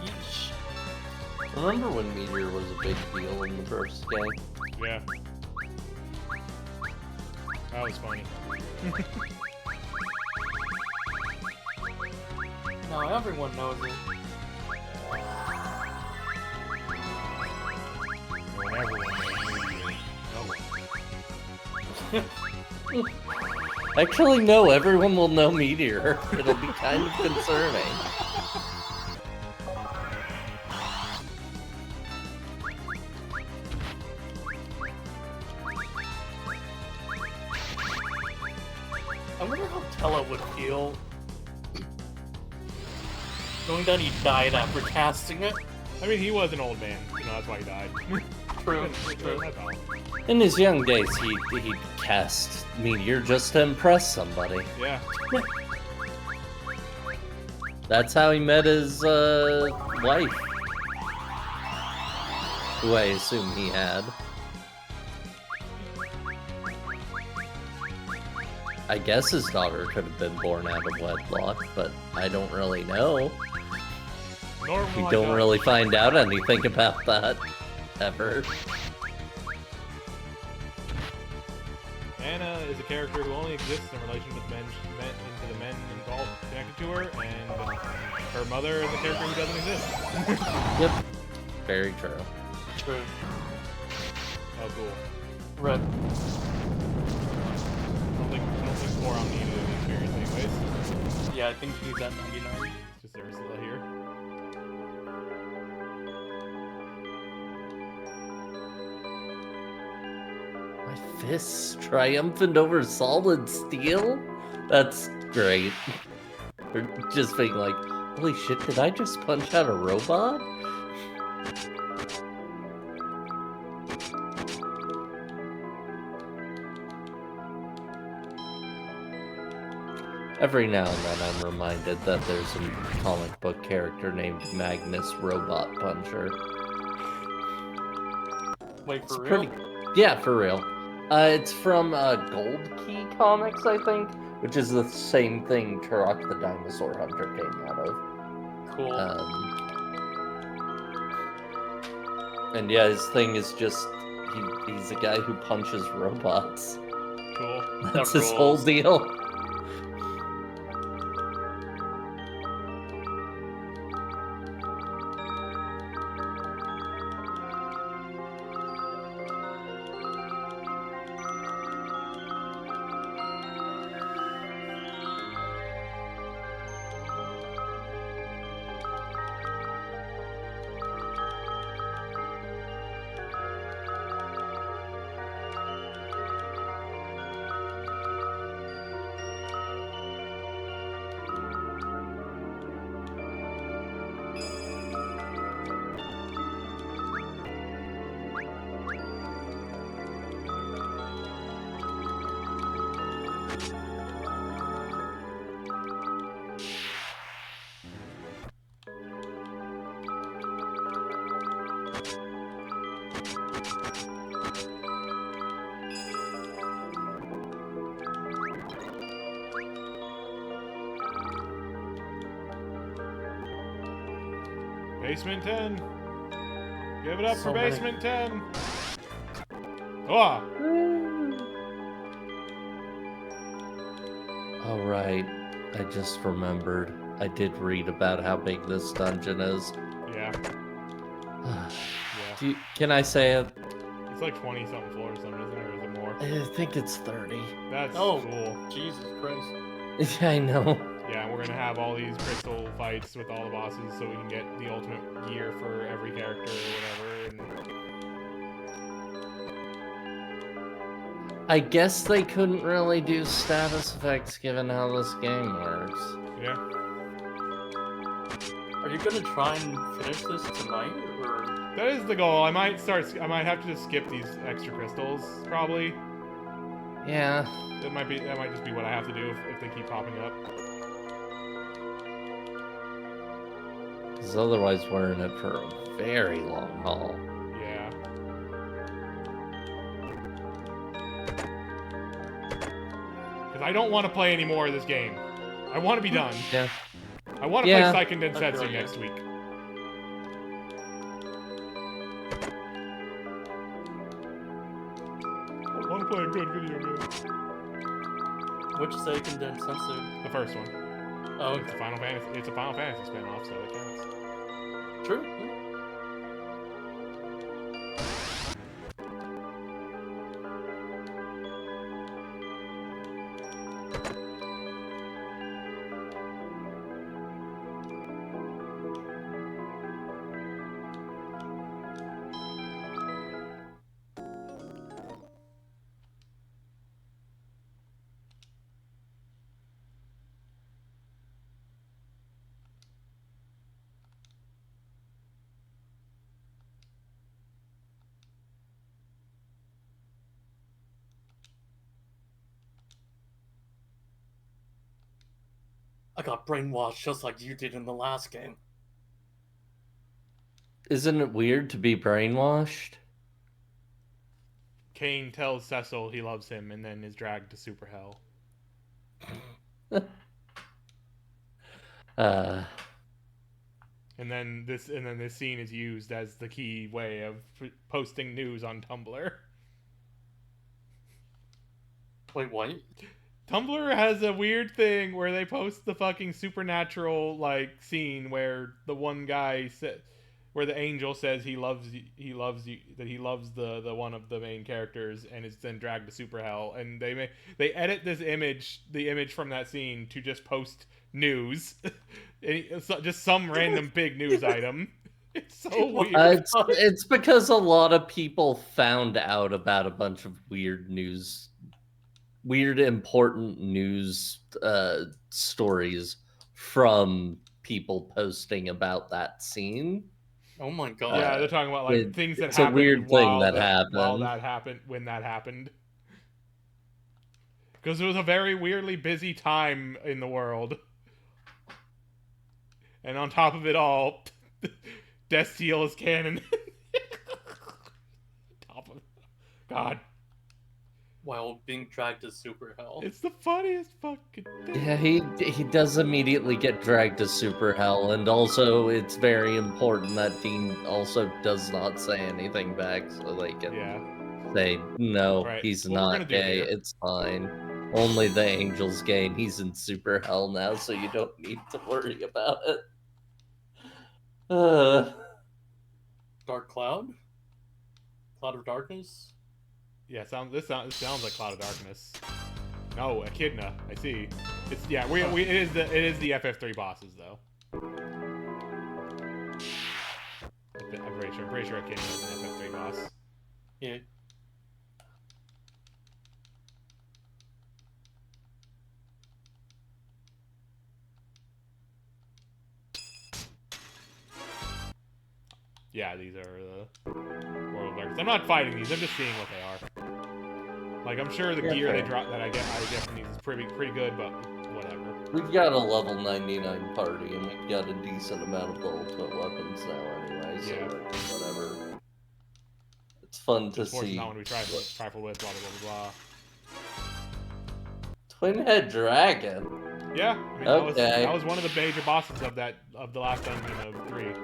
Yeesh. Remember when Meteor was a big deal in the first game? Yeah. That was funny. No, everyone knows it. Whenever one knows meteor. Actually, no, everyone will know Meteor. It'll be kind of concerning. I wonder how Tella would feel knowing that he died after casting it. I mean, he was an old man. You know, that's why he died. True. That's all. In his young days, he'd cast Meteor just to impress somebody. Yeah. That's how he met his wife, who I assume he had. I guess his daughter could have been born out of wedlock, but I don't really know. Nor We will I don't know. really find out anything about that, ever. Anna is a character who only exists in relation with men into the men involved connected to her, and her mother is a character who doesn't exist. Yep. Very true. True. Oh, cool. Right. I don't think Boron needed an experience anyways. Yeah, I think he's at 99. It's just Ursula here. My fists triumphant over solid steel? That's great. Or just being like, holy shit, did I just punch out a robot? Every now and then I'm reminded that there's a comic book character named Magnus Robot Puncher. Wait, It's for real? pretty... Yeah, for real. It's from Gold Key Comics, I think, which is the same thing Turok the Dinosaur Hunter came out of. Cool. And yeah, his thing is just, he's a guy who punches robots. Cool. That's That his whole rules. deal. Basement 10. Give it up So for many. Basement 10. Oh, All right, I just remembered. I did read about how big this dungeon is. yeah. Yeah. Can I say it? It's like 20 something floors or something, isn't it? Or is it more? I think it's 30. That's Oh. cool. Jesus Christ. I know. Yeah, we're gonna have all these crystal fights with all the bosses so we can get the ultimate gear for every character or whatever. And... I guess they couldn't really do status effects given how this game works. yeah. Are you gonna try and finish this tonight, or? That is the goal. I might have to just skip these extra crystals, probably. Yeah. That might just be what I have to do if they keep popping up. Because otherwise we're in it for a very long haul. Yeah. Because I don't want to play any more of this game. I want to be done. Yeah. I want to Yeah. play Seiken I feel Densetsu you. next week. I want to play a good video game. Which Seiken Densetsu? The first one. Oh, It's a okay. Final Fantasy. It's a Final Fantasy spin-off, so it counts. True. Yeah. I got brainwashed just like you did in the last game. Isn't it weird to be brainwashed? Kane tells Cecil he loves him and then is dragged to Super Hell. And then this scene is used as the key way of posting news on Tumblr. Wait, what? Tumblr has a weird thing where they post the fucking supernatural like scene where the one guy said, where the angel says he loves you, that he loves the one of the main characters, and is then dragged to Super Hell, and they edit this image, the image from that scene, to just post news, just some random big news item. It's so weird. It's because a lot of people found out about a bunch of weird important news stories from people posting about that scene. Oh my god. Yeah, they're talking about like things that it's a happened weird thing that happened when that happened. Because it was a very weirdly busy time in the world. And on top of it all, Death Seal is canon. Top of God. While being dragged to Super Hell. It's the funniest fucking thing. Yeah, he does immediately get dragged to Super Hell, and also it's very important that Dean also does not say anything back, so they can say, no, Right. he's What we're gonna not do gay, here. it's fine. Only the angel's gay, and he's in Super Hell now, so you don't need to worry about it. Dark Cloud? Cloud of Darkness? Yeah, this sounds like Cloud of Darkness. No, Echidna. I see. It's it is the FF3 bosses though. I'm pretty sure Echidna is an FF3 boss. Yeah. Yeah, these are the World Darkness. I'm not fighting these. I'm just seeing what they are. Like, I'm sure the gear they drop that I get from these is pretty good, but whatever. We've got a level 99 party, and we've got a decent amount of the ultimate weapons now anyway, so like, whatever. It's fun to see. Not when we trifle with blah blah blah blah. Twin Head Dragon. Yeah, I mean, that was one of the major bosses of the last dungeon of 3.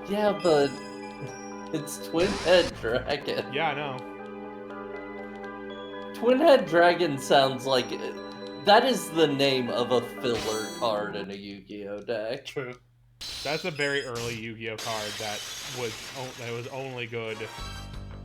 Yeah, but it's Twin Head Dragon. Yeah, I know. Twin Head Dragon sounds like that is the name of a filler card in a Yu-Gi-Oh deck. True. That's a very early Yu-Gi-Oh card that was only good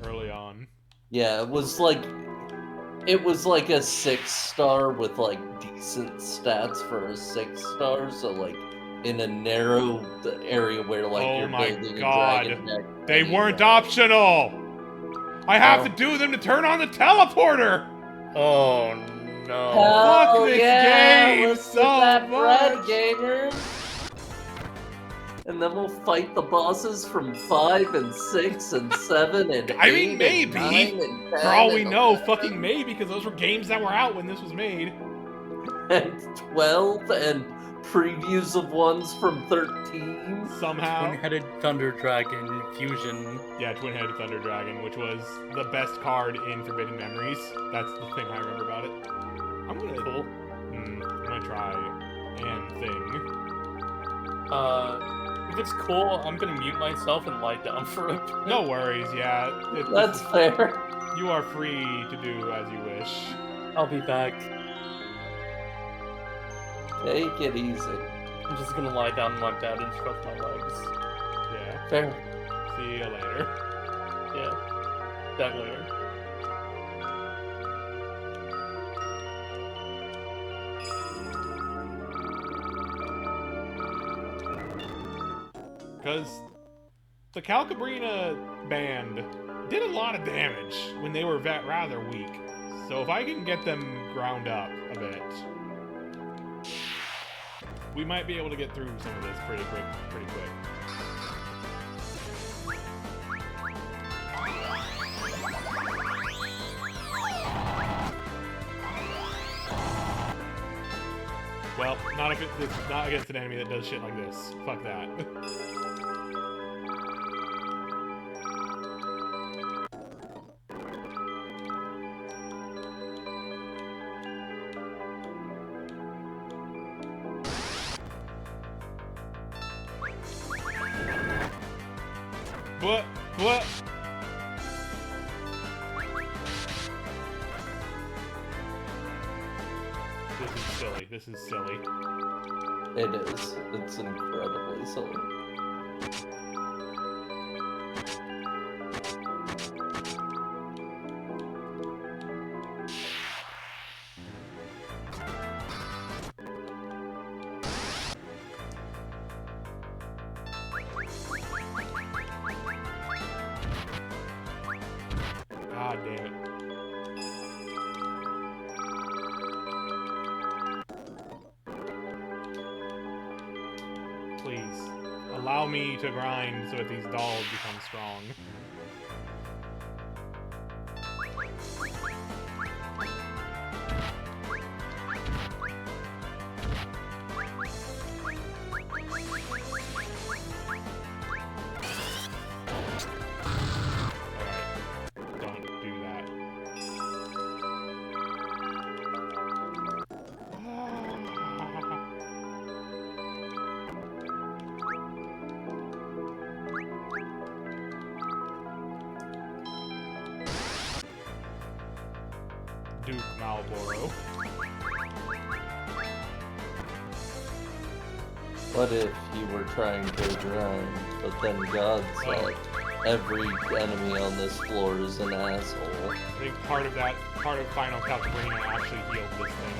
early on. Yeah, it was like a 6-star with like decent stats for a 6-star, so like in a narrow area where like you're building a dragon deck. They weren't optional! I have to do them to turn on the teleporter! Oh no. Fuck this game let's so do that, Brad, much! gamers! And then we'll fight the bosses from 5 and 6 and 7 and 8 I mean, maybe. and 9 and 10 For all we and know, 11 fucking maybe, because those were games that were out when this was made. and 12 and previews of ones from 13. Somehow. Twin-headed Thunder Dragon Fusion. Yeah, Twin-headed Thunder Dragon, which was the best card in Forbidden Memories. That's the thing I remember about it. I'm gonna Cool. I'm gonna try and thing. If it's cool, I'm gonna mute myself and lie down for a bit. No worries. Yeah, That's fair. you are free to do as you wish. I'll be back. Take it easy. I'm just gonna lie down in my bed and stretch my legs. Yeah. Fair. See you later. Yeah. That later. Because the Calcabrina band did a lot of damage when they were rather weak. So if I can get them ground up a bit, we might be able to get through some of this pretty quick. Well, not if it's not against an enemy that does shit like this. Fuck that. What? This is silly. It is. It's incredibly silly. God damn it. Please, allow me to grind so that these dolls become strong. Alright, don't do that. Duke Malboro. What if you were trying to grind, but then God said, every enemy on this floor is an asshole? I think part of Final Calcabrina actually healed this thing.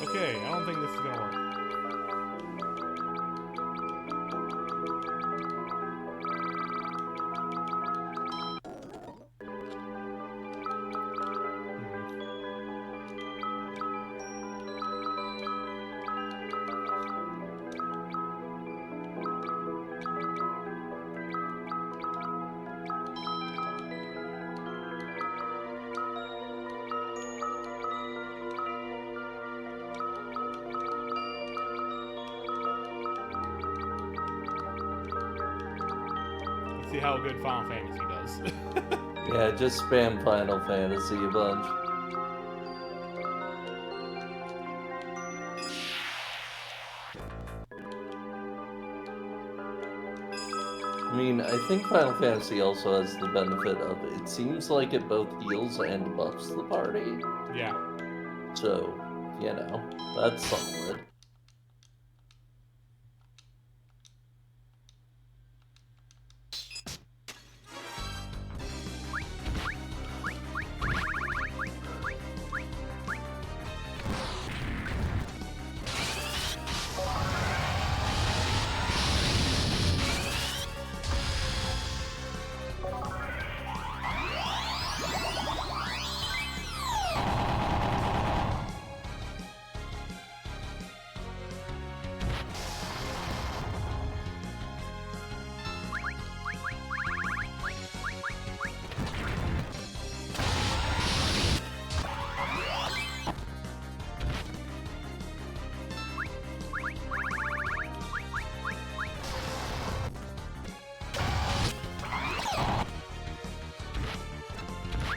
Okay, I don't think this is gonna work. Let's see how good Final Fantasy does. Yeah, just spam Final Fantasy a bunch. I mean, I think Final Fantasy also has the benefit of it seems like it both heals and buffs the party. Yeah. So, you know, that's solid.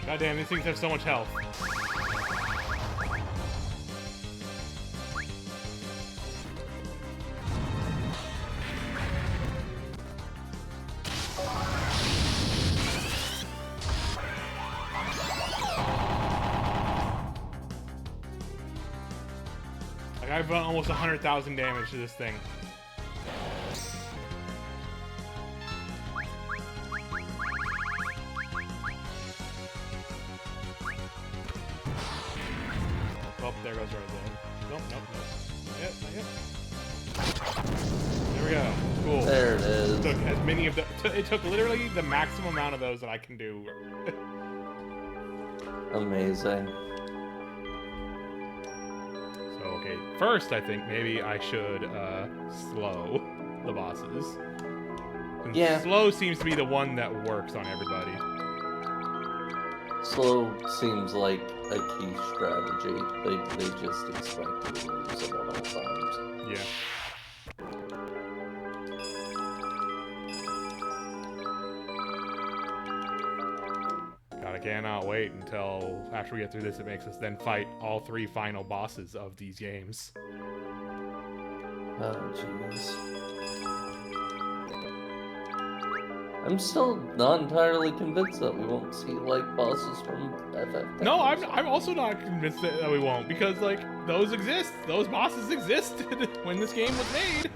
God damn, these things have so much health. Like, I've done almost 100,000 damage to this thing. Oh, there goes Rosalind. Nope, nope, nope. Not yet, not yet. There we go. Cool. There it is. Took as many of the. It took literally the maximum amount of those that I can do. Amazing. So okay, first I think maybe I should slow the bosses. And Yeah. Slow seems to be the one that works on everybody. Slow seems like a key strategy. They just expect you to use it at all times. Yeah. God, I cannot wait until after we get through this, it makes us then fight all 3 final bosses of these games. Oh, jeez. I'm still not entirely convinced that we won't see, like, bosses from FF4. No, I'm also not convinced that we won't, because, like, those exist. Those bosses existed when this game was made.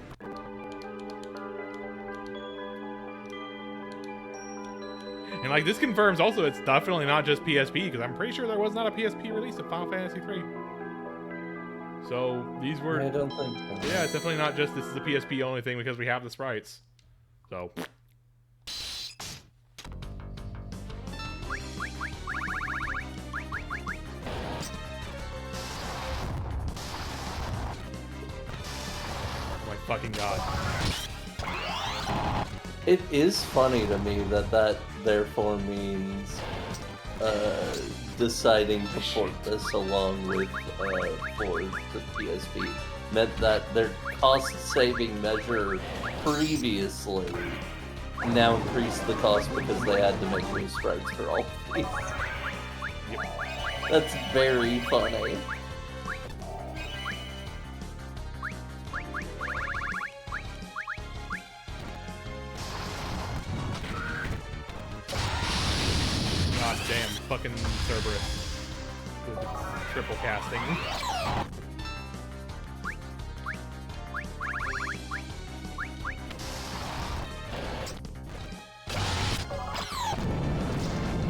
And, like, this confirms also it's definitely not just PSP, because I'm pretty sure there was not a PSP release of Final Fantasy III. So, these were... I don't think so. Yeah, it's definitely not just this is a PSP only thing because we have the sprites. So... Oh my fucking god. It is funny to me that therefore means deciding to port this along with for the PSP meant that their cost-saving measure previously now increased the cost because they had to make new sprites for all of these. That's very funny. God damn, fucking Cerberus. With its triple casting.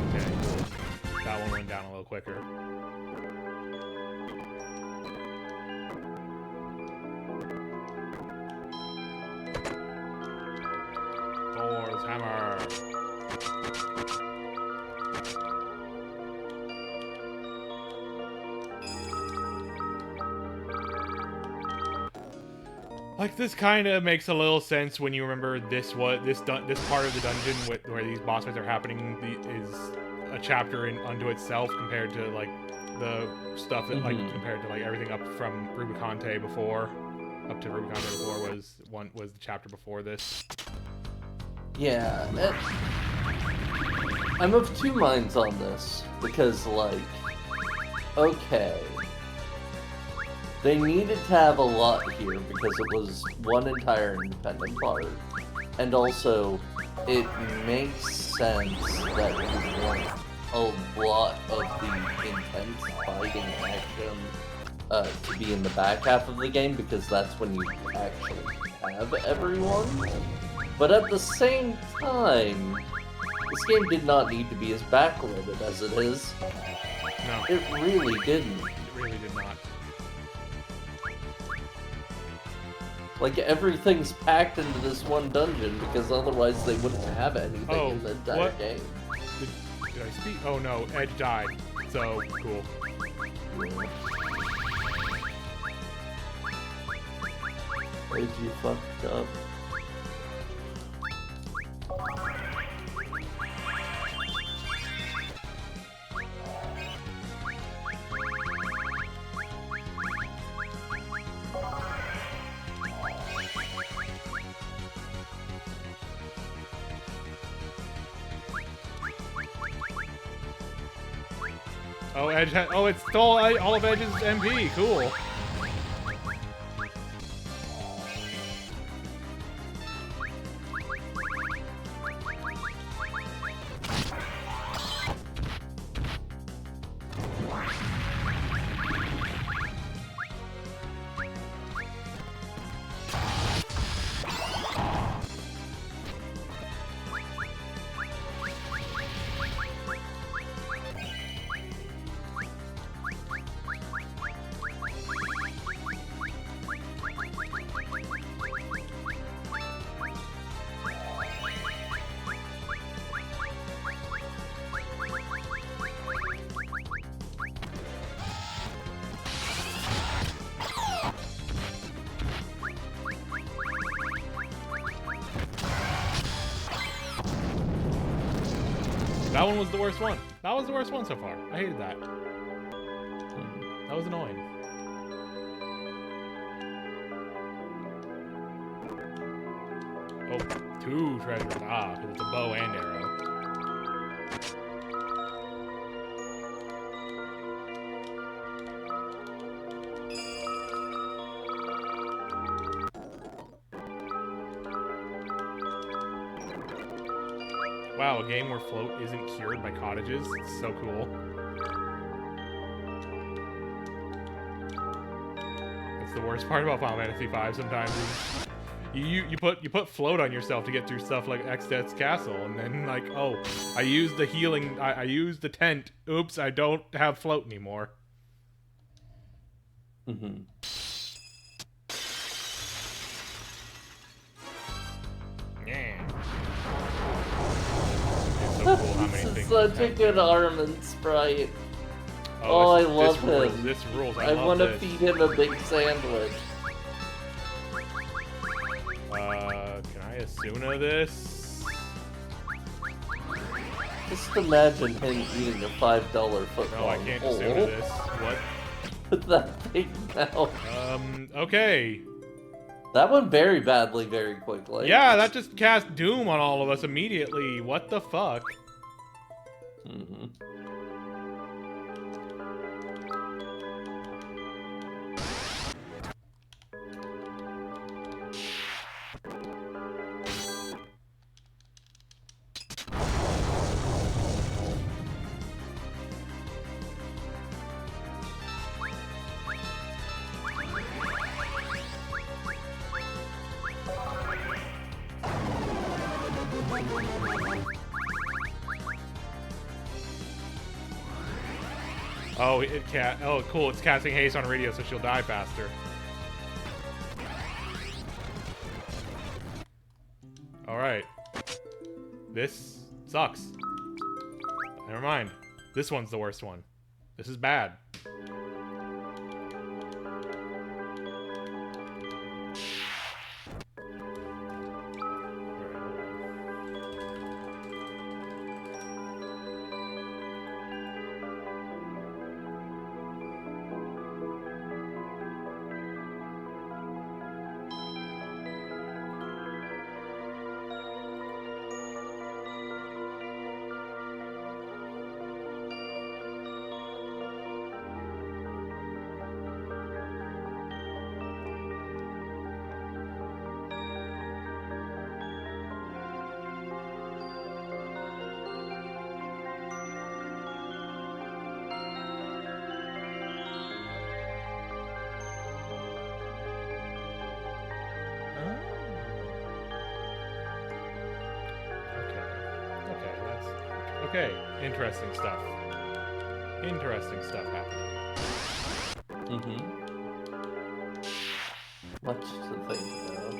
Okay, cool. That one went down a little quicker. Like, this kind of makes a little sense when you remember this part of the dungeon where these boss fights are happening is a chapter unto itself compared to like the stuff that like compared to like everything up from Rubicante before, up to Rubicante before was the chapter before this. Yeah, I'm of two minds on this because like, okay. They needed to have a lot here because it was one entire independent part. And also, it makes sense that you want a lot of the intense fighting action to be in the back half of the game because that's when you actually have everyone. But at the same time, this game did not need to be as backloaded as it is. No. It really didn't. It really did not. Like, everything's packed into this one dungeon, because otherwise they wouldn't have anything in the entire game. Did I speak? Oh no, Edge died. So, cool. Edge, you fucked up. Oh, Edge it stole all of Edge's MP. Cool. That one was the worst one. That was the worst one so far. I hated that. That was annoying. Oh, 2 treasures. Ah, because it's a bow and arrow. Wow, a game where float isn't cured by cottages. It's so cool. That's the worst part about Final Fantasy V sometimes is you put float on yourself to get through stuff like Extet's castle, and then like, oh, I used the healing, I used the tent. Oops, I don't have float anymore. Mm-hmm. Yeah. So cool how many This is things such a good Armin sprite. Oh, I love rules. him. This rules. I want to feed him a big sandwich. Can I Asuna this? Just imagine him eating a $5 football. No, I can't Asuna this. What? Put that thing down. Okay. That went very badly very quickly. Yeah, that just cast Doom on all of us immediately. What the fuck? Mm-hmm. Oh, oh, cool. It's casting haste on radio, so she'll die faster. All right. This sucks. Never mind. This one's the worst one. This is bad. Okay, interesting stuff. Interesting stuff happening. Much to think about.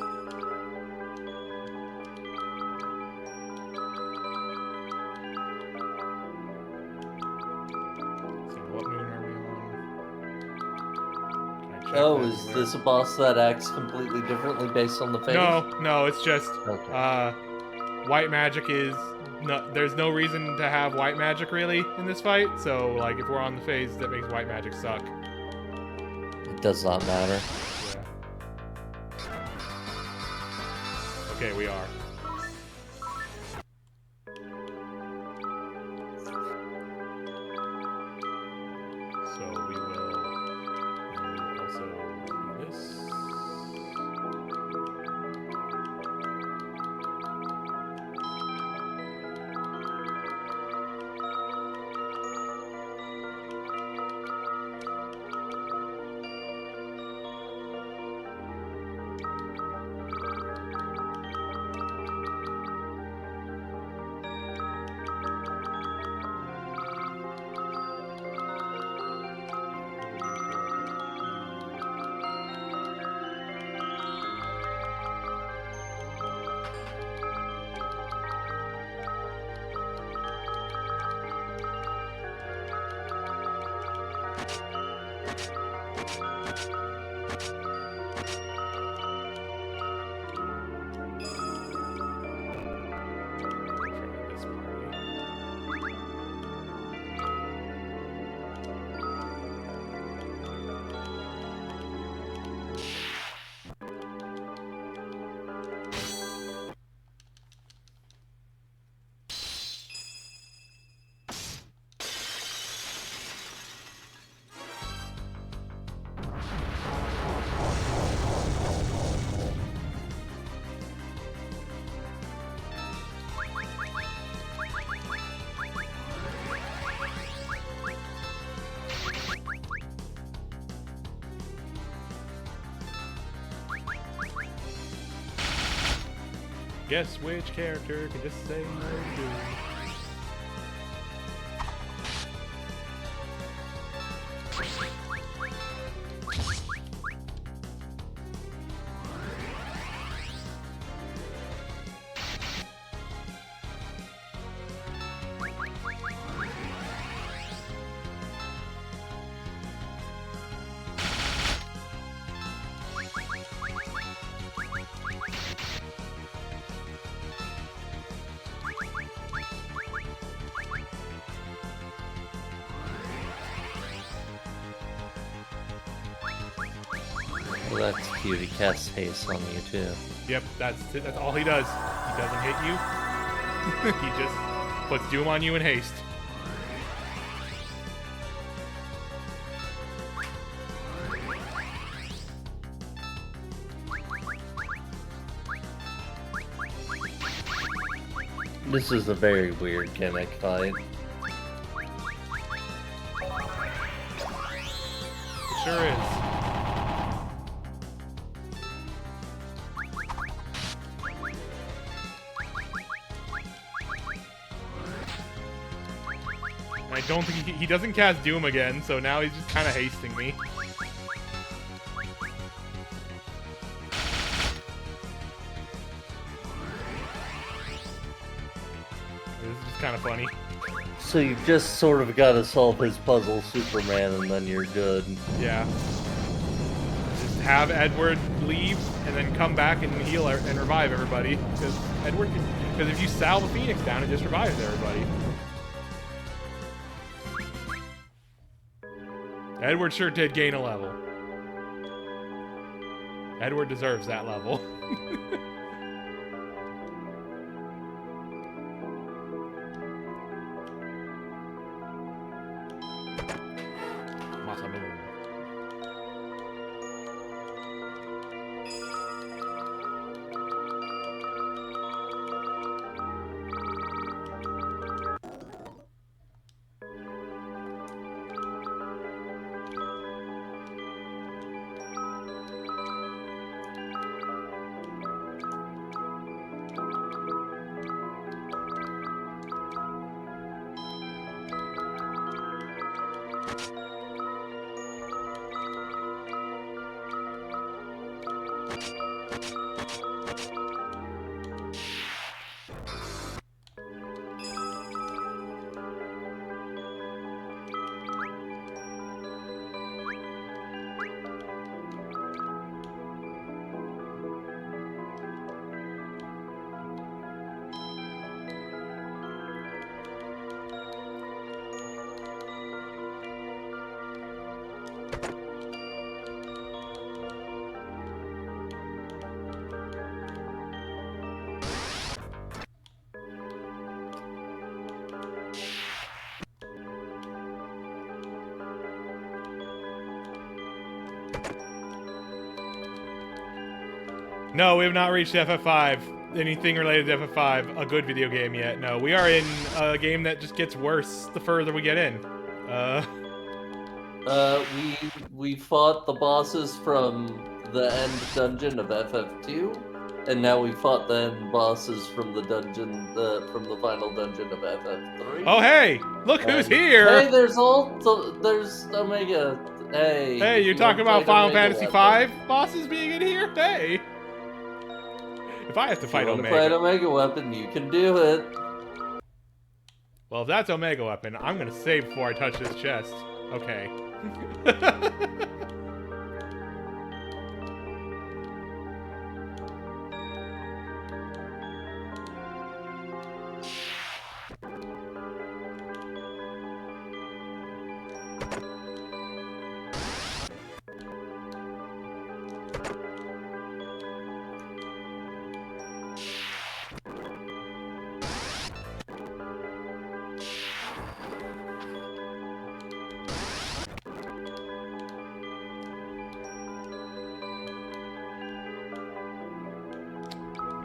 So what moon are we on? Can I check Oh, that is anywhere? this a boss that acts completely differently based on the phase? No, it's just Okay. white magic is there's no reason to have white magic really in this fight, so like if we're on the phase that makes white magic suck. It does not matter. Yeah. Okay, we are. So we will also do this. Guess which character can just say no to doom. Well, that's cute. He casts haste on you, too. Yep, that's it. That's all he does. He doesn't hit you. He just puts doom on you in haste. This is a very weird gimmick fight. It sure is. I don't think he doesn't cast Doom again, so now he's just kind of hasting me. This is just kind of funny. So you've just sort of got to solve his puzzle, Superman, and then you're good. Yeah. Just have Edward leave and then come back and heal and revive everybody. Because if you salve a Phoenix down, it just revives everybody. Edward sure did gain a level. Edward deserves that level. Masamune. No, we have not reached FF5. Anything related to FF5, a good video game yet. No, we are in a game that just gets worse the further we get in. We fought the bosses from the end dungeon of FF2, and now we fought the end bosses from the dungeon, from the final dungeon of FF3. Oh, hey! Look who's here! Hey, there's Omega. Hey, you're talking about Final Fantasy V bosses being in here? Hey! If I have to fight Omega... fight Omega Weapon, you can do it. Well, if that's Omega Weapon, I'm gonna save before I touch this chest. Okay.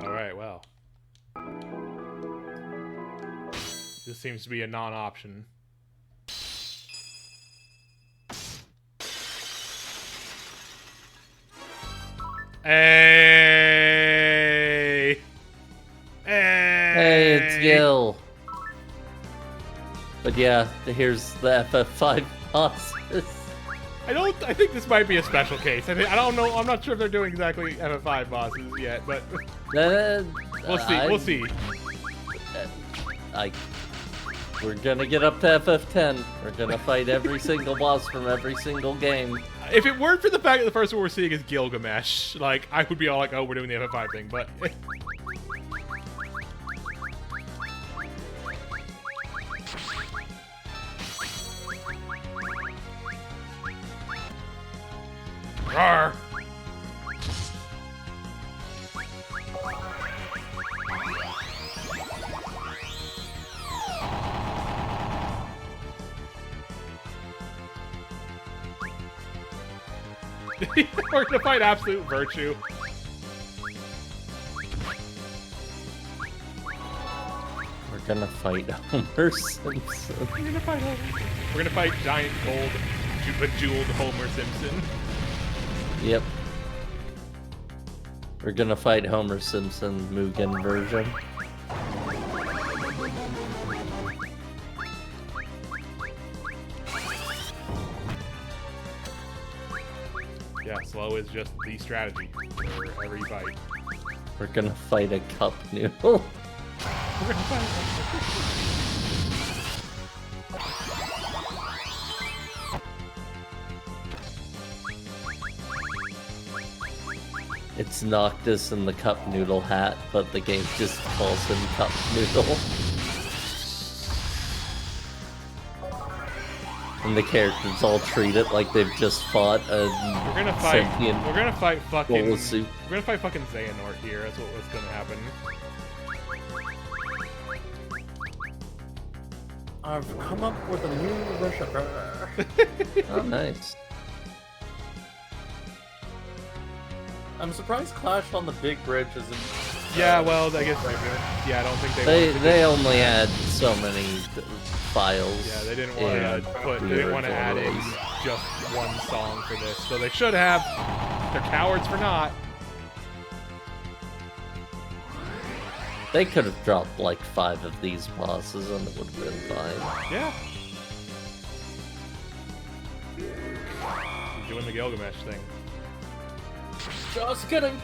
Alright, well. This seems to be a non-option. Hey! Hey, it's Gil. But yeah, here's the FF5 bosses. I think this might be a special case. I don't know. I'm not sure if they're doing exactly FF5 bosses yet, but we'll see. We'll see. We're gonna get up to FF10. We're gonna fight every single boss from every single game. If it weren't for the fact that the first one we're seeing is Gilgamesh, like, I would be all like, oh, we're doing the FF5 thing, but... Rawr! We're gonna fight Absolute Virtue. We're gonna fight Homer Simpson. We're gonna fight giant gold, bejeweled Homer Simpson. Yep. We're gonna fight Homer Simpson Mugen version. Yeah, slow is just the strategy for every fight. We're gonna fight a cup noodle. We're gonna fight. It's Noctis in the cup noodle hat, but the game just calls him cup noodle. And the characters all treat it like they've just fought a We're gonna fight fucking. bowl of soup. We're gonna fight fucking Xehanort here. That's what's gonna happen. I've come up with a new recipe. Oh, nice. I'm surprised Clash on the Big Bridge isn't. Yeah, well, I guess. Yeah, I don't think They only had so many files. Yeah, they didn't want to They didn't want to add in just one song for this, so they should have. They're cowards for not. They could have dropped like 5 of these bosses and it would have been fine. Yeah. the Gilgamesh thing. Just kidding.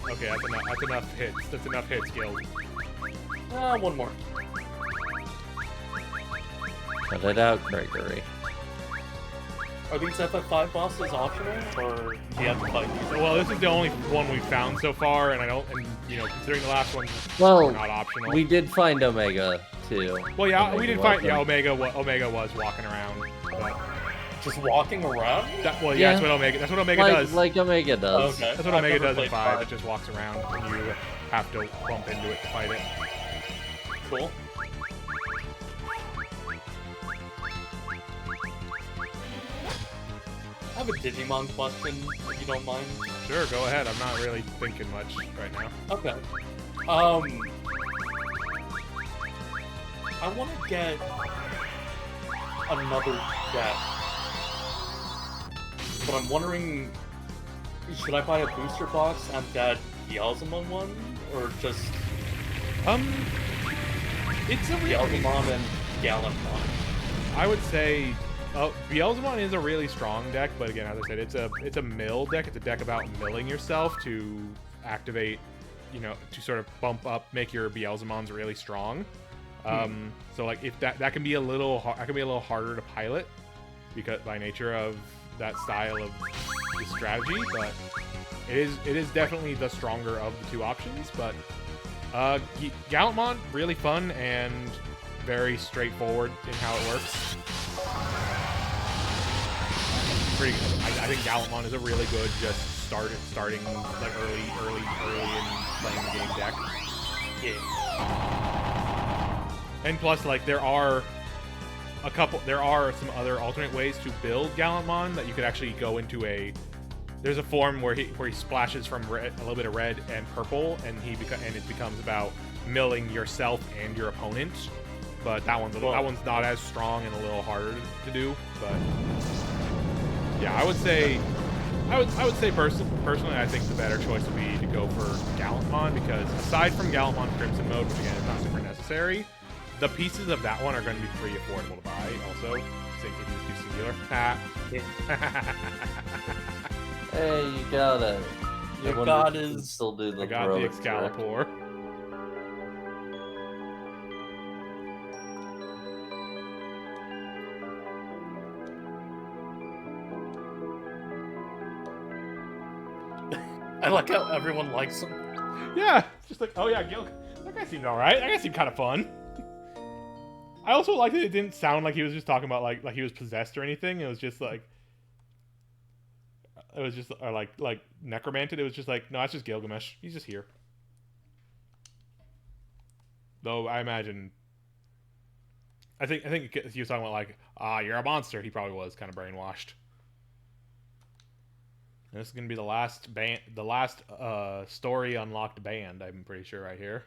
Okay, that's enough. That's enough hits. That's enough hits, Gil. One more. Cut it out, Gregory. Are these FF5 bosses optional, or do you have to fight these? Well, this is the only one we've found so far, and you know, considering the last ones Well, were not optional. we did find Omega too. Well, yeah, Omega we did find. Yeah, weapon. Omega was walking around. But Just walking around? well, Yeah. That's what Omega does. Like Omega does. Okay. That's what I've Omega never does in played 5. It just walks around, and you have to bump into it to fight it. Cool. I have a Digimon question, if you don't mind. Sure, go ahead. I'm not really thinking much right now. Okay. I want to get another deck, but I'm wondering, should I buy a booster box and that Beelzemon one, or just It's a really. Beelzemon and Gallantmon? I would say, Beelzemon is a really strong deck, but again, as I said, it's a mill deck. It's a deck about milling yourself to activate, you know, to sort of bump up, make your Beelzemons really strong. So like if that can be a little harder to pilot because by nature of that style of the strategy, but it is definitely the stronger of the two options. But Gallantmon, really fun and very straightforward in how it works. I think Gallantmon is a really good just starting like early in playing the game deck. Yeah. And plus, like, there are some other alternate ways to build Gallantmon that you could actually go into there's a form where he splashes from a little bit of red and purple, and it becomes about milling yourself and your opponent. But that one's not as strong and a little harder to do. But yeah, I would say personally, I think the better choice would be to go for Gallantmon, because aside from Gallantmon Crimson mode, which again is not super necessary, the pieces of that one are going to be pretty affordable to buy. Also, same thing with Singular. Hey, you got it. Your god is still do the I got the heroic trick. Excalibur. I like how everyone likes him. Yeah, it's just like, oh yeah, Gil. That guy seemed alright. That guy seemed kind of fun. I also liked that it didn't sound like he was just talking about like he was possessed or anything. It was just like, or like necromanted. It was just like, no, that's just Gilgamesh. He's just here. Though I imagine, I think he was talking about like, you're a monster. He probably was kind of brainwashed. And this is gonna be the last story unlocked band. I'm pretty sure right here.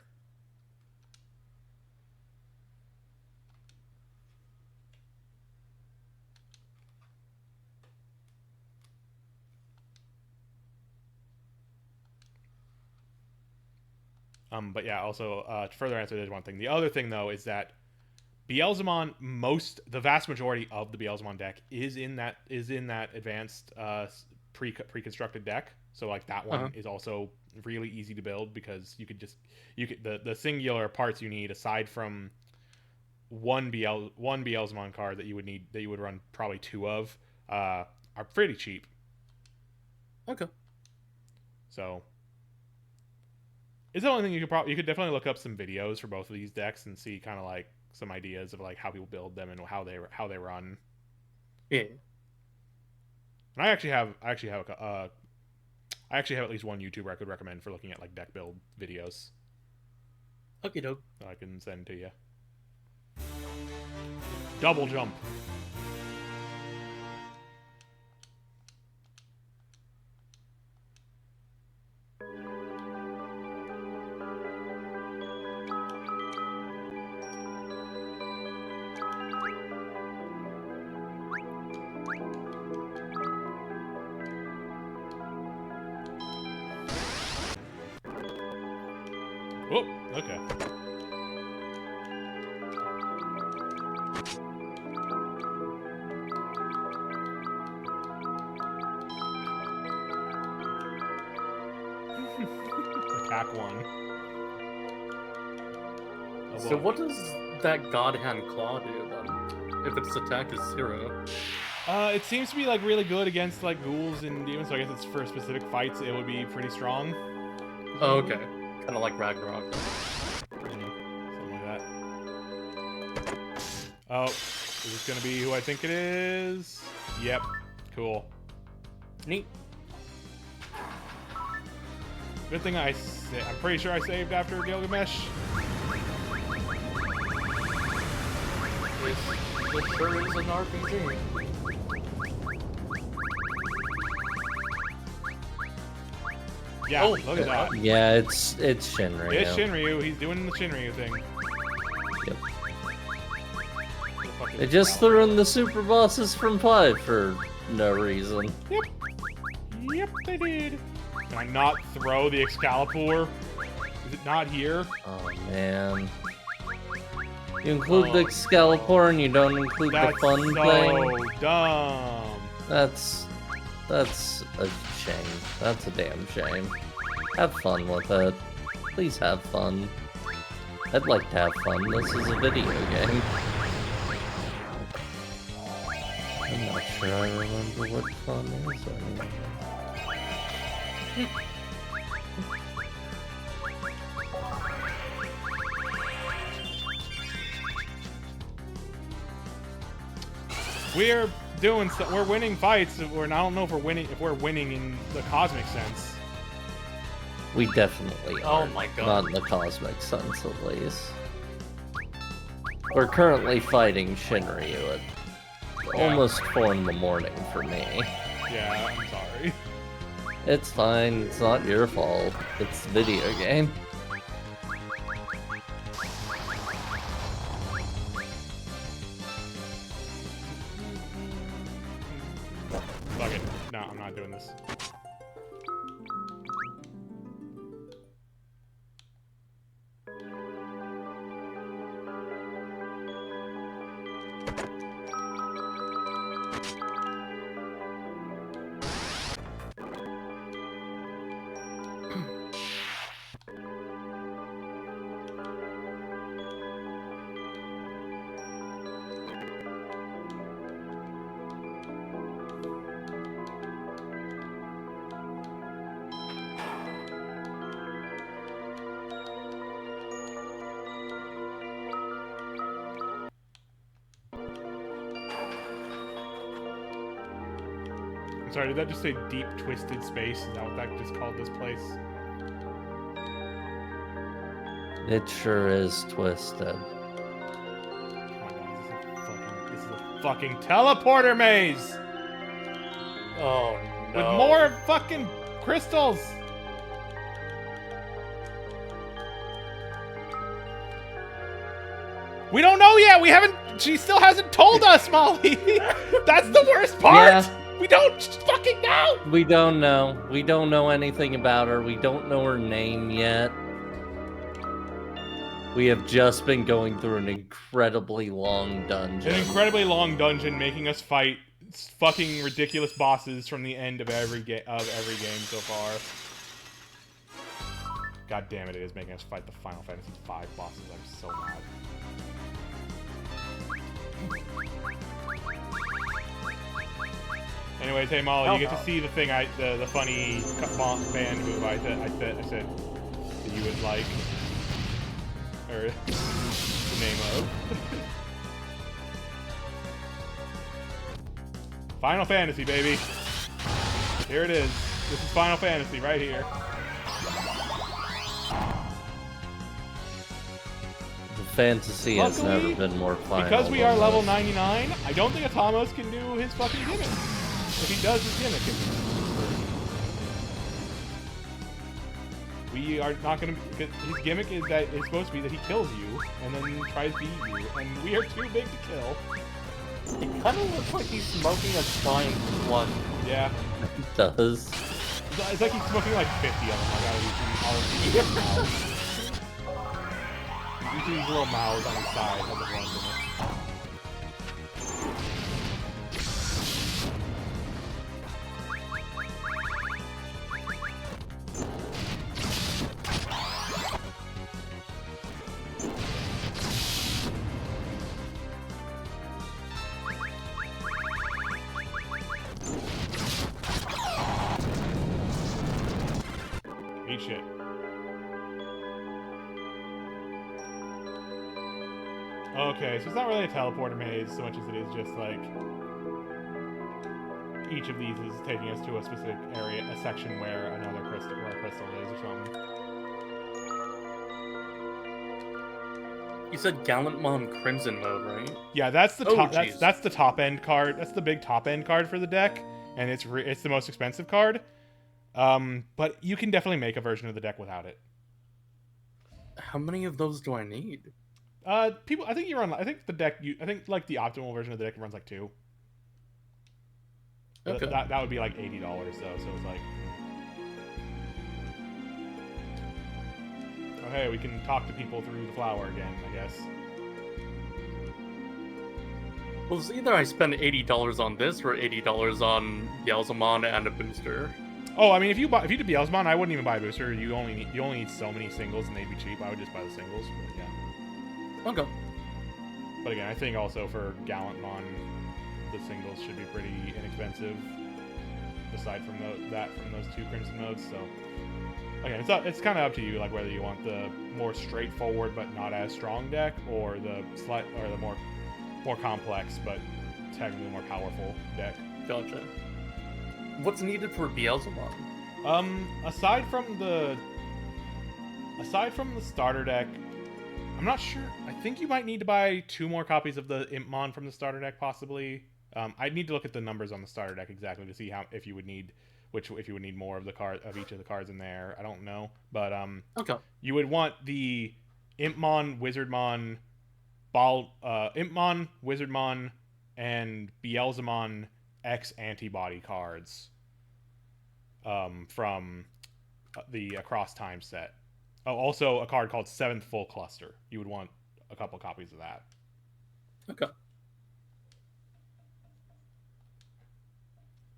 But yeah, also to further answer, there's one thing. The other thing though is that Beelzemon, the vast majority of the Beelzemon deck is in that advanced pre-constructed deck. So like that one is also really easy to build, because you could the singular parts you need aside from one Beelzemon card that you would run probably 2 of are pretty cheap. Okay. So it's the only thing you could definitely look up some videos for both of these decks and see kind of like some ideas of like how people build them and how they run. Yeah. And I actually have at least one YouTuber I could recommend for looking at like deck build videos. Okay, dope. I can send to you. Double jump. Whoop. Okay. Attack 1. Oh, So well. what does that God Hand Claw do then? If its attack is 0. It seems to be like really good against like ghouls and demons, so I guess it's for specific fights it would be pretty strong. Oh, okay. Kind of like Ragnarok. Something like that. Oh, is this gonna be who I think it is? Yep. Cool. Neat. Good thing I'm pretty sure I saved after Gilgamesh. It sure is an RPG. Yeah, Oh, look at that. Yeah, it's Shinryu. It's Shinryu. He's doing the Shinryu thing. Yep. Fucking They just threw in the super bosses from 5 for no reason. Yep. Yep, they did. Can I not throw the Excalibur? Is it not here? Oh man. You include the Excalibur and you don't include the That's fun so thing. dumb. That's a shame. That's a damn shame. Have fun with it. Please have fun. I'd like to have fun. This is a video game. I'm not sure I remember what fun is anymore. We're doing so. We're winning fights. I don't know if we're winning in the cosmic sense. We definitely Oh are. my god. Not in the cosmic sense, at least. We're currently fighting Shinryu at almost 4 in the morning for me. Yeah, I'm sorry. It's fine. It's not your fault. It's the video game. Fuck it. No, I'm not doing this. I'm sorry, did that just say deep twisted space? Is that what that just called this place? It sure is twisted. Oh my god, this is a fucking teleporter maze! Oh no. With more fucking crystals! We don't know yet! We haven't... She still hasn't told us, Molly! That's the worst part! Yeah. We don't fucking know! We don't know. We don't know anything about her. We don't know her name yet. We have just been going through an incredibly long dungeon. An incredibly long dungeon making us fight fucking ridiculous bosses from the end of every game so far. God damn it, it is making us fight the Final Fantasy V bosses. I'm so mad. Anyways, hey Molly, you get to see the thing the funny band move I said that you would like, or the name of. Final Fantasy, baby. Here it is. This is Final Fantasy right here. The fantasy has Luckily, never been more final. Because we are than level this. 99, I don't think Atamos can do his fucking gimmick. If he does his gimmick, we are not gonna. His gimmick is that it's supposed to be that he kills you and then tries to eat you, and we are too big to kill. It kind of looks like he's smoking a giant blunt. Yeah, It does. it's like he's smoking like 50 of them. I gotta be all of these now. Each of these little mouths on each side has a blunt in it. Eat shit. Okay, so it's not really a teleporter maze so much as it is just like each of these is taking us to a specific area, a section where another crystal, where a crystal is or something. You said Gallantmon Crimson mode, right? Yeah, that's the Oh, top. jeez. That's the top end card. That's the big top end card for the deck, and it's the most expensive card. But you can definitely make a version of the deck without it. How many of those do I need? People, I think you run. I think the deck. I think like the optimal version of the deck runs like 2. Okay. That would be like $80 though. So it's like, oh hey, we can talk to people through the flower again, I guess. Well, it's either I spend $80 on this or $80 on Yelzamon and a booster. Oh, I mean, if you did Beelzemon, I wouldn't even buy a booster. You only need so many singles, and they'd be cheap. I would just buy the singles. But yeah. Okay. But again, I think also for Gallantmon, the singles should be pretty inexpensive. Aside from those 2 Crimson modes, so again, it's kind of up to you, like whether you want the more straightforward but not as strong deck, or the more complex but technically more powerful deck. Gotcha. What's needed for Beelzemon? Aside from the starter deck, I'm not sure. I think you might need to buy 2 more copies of the Impmon from the starter deck, possibly. I'd need to look at the numbers on the starter deck exactly to see if you would need more of the card of each of the cards in there. I don't know, but Okay. you would want the Impmon, Wizardmon, Impmon, Wizardmon, and Beelzemon X antibody cards from the Across Time set. Oh, also a card called 7th Full Cluster. You would want a couple copies of that. Okay.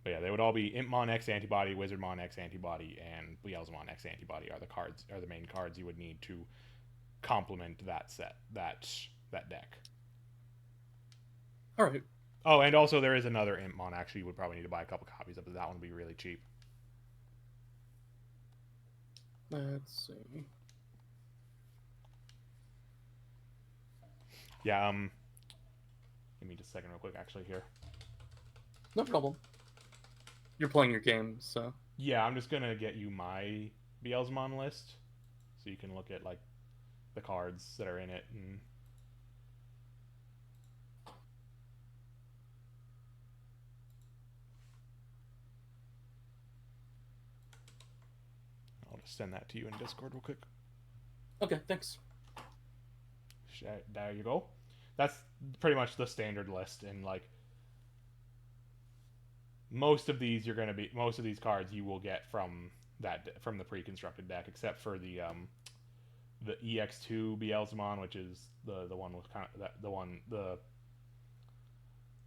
But yeah, they would all be Impmon X Antibody, Wizardmon X Antibody, and Beelzemon X Antibody are the main cards you would need to complement that set, that deck. All right. Oh, and also there is another Impmon. Actually, you would probably need to buy a couple copies of it. That one would be really cheap. Let's see. Yeah. Give me just a second, real quick. Actually, here. No problem. You're playing your game, so. Yeah, I'm just gonna get you my Beelzemon list, so you can look at like the cards that are in it and. I'll just send that to you in Discord real quick. Okay, thanks. There you go. That's pretty much the standard list, and like most of these cards you will get from the pre-constructed deck, except for the EX2 Beelzemon, which is the one with kind of the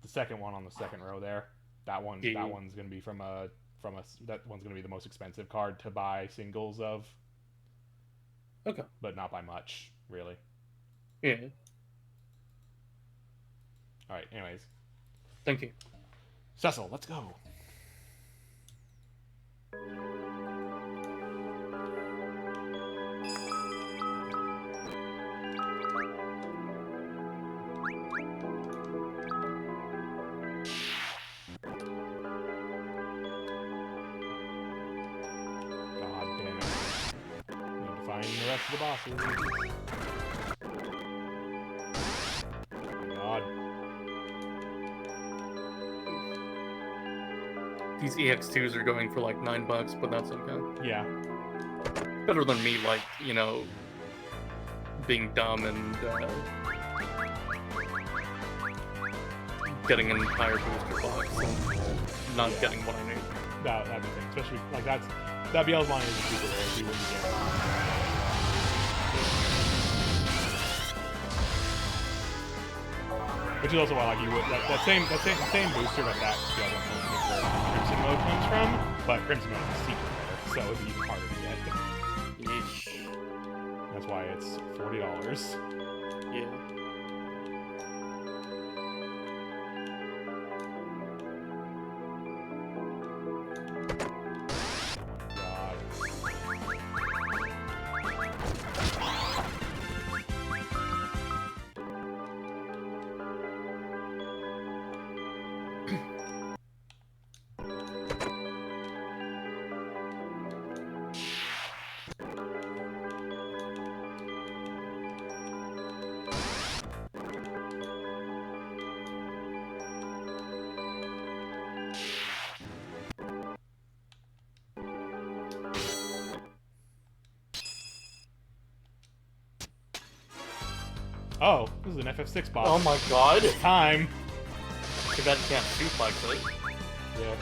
second one on the second row there. That one's gonna be that one's gonna be the most expensive card to buy singles of. Okay. But not by much, really. Yeah. All right. Anyways. Thank you. Cecil, let's go. God damn it. Need to find the rest of the bosses. These EX2s are going for like $9, but that's okay. Yeah. Better than me, like, being dumb and getting an entire booster box and not getting what I need. That'd be thing. Especially like that Beelzemon is super rare. You wouldn't get it. Which is also why like you would that same booster, but that doesn't where Crimson mode comes from. But Crimson mode is secret there, so it'd be even harder to get. Yeesh. That's why it's $40. Yeah. God. Oh, this is an FF6 boss. Oh my god. Time. Too bad you can't shoot like it. Yeah.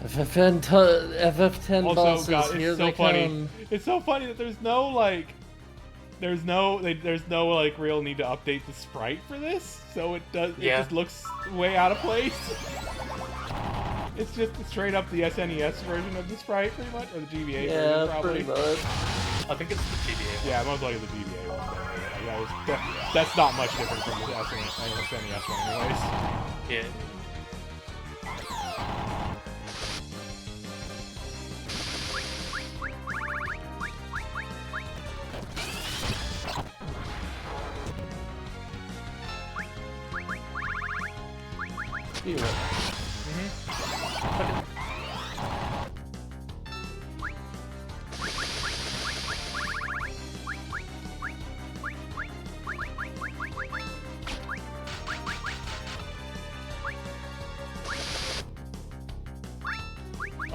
FF10 Also, bosses, God, here it's so they funny. come. It's so funny that there's no like real need to update the sprite for this, so it just looks way out of place. It's just straight up the SNES version of the sprite, pretty much, or the GBA version, probably. Pretty much. I think it's the GBA one. Yeah, most likely the GBA one. Like, that's not much different from the SNES one, anyways. Yeah.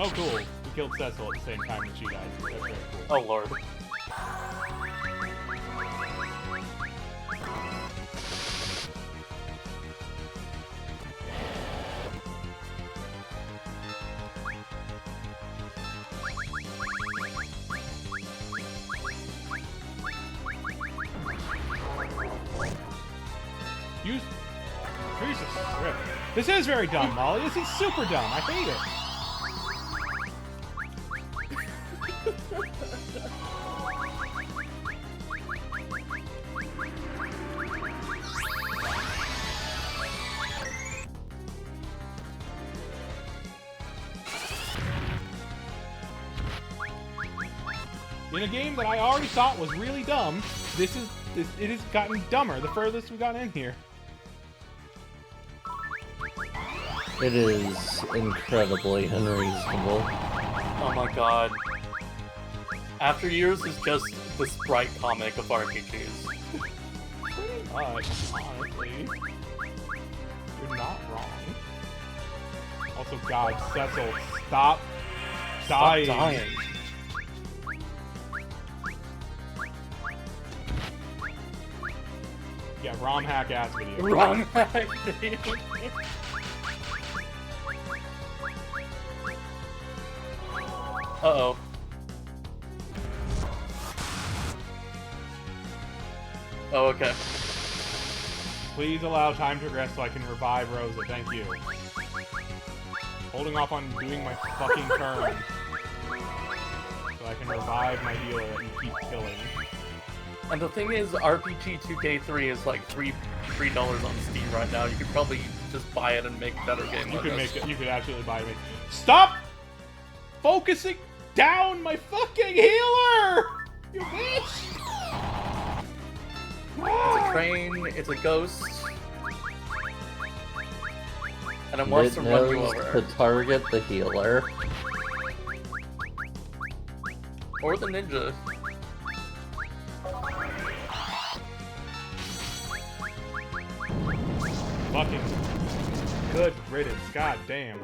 Oh, cool. We killed Cecil at the same time that she died. That's very cool. Oh lord. Use... Jesus. Rip. This is very dumb, Molly. This is super dumb. I hate it. In a game that I already thought was really dumb, it has gotten dumber the furthest we've gotten in here. It is incredibly unreasonable. Oh my god. After Years is just the sprite comic of RPGs. Pretty much, honestly. You're not wrong. Also, God, Cecil, stop dying. Stop dying. Yeah, ROM hack ass video. Wrong hack. Uh-oh. Oh, okay. Please allow time to progress so I can revive Rosa. Thank you. Holding off on doing my fucking turn. So I can revive my healer that you keep killing. And the thing is, RPG 2K3 is like $3 on Steam right now. You could probably just buy it and make a better game. You could absolutely buy it. Stop focusing down my fucking healer! You bitch! It's a train, it's a ghost. And it wants to run you knows over. to target the healer. Or the ninja. Fucking good riddance. God damn.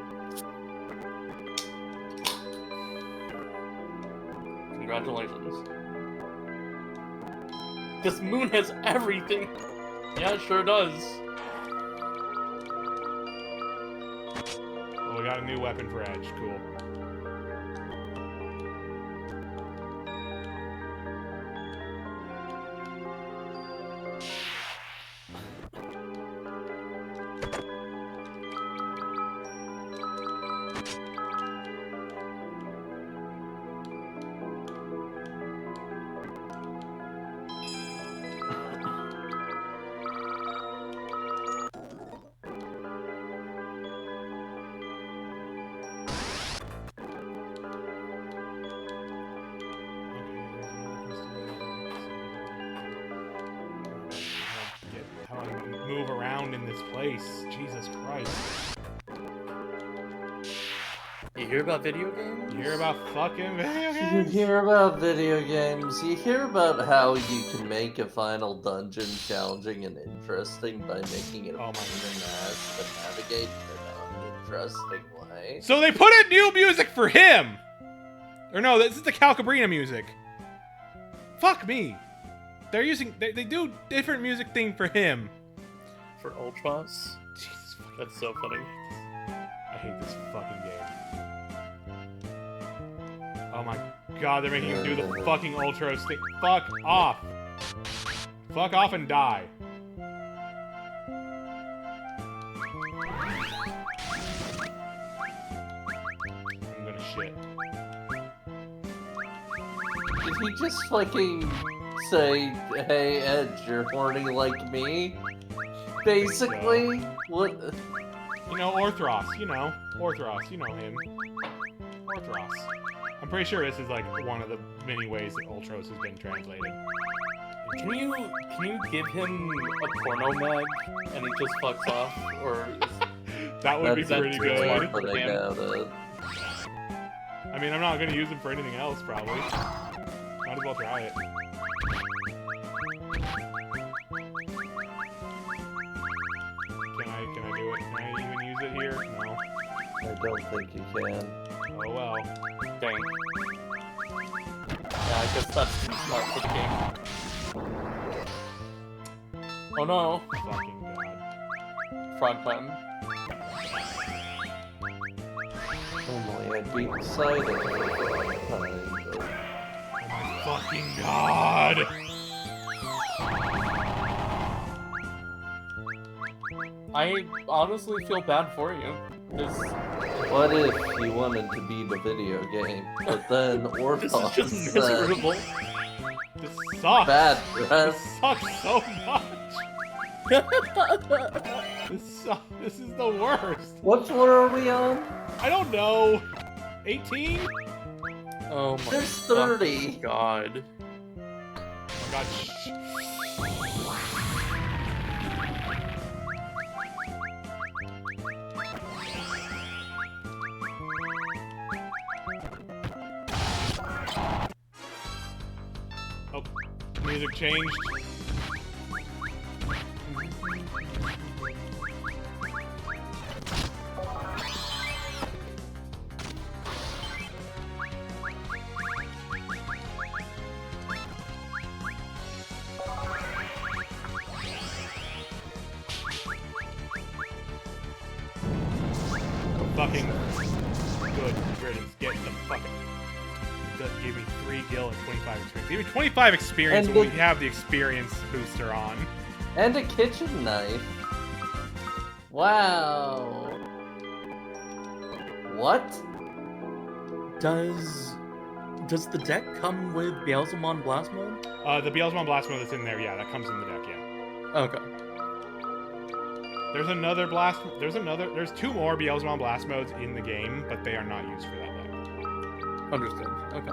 Congratulations. This moon has everything! Yeah, it sure does. Well, we got a new weapon for Edge. Cool. sound in this place. Jesus Christ. You hear about video games? You hear about fucking video You games? hear about video games. You hear about how you can make a final dungeon challenging and interesting by making it a Oh my pain in the ass to navigate in an uninteresting way. So they put in new music for him! Or no, this is the Calcabrina music. Fuck me. They're using... They do different music theme for him. For Ultras? Jesus fucking... That's so funny. I hate this fucking game. Oh my god, they're making him do the fucking Ultros thing. Fuck off. Fuck off and die. I'm gonna shit. Did he just fucking say, hey Edge, you're horny like me? Basically? What? You know, Orthros, you know. Orthros, you know him. Orthros. I'm pretty sure this is like one of the many ways that Ultros has been translated. Can you give him a porno mag and he just fucks off? Or That would be That's pretty pretty good. smart. But I doubt it. I mean, I'm not gonna use him for anything else, probably. Might as well try it. Can I do it? Can I even use it here? No. I don't think you can. Oh well. dang. Yeah, I guess that's too smart for the game. Oh no, Fucking god. frog button. Normally I'd be excited. Oh my fucking god! I honestly feel bad for you. This What if you wanted to beat a video game, but then this Orthos is just said, miserable. This sucks! bad This press? sucks so much! This is the worst! What floor are we on? I don't know! 18? Oh my There's 30. fucking god. Oh my god, shh. Oh, music changed. Fucking good riddance. Get the fucking. Just give me 3 gil and 25 experience. Give me 25 experience And when the- we have the experience booster on. And a kitchen knife. Wow. What? Does the deck come with Beelzemon Blast Mode? The Beelzemon Blast Mode that's in there, yeah, that comes in the deck, yeah. Okay. There's another blast. There's 2 more Beelzemon Blast Modes in the game, but they are not used for that deck. Understood. Okay.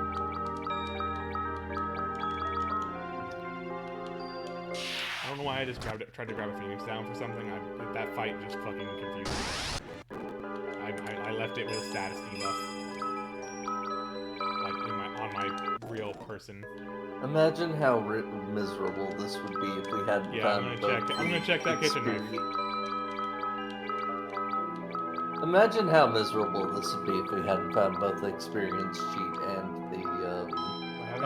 I don't know why I just tried to grab a Phoenix down for something. That fight just fucking confused me. I left it with a status debuff. Like on my real person. Imagine how miserable this would be if we hadn't Yeah, found I'm both gonna check that kitchen knife. experience- Imagine how miserable this would be if we hadn't found both the experience cheat and the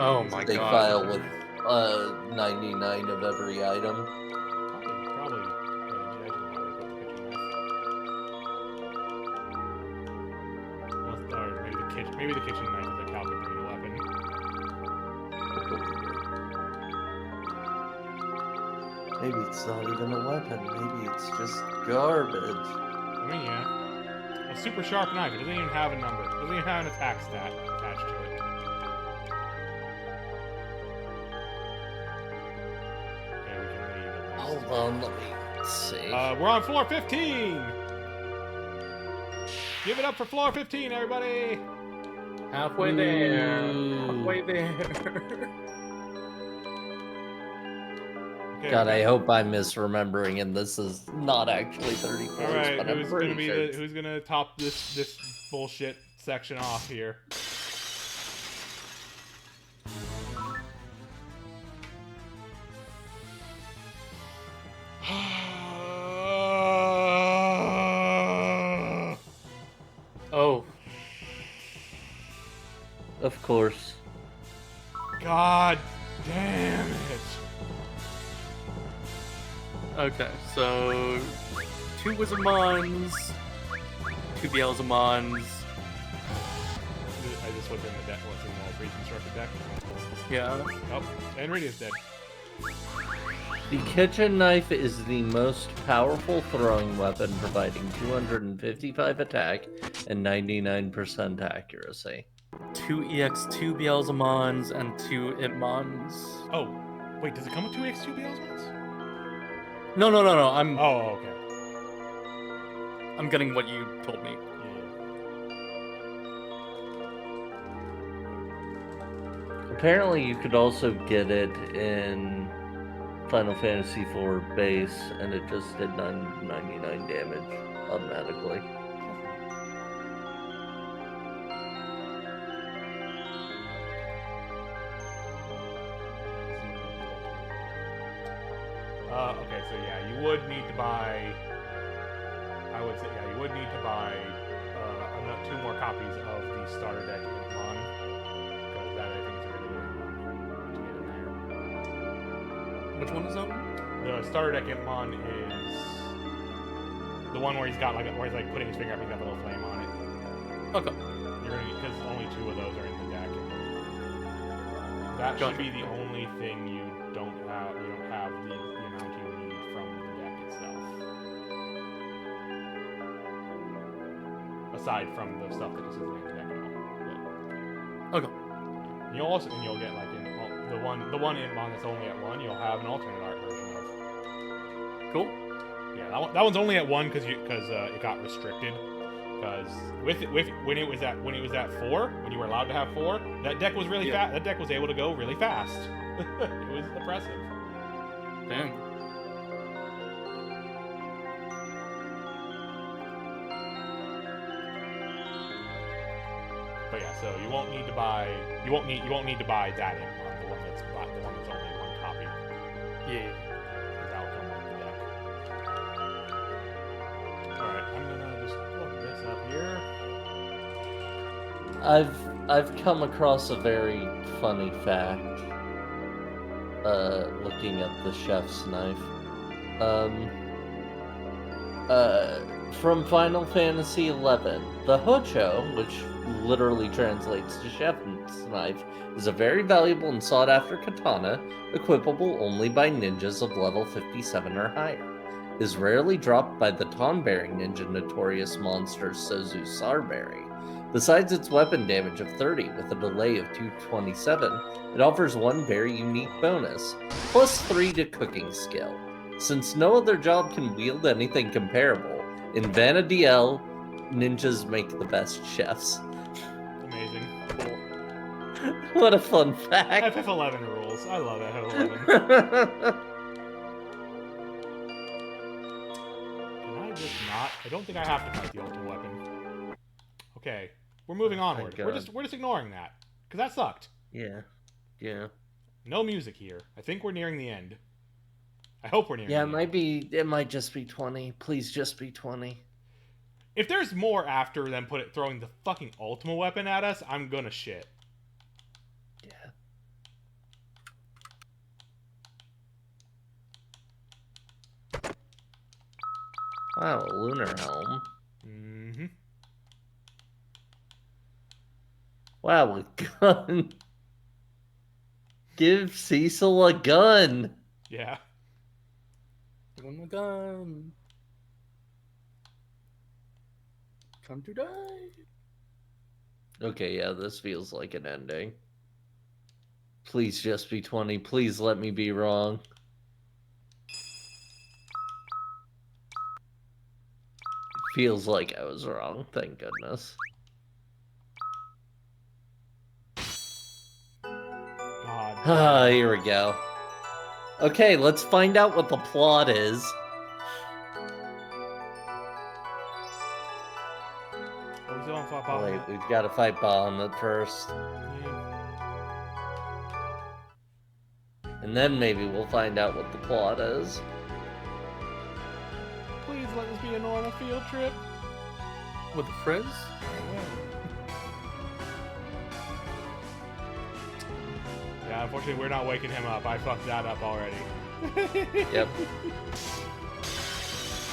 Oh my they god. file with 99 of every item. Probably. Yeah, I just probably put the kitchen knife. Or maybe the kitchen knife is a Calcabrina weapon. Maybe it's not even a weapon. Maybe it's just garbage. I mean, yeah. A super sharp knife. It doesn't even have a number. It doesn't even have an attack stat attached to it. Okay, we can leave at least. Hold on, let me see. We're on floor 15! Give it up for floor 15, everybody! Halfway there. Ooh. Halfway there. Okay, God, okay. I hope I'm misremembering, and this is not actually 34. All right, but I'm who's pretty gonna be sure the it's- who's gonna top this bullshit section off here? Oh, Of course. God damn it! okay. So 2 Wizardmons, 2 Beelzemons. I just looked in the deck. What's in the pre-constructed deck? Yeah. Oh, and Radiant's dead. The kitchen knife is the most powerful throwing weapon, providing 255 attack and 99% accuracy. 2 EX2 Beelzemons and 2 Itmons. Oh, wait, does it come with 2x2 Beelzemons? No. I'm Oh, okay. I'm getting what you told me. Yeah. Apparently, you could also get it in Final Fantasy IV base, and it just did 99 damage automatically. Okay, so yeah, you would need to buy. I would say, yeah, you would need to buy 2 more copies of the starter deck in Mon, because that I think is a really good one to get in there. Which one is that one? The starter deck in Mon is the one where he's got where he's like putting his finger up, he's got a little flame on it. Okay. You're gonna because only 2 of those are in the deck. That should Gotcha. be the only thing you don't have. You don't have the amount you need from the deck itself. Aside from the stuff that just isn't in the deck at all. Okay. You'll get like the one in Mon that's only at 1. You'll have an alternate art version of. Cool. Yeah, that one's only at 1 because it got restricted. Because when it was at 4, when you were allowed to have 4, that deck was really fast. That deck was able to go really fast. It was impressive. Dang. But yeah, so you won't need to buy that in Mon, the one that's only 1 copy. Yeah. Because that'll come with the deck. Alright, I'm gonna just look this up here. I've come across a very funny fact. Looking at the chef's knife. From Final Fantasy XI, the Hocho, which literally translates to chef's knife, is a very valuable and sought-after katana, equipable only by ninjas of level 57 or higher. It is rarely dropped by the Tonberry ninja notorious monster Sozu Sarberry. Besides its weapon damage of 30 with a delay of 227, it offers 1 very unique bonus, plus 3 to cooking skill. Since no other job can wield anything comparable, in Vana'diel, ninjas make the best chefs. Amazing. Cool. What a fun fact. FF11 rules. I love FF11. Can I just not? I don't think I have to fight the ultimate weapon. Okay, we're moving onward. We're just ignoring that because that sucked. Yeah. No music here. I think we're nearing the end. I hope we're nearing. Yeah, the end. it might just be 20. Please just be 20. If there's more after them throwing the fucking ultimate weapon at us, I'm gonna shit. Yeah. Wow, a lunar helm. Mm-hmm. Wow, a gun. Give Cecil a gun. Yeah. Give him a gun. Time to die. Okay, yeah, this feels like an ending. Please just be 20. Please let me be wrong. It feels like I was wrong, thank goodness. God. Ah, here we go. Okay, let's find out what the plot is. Oh, we still haven't fought Oh, wait, Bahamut. we've got to fight Bahamut first. And then maybe we'll find out what the plot is. Please let this be a normal field trip. With the frizz? Yeah, unfortunately, we're not waking him up. I fucked that up already. Yep.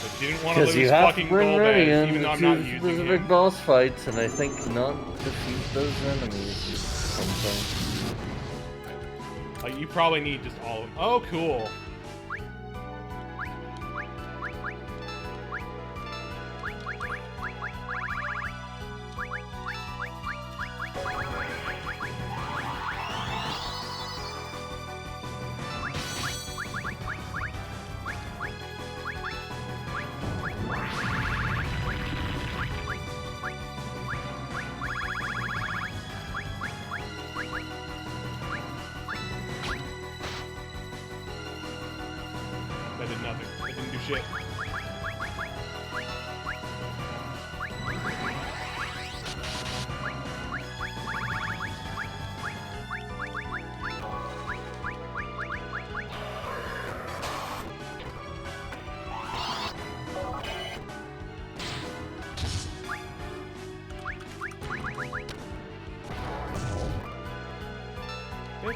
I didn't want to Because you lose have fucking to bring ready Golbez, in even though the I'm not two using specific him. boss fights, and I think not defeat those enemies or something. Like, you probably need just all of them. Oh, cool. That did nothing. That didn't do shit. Bitch.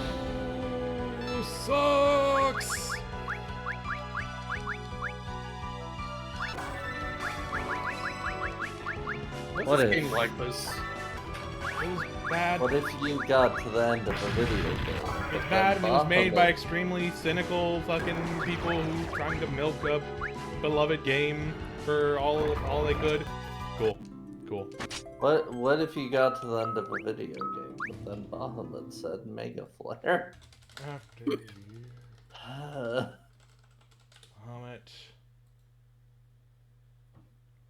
Ooh, sucks. What's What this is- game like this? It was bad. What if you got to the end of a video game? It's bad and it was made by extremely cynical fucking people who trying to milk a beloved game for all they could. Cool. Cool. What if you got to the end of a video game, but then Bahamut said Mega Flare? After you, Bahamut.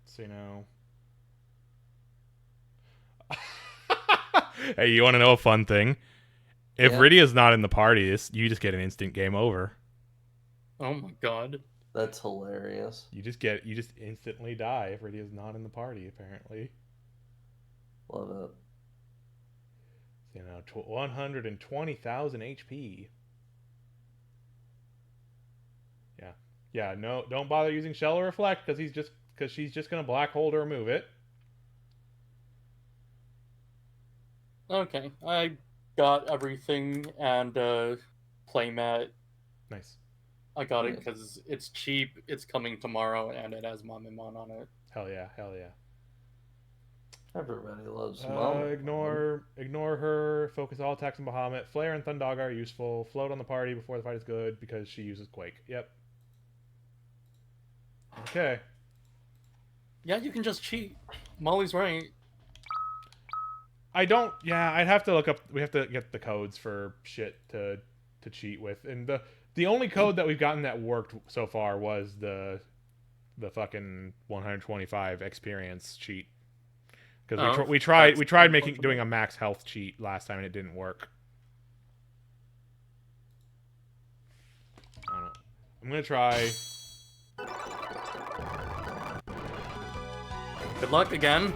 So now. Hey, you want to know a fun thing? If Yeah. Rydia's not in the party, you just get an instant game over. Oh my god. That's hilarious. You just instantly die if Rydia's not in the party, apparently. Love it. You know, 120,000 HP. Yeah. Yeah, no, don't bother using Shell or Reflect because she's just gonna black hole to remove it. Okay, I got everything and playmat. Nice. I got it Nice. because it's cheap, it's coming tomorrow, and it has Mamimon on it. Hell yeah, hell yeah. Everybody loves Mom. Ignore her. Focus all attacks on Bahamut. Flare and Thundaga are useful. Float on the party before the fight is good because she uses Quake. Yep. Okay. Yeah, you can just cheat. Molly's right. I don't. Yeah, I'd have to look up. We have to get the codes for shit to cheat with, and the only code that we've gotten that worked so far was the fucking 125 experience cheat. Because we tried doing a max health cheat last time and it didn't work. I don't know. I'm gonna try. Good luck again.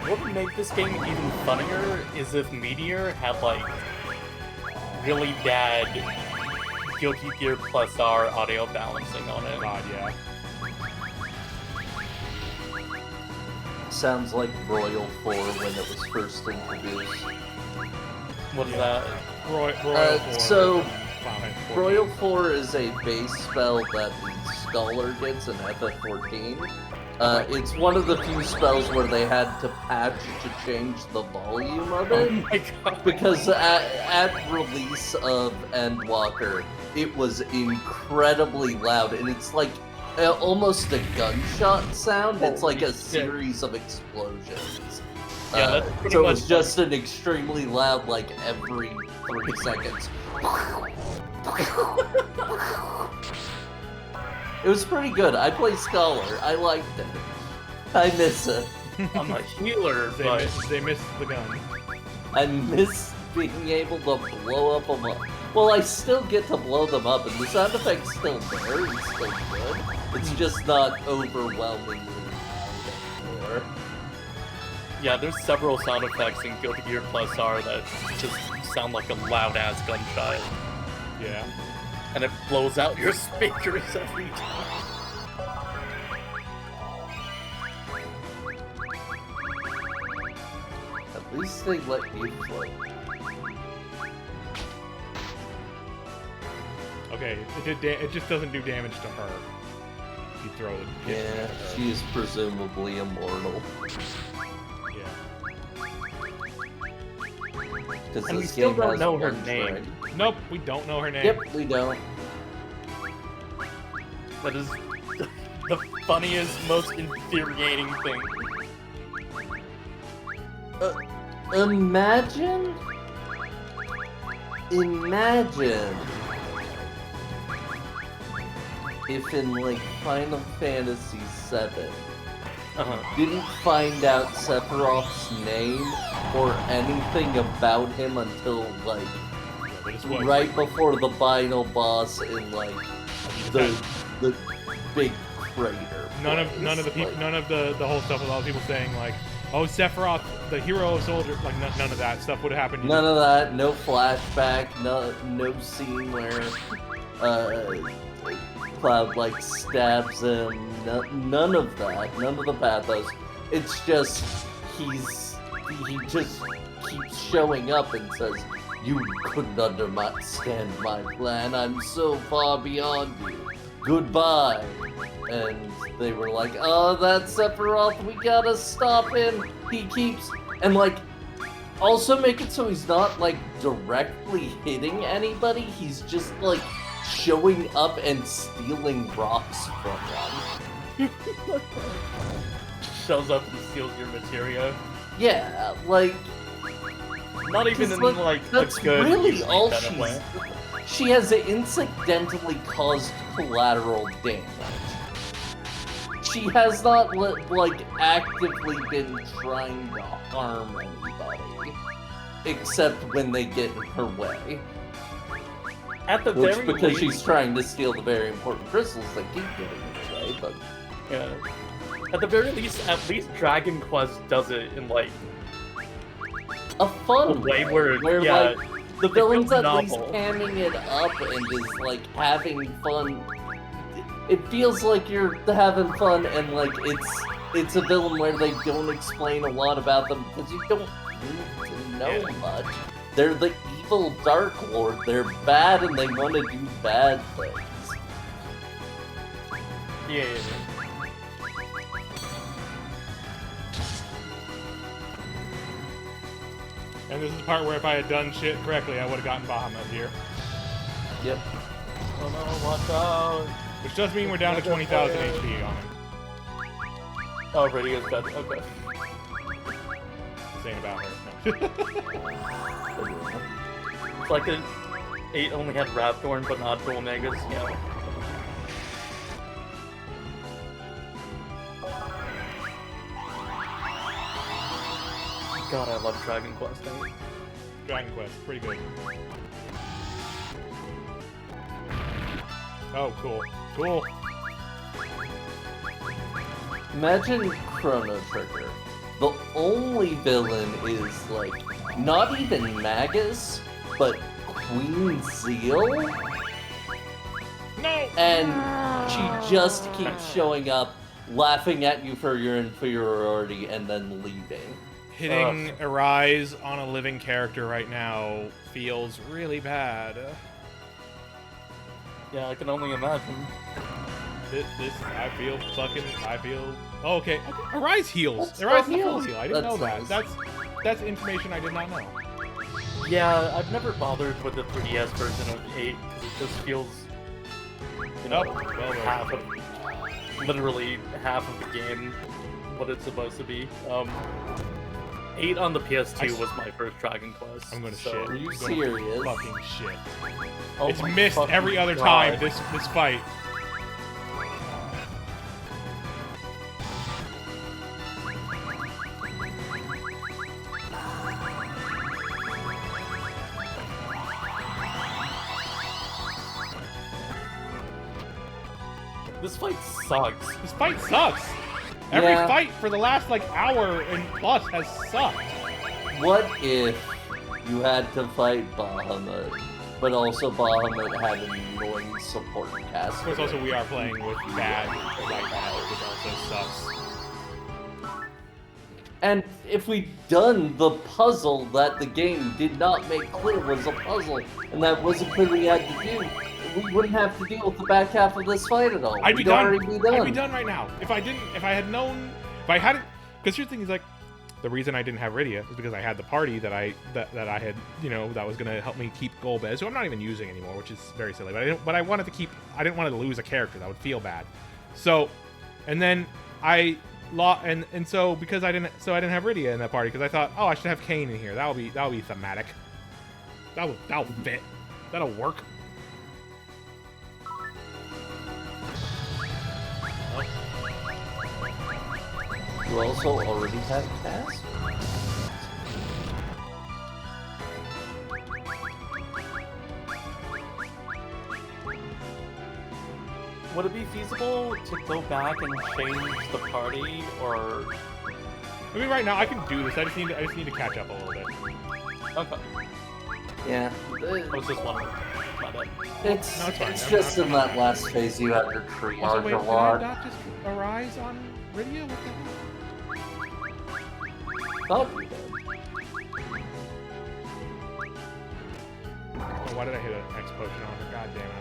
What would make this game even funnier is if Meteor had, like, really bad Guilty Gear Plus R audio balancing on it. God, yeah. sounds like Royal 4 when it was first introduced. What is that? Royal 4. So, Final Fantasy 14. Royal 4 is a base spell that the Scholar gets in FF14. It's one of the few spells where they had to patch to change the volume of it. Oh my god. Because at release of Endwalker, it was incredibly loud, and it's like almost a gunshot sound. It's like a series of explosions. Yeah, that's pretty so much it's just an extremely loud, like every 3 seconds. It was pretty good. I play Scholar. I liked it. I miss it. I'm a healer, but They missed the gun. I miss being able to blow up them up. Well, I still get to blow them up, and the sound effect's still there. It's still good. It's just not overwhelmingly loud anymore. yeah, there's several sound effects in Guilty Gear Plus R that just sound like a loud ass gunshot, Yeah. and it blows out your speakers every time. At least they let you float. Okay, it just doesn't do damage to her. You throw it. Yeah, she is presumably immortal. Yeah. Because And we this still game don't has know her one name. trait. Nope, we don't know her name. Yep, we don't. That is the funniest, most infuriating thing. Imagine if in like Final Fantasy VII didn't find out Sephiroth's name or anything about him until like They just was. right before the final boss in like the big crater. None of place. the people, Like, none of the whole stuff with all the people saying like, "Oh, Sephiroth, the hero of soldier," like none of that stuff would have happened. none of that. No flashback. No scene where Cloud like stabs him. None of that. None of the pathos. It's just he just keeps showing up and says, "You couldn't understand my plan. I'm so far beyond you. Goodbye." And they were like, "Oh, that's Sephiroth. We gotta stop him. He keeps..." And like, also make it so he's not like directly hitting anybody. He's just like showing up and stealing rocks from them. Shows up and steals your materia. Yeah, like Not even 'cause, in like, like a that's good really unique all kind of way. she has incidentally caused collateral damage. She has not like actively been trying to harm anybody, except when they get in her way. At the Which, very because least, she's trying to steal the very important crystals that keep getting in her way, but yeah. At the very least, Dragon Quest does it in like a fun a way where like the villain's at least novel. hamming it up and is like having fun. It feels like you're having fun, and like it's a villain where they don't explain a lot about them because you don't need to know much. They're the evil Dark Lord. They're bad and they want to do bad things. Yeah. And this is the part where if I had done shit correctly, I would have gotten Bahamut here. Yep. Oh no, watch out! Which does mean we're down to 20,000 HP on him. Oh, Radio's dead. Okay. Saying about her. No. It's like it only had Rapthorn, but not Dual Megas. Yeah. God, I love Dragon Quest. Dragon Quest, pretty good. Oh, cool. Cool. Imagine Chrono Trigger. The only villain is like not even Magus, but Queen Zeal. No! And she just keeps showing up laughing at you for your inferiority and then leaving. Hitting Arise on a living character right now feels really bad. Yeah, I can only imagine. I feel. Oh, okay. Arise heals. That's Arise still is a full heals. heal. I didn't know That's that. nice. That's information I did not know. Yeah, I've never bothered with the 3DS version of 8 because it just feels, you know, half of, literally half of the game, what it's supposed to be. 8 on the PS2 was my first Dragon Quest. I'm gonna so... shit. Are you I'm gonna serious? Fucking shit. Oh It's my missed fucking every other God. time this fight. This fight sucks. This fight sucks. Every Yeah. fight for the last like hour and plus has sucked. What if you had to fight Bahamut, but also Bahamut had an annoying support cast? Of course, also we are playing with bad right now, which also sucks. And if we'd done the puzzle that the game did not make clear was a puzzle, and that wasn't clear we had to do, we wouldn't have to deal with the back half of this fight at all. I'd be We'd done. already be done. I'd be done right now. If I had known, if I hadn't, because here's the thing is like, the reason I didn't have Rydia is because I had the party that I had, you know, that was gonna help me keep Golbez, who I'm not even using anymore, which is very silly. But I wanted to keep. I didn't want to lose a character that would feel bad. So, and then I lost, and so because I didn't have Rydia in that party because I thought, oh, I should have Kane in here. That'll be thematic. That'll fit. That'll work. You also already have Cass? Would it be feasible to go back and change the party, or... I mean, right now I can do this. I just need to catch up a little bit. Okay, Yeah. I was just wondering. My bad. It's No, it's fine. it's I'm just not- in that last phase you have your triage Also, wait, a did I lot. not just Arise on Rydia? What the hell? Thought you did. Oh, why did I hit an X potion on her? God damn it!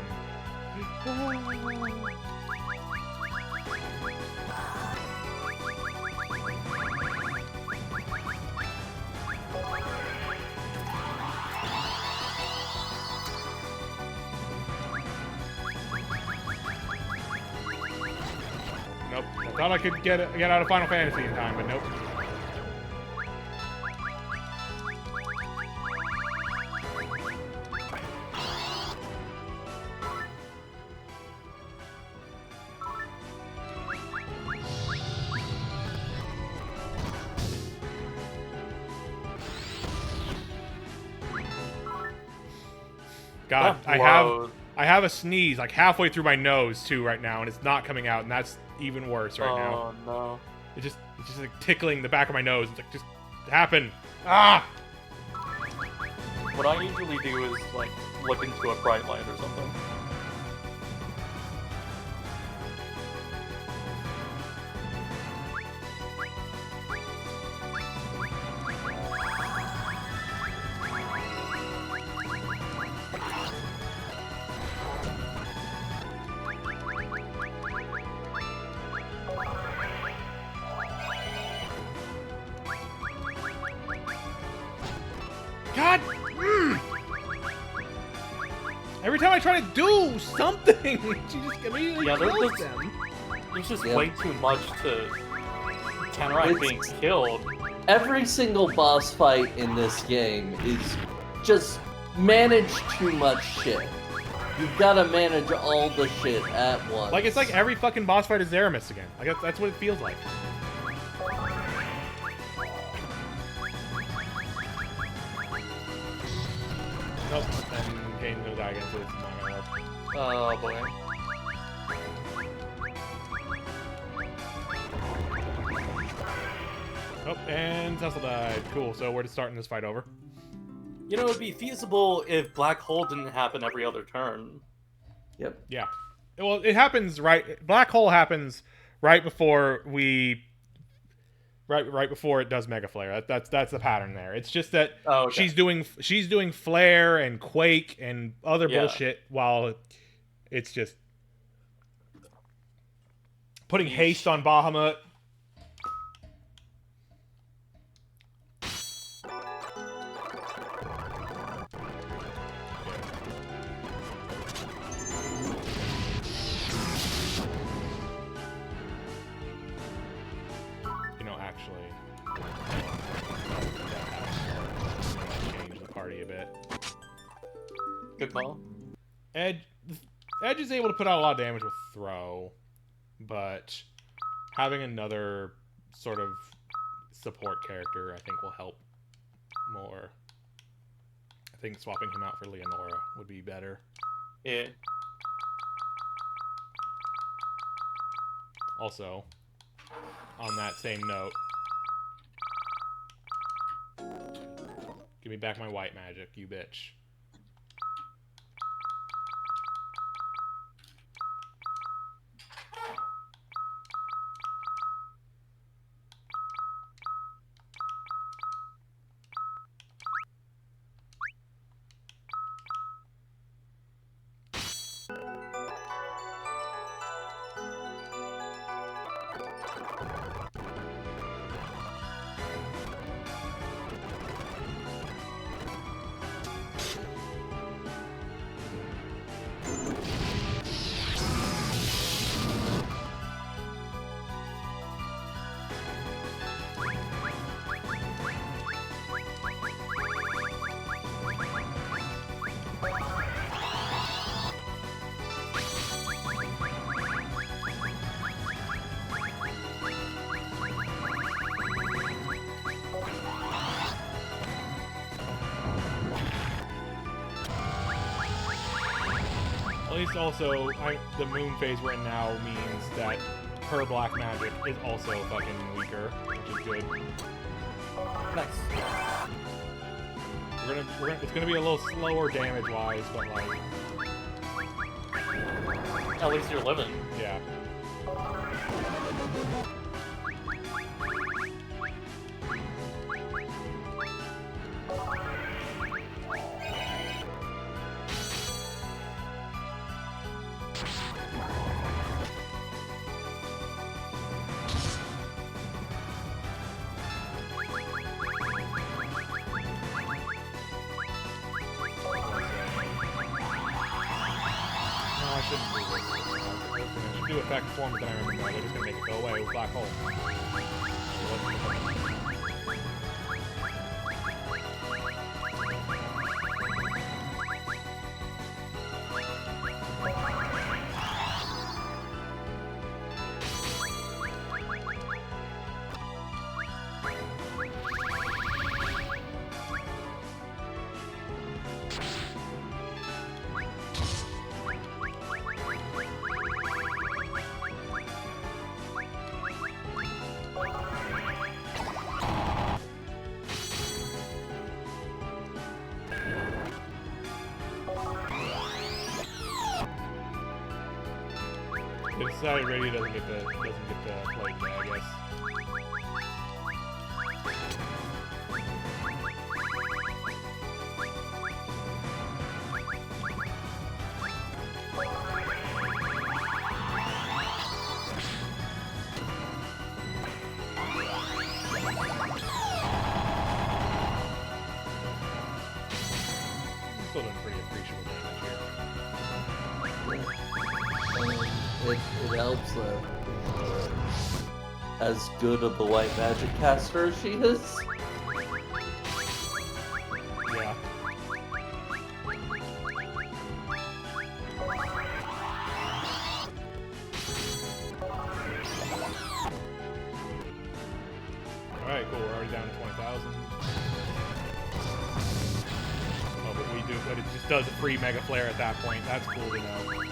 Nope. I thought I could get out of Final Fantasy in time, but nope. God, That I have a sneeze like halfway through my nose too right now, and it's not coming out, and that's even worse right now. Oh no. It's just like tickling the back of my nose. It's like just happen. Ah! What I usually do is, like, look into a bright light or something. God! Every time I try to do something, she just immediately Yeah, there's kills this- them. There's just Yep. way too much to counteract It's- being killed. Every single boss fight in this game is just manage too much shit. You've got to manage all the shit at once. Like it's like every fucking boss fight is Zeramis again. Like that's what it feels like. Nope. And Kane's gonna die again, so it's not gonna work. Oh boy. Oh, and Tesla died. Cool. So we're just starting this fight over. You know, it'd be feasible if Black Hole didn't happen every other turn. Yep. Yeah. Well, it happens right. Black hole happens right before we. Right before it does Mega Flare. That's the pattern there. It's just that Oh, okay. she's doing Flare and Quake and other Yeah. bullshit while it's just putting Yeesh. haste on Bahamut. You know, actually, change the party a bit. Good call. Edge is able to put out a lot of damage with throw, but having another sort of support character, I think, will help more. I think swapping him out for Leonora would be better. Yeah. Also, on that same note, give me back my white magic, you bitch. At least also, the moon phase we're in now means that her black magic is also fucking weaker, which is good. Nice. It's gonna be a little slower damage-wise, but like, At least you're living. yeah. I shouldn't do this. I should do effect form, but then I remember they're just gonna make it go away with black hole. The decided radio doesn't get the play today, I guess. Still doing pretty appreciable damage here. It helps that as good of a white magic caster as she is. Yeah. Alright, cool. We're already down to 20,000. Oh, but it just does a free Mega Flare at that point. That's cool to know.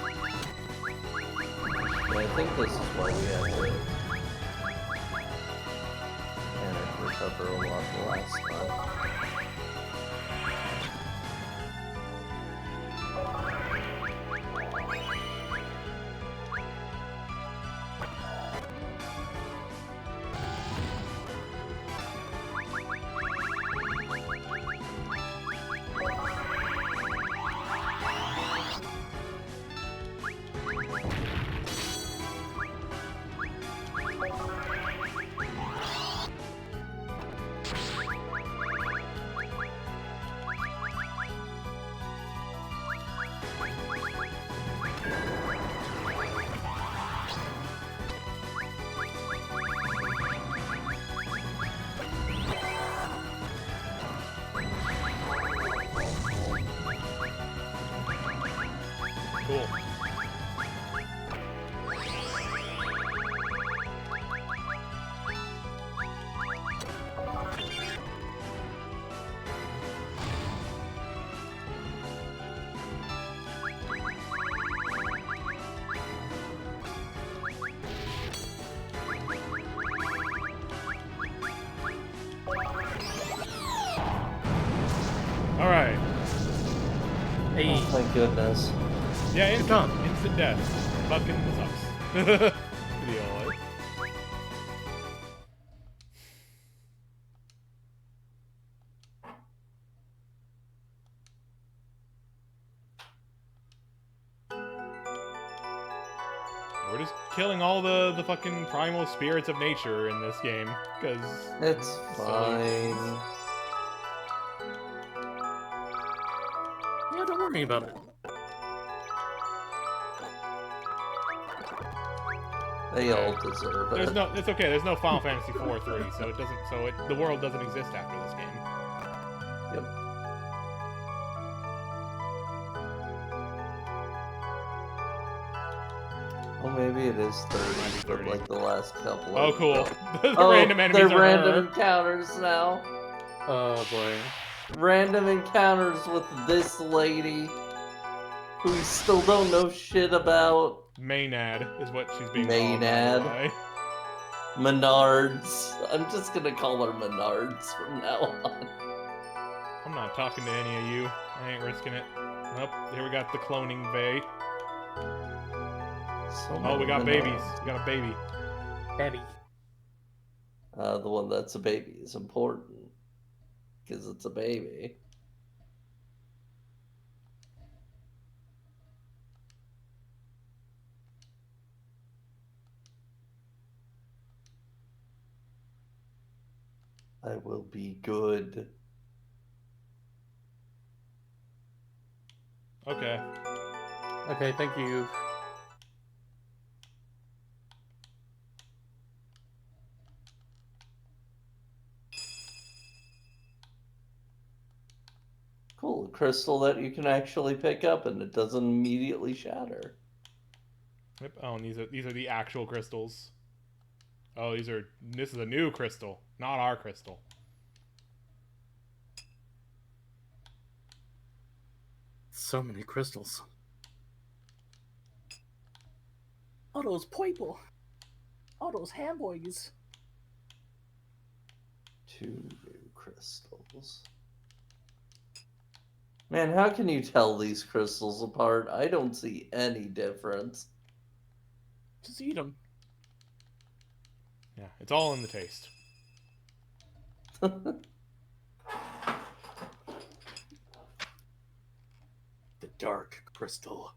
I think this is why we had to panic recover a lot the last time. thank goodness. Yeah, Good job. instant death. Fucking sucks. Video alert. We're just killing all the fucking primal spirits of nature in this game, because... It's fine. Yeah, don't worry about it. They all deserve it. It's okay, there's no Final Fantasy 4-3, so it doesn't, the world doesn't exist after this game. Yep. Well, maybe it is 30, but 30. like the last couple. Oh, of cool. them. The random enemies they're are random her. encounters now. Oh boy. Random encounters with this lady, who we still don't know shit about. Maynard is what she's being Maynard. called. By. Menards. I'm just gonna call her Menards from now on. I'm not talking to any of you. I ain't risking it. Nope, here we got the cloning Vey. Oh, we got babies. We got a baby. Daddy. The one that's a baby is important. Because it's a baby. I will be good. Okay. Okay, thank you. Cool, a crystal that you can actually pick up and it doesn't immediately shatter. Yep. Oh, and these are the actual crystals. Oh, this is a new crystal, not our crystal. So many crystals. All those people. All those handboys. 2 new crystals. Man, how can you tell these crystals apart? I don't see any difference. Just eat them. Yeah, it's all in the taste. The dark crystal.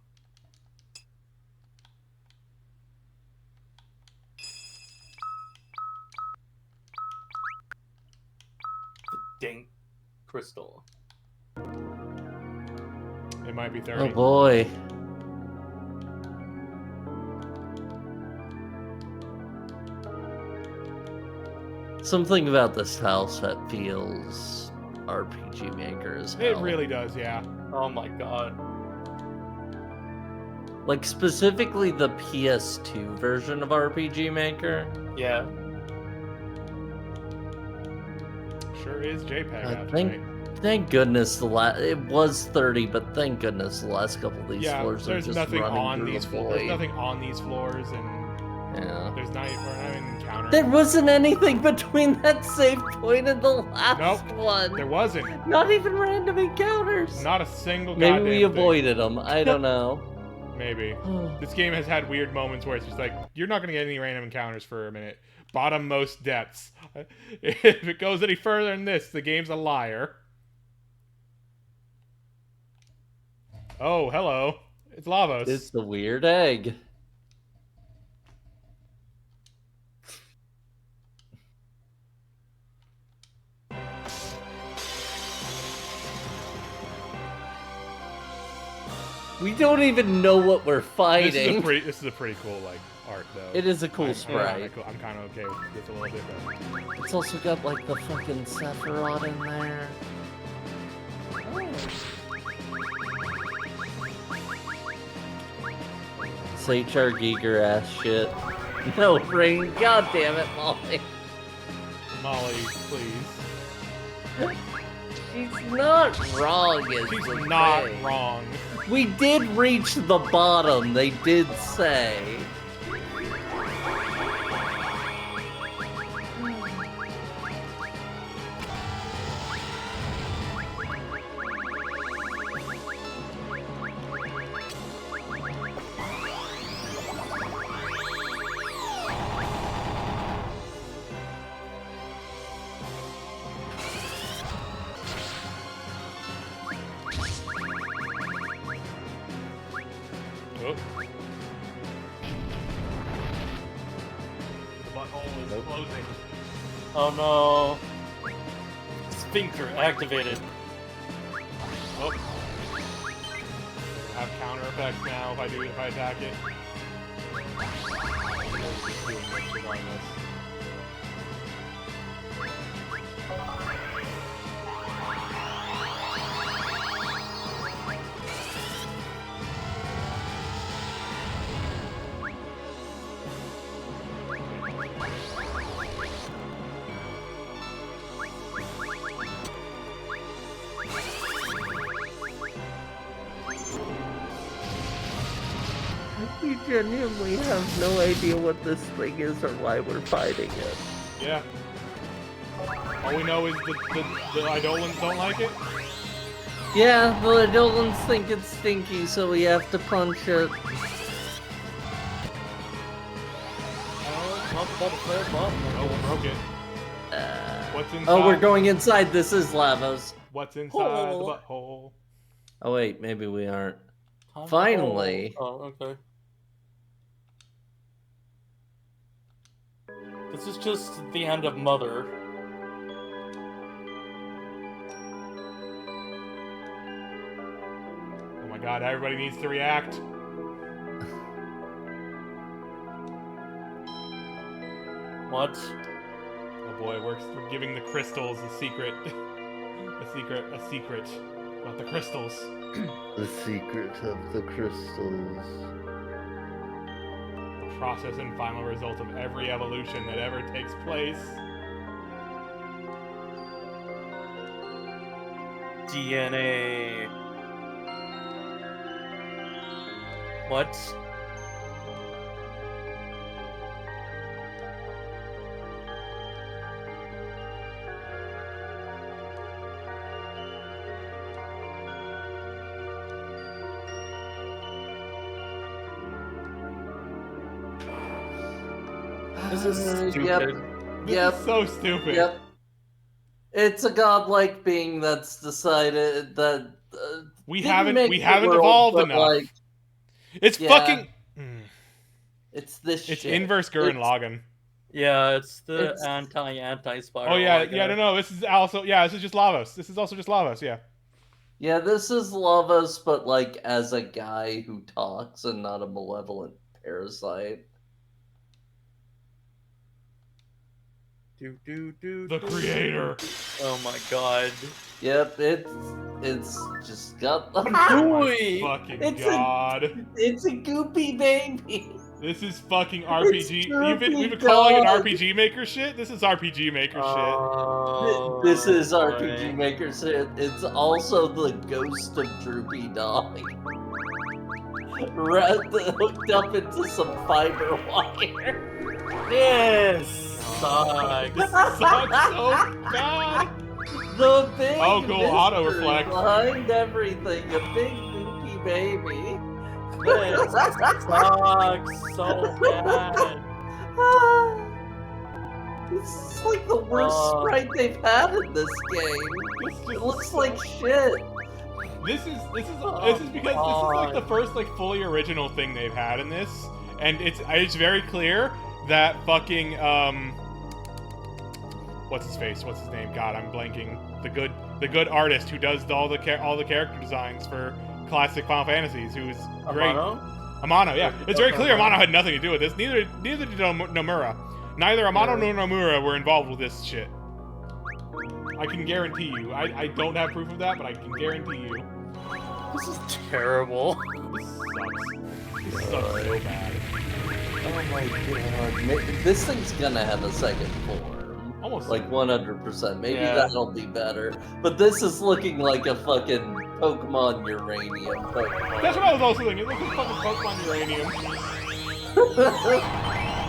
The dank crystal. It might be 30. Oh boy. Something about this house that feels RPG Maker as hell. It really does, yeah. Oh my god. Like, specifically the PS2 version of RPG Maker. Yeah. Sure is JPEG out Thank goodness it was 30, but thank goodness the last couple of these floors are there's just nothing running on these beautifully. There's nothing on these floors, and Yeah. we're not even encountering. There wasn't anything between that save point and the last one. There wasn't. Not even random encounters. Not a single Maybe goddamn we thing. avoided them. I don't know. Maybe. This game has had weird moments where it's just like, you're not going to get any random encounters for a minute. Bottommost depths. If it goes any further than this, the game's a liar. Oh, hello. It's Lavos. It's the weird egg. We don't even know what we're fighting. This is a pretty cool, like, art, though. It is a cool sprite. I'm kind of okay with this a little bit, though. It's also got, like, the fucking Sephiroth in there. It's HR Giger ass shit. No, Rain. God damn it, Molly. Molly, please. She's not wrong, is She's the not thing. wrong. We did reach the bottom, they did say. butthole is Nope. closing. Oh no. Sphincter activated. Oh. Have counter effects now if I attack it. It's doing this regardless. We genuinely have no idea what this thing is or why we're fighting it. Yeah. All we know is the Eidolons don't like it. Yeah, the Eidolons think it's stinky, so we have to punch it. Oh, not about to flare bomb. Oh, we broke it. What's inside? Oh, we're going inside. This is Lavos. What's inside the Hole. butthole? Oh wait, maybe we aren't. Time to Finally. hold. Oh, okay. This is just the end of Mother. Oh my god, everybody needs to react. What? Oh boy, we're giving the crystals a secret. a secret about the crystals. The secret of the crystals. The process and final result of every evolution that ever takes place. DNA. What? This is stupid. Yep. This Yep. is so stupid. Yep. It's a godlike being that's decided that We didn't haven't make the world, evolved but, enough. like, It's yeah. fucking. it's this It's shit. inverse Gurren It's- Lagann. Yeah, it's the It's- anti-spiral. Oh yeah, like, yeah. No. This is also This is just Lavos. This is also just Lavos. Yeah. Yeah, this is Lavos, but like as a guy who talks and not a malevolent parasite. The creator. Oh my god. Yep, it's just got Oh Gooey. my fucking It's a- god. it's a goopy baby. This is fucking RPG. goopy We've been calling it dog. RPG Maker shit. This is RPG Maker Oh, This is boy. RPG Maker shit. It's also the ghost of Droopy Dog. Hooked up into some fiber wire. This sucks. shit. This sucks so bad. The big Oh, cool, mystery auto reflect. behind everything. A big goopy baby. This sucks so bad. This is like the worst Oh. sprite they've had in this game. This just It looks like shit. This is because Oh, this is like God. the first like fully original thing they've had in this, and it's very clear that fucking what's his face? What's his name? God, I'm blanking. The good artist who does all the character designs for classic Final Fantasies, who is great. Amano, yeah. It's very clear Amano had nothing to do with this. Neither did Nomura. Neither Amano nor Nomura were involved with this shit. I can guarantee you. I don't have proof of that, but I can guarantee you. This is terrible. This sucks. This sucks so bad. Oh my god. This thing's gonna have a second form. Almost Like 100%. Maybe Yeah. that'll be better. But this is looking like a fucking Pokemon Uranium Pokemon. That's what I was also thinking. It looks like fucking Pokemon Uranium. Look at it.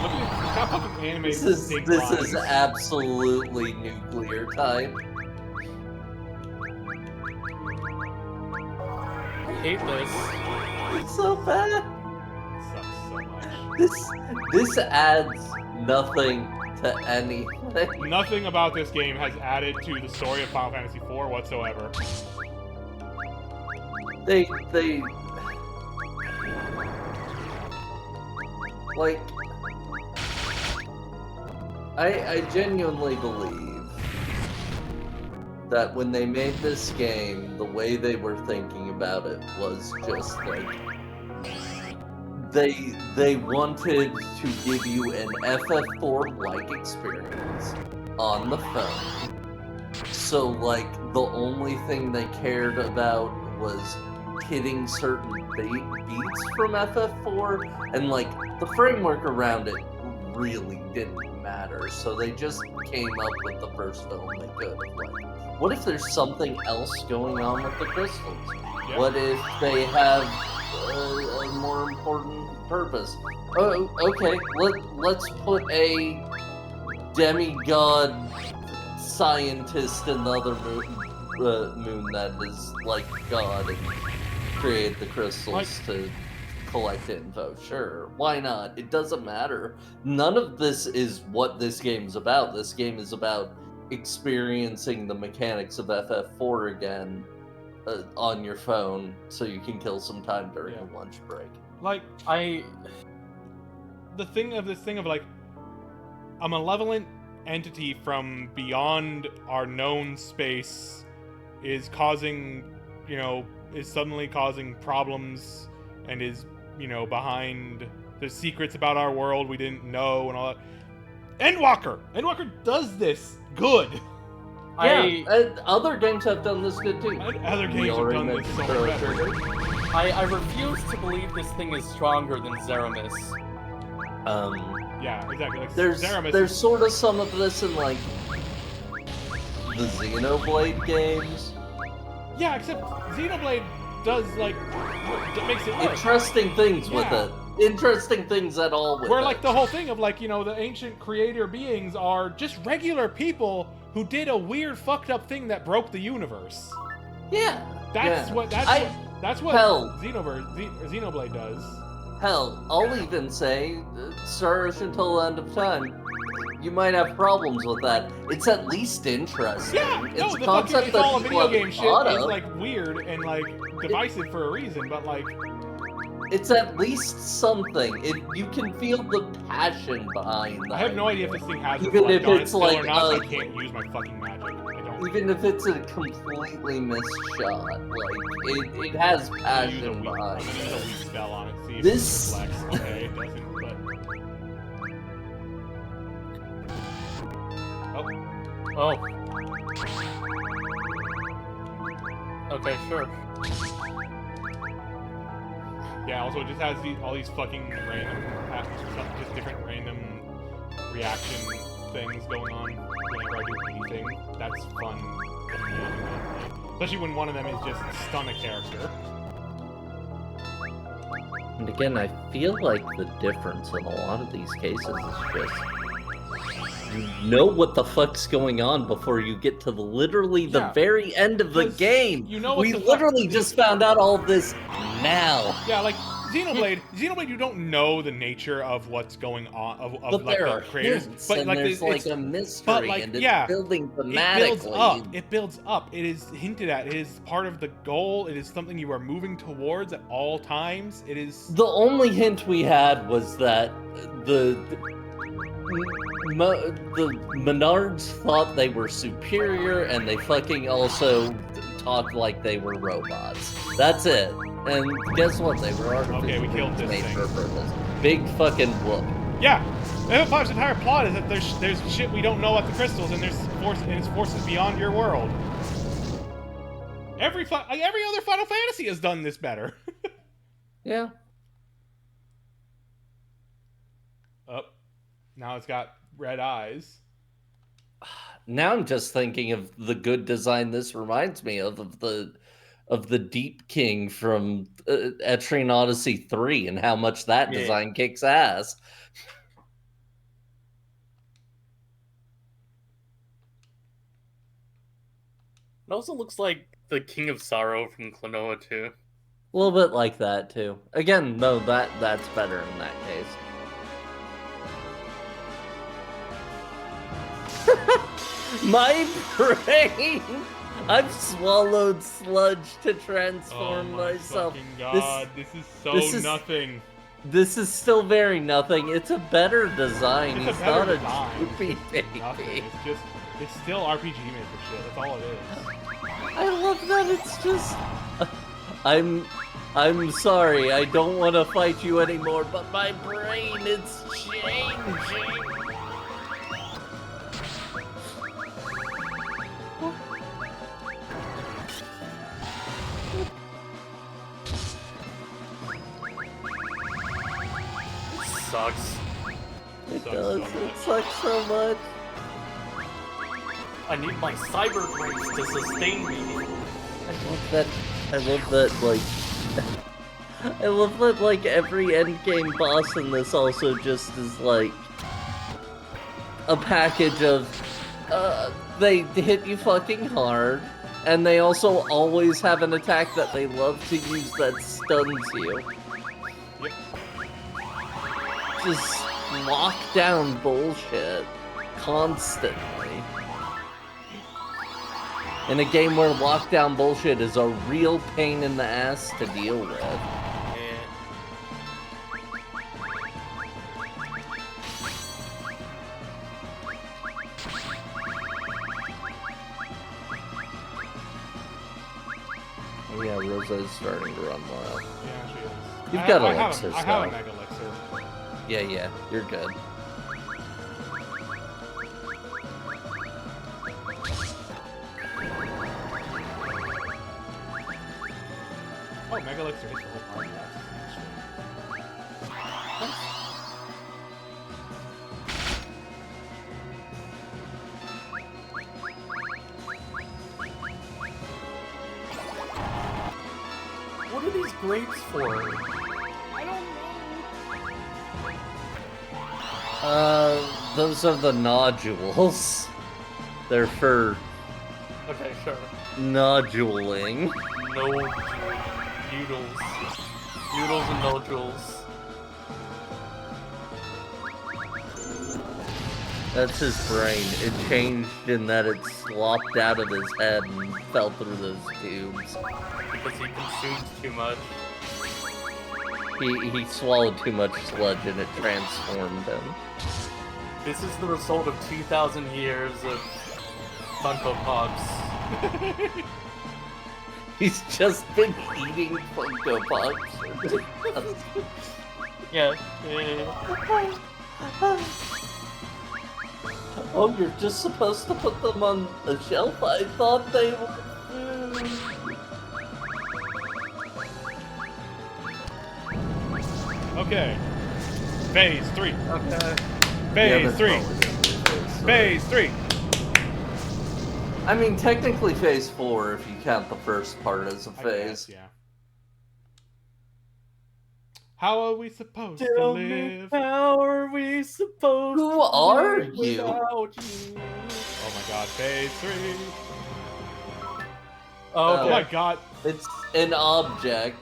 It's got fucking animated stink this is lines. absolutely nuclear type. I hate this. It's so bad. It sucks so much. This adds nothing to anything. Nothing about this game has added to the story of Final Fantasy IV whatsoever. They like I genuinely believe that when they made this game, the way they were thinking about it was just like they wanted to give you an FF4-like experience on the phone. So like the only thing they cared about was hitting certain beats from FF4, and like the framework around it really didn't matter. So they just came up with the first film they could. Like, what if there's something else going on with the crystals? Yeah. What if they have a more important purpose? Oh, okay. Let's put a demigod scientist in the other moon that is like God and create the crystals to collect info. Sure, why not? It doesn't matter. None of this is what this game's about. This game is about experiencing the mechanics of FF4 again on your phone, so you can kill some time during a lunch break. Like, the thing of this thing of like a malevolent entity from beyond our known space is causing, is suddenly causing problems and is, behind the secrets about our world we didn't know and all that. Endwalker does this good. Other games have done this good too. Other games have done this so much better. I refuse to believe this thing is stronger than Zeramis. Yeah, exactly. Like there's sort of some of this in like the Xenoblade games. Yeah, except Xenoblade does like makes it work. Interesting things with it. Interesting things at all with Where it. like the whole thing of like, the ancient creator beings are just regular people who did a weird fucked up thing that broke the universe. Yeah. That's what hell, Xenoblade does. Hell, I'll even say, Star until the end of time. You might have problems with that. It's at least interesting. Yeah, it's the fucking, it's all a video game shit. It's of. like weird and like divisive for a reason, but like it's at least something. You can feel the passion behind that. I have no idea if this thing has even if it's like or not. So I can't use my fucking magic. I don't. Even if it's a completely missed shot, like it has passion behind. I'm gonna use a weak spell on it. See if This. it reflects. Okay, it doesn't. But Oh. Okay, sure. Yeah, also it just has all these fucking random, just different random reaction things going on whenever I do anything. That's fun. Especially when one of them is just stun a character. And again, I feel like the difference in a lot of these cases is just you know what the fuck's going on before you get to literally the very end of the game. We literally just found out all this now. Yeah, like Xenoblade, you don't know the nature of what's going on of like the creators, but like there's like a mystery and it's building thematically. It builds up. It is hinted at. It is part of the goal. It is something you are moving towards at all times. It is. The only hint we had was that the Menards thought they were superior, and they fucking also talked like they were robots. That's it. And guess what? They were artificially we killed this made thing. for purpose. Big fucking whoop. Yeah, FF5's entire plot is that there's shit we don't know about the crystals, and it's forces beyond your world. Every other Final Fantasy has done this better. Yeah. Now it's got red eyes. Now I'm just thinking of the good design this reminds me of the Deep King from Etrian Odyssey 3 and how much that design kicks ass. It also looks like the King of Sorrow from Klonoa 2. A little bit like that too. Again, no, that's better in that case. My brain! I've swallowed sludge to transform myself. God, this is so nothing. This is still very nothing. It's a better design. It's a He's better not design. a droopy Nothing. baby. It's still RPG Maker shit. That's all it is. I love that it's just... I'm sorry, I don't want to fight you anymore, but my brain is changing. Sucks. It Sucks does. so much. It sucks so much. I need my cyber brains to sustain me. I love that, like... I love that, like, every endgame boss in this also just is, like... a package of... they hit you fucking hard, and they also always have an attack that they love to use that stuns you. Yep. Just lockdown bullshit. Constantly. In a game where lockdown bullshit is a real pain in the ass to deal with. Oh yeah, Rosa is starting to run wild. Yeah, she is. You've got I Elixir have a stuff. Mega Elixir. Yeah, you're good. Oh, Mega Elixir hits the whole party. That's What are these grapes for? I don't know. Those are the nodules. They're for Okay, sure. noduling. No noodles. Noodles and nodules. That's his brain. It changed in that it slopped out of his head and fell through those tubes. Because he consumes too much. He swallowed too much sludge and it transformed him. This is the result of 2,000 years of Funko Pops. He's just been eating Funko Pops. Yeah. Oh, you're just supposed to put them on a shelf? I thought they were food. Okay. Phase 3. Okay. Phase 3. Phase 3. I mean, technically phase 4 if you count the first part as a I phase. guess, yeah. How are we supposed to Tell me, live? how are we supposed Who to are live you? without you? Oh my god, phase 3. Oh, Oh my god. It's an object.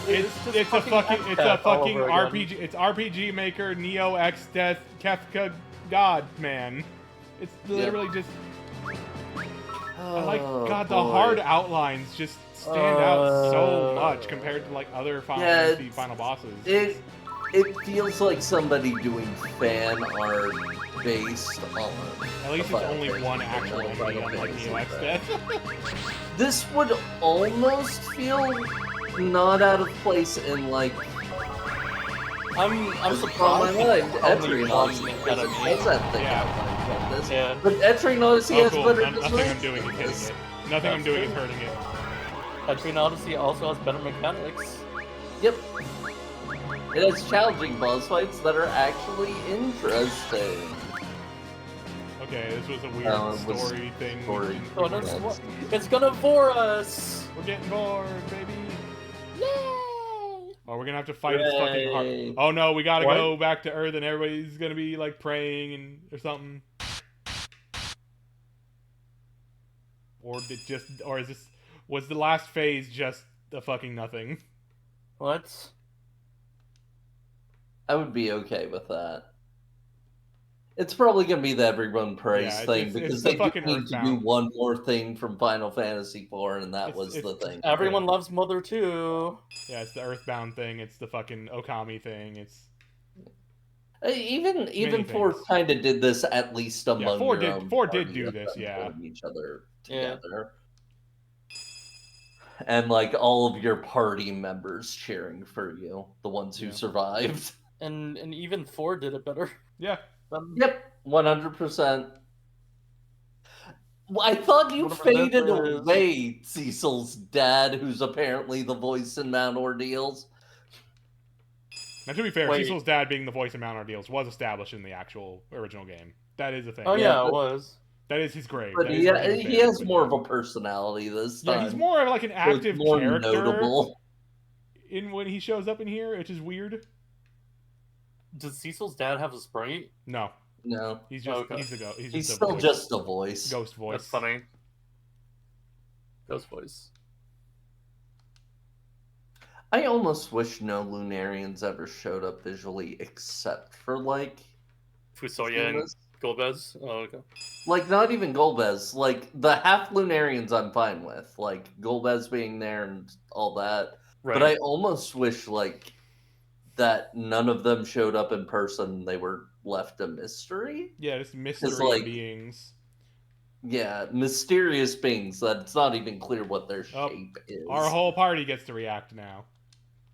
It's a fucking RPG. It's RPG Maker Neo X Death Kefka God man. It's literally just I like God the hard outlines just stand out so much compared to like other Final Fantasy final bosses. It feels like somebody doing fan art based on. At least it's only one actual enemy unlike Neo X Death. This would almost feel not out of place in like. I'm On surprised. my mind, Only Etrian one Odyssey enemy. has that thing Yeah. outlined from this. Yeah. But Etrian Odyssey Oh has cool, better nothing design I'm doing is than hitting this. it. Nothing I'm That's doing is true. hurting it. Etrian Odyssey also has better mechanics. Yep. It has challenging boss fights that are actually interesting. Okay, this was a weird It was story thing. story. Oh, it's gonna bore us! We're getting bored, baby. Oh, we're gonna have to fight this fucking Yay. hard. Oh no, we gotta What? go back to Earth and everybody's gonna be like praying and or something. Or is this was the last phase just a fucking nothing? What? I would be okay with that. It's probably gonna be the everyone praise Yeah, thing it's because the they do fucking need to do Earthbound. one more thing from Final Fantasy IV, and that It's- was it's- the thing. Everyone loves Mother too. Yeah, it's the Earthbound thing. It's the fucking Okami thing. It's Even things. 4 kind of did this at least among 4 your did own 4 did party do of this. them Yeah. putting each other Yeah. together. And like all of your party members cheering for you, the ones who Yeah. survived. And even 4 did it better. Yeah. Yep, 100%. Well, I thought you Whatever that faded is. away, Cecil's dad, who's apparently the voice in Mount Ordeals. Now, to be fair, Wait. Cecil's dad being the voice of Mount Ordeals was established in the actual original game. That is a thing. Oh Yeah, yeah, but- it was. That is his grave. But That he, is where was he buried, has but more yeah. of a personality this time. Yeah, he's more of like an so it's active more character notable. in when he shows up in here, which is weird. Does Cecil's dad have a sprite? No, No, he's just Okay. he's the go. He's he's just a still voice. just a voice. Ghost voice. That's funny. Ghost voice. I almost wish no Lunarians ever showed up visually, except for like Fusoya and Lunas. Golbez. Oh, okay. Like not even Golbez. Like the half Lunarians, I'm fine with. Like Golbez being there and all that. Right. But I almost wish like that none of them showed up in person. They were left a mystery. Yeah, just mystery like- beings. Yeah, mysterious beings that it's not even clear what their Oh, shape is. Our whole party gets to react now.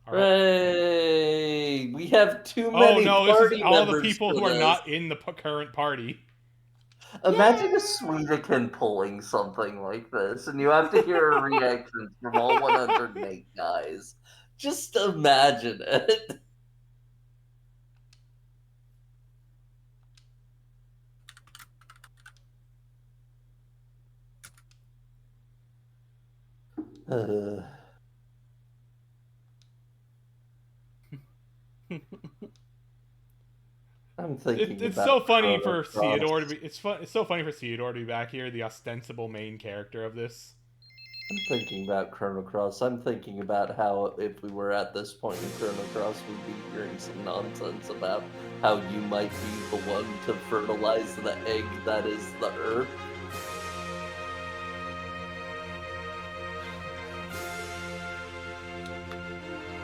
Our whole- Hey, we have too Oh many no, this party is all the members people for who are this. not in the current party. Imagine a Sweetikin pulling something like this, and you have to hear a reaction from all 108 guys. Just imagine it. Uh, I'm thinking It's about so funny Chrono for Cross. Theodore to be. It's so funny for Theodore to be back here, the ostensible main character of this. I'm thinking about Chrono Cross. I'm thinking about how if we were at this point in Chrono Cross, we'd be hearing some nonsense about how you might be the one to fertilize the egg that is the Earth.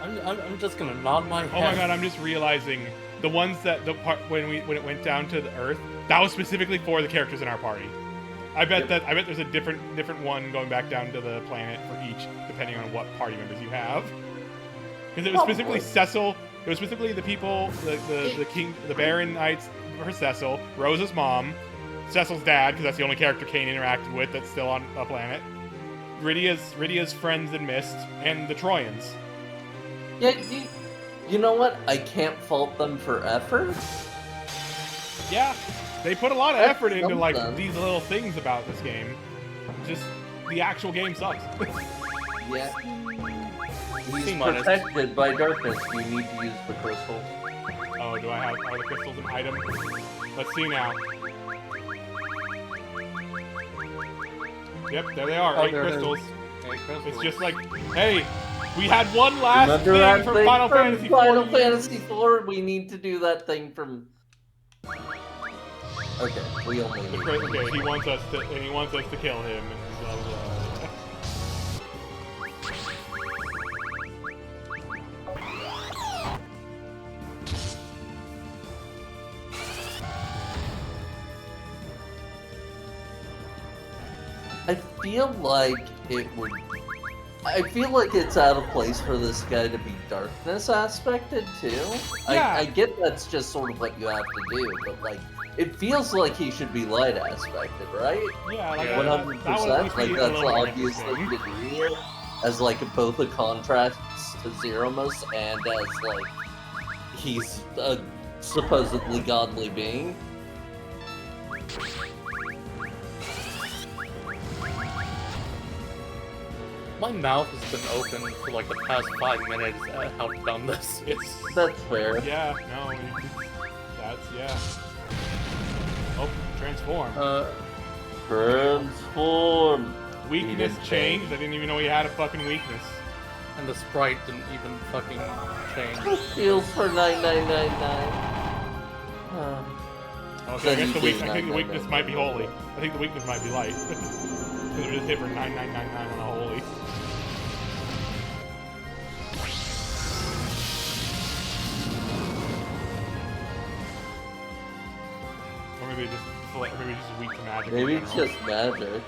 I'm just gonna nod my head. Oh my god, I'm just realizing the ones that the part when it went down to the Earth, that was specifically for the characters in our party. I bet there's a different one going back down to the planet for each, depending on what party members you have. Because it was specifically Cecil. It was specifically the people, the king, the Baron Knights for Cecil, Rose's mom, Cecil's dad, because that's the only character Kane interacted with that's still on a planet. Rydia's friends in Mist, and the Trojans. Yeah, you know what? I can't fault them for effort. Yeah, they put a lot of That's effort into like something. these little things about this game. Just the actual game sucks. Yeah. He's C-minus. protected by darkness. You need to use the crystals. Oh, are the crystals an item? Let's see now. Yep, there they are. Oh, 8 there it is. crystals. Hey, Chris, It's just like, hey, we had one last Remember that thing from thing Final from Fantasy Final IV. Fantasy IV? We need to do that thing from. Okay, we only need. Okay, he wants us to kill him. And blah, blah, blah. I feel like it would. I feel like it's out of place for this guy to be darkness aspected too. Yeah. I get that's just sort of what you have to do, but like it feels like he should be light aspected, right? Yeah, like Yeah. 100%. that would at least Like be a that's little more obvious thing interesting. to do here, as like both a contrast to Zeromus and as like he's a supposedly godly being. my mouth has been open for like the past 5 minutes at how dumb this is. That's fair. Yeah, no, yeah. Oh, transform. Transform. Weakness didn't changed. change. I didn't even know he had a fucking weakness. And the sprite didn't even fucking change. Feels for 9999. Okay, I Then guess you I do think the weakness 999. might be holy. I think the weakness might be light. Because we just hit for 9999 on a holy. Or maybe just weak to magic. Maybe in it's general. just magic.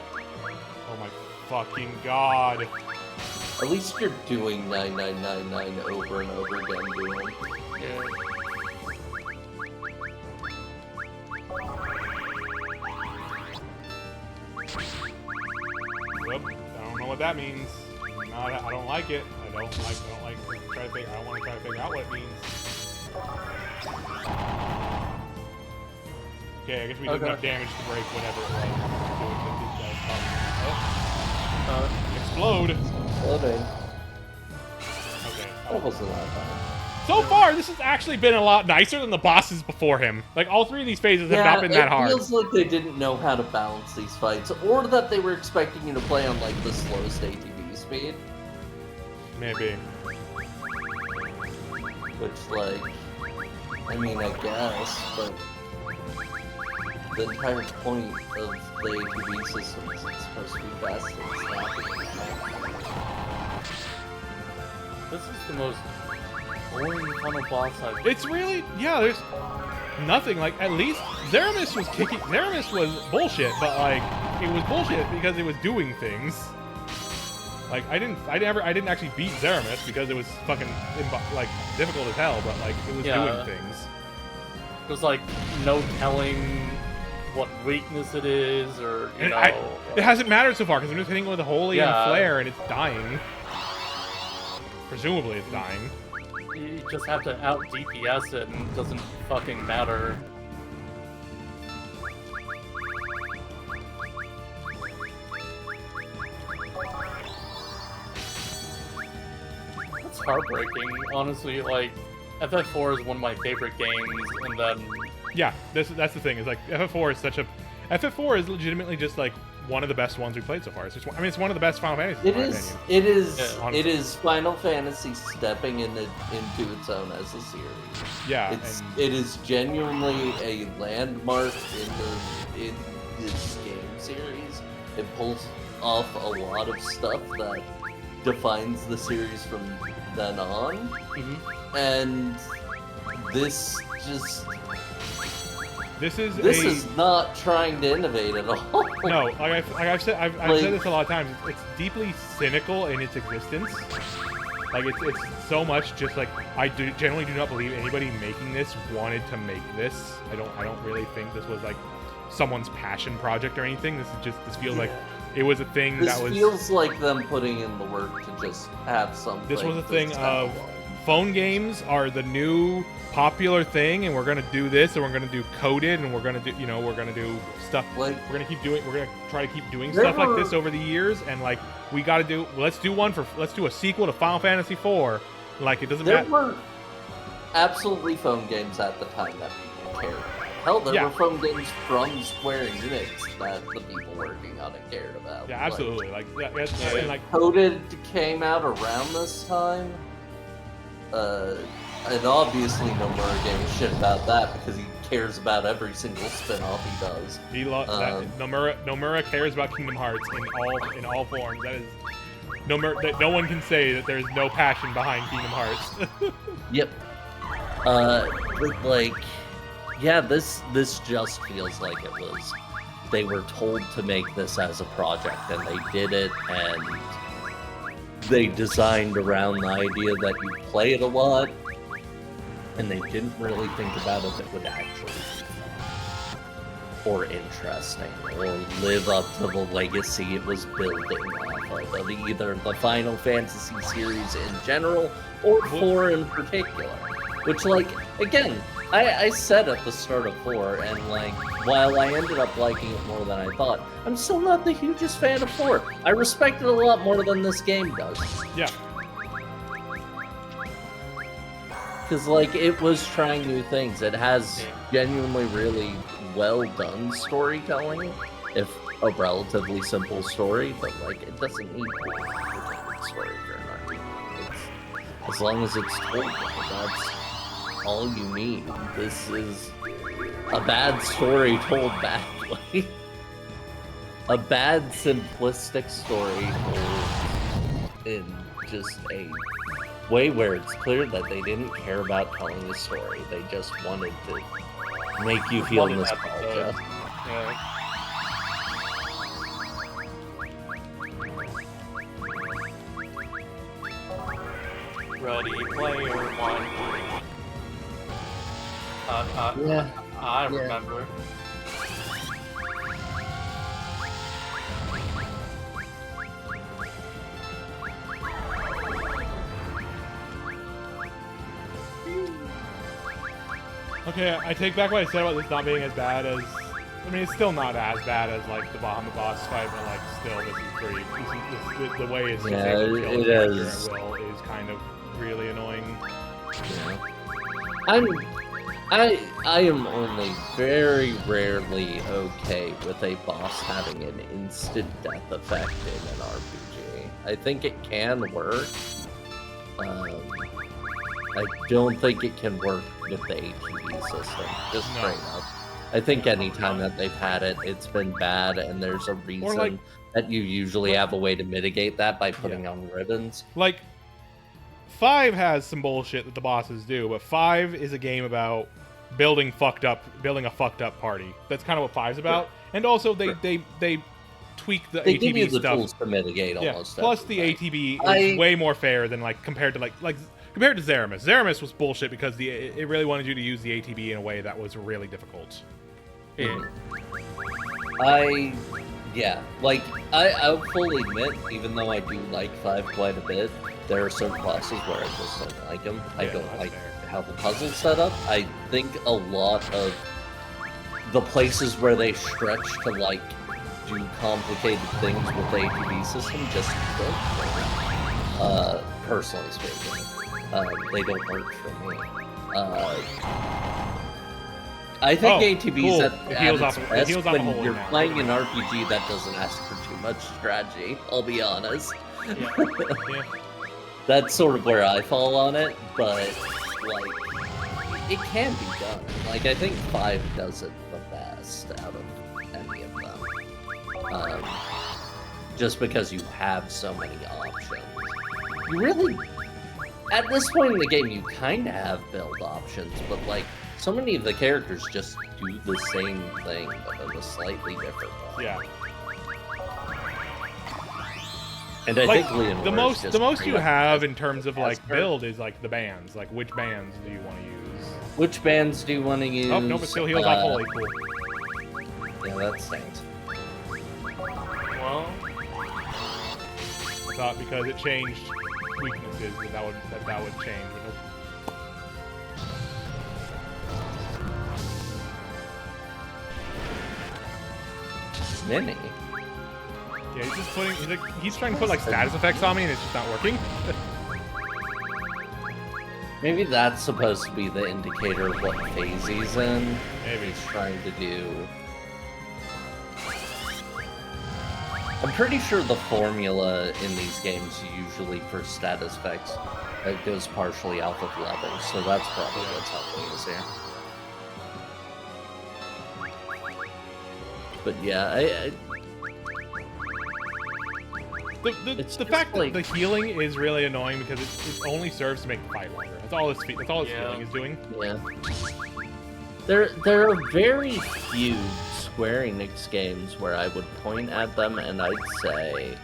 Oh my fucking god. At least you're doing 9999 over and over again, doing. Yeah. Whoop. I don't know what that means. I don't like it. I don't like to try to figure. I don't want to try to figure out what it means. Okay, I guess we did enough damage to break whatever it was. Explode. Loading. Okay. That wasn't that bad. So far, this has actually been a lot nicer than the bosses before him. Like, all three of these phases have not been that hard. It feels like they didn't know how to balance these fights, or that they were expecting you to play on, like, the slowest ATV speed. Maybe. Which, like, I mean, I guess, but the entire point of the ATV system is it's supposed to be fast and snappy. This is the most boring final boss I've. It's really, yeah, there's nothing. Like, at least Zeramis was kicking. Zeramis was bullshit, but, like, it was bullshit because it was doing things. Like, I didn't actually beat Zeramis because it was fucking, like, difficult as hell, but, like, it was doing things. There's, like, no telling what weakness it is, or, you know. It hasn't mattered so far because I'm just hitting it with a holy and flare and it's dying. Presumably it's dying. You just have to out DPS it and it doesn't fucking matter. It's heartbreaking, honestly. Like, FF4 is one of my favorite games, and then Yeah, that's the thing. Is like FF4 is such a FF4 is legitimately just like one of the best ones we've played so far. It's just, I mean, it's one of the best Final Fantasies. It Yeah, is Final Fantasy stepping into its own as a series. Yeah, it is genuinely a landmark in this game series. It pulls off a lot of stuff that defines the series from then on, and this is not trying to innovate at all. No, I've said this a lot of times. It's deeply cynical in its existence. Like it's so much just like generally do not believe anybody making this wanted to make this. I don't really think this was like someone's passion project or anything. This feels like it was a thing This that was. feels like them putting in the work to just have something. This was a thing of phone games are the new popular thing, and we're gonna do this, and we're gonna do coded, and we're gonna do stuff. Like, we're gonna try to keep doing stuff like this over the years, and like let's do a sequel to Final Fantasy IV. Like it doesn't matter. There were absolutely phone games at the time that people cared about. Hell, there were phone games from Square Enix that the people working on it cared about. Yeah, absolutely. Like Coded came out around this time. And obviously Nomura gave a shit about that because he cares about every single spin-off he does. Nomura cares about Kingdom Hearts in all forms. That is that no one can say that there's no passion behind Kingdom Hearts. Yep. But like, yeah, this just feels like it was. They were told to make this as a project, and they did it, and they designed around the idea that you play it a lot, and they didn't really think about if it would actually be fun or interesting or live up to the legacy it was building off of either the Final Fantasy series in general or 4 in particular. Which, like, again, I said at the start of 4, and like, while I ended up liking it more than I thought, I'm still not the hugest fan of 4. I respect it a lot more than this game does. Yeah. Because, like, it was trying new things. It has genuinely really well-done storytelling, if a relatively simple story, but, like, it doesn't need to be a complicated story for an RPG. As long as it's told well, that's all you need. This is A bad story told badly. A bad, simplistic story told in just a way where it's clear that they didn't care about telling the story. They just wanted to make you feel nostalgia. Yeah. Ready Player One. Yeah. I remember. Okay, I take back what I said about this not being as bad as... I mean, it's still not as bad as, like, the Bahamut boss fight, but, like, still, this is pretty... the way it's just able to kill the character at will is kind of really annoying. Yeah. I am only very rarely okay with a boss having an instant death effect in an RPG. I think it can work. I don't think it can work with the ATB system, just straight up. I think anytime that they've had it, it's been bad, and there's a reason like, that you usually have a way to mitigate that by putting on ribbons. Like, 5 has some bullshit that the bosses do, but 5 is a game about building a fucked up party. That's kind of what 5's about. And also, they tweak the They ATB give you the stuff. tools to mitigate almost Plus, the everything. ATB is way more fair than compared to compared to Zeramis. Zeramis was bullshit because it really wanted you to use the ATB in a way that was really difficult. Yeah. I'll fully admit, even though I do like 5 quite a bit, there are certain bosses where I just don't like them. I don't like how the puzzle's set up. I think a lot of the places where they stretch to, like, do complicated things with the ATB system just don't work. Personally speaking. They don't work for me. I think ATB's at its best when you're playing an RPG that doesn't ask for too much strategy, I'll be honest. Yeah. That's sort of where I fall on it, but, like, it can be done. Like, I think 5 does it the best out of any of them. Just because you have so many options. You really... At this point in the game, you kind of have build options, but, like, so many of the characters just do the same thing, but in a slightly different way. Yeah. And I think Leonora's the most you have in terms of, like, build is, like, the bands. Like, which bands do you want to use? Which bands do you want to use? Oh, no, but still heals off holy. Cool. Yeah, that stinks. Well... I thought because it changed weaknesses that would change, but nope. Mini? Yeah, he's just putting... He's trying to put, like, status effects on me, and it's just not working. Maybe that's supposed to be the indicator of what phase he's in. Maybe. He's trying to do... I'm pretty sure the formula in these games usually for status effects goes partially off of level, so that's probably what's helping us here. But yeah, the fact that the healing is really annoying because it only serves to make the fight longer. That's all this healing is doing. Yeah. There are very few Square Enix games where I would point at them and I'd say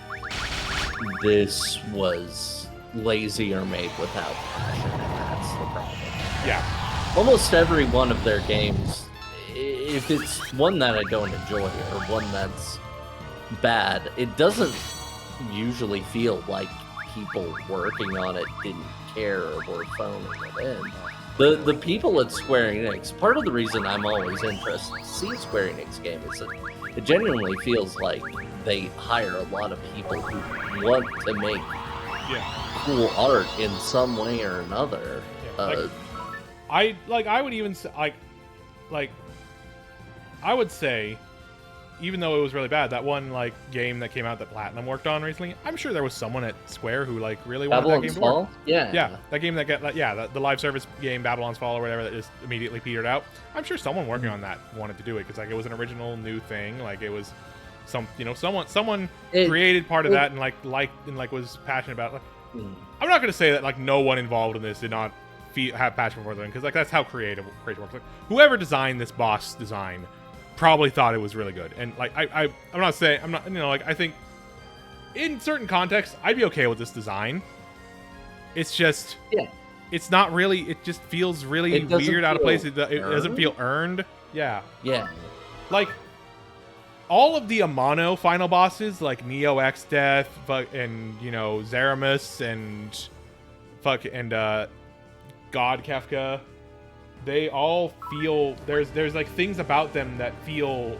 this was lazy or made without passion, and that's the problem. Yeah. Almost every one of their games, if it's one that I don't enjoy or one that's bad, it doesn't usually feel like people working on it didn't care or were phoning it in. The people at Square Enix, part of the reason I'm always interested to see Square Enix game is that it genuinely feels like they hire a lot of people who want to make cool art in some way or another. Yeah, I would even say, I would say even though it was really bad, that one like game that came out that Platinum worked on recently, I'm sure there was someone at Square who like really wanted that game to work. Yeah, that game that got the live service game Babylon's Fall or whatever that just immediately petered out. I'm sure someone working on that wanted to do it because like it was an original new thing. Like it was someone created part of that and like was passionate about it. Like, I'm not gonna say that like no one involved in this did not have passion for them because like that's how creation works. Like whoever designed this boss design probably thought it was really good, and like I'm not saying I'm not like I think in certain contexts I'd be okay with this design. It's just it's not really. It just feels really weird, out of place. It doesn't feel earned. Yeah. Like all of the Amano final bosses, like Neo X Death, and Zeramus and God Kefka, they all feel there's like things about them that feel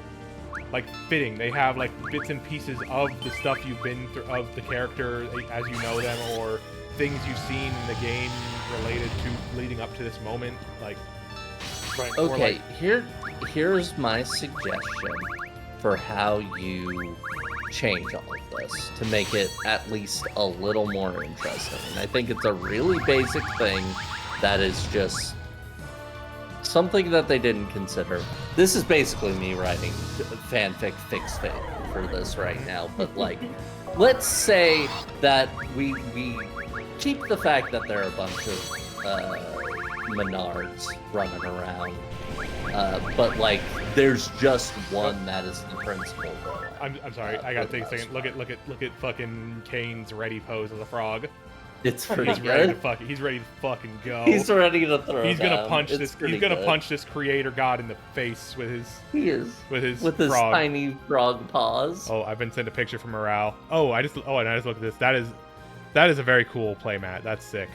like fitting. They have like bits and pieces of the stuff you've been through, of the character as you know them, or things you've seen in the game related to leading up to this moment. Like, right? Okay, here's my suggestion for how you change all of this to make it at least a little more interesting. And I think it's a really basic thing that is just something that they didn't consider. This is basically me writing fanfic fic for this right now, but like, let's say that we keep the fact that there are a bunch of Menards running around, but like, there's just one that is the principal villain. I'm sorry, I gotta take a second. Look at fucking Kane's ready pose as a frog. It's pretty he's ready to he's ready to fucking go. He's ready to throw. He's gonna punch this. He's gonna punch this creator god in the face with his. With his frog. Tiny frog paws. Oh, I've been sent a picture from Morale. And I just looked at this. That is a very cool playmat. That's sick.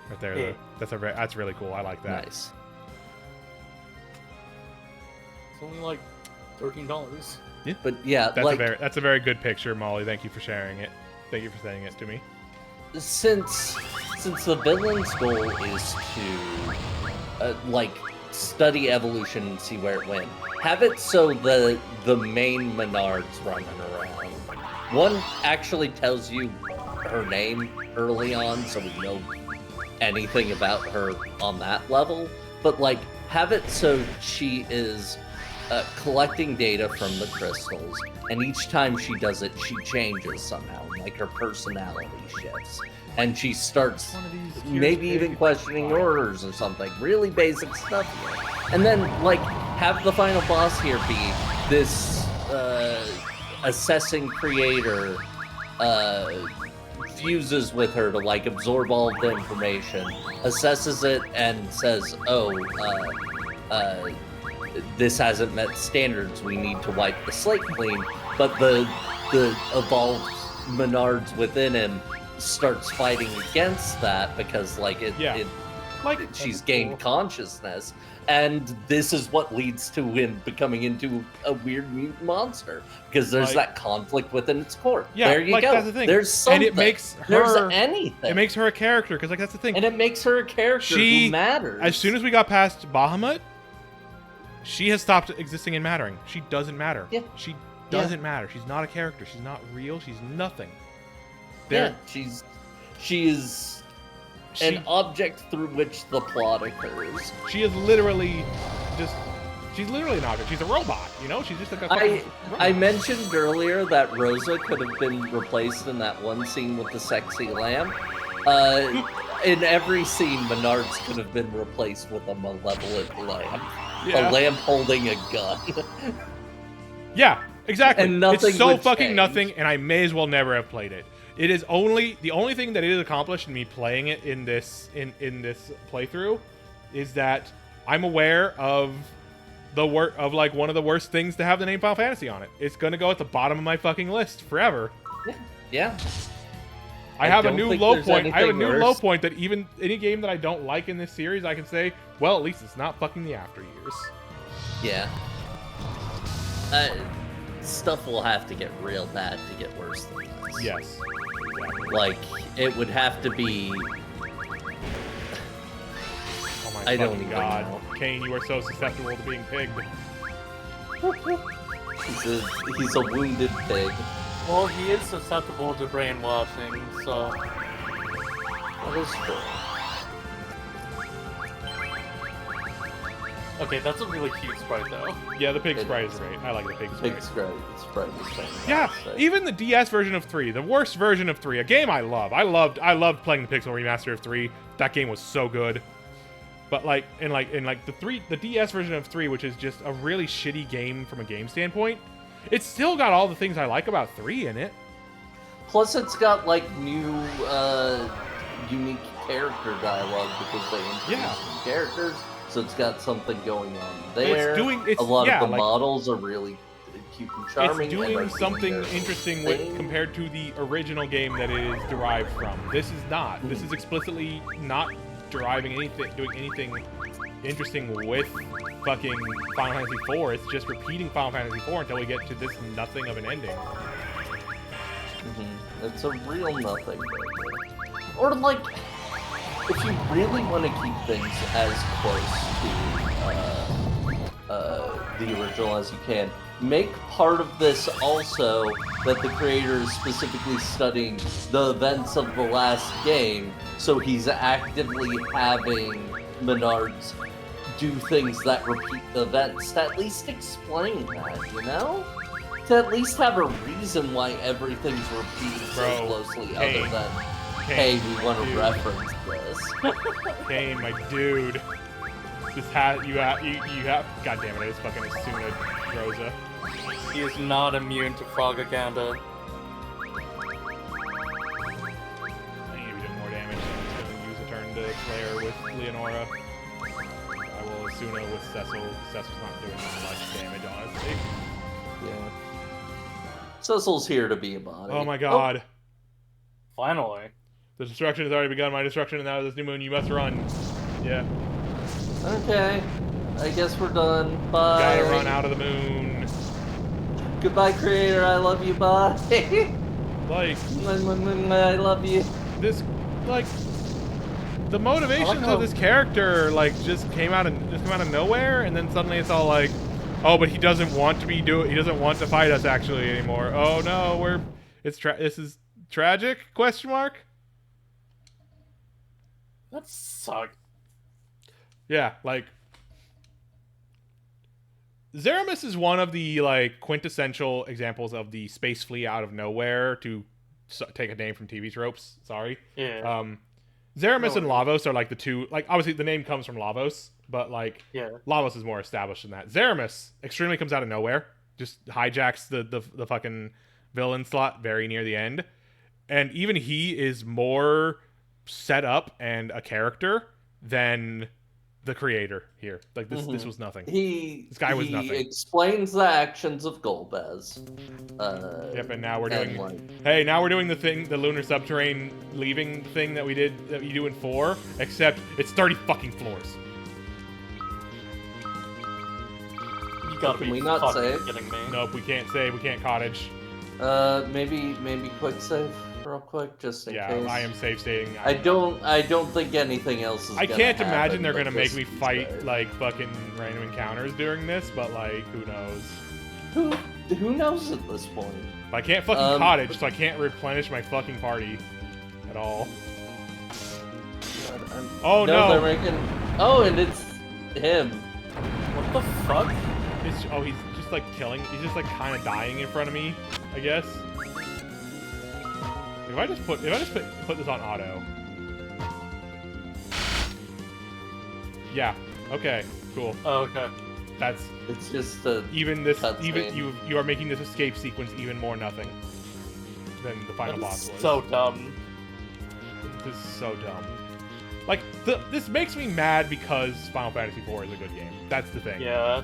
Right there. Yeah. That's really cool. I like that. Nice. It's only like $13. Yeah. But yeah, that's a very good picture, Molly. Thank you for sharing it. Thank you for sending it to me. Since the villain's goal is to study evolution and see where it went, have it so the main Menards running around, one actually tells you her name early on, so we know anything about her on that level. But like, have it so she is collecting data from the crystals, and each time she does it, she changes somehow. Like her personality shifts, and she starts maybe even questioning orders or something. Really basic stuff here. And then like, have the final boss here be this assessing creator, fuses with her to like absorb all of the information, assesses it, and says, this hasn't met standards, we need to wipe the slate clean. But the evolved Menards within him starts fighting against that because like she's gained consciousness, and this is what leads to him becoming into a weird mutant monster because there's that conflict within its core. Yeah, there you go. That's the thing. There's something. And it makes her. There's anything. It makes her a character because like that's the thing. And it makes her a character who matters. As soon as we got past Bahamut, she has stopped existing and mattering. She doesn't matter. Yeah. She doesn't matter. She's not a character. She's not real. She's nothing. She is an object through which the plot occurs. She is literally she's literally an object. She's a robot, She's just like a fucking robot. I mentioned earlier that Rosa could have been replaced in that one scene with the sexy lamb. In every scene, Menards could have been replaced with a malevolent lamb. Yeah. A lamb holding a gun. Yeah, exactly. And nothing it's so would fucking change. nothing, and I may as well never have played it. It is the only thing that it has accomplished in me playing it in this playthrough is that I'm aware of like one of the worst things to have the name Final Fantasy on it. It's gonna go at the bottom of my fucking list forever. Yeah. I have a new low point. I have a new low point that even any game that I don't like in this series, I can say, well, at least it's not fucking the After Years. Yeah. Stuff will have to get real bad to get worse than this. Yes. Exactly. Like, it would have to be... Oh my I don't fucking even god. know. Kane, you are so susceptible to being pigged. He's a wounded pig. Well, he is susceptible to brainwashing, so... That is true. Okay, that's a really cute sprite, though. Yeah, the pig sprite is great. I like the pig sprite. Pig sprite is fantastic. Yeah, even the DS version of 3, the worst version of 3, a game I love. I loved playing the Pixel remaster of 3. That game was so good. But in the DS version of 3, which is just a really shitty game from a game standpoint, it's still got all the things I like about 3 in it. Plus, it's got like new, unique character dialogue because they introduced new characters. So it's got something going on there. A lot of the models are really cute and charming. It's doing something interesting compared to the original game that it is derived from. This is not. This is explicitly not doing anything interesting with fucking Final Fantasy 4. It's just repeating Final Fantasy 4 until we get to this nothing of an ending. It's a real nothing. Or like, if you really want to keep things as close to the original as you can, make part of this also that the creator is specifically studying the events of the last game, so he's actively having Menards do things that repeat the events, to at least explain that, you know? To at least have a reason why everything's repeated so closely, other than, hey, we want to reference this. Kane, my dude. You have, god damn it, it's fucking Asuna Rosa. He is not immune to propaganda. I need to be doing more damage. I'm just gonna use a turn to Claire with Leonora. I will Asuna with Cecil. Cecil's not doing much damage, honestly. Yeah. Cecil's here to be a body. Oh my god. Finally. The destruction has already begun. My destruction, and now this new moon, you must run. Yeah. Okay. I guess we're done. Bye. Gotta run out of the moon. Goodbye, creator. I love you. Bye. Like, I love you. This, like, the motivations of this character, like, just came out of nowhere, and then suddenly it's all like, oh, but he doesn't want to he doesn't want to fight us actually anymore. Oh no, this is tragic? Question mark. That sucked. Yeah, like, Zeramis is one of the, like, quintessential examples of the space flea out of nowhere to take a name from TV tropes. Sorry. Yeah. Zeramis and Lavos are, like, the two, like, obviously the name comes from Lavos, but, like, yeah. Lavos is more established than that. Zeramis extremely comes out of nowhere, just hijacks the fucking villain slot very near the end, and even he is more set up and a character than the creator here. Like, this was nothing. This guy was nothing. He explains the actions of Golbez. Yep, and now we're doing now we're doing the lunar subterrane leaving thing that you do in 4, except it's 30 fucking floors. You gotta Can be we not save? kidding me. Nope, we can't save, we can't cottage. Maybe quick save real quick, just in case. Yeah, I am save stating. I don't think anything else is I can't happen, imagine they're gonna make this me is fight bad. like fucking random encounters during this, but like, who knows? Who knows at this point? But I can't fucking cottage, so I can't replenish my fucking party at all. Oh no! They're making. Oh, and it's him. What the fuck? He's just like killing. He's just like kind of dying in front of me, I guess. If I just put this on auto. Yeah. Okay. Cool. Oh, okay. It's just a you are making this escape sequence even more nothing than the final boss was. So dumb. This is so dumb. Like, this makes me mad because Final Fantasy IV is a good game. That's the thing. Yeah.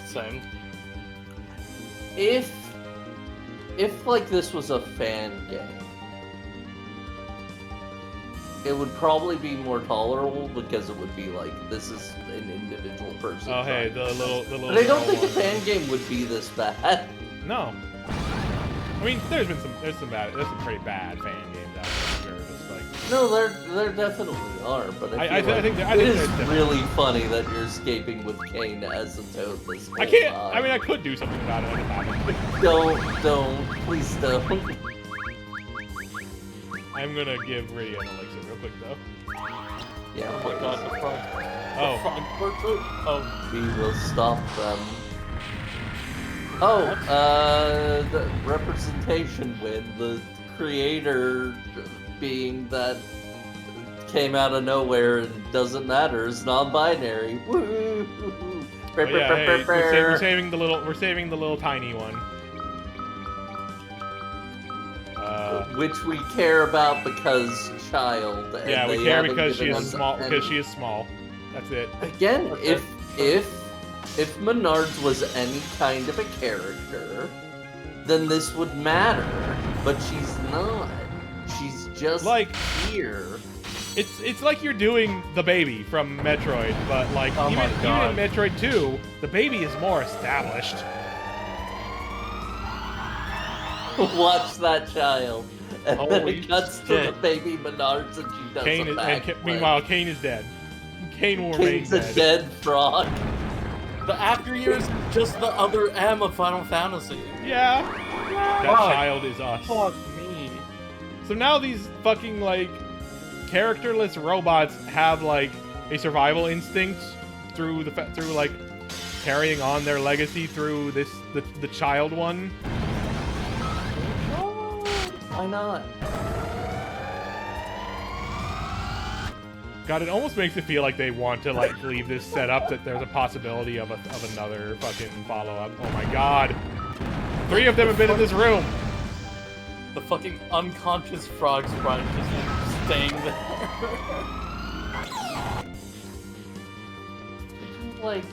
Same. If like this was a fan game, it would probably be more tolerable because it would be like, this is an individual person. Oh hey, the little. But I don't think a fan game would be this bad. No. I mean, there's some pretty bad fan games out there. Sure, just like No, there definitely are, but I think I it think is there's definitely- really funny that you're escaping with Kane as a toad this whole I can't. time. I mean, I could do something about it. I just haven't. Don't, please don't. I'm gonna give Riddy an elixir real quick though. Yeah, Oh my god, the frog. Oh. The frog portrait. Oh, we will stop them. Oh, the representation win. The creator being that came out of nowhere and doesn't matter is non-binary. Woo! Oh, yeah, hey, we're saving the little tiny one. Which we care about because child. And Yeah, we they care haven't because she given is us small. any- Because she is small. That's it. Again, Okay. if Menards was any kind of a character, then this would matter. But she's not. She's just Like- here. It's like you're doing the baby from Metroid, but like Oh my even in God. Metroid 2, the baby is more established. Watch that child. And then Holy it cuts to shit. the baby Menards and she does Kane a is, backflip. meanwhile, Kane is dead. Kane will remain Kane's a dead. dead frog. the after years, just the other M of Final Fantasy. Yeah, that Fuck. child is us. Fuck me. So now these fucking like characterless robots have like a survival instinct through like carrying on their legacy through the child one. Oh, why not? God, it almost makes it feel like they want to like leave this set up that there's a possibility of another fucking follow-up. Oh my god. 3 of them have been in this room. The fucking unconscious frog sprite just staying there. Like,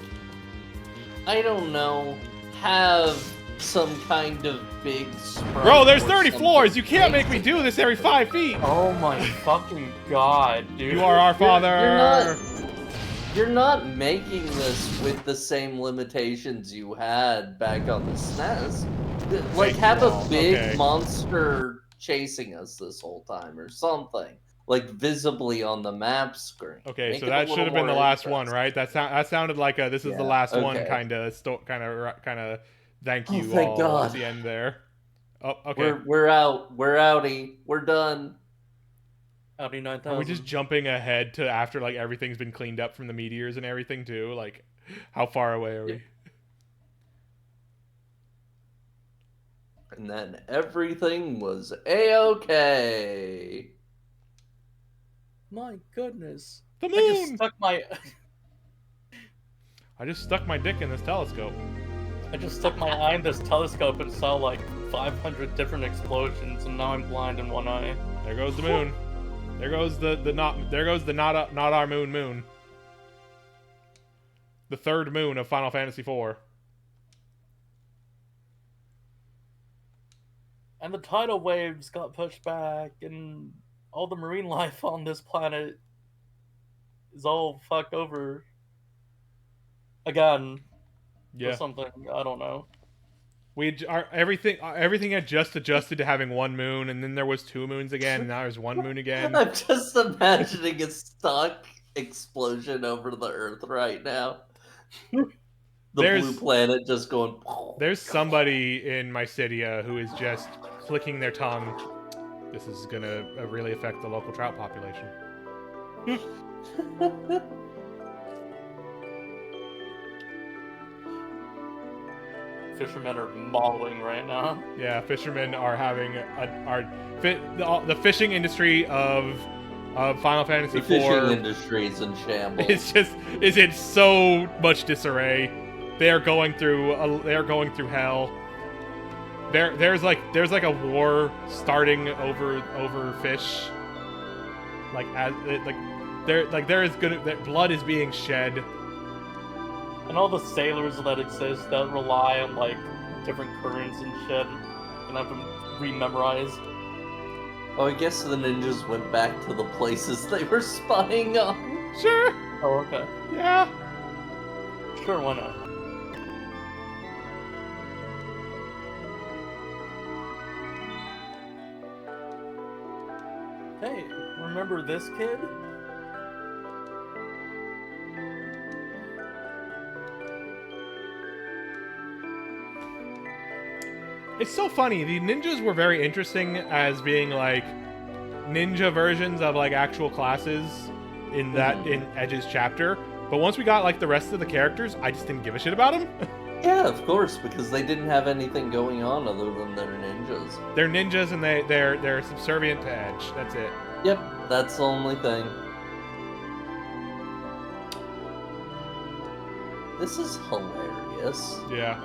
I don't know, have some kind of big sprite. Bro, there's or 30 something. floors. You can't make me do this every 5 feet. Oh my fucking god, dude. You are our father. You're not making this with the same limitations you had back on the SNES. Like, Thank have you a all. big Okay. monster chasing us this whole time or something. Like, visibly on the map screen. Okay, Make so it a that little should have been the more last one, interesting. right? That sounded like a this is the Yeah, last one okay. kind of thank Oh, you thank all God. at the end there. Oh, okay. We're out. We're outie. We're done. Audi 9000. Are we just jumping ahead to after like everything's been cleaned up from the meteors and everything too? Like, how far away are we? And then everything was A-okay. My goodness. The I just moon. stuck my I just stuck my dick in this telescope. eye in this telescope and saw like 500 different explosions, and now I'm blind in one eye. There goes the moon. There goes the not our moon. The third moon of Final Fantasy IV. And the tidal waves got pushed back, and all the marine life on this planet is all fucked over again or Yeah. something. I don't know. Everything had just adjusted to having one moon, and then there was 2 moons again, and now there's 1 moon again. I'm just imagining a stock explosion over the Earth right now. The There's- blue planet just going. There's somebody in my city who is just flicking their tongue. This is gonna really affect the local trout population. Fishermen are mauling right now. Yeah, fishermen are having the fishing industry of Final Fantasy The fishing IV industry is in shambles. is in so much disarray. They are going through hell. There's like a war starting over fish. Blood is being shed. And all the sailors that exist that rely on like different currents and shit, and have them re-memorize. Oh, I guess the ninjas went back to the places they were spying on. Sure. Oh, okay. Yeah. Sure, why not? Hey, remember this kid? It's so funny. The ninjas were very interesting as being like ninja versions of like actual classes in that in Edge's chapter. But once we got like the rest of the characters, I just didn't give a shit about them. Yeah, of course, because they didn't have anything going on other than their ninjas. They're ninjas and they're subservient to Edge. That's it. Yep, that's the only thing. This is hilarious. Yeah.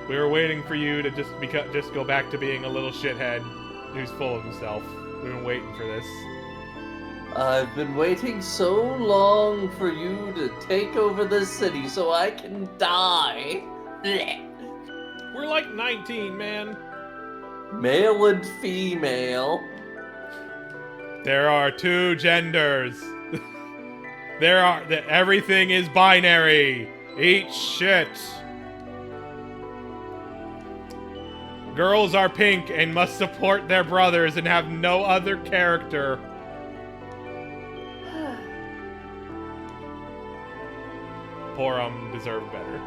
We were waiting for you to just go back to being a little shithead who's full of himself. We've been waiting for this. I've been waiting so long for you to take over this city so I can die. Blech. We're like 19, man. Male and female. There are two genders. Everything is binary. Eat shit. Girls are pink and must support their brothers and have no other character. Poor deserved better.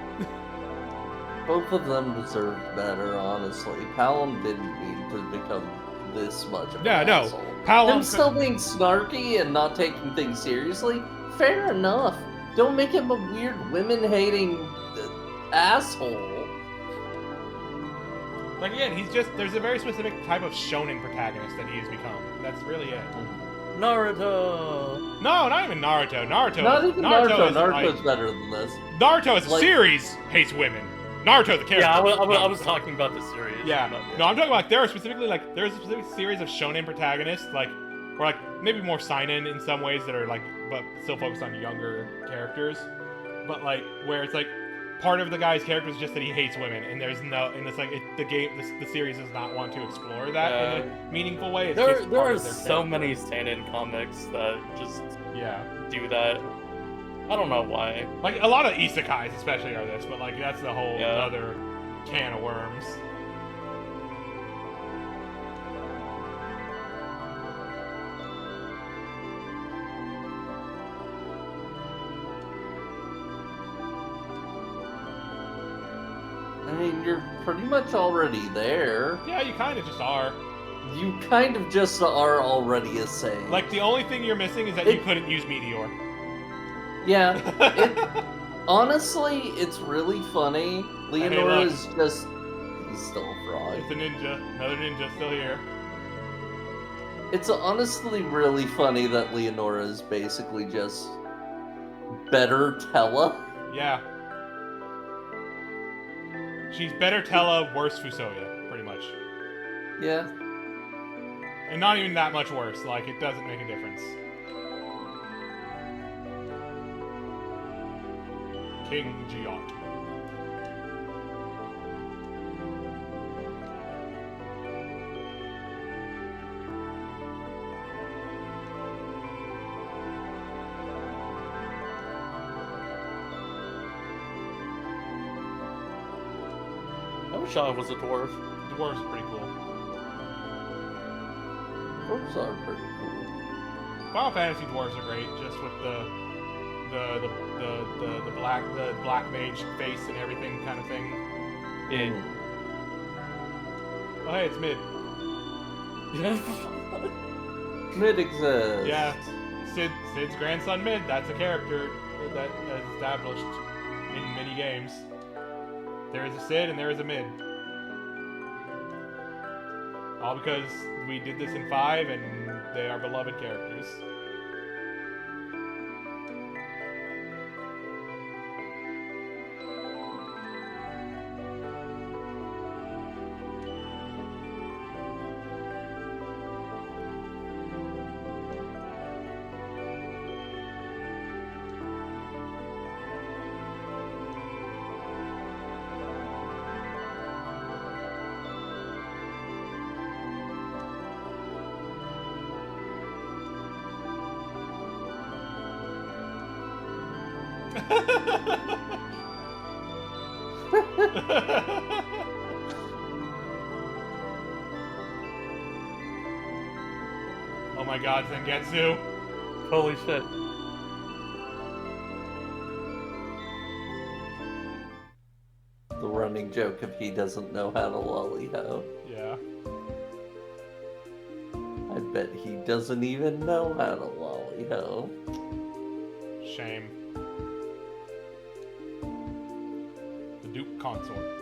Both of them deserved better, honestly. Palom didn't need to become this much of an asshole. Him still being snarky and not taking things seriously, fair enough. Don't make him a weird women-hating asshole. Like, again, there's a very specific type of shonen protagonist that he has become. That's really it. Naruto! No, not even Naruto. Not even Naruto. Naruto's like, better than this. Naruto as a series hates women. Naruto the character. Yeah, I was talking about the series. Yeah. No, I'm talking about there's a specific series of shonen protagonists, like, or like maybe more seinen in some ways that are like, but still focused on younger characters. But like, where it's like, part of the guy's character is just that he hates women, and it's like the series does not want to explore that in a meaningful way. It's there are so many seinen comics that just do that. I don't know why. Like a lot of isekais, especially, are this, but like that's the whole other can of worms. I mean, you're pretty much already there. Yeah, you kind of just are. You kind of just are already a Saint. Like, the only thing you're missing is that you couldn't use Meteor. Yeah. Honestly, it's really funny. Leonora is just... He's still a frog. It's a ninja. Another ninja still here. It's honestly really funny that Leonora is basically just better Tella. Yeah. She's better Tella, worse Fusoya, pretty much. Yeah. And not even that much worse. Like, it doesn't make a difference. King Giot. I wish I was a dwarf. Dwarves are pretty cool. Dwarves are pretty cool. Final Fantasy dwarves are great, just with the black mage face and everything kind of thing. Yeah. Oh hey, it's Mid. Mid exists. Yeah, Sid's grandson Mid. That's a character that is established in many games. There is a Sid and there is a Mid. All because we did this in 5 and they are beloved characters. Oh my god, Zangetsu. Holy shit. The running joke if he doesn't know how to lolly-ho. Yeah. I bet he doesn't even know how to lolly-ho. Shame. The Duke Consort.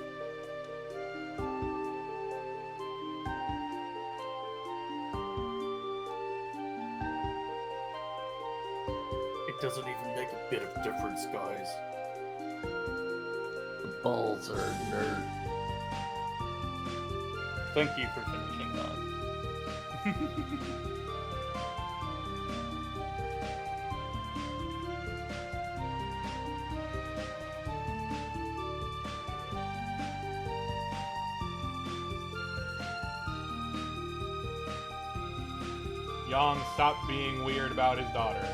It doesn't even make a bit of difference, guys. The balls are a nerd. Thank you for finishing that. Yang, stop being weird about his daughter.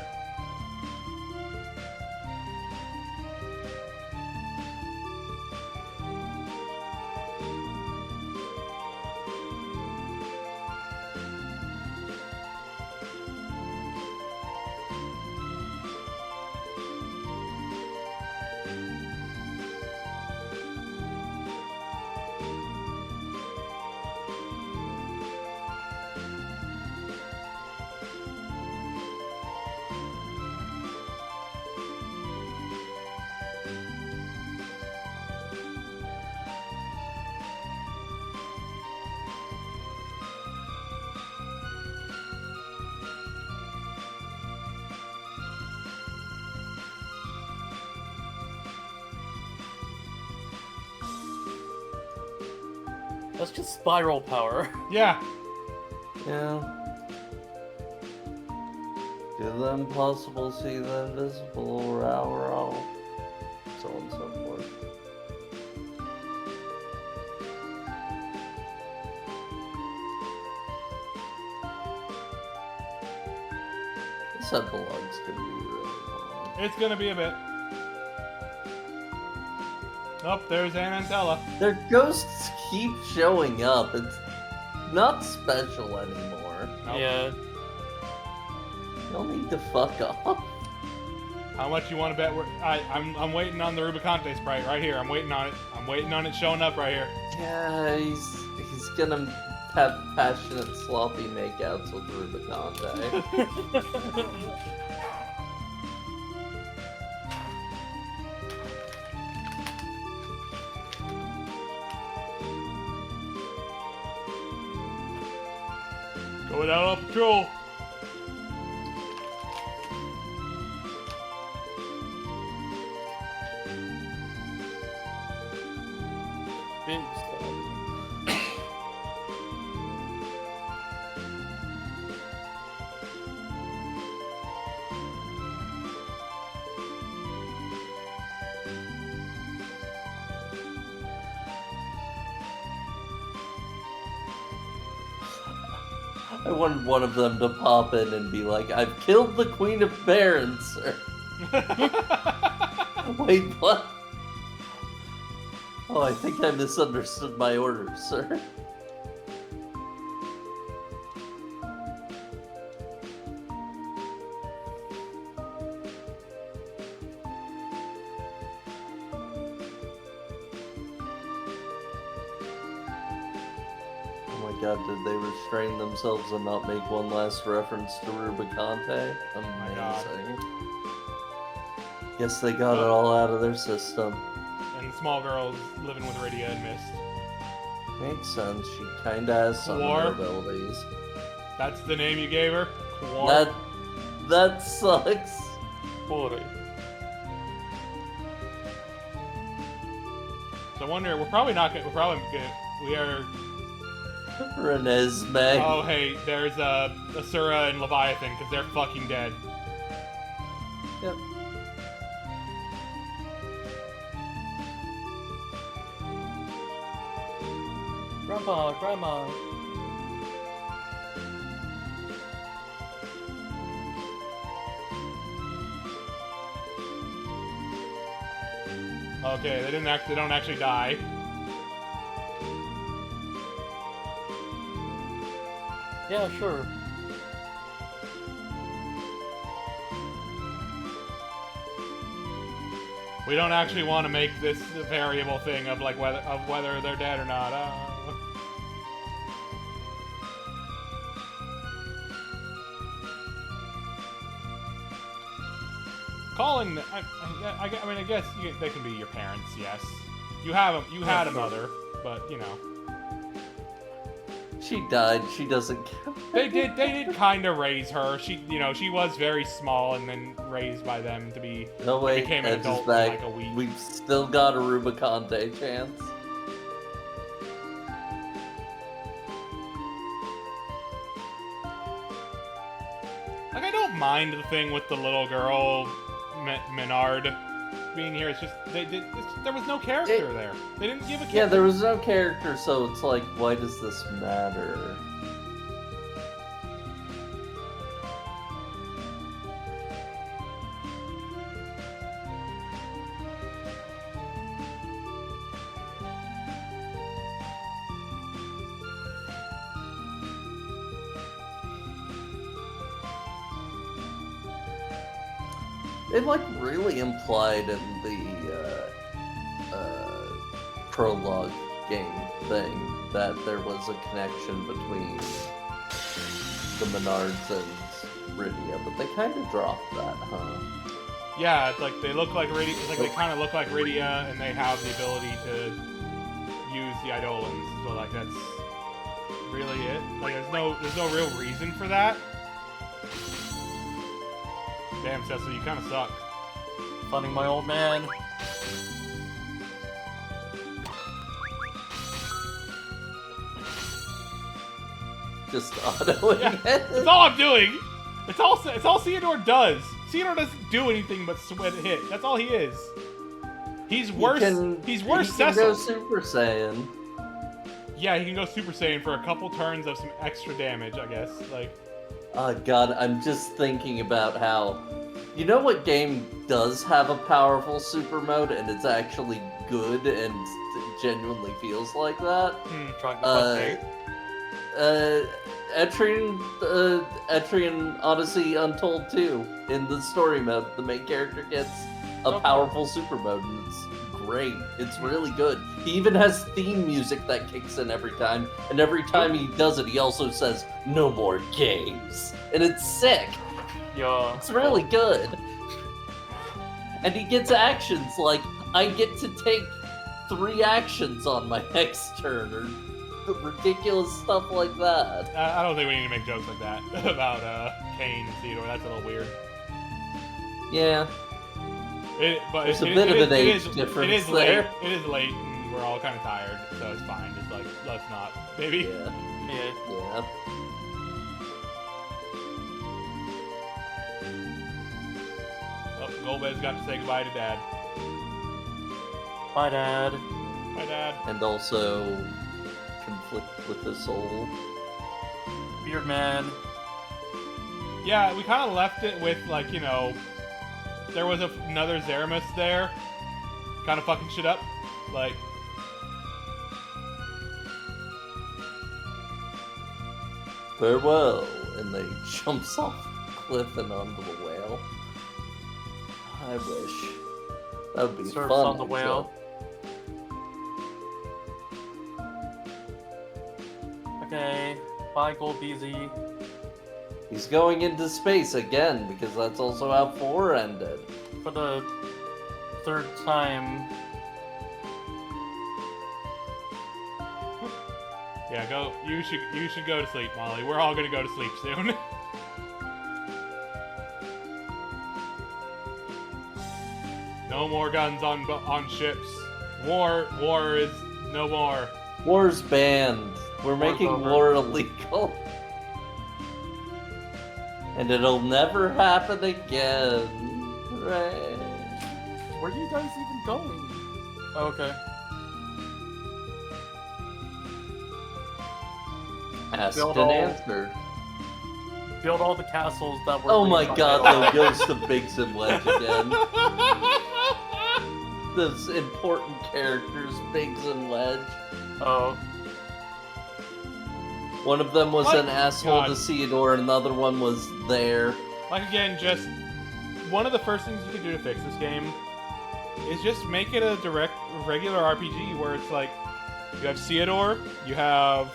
That's just spiral power. Yeah. Yeah. Do the impossible, see the invisible, row, so on and so forth. This epilogue's gonna be really long. It's gonna be a bit. Oh, there's Anantella. Their ghosts keep showing up. It's not special anymore. Nope. Yeah. You'll need to fuck off. How much you want to bet? I'm waiting on the Rubicante sprite right here. I'm waiting on it. I'm waiting on it showing up right here. Yeah, he's gonna have passionate, sloppy makeouts with Rubicante. Going out on patrol. Big stuff. I want one of them to pop in and be like, "I've killed the Queen of Barons, sir." Wait, what? Oh, I think I misunderstood my orders, sir. Oh my god, did they restrain themselves and not make one last reference to Rubicante? Amazing. God. Guess they got it all out of their system. And the small girl's living with Rydia and Mist. Makes sense, she kinda has some Quar? abilities. That's the name you gave her? Quar? That sucks. Boy. So I wonder, we're probably not gonna, we are, Renesmee. oh hey, there's Asura and Leviathan, because they're fucking dead. Yep. Grandpa, Grandma. Okay, they don't actually die. Yeah, sure. We don't actually want to make this a variable thing of like whether they're dead or not. Colin, I mean, I guess they can be your parents. Yes, you had a mother, but you know. She died. She doesn't care. They did kind of raise her. She was very small and then raised by them to be. No way. Became an Edge is adult in back. like a week. We've still got a Rubicon Day chance. Like, I don't mind the thing with the little girl, Menard, being here. It's just there was no character there. They didn't give a character. Yeah, there was no character, so it's like, why does this matter? It like really implied in the prologue game thing that there was a connection between the Menards and Rydia, but they kind of dropped that, huh? Yeah, it's like they look like Rydia. It's like they kind of look like Rydia, and they have the ability to use the Eidolons. So like that's really it. Like there's no real reason for that. Damn, Cecil, you kind of suck. Funding my old man. Just autoing Yeah, it. that's all I'm doing. It's all Theodore does. Theodore doesn't do anything but sweat hit. That's all he is. He's worse. He's worse. He can Cecil. go Super Saiyan. Yeah, he can go Super Saiyan for a couple turns of some extra damage, I guess. Like. Oh god, I'm just thinking about how... You know what game does have a powerful super mode and it's actually good and genuinely feels like that? Etrian Odyssey Untold 2. In the story mode, the main character gets a powerful super mode and it's great. It's really good. He even has theme music that kicks in every time, and every time he does it, he also says, "No more games." And it's sick. Yeah. It's really good. And he gets actions like, I get to take 3 actions on my next turn, or ridiculous stuff like that. I don't think we need to make jokes like that about Kane and Theodore. That's a little weird. Yeah. But There's a bit of an age difference It is there. late. It is late, and we're all kind of tired, so it's fine. Just like, let's not, maybe. Yeah. Yeah. Oh, Golbez got to say goodbye to Dad. Bye, Dad. Bye, Dad. And also conflict with the soul. Beard Man. Yeah, we kind of left it with, like, you know, there was another Zeramus there, kind of fucking shit up. Like, Farewell, and they jumps off the cliff and onto the whale. I wish. That would be Surfs fun. on the whale. Okay. Bye, Golbeezy. He's going into space again, because that's also how 4 ended. For the 3rd time. yeah, go. You should go to sleep, Molly. We're all gonna go to sleep soon. No more guns on ships. War is no more. War's banned. We're War's making over. war illegal. And it'll never happen again. Right. Where are you guys even going? Okay. Asked Build and all- answered. Build all the castles that were. Oh my rebuilt. god, the ghost of Big Sim Ledge again. those important characters, Biggs and Wedge. Oh. One of them was Like, an asshole God. to Theodore, and the other one was there. Like, again, just one of the first things you can do to fix this game is just make it a regular RPG where it's like, you have Theodore, you have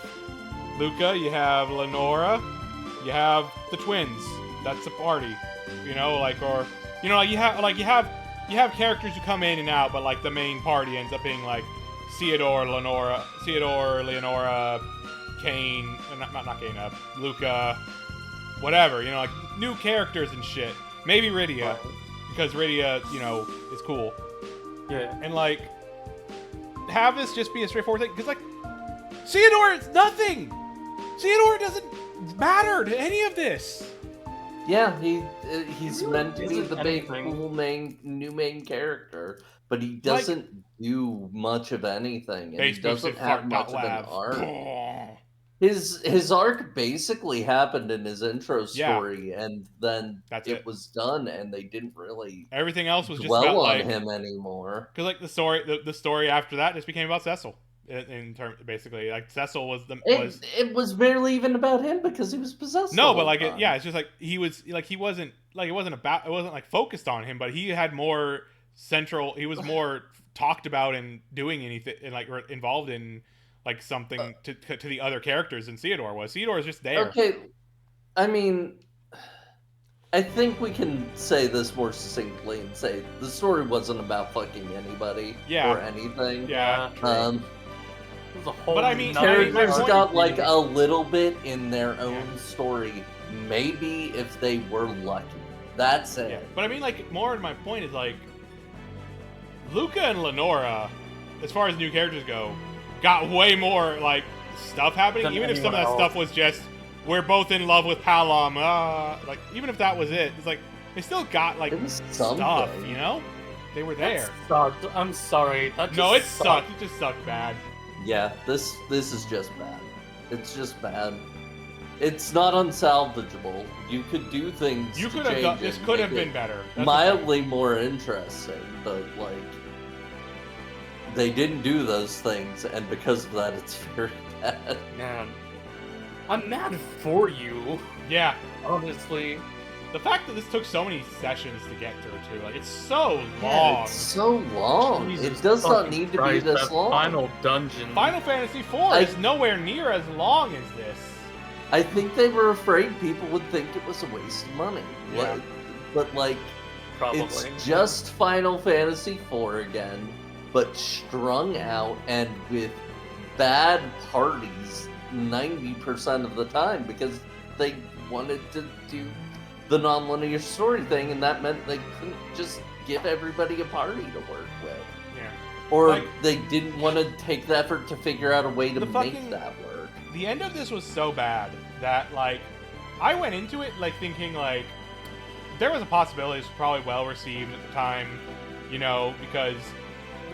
Luca, you have Lenora, you have the twins. That's a party, you know, like, or, you know, you have characters who come in and out, but like the main party ends up being like Theodore, Leonora, Kane, not Kane, Luca, whatever, you know, like new characters and shit. Maybe Rydia, because Rydia, you know, is cool. Yeah. And like, have this just be a straightforward thing, because like, Theodore is nothing. Theodore doesn't matter to any of this. Yeah, he's Really meant to be isn't the big, anything. cool new main character, but he doesn't do much of anything, and he doesn't have much of an arc. His arc basically happened in his intro story, and then it was done, and they didn't really everything else was just dwell about on like him anymore. Because like the story after that just became about Cecil. In term, basically, like Cecil was It was barely even about him because he was possessed. No, but like it's just like he wasn't like focused on him, but he had more central. He was more talked about and doing anything and like involved in like something to the other characters than Theodore was. Theodore is just there. Okay, I mean, I think we can say this more succinctly and say the story wasn't about fucking anybody or anything. Yeah. But I mean, characters got like a little bit in their own story, maybe if they were lucky. That's it. Yeah. But I mean, like, more of my point is like, Luca and Lenora, as far as new characters go, got way more like stuff happening. Even if some of that stuff was just we're both in love with Palom, like even if that was it, it's like they still got like stuff, you know? They were there. That sucked. I'm sorry. It sucked. It just sucked bad. Yeah, this is just bad. It's just bad. It's not unsalvageable. You could do things. You could have done. This could have been better. That's mildly more interesting, but like they didn't do those things, and because of that, it's very bad. Man, I'm mad for you. Yeah, honestly. The fact that this took so many sessions to get through, too, like, it's so long. Yeah, it's so long. Jesus it does not need to be this that long. Final dungeon. Final Fantasy IV is nowhere near as long as this. I think they were afraid people would think it was a waste of money. Yeah. But like, Probably. It's just Final Fantasy IV again, but strung out and with bad parties 90% of the time because they wanted to do the non-linear story thing, and that meant they couldn't just give everybody a party to work with. Yeah. Or like, they didn't want to take the effort to figure out a way to make that work. The end of this was so bad that, like, I went into it, like, thinking, like, there was a possibility it was probably well received at the time, you know, because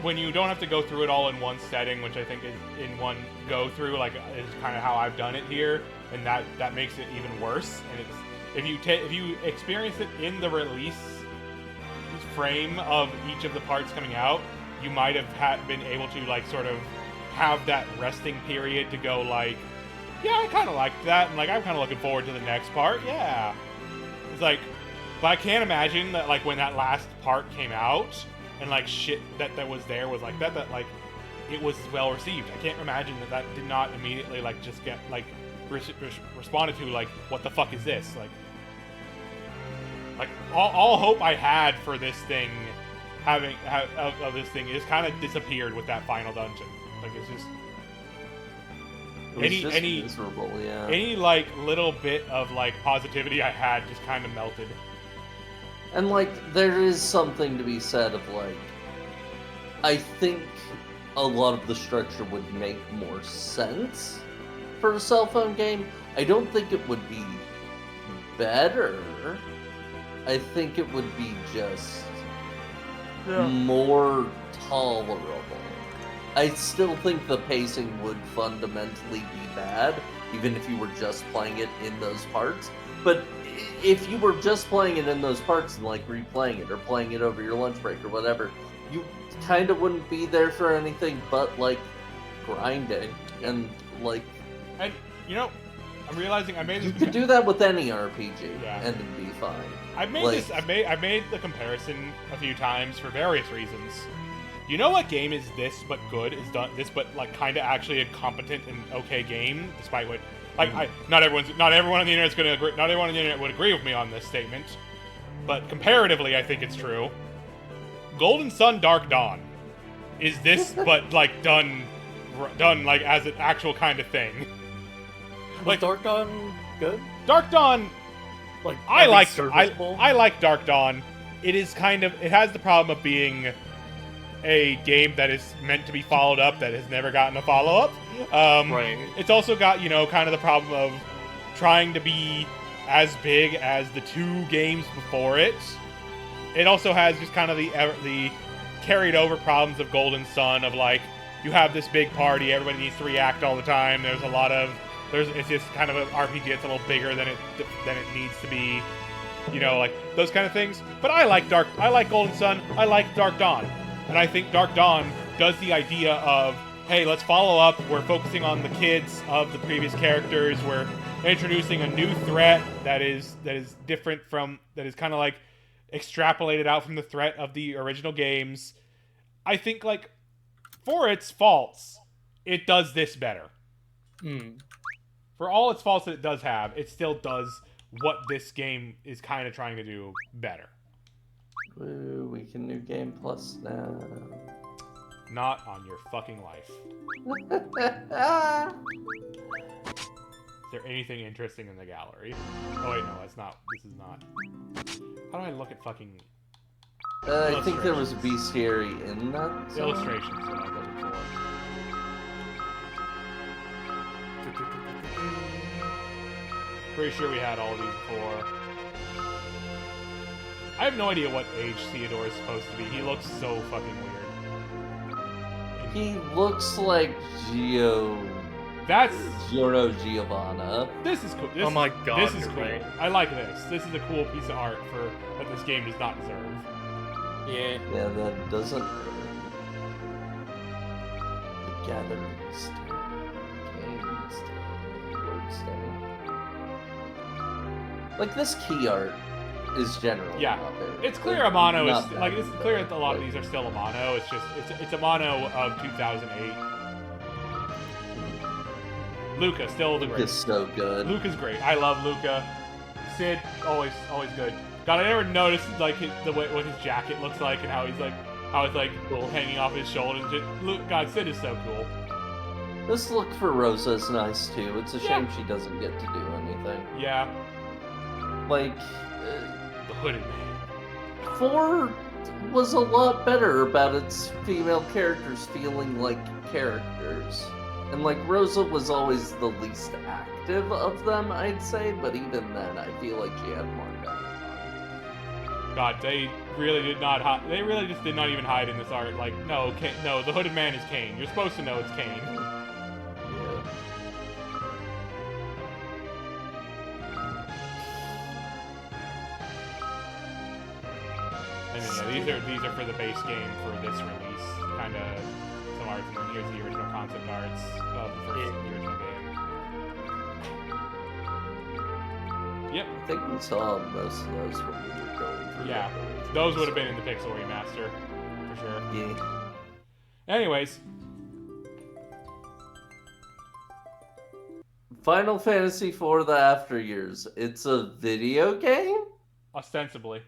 when you don't have to go through it all in one setting, which I think is in one go-through, like, is kind of how I've done it here, and that makes it even worse, and it's if you experience it in the release frame of each of the parts coming out, you might have been able to like sort of have that resting period to go like, yeah, I kind of liked that, and like I'm kind of looking forward to the next part. Yeah, it's like, but I can't imagine that like when that last part came out and like shit that was there was like that like it was well received. I can't imagine that did not immediately like just get like responded to like, what the fuck is this? Like all hope I had for this thing of this thing is kind of disappeared with that final dungeon. Like it's just any miserable, yeah. Any like little bit of like positivity I had just kind of melted. And like there is something to be said of like, I think a lot of the structure would make more sense for a cell phone game. I don't think it would be better. I think it would be just more tolerable. I still think the pacing would fundamentally be bad, even if you were just playing it in those parts. But if you were just playing it in those parts and like replaying it or playing it over your lunch break or whatever, you kind of wouldn't be there for anything but like grinding and like. And you know, I'm realizing I made this. You could do that with any RPG, Yeah. and it'd be fine. I've made Like- this. I've made the comparison a few times for various reasons. You know what game is this but good? Is done this but like kind of actually a competent and okay game, despite what like not everyone on the internet's gonna agree. Not everyone on the internet would agree with me on this statement, but comparatively, I think it's true. Golden Sun Dark Dawn is this but like done like as an actual kind of thing. Was Dark Dawn good? Dark Dawn. Like I at like least serviceable? I like Dark Dawn. It is kind of it has the problem of being a game that is meant to be followed up that has never gotten a follow up. Right. It's also got kind of the problem of trying to be as big as the 2 games before it. It also has just kind of the carried over problems of Golden Sun of like you have this big party, everybody needs to react all the time. There's a lot of it's just kind of an RPG that's a little bigger than it needs to be, like those kind of things. But I like Golden Sun, I like Dark Dawn, and I think Dark Dawn does the idea of, hey, let's follow up. We're focusing on the kids of the previous characters. We're introducing a new threat that is different from that is kind of like extrapolated out from the threat of the original games. I think like for its faults, it does this better. For all its faults that it does have, it still does what this game is kind of trying to do better. Woo, we can New Game Plus now. Not on your fucking life. Is there anything interesting in the gallery? Oh wait, no, it's not. This is not. How do I look at fucking I think there was a bestiary in that. So. illustrations that I'm looking for? Pretty sure we had all of these before. I have no idea what age Theodore is supposed to be. He looks so fucking weird. He looks like That's Giorno Giovanna. This is cool. Oh my god, this is you're cool. right. I like this. This is a cool piece of art for that this game does not deserve. Yeah. Yeah, that doesn't hurt. The Gathering Stain. Game Stain. Word Stain. Like, this key art is generally Yeah. not there. It's clear Like, Amano not is bad. like it's clear that a lot of Like, these are still Amano. It's just it's Amano of 2008. Luca still the Luca's great. so good. Luca's great. I love Luca. Sid always good. God, I never noticed like the way what his jacket looks like and how it's like Cool. hanging off his shoulders. God, Sid is so cool. This look for Rosa is nice too. It's a Yeah. shame she doesn't get to do anything. Yeah, Like, the hooded man. 4 was a lot better about its female characters feeling like characters. And like, Rosa was always the least active of them, I'd say, but even then, I feel like she had more going on. God, they really did not hide. They really just did not even hide in this art. Like, no, no, the hooded man is Kane. You're supposed to know it's Kane. Yeah. And then, yeah, these are for the base game for this release. Kind of some arts, and then here's the original concept arts of the original game. Yep, I think we saw most of those when we were going through. yeah, the those would have been in the Pixel Remaster for sure. Yeah. Anyways, Final Fantasy IV: The After Years. It's a video game? ostensibly,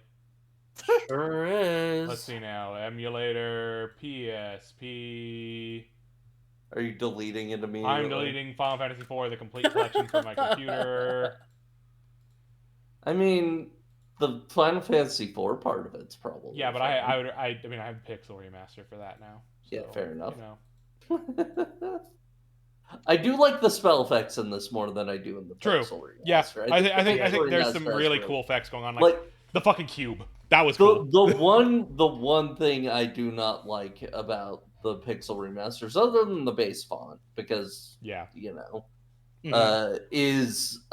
Sure is. let's see now. Emulator, PSP. Are you deleting it immediately? I'm deleting Final Fantasy IV, the complete collection from my computer. I mean, the Final Fantasy IV part of it's probably. Yeah, but fine. I mean I have the Pixel Remaster for that now. Yeah, fair enough. You know. I do like the spell effects in this more than I do in the True. Pixel Remaster. Yeah, I think Pixel there's Remaster some has really cool effects going on, like Like the fucking cube. That was cool. the one thing I do not like about the Pixel remasters, other than the base font, because Yeah. you know, Mhm. is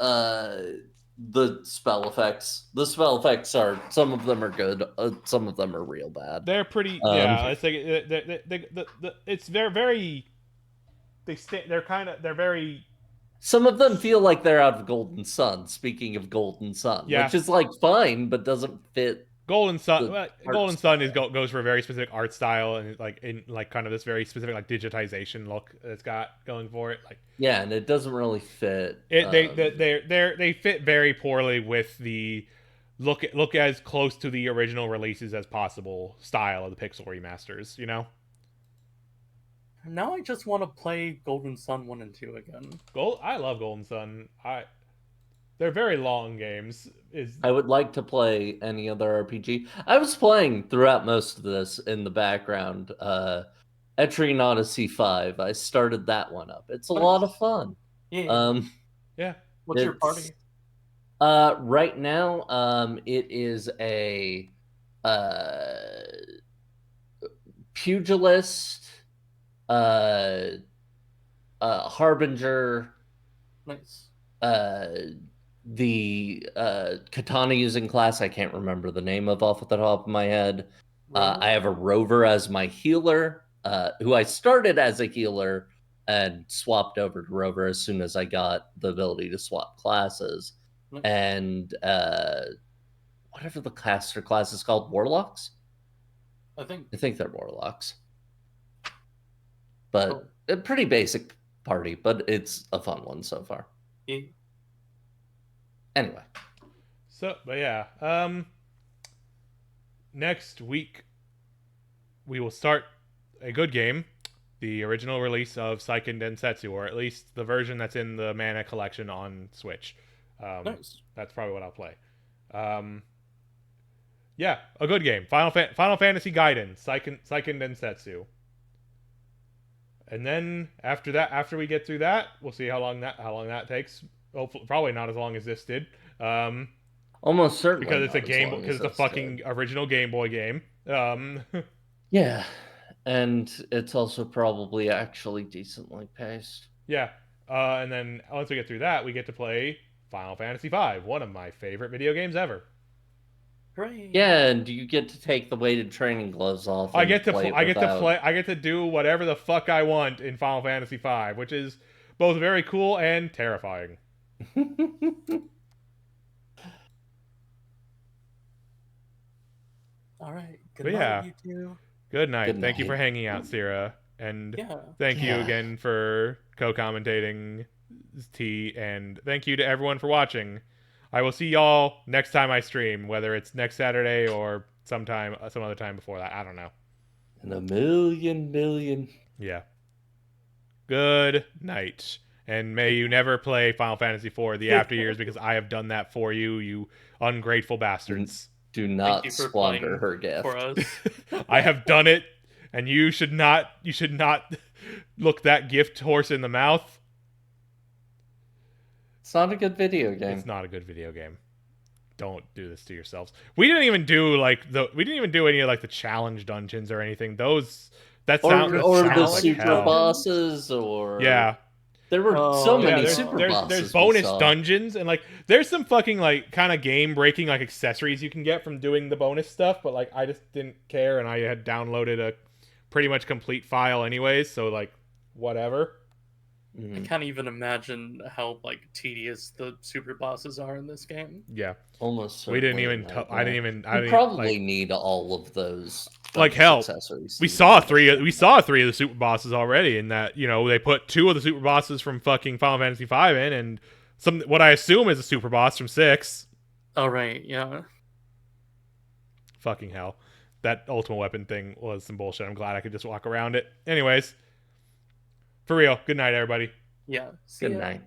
the spell effects. The spell effects are, some of them are good, some of them are real bad. They're pretty. Um, Yeah, it's like it's they're very. They're very. some of them feel like they're out of Golden Sun. Speaking of Golden Sun, Yeah, which is like fine, but doesn't fit Golden Sun. the art Golden Sun style. goes for a very specific art style and like in like kind of this very specific like digitization look it's got going for it. Like Yeah, and it doesn't really fit. they fit very poorly with the look as close to the original releases as possible style of the Pixel remasters. You know, Now I just want to play Golden Sun 1 and 2 again. I love Golden Sun. They're very long games. I would like to play any other RPG. I was playing throughout most of this in the background. Etrian Odyssey 5. I started that one up. It's a lot of fun. Yeah. Yeah. What's your party? Right now, it is a pugilist, harbinger, Nice. the katana using class I can't remember the name of off the top of my head. I have a rover as my healer, who I started as a healer and swapped over to rover as soon as I got the ability to swap classes. Nice. And whatever the caster class is called, warlocks. I think they're warlocks, but a pretty basic party, but it's a fun one so far. Yeah. Anyway, so but yeah, next week we will start a good game, the original release of Seiken Densetsu, or at least the version that's in the Mana collection on Switch. Nice. That's probably what I'll play. Yeah, a good game. Final Fantasy Gaiden, Seiken Densetsu. And then after that, after we get through that, we'll see how long that takes. Hopefully, probably not as long as this did. almost certainly because it's a not as game long because as it's a this fucking did. original Game Boy game. Yeah, and it's also probably actually decently paced. Yeah, and then once we get through that, we get to play Final Fantasy V, one of my favorite video games ever. Great. Yeah, and you get to take the weighted training gloves off. I get to play. I get to do whatever the fuck I want in Final Fantasy V, which is both very cool and terrifying. All right. Good But night, yeah. you two. Good night. Good Thank you night. for hanging out, Sierra, and Yeah. thank you Yeah. again for co-commentating T, and thank you to everyone for watching. I will see y'all next time I stream, whether it's next Saturday or some other time before that. I don't know. And a million. Yeah. Good night. And may you never play Final Fantasy IV the after years because I have done that for you, you ungrateful bastards. Do Thank not you for squander playing her gift. for us. I have done it, and you should not look that gift horse in the mouth. It's not a good video game. It's not a good video game. Don't do this to yourselves. We didn't even do any of like the challenge dungeons or anything. Or the like super hell. bosses, or Yeah. There were so Yeah, many there's, super there's, bosses. there's we bonus saw. dungeons and like there's some fucking like kind of game breaking like accessories you can get from doing the bonus stuff, but like I just didn't care and I had downloaded a pretty much complete file anyways, so like whatever. I can't even imagine how like tedious the super bosses are in this game. Yeah. Almost. We didn't even I didn't even probably need all of those. Like hell. Accessories. We saw three of the super bosses already in that, they put two of the super bosses from fucking Final Fantasy V in and what I assume is a super boss from 6. Oh right, yeah. Fucking hell. That ultimate weapon thing was some bullshit. I'm glad I could just walk around it. Anyways, for real, good night everybody. Yeah. Good night.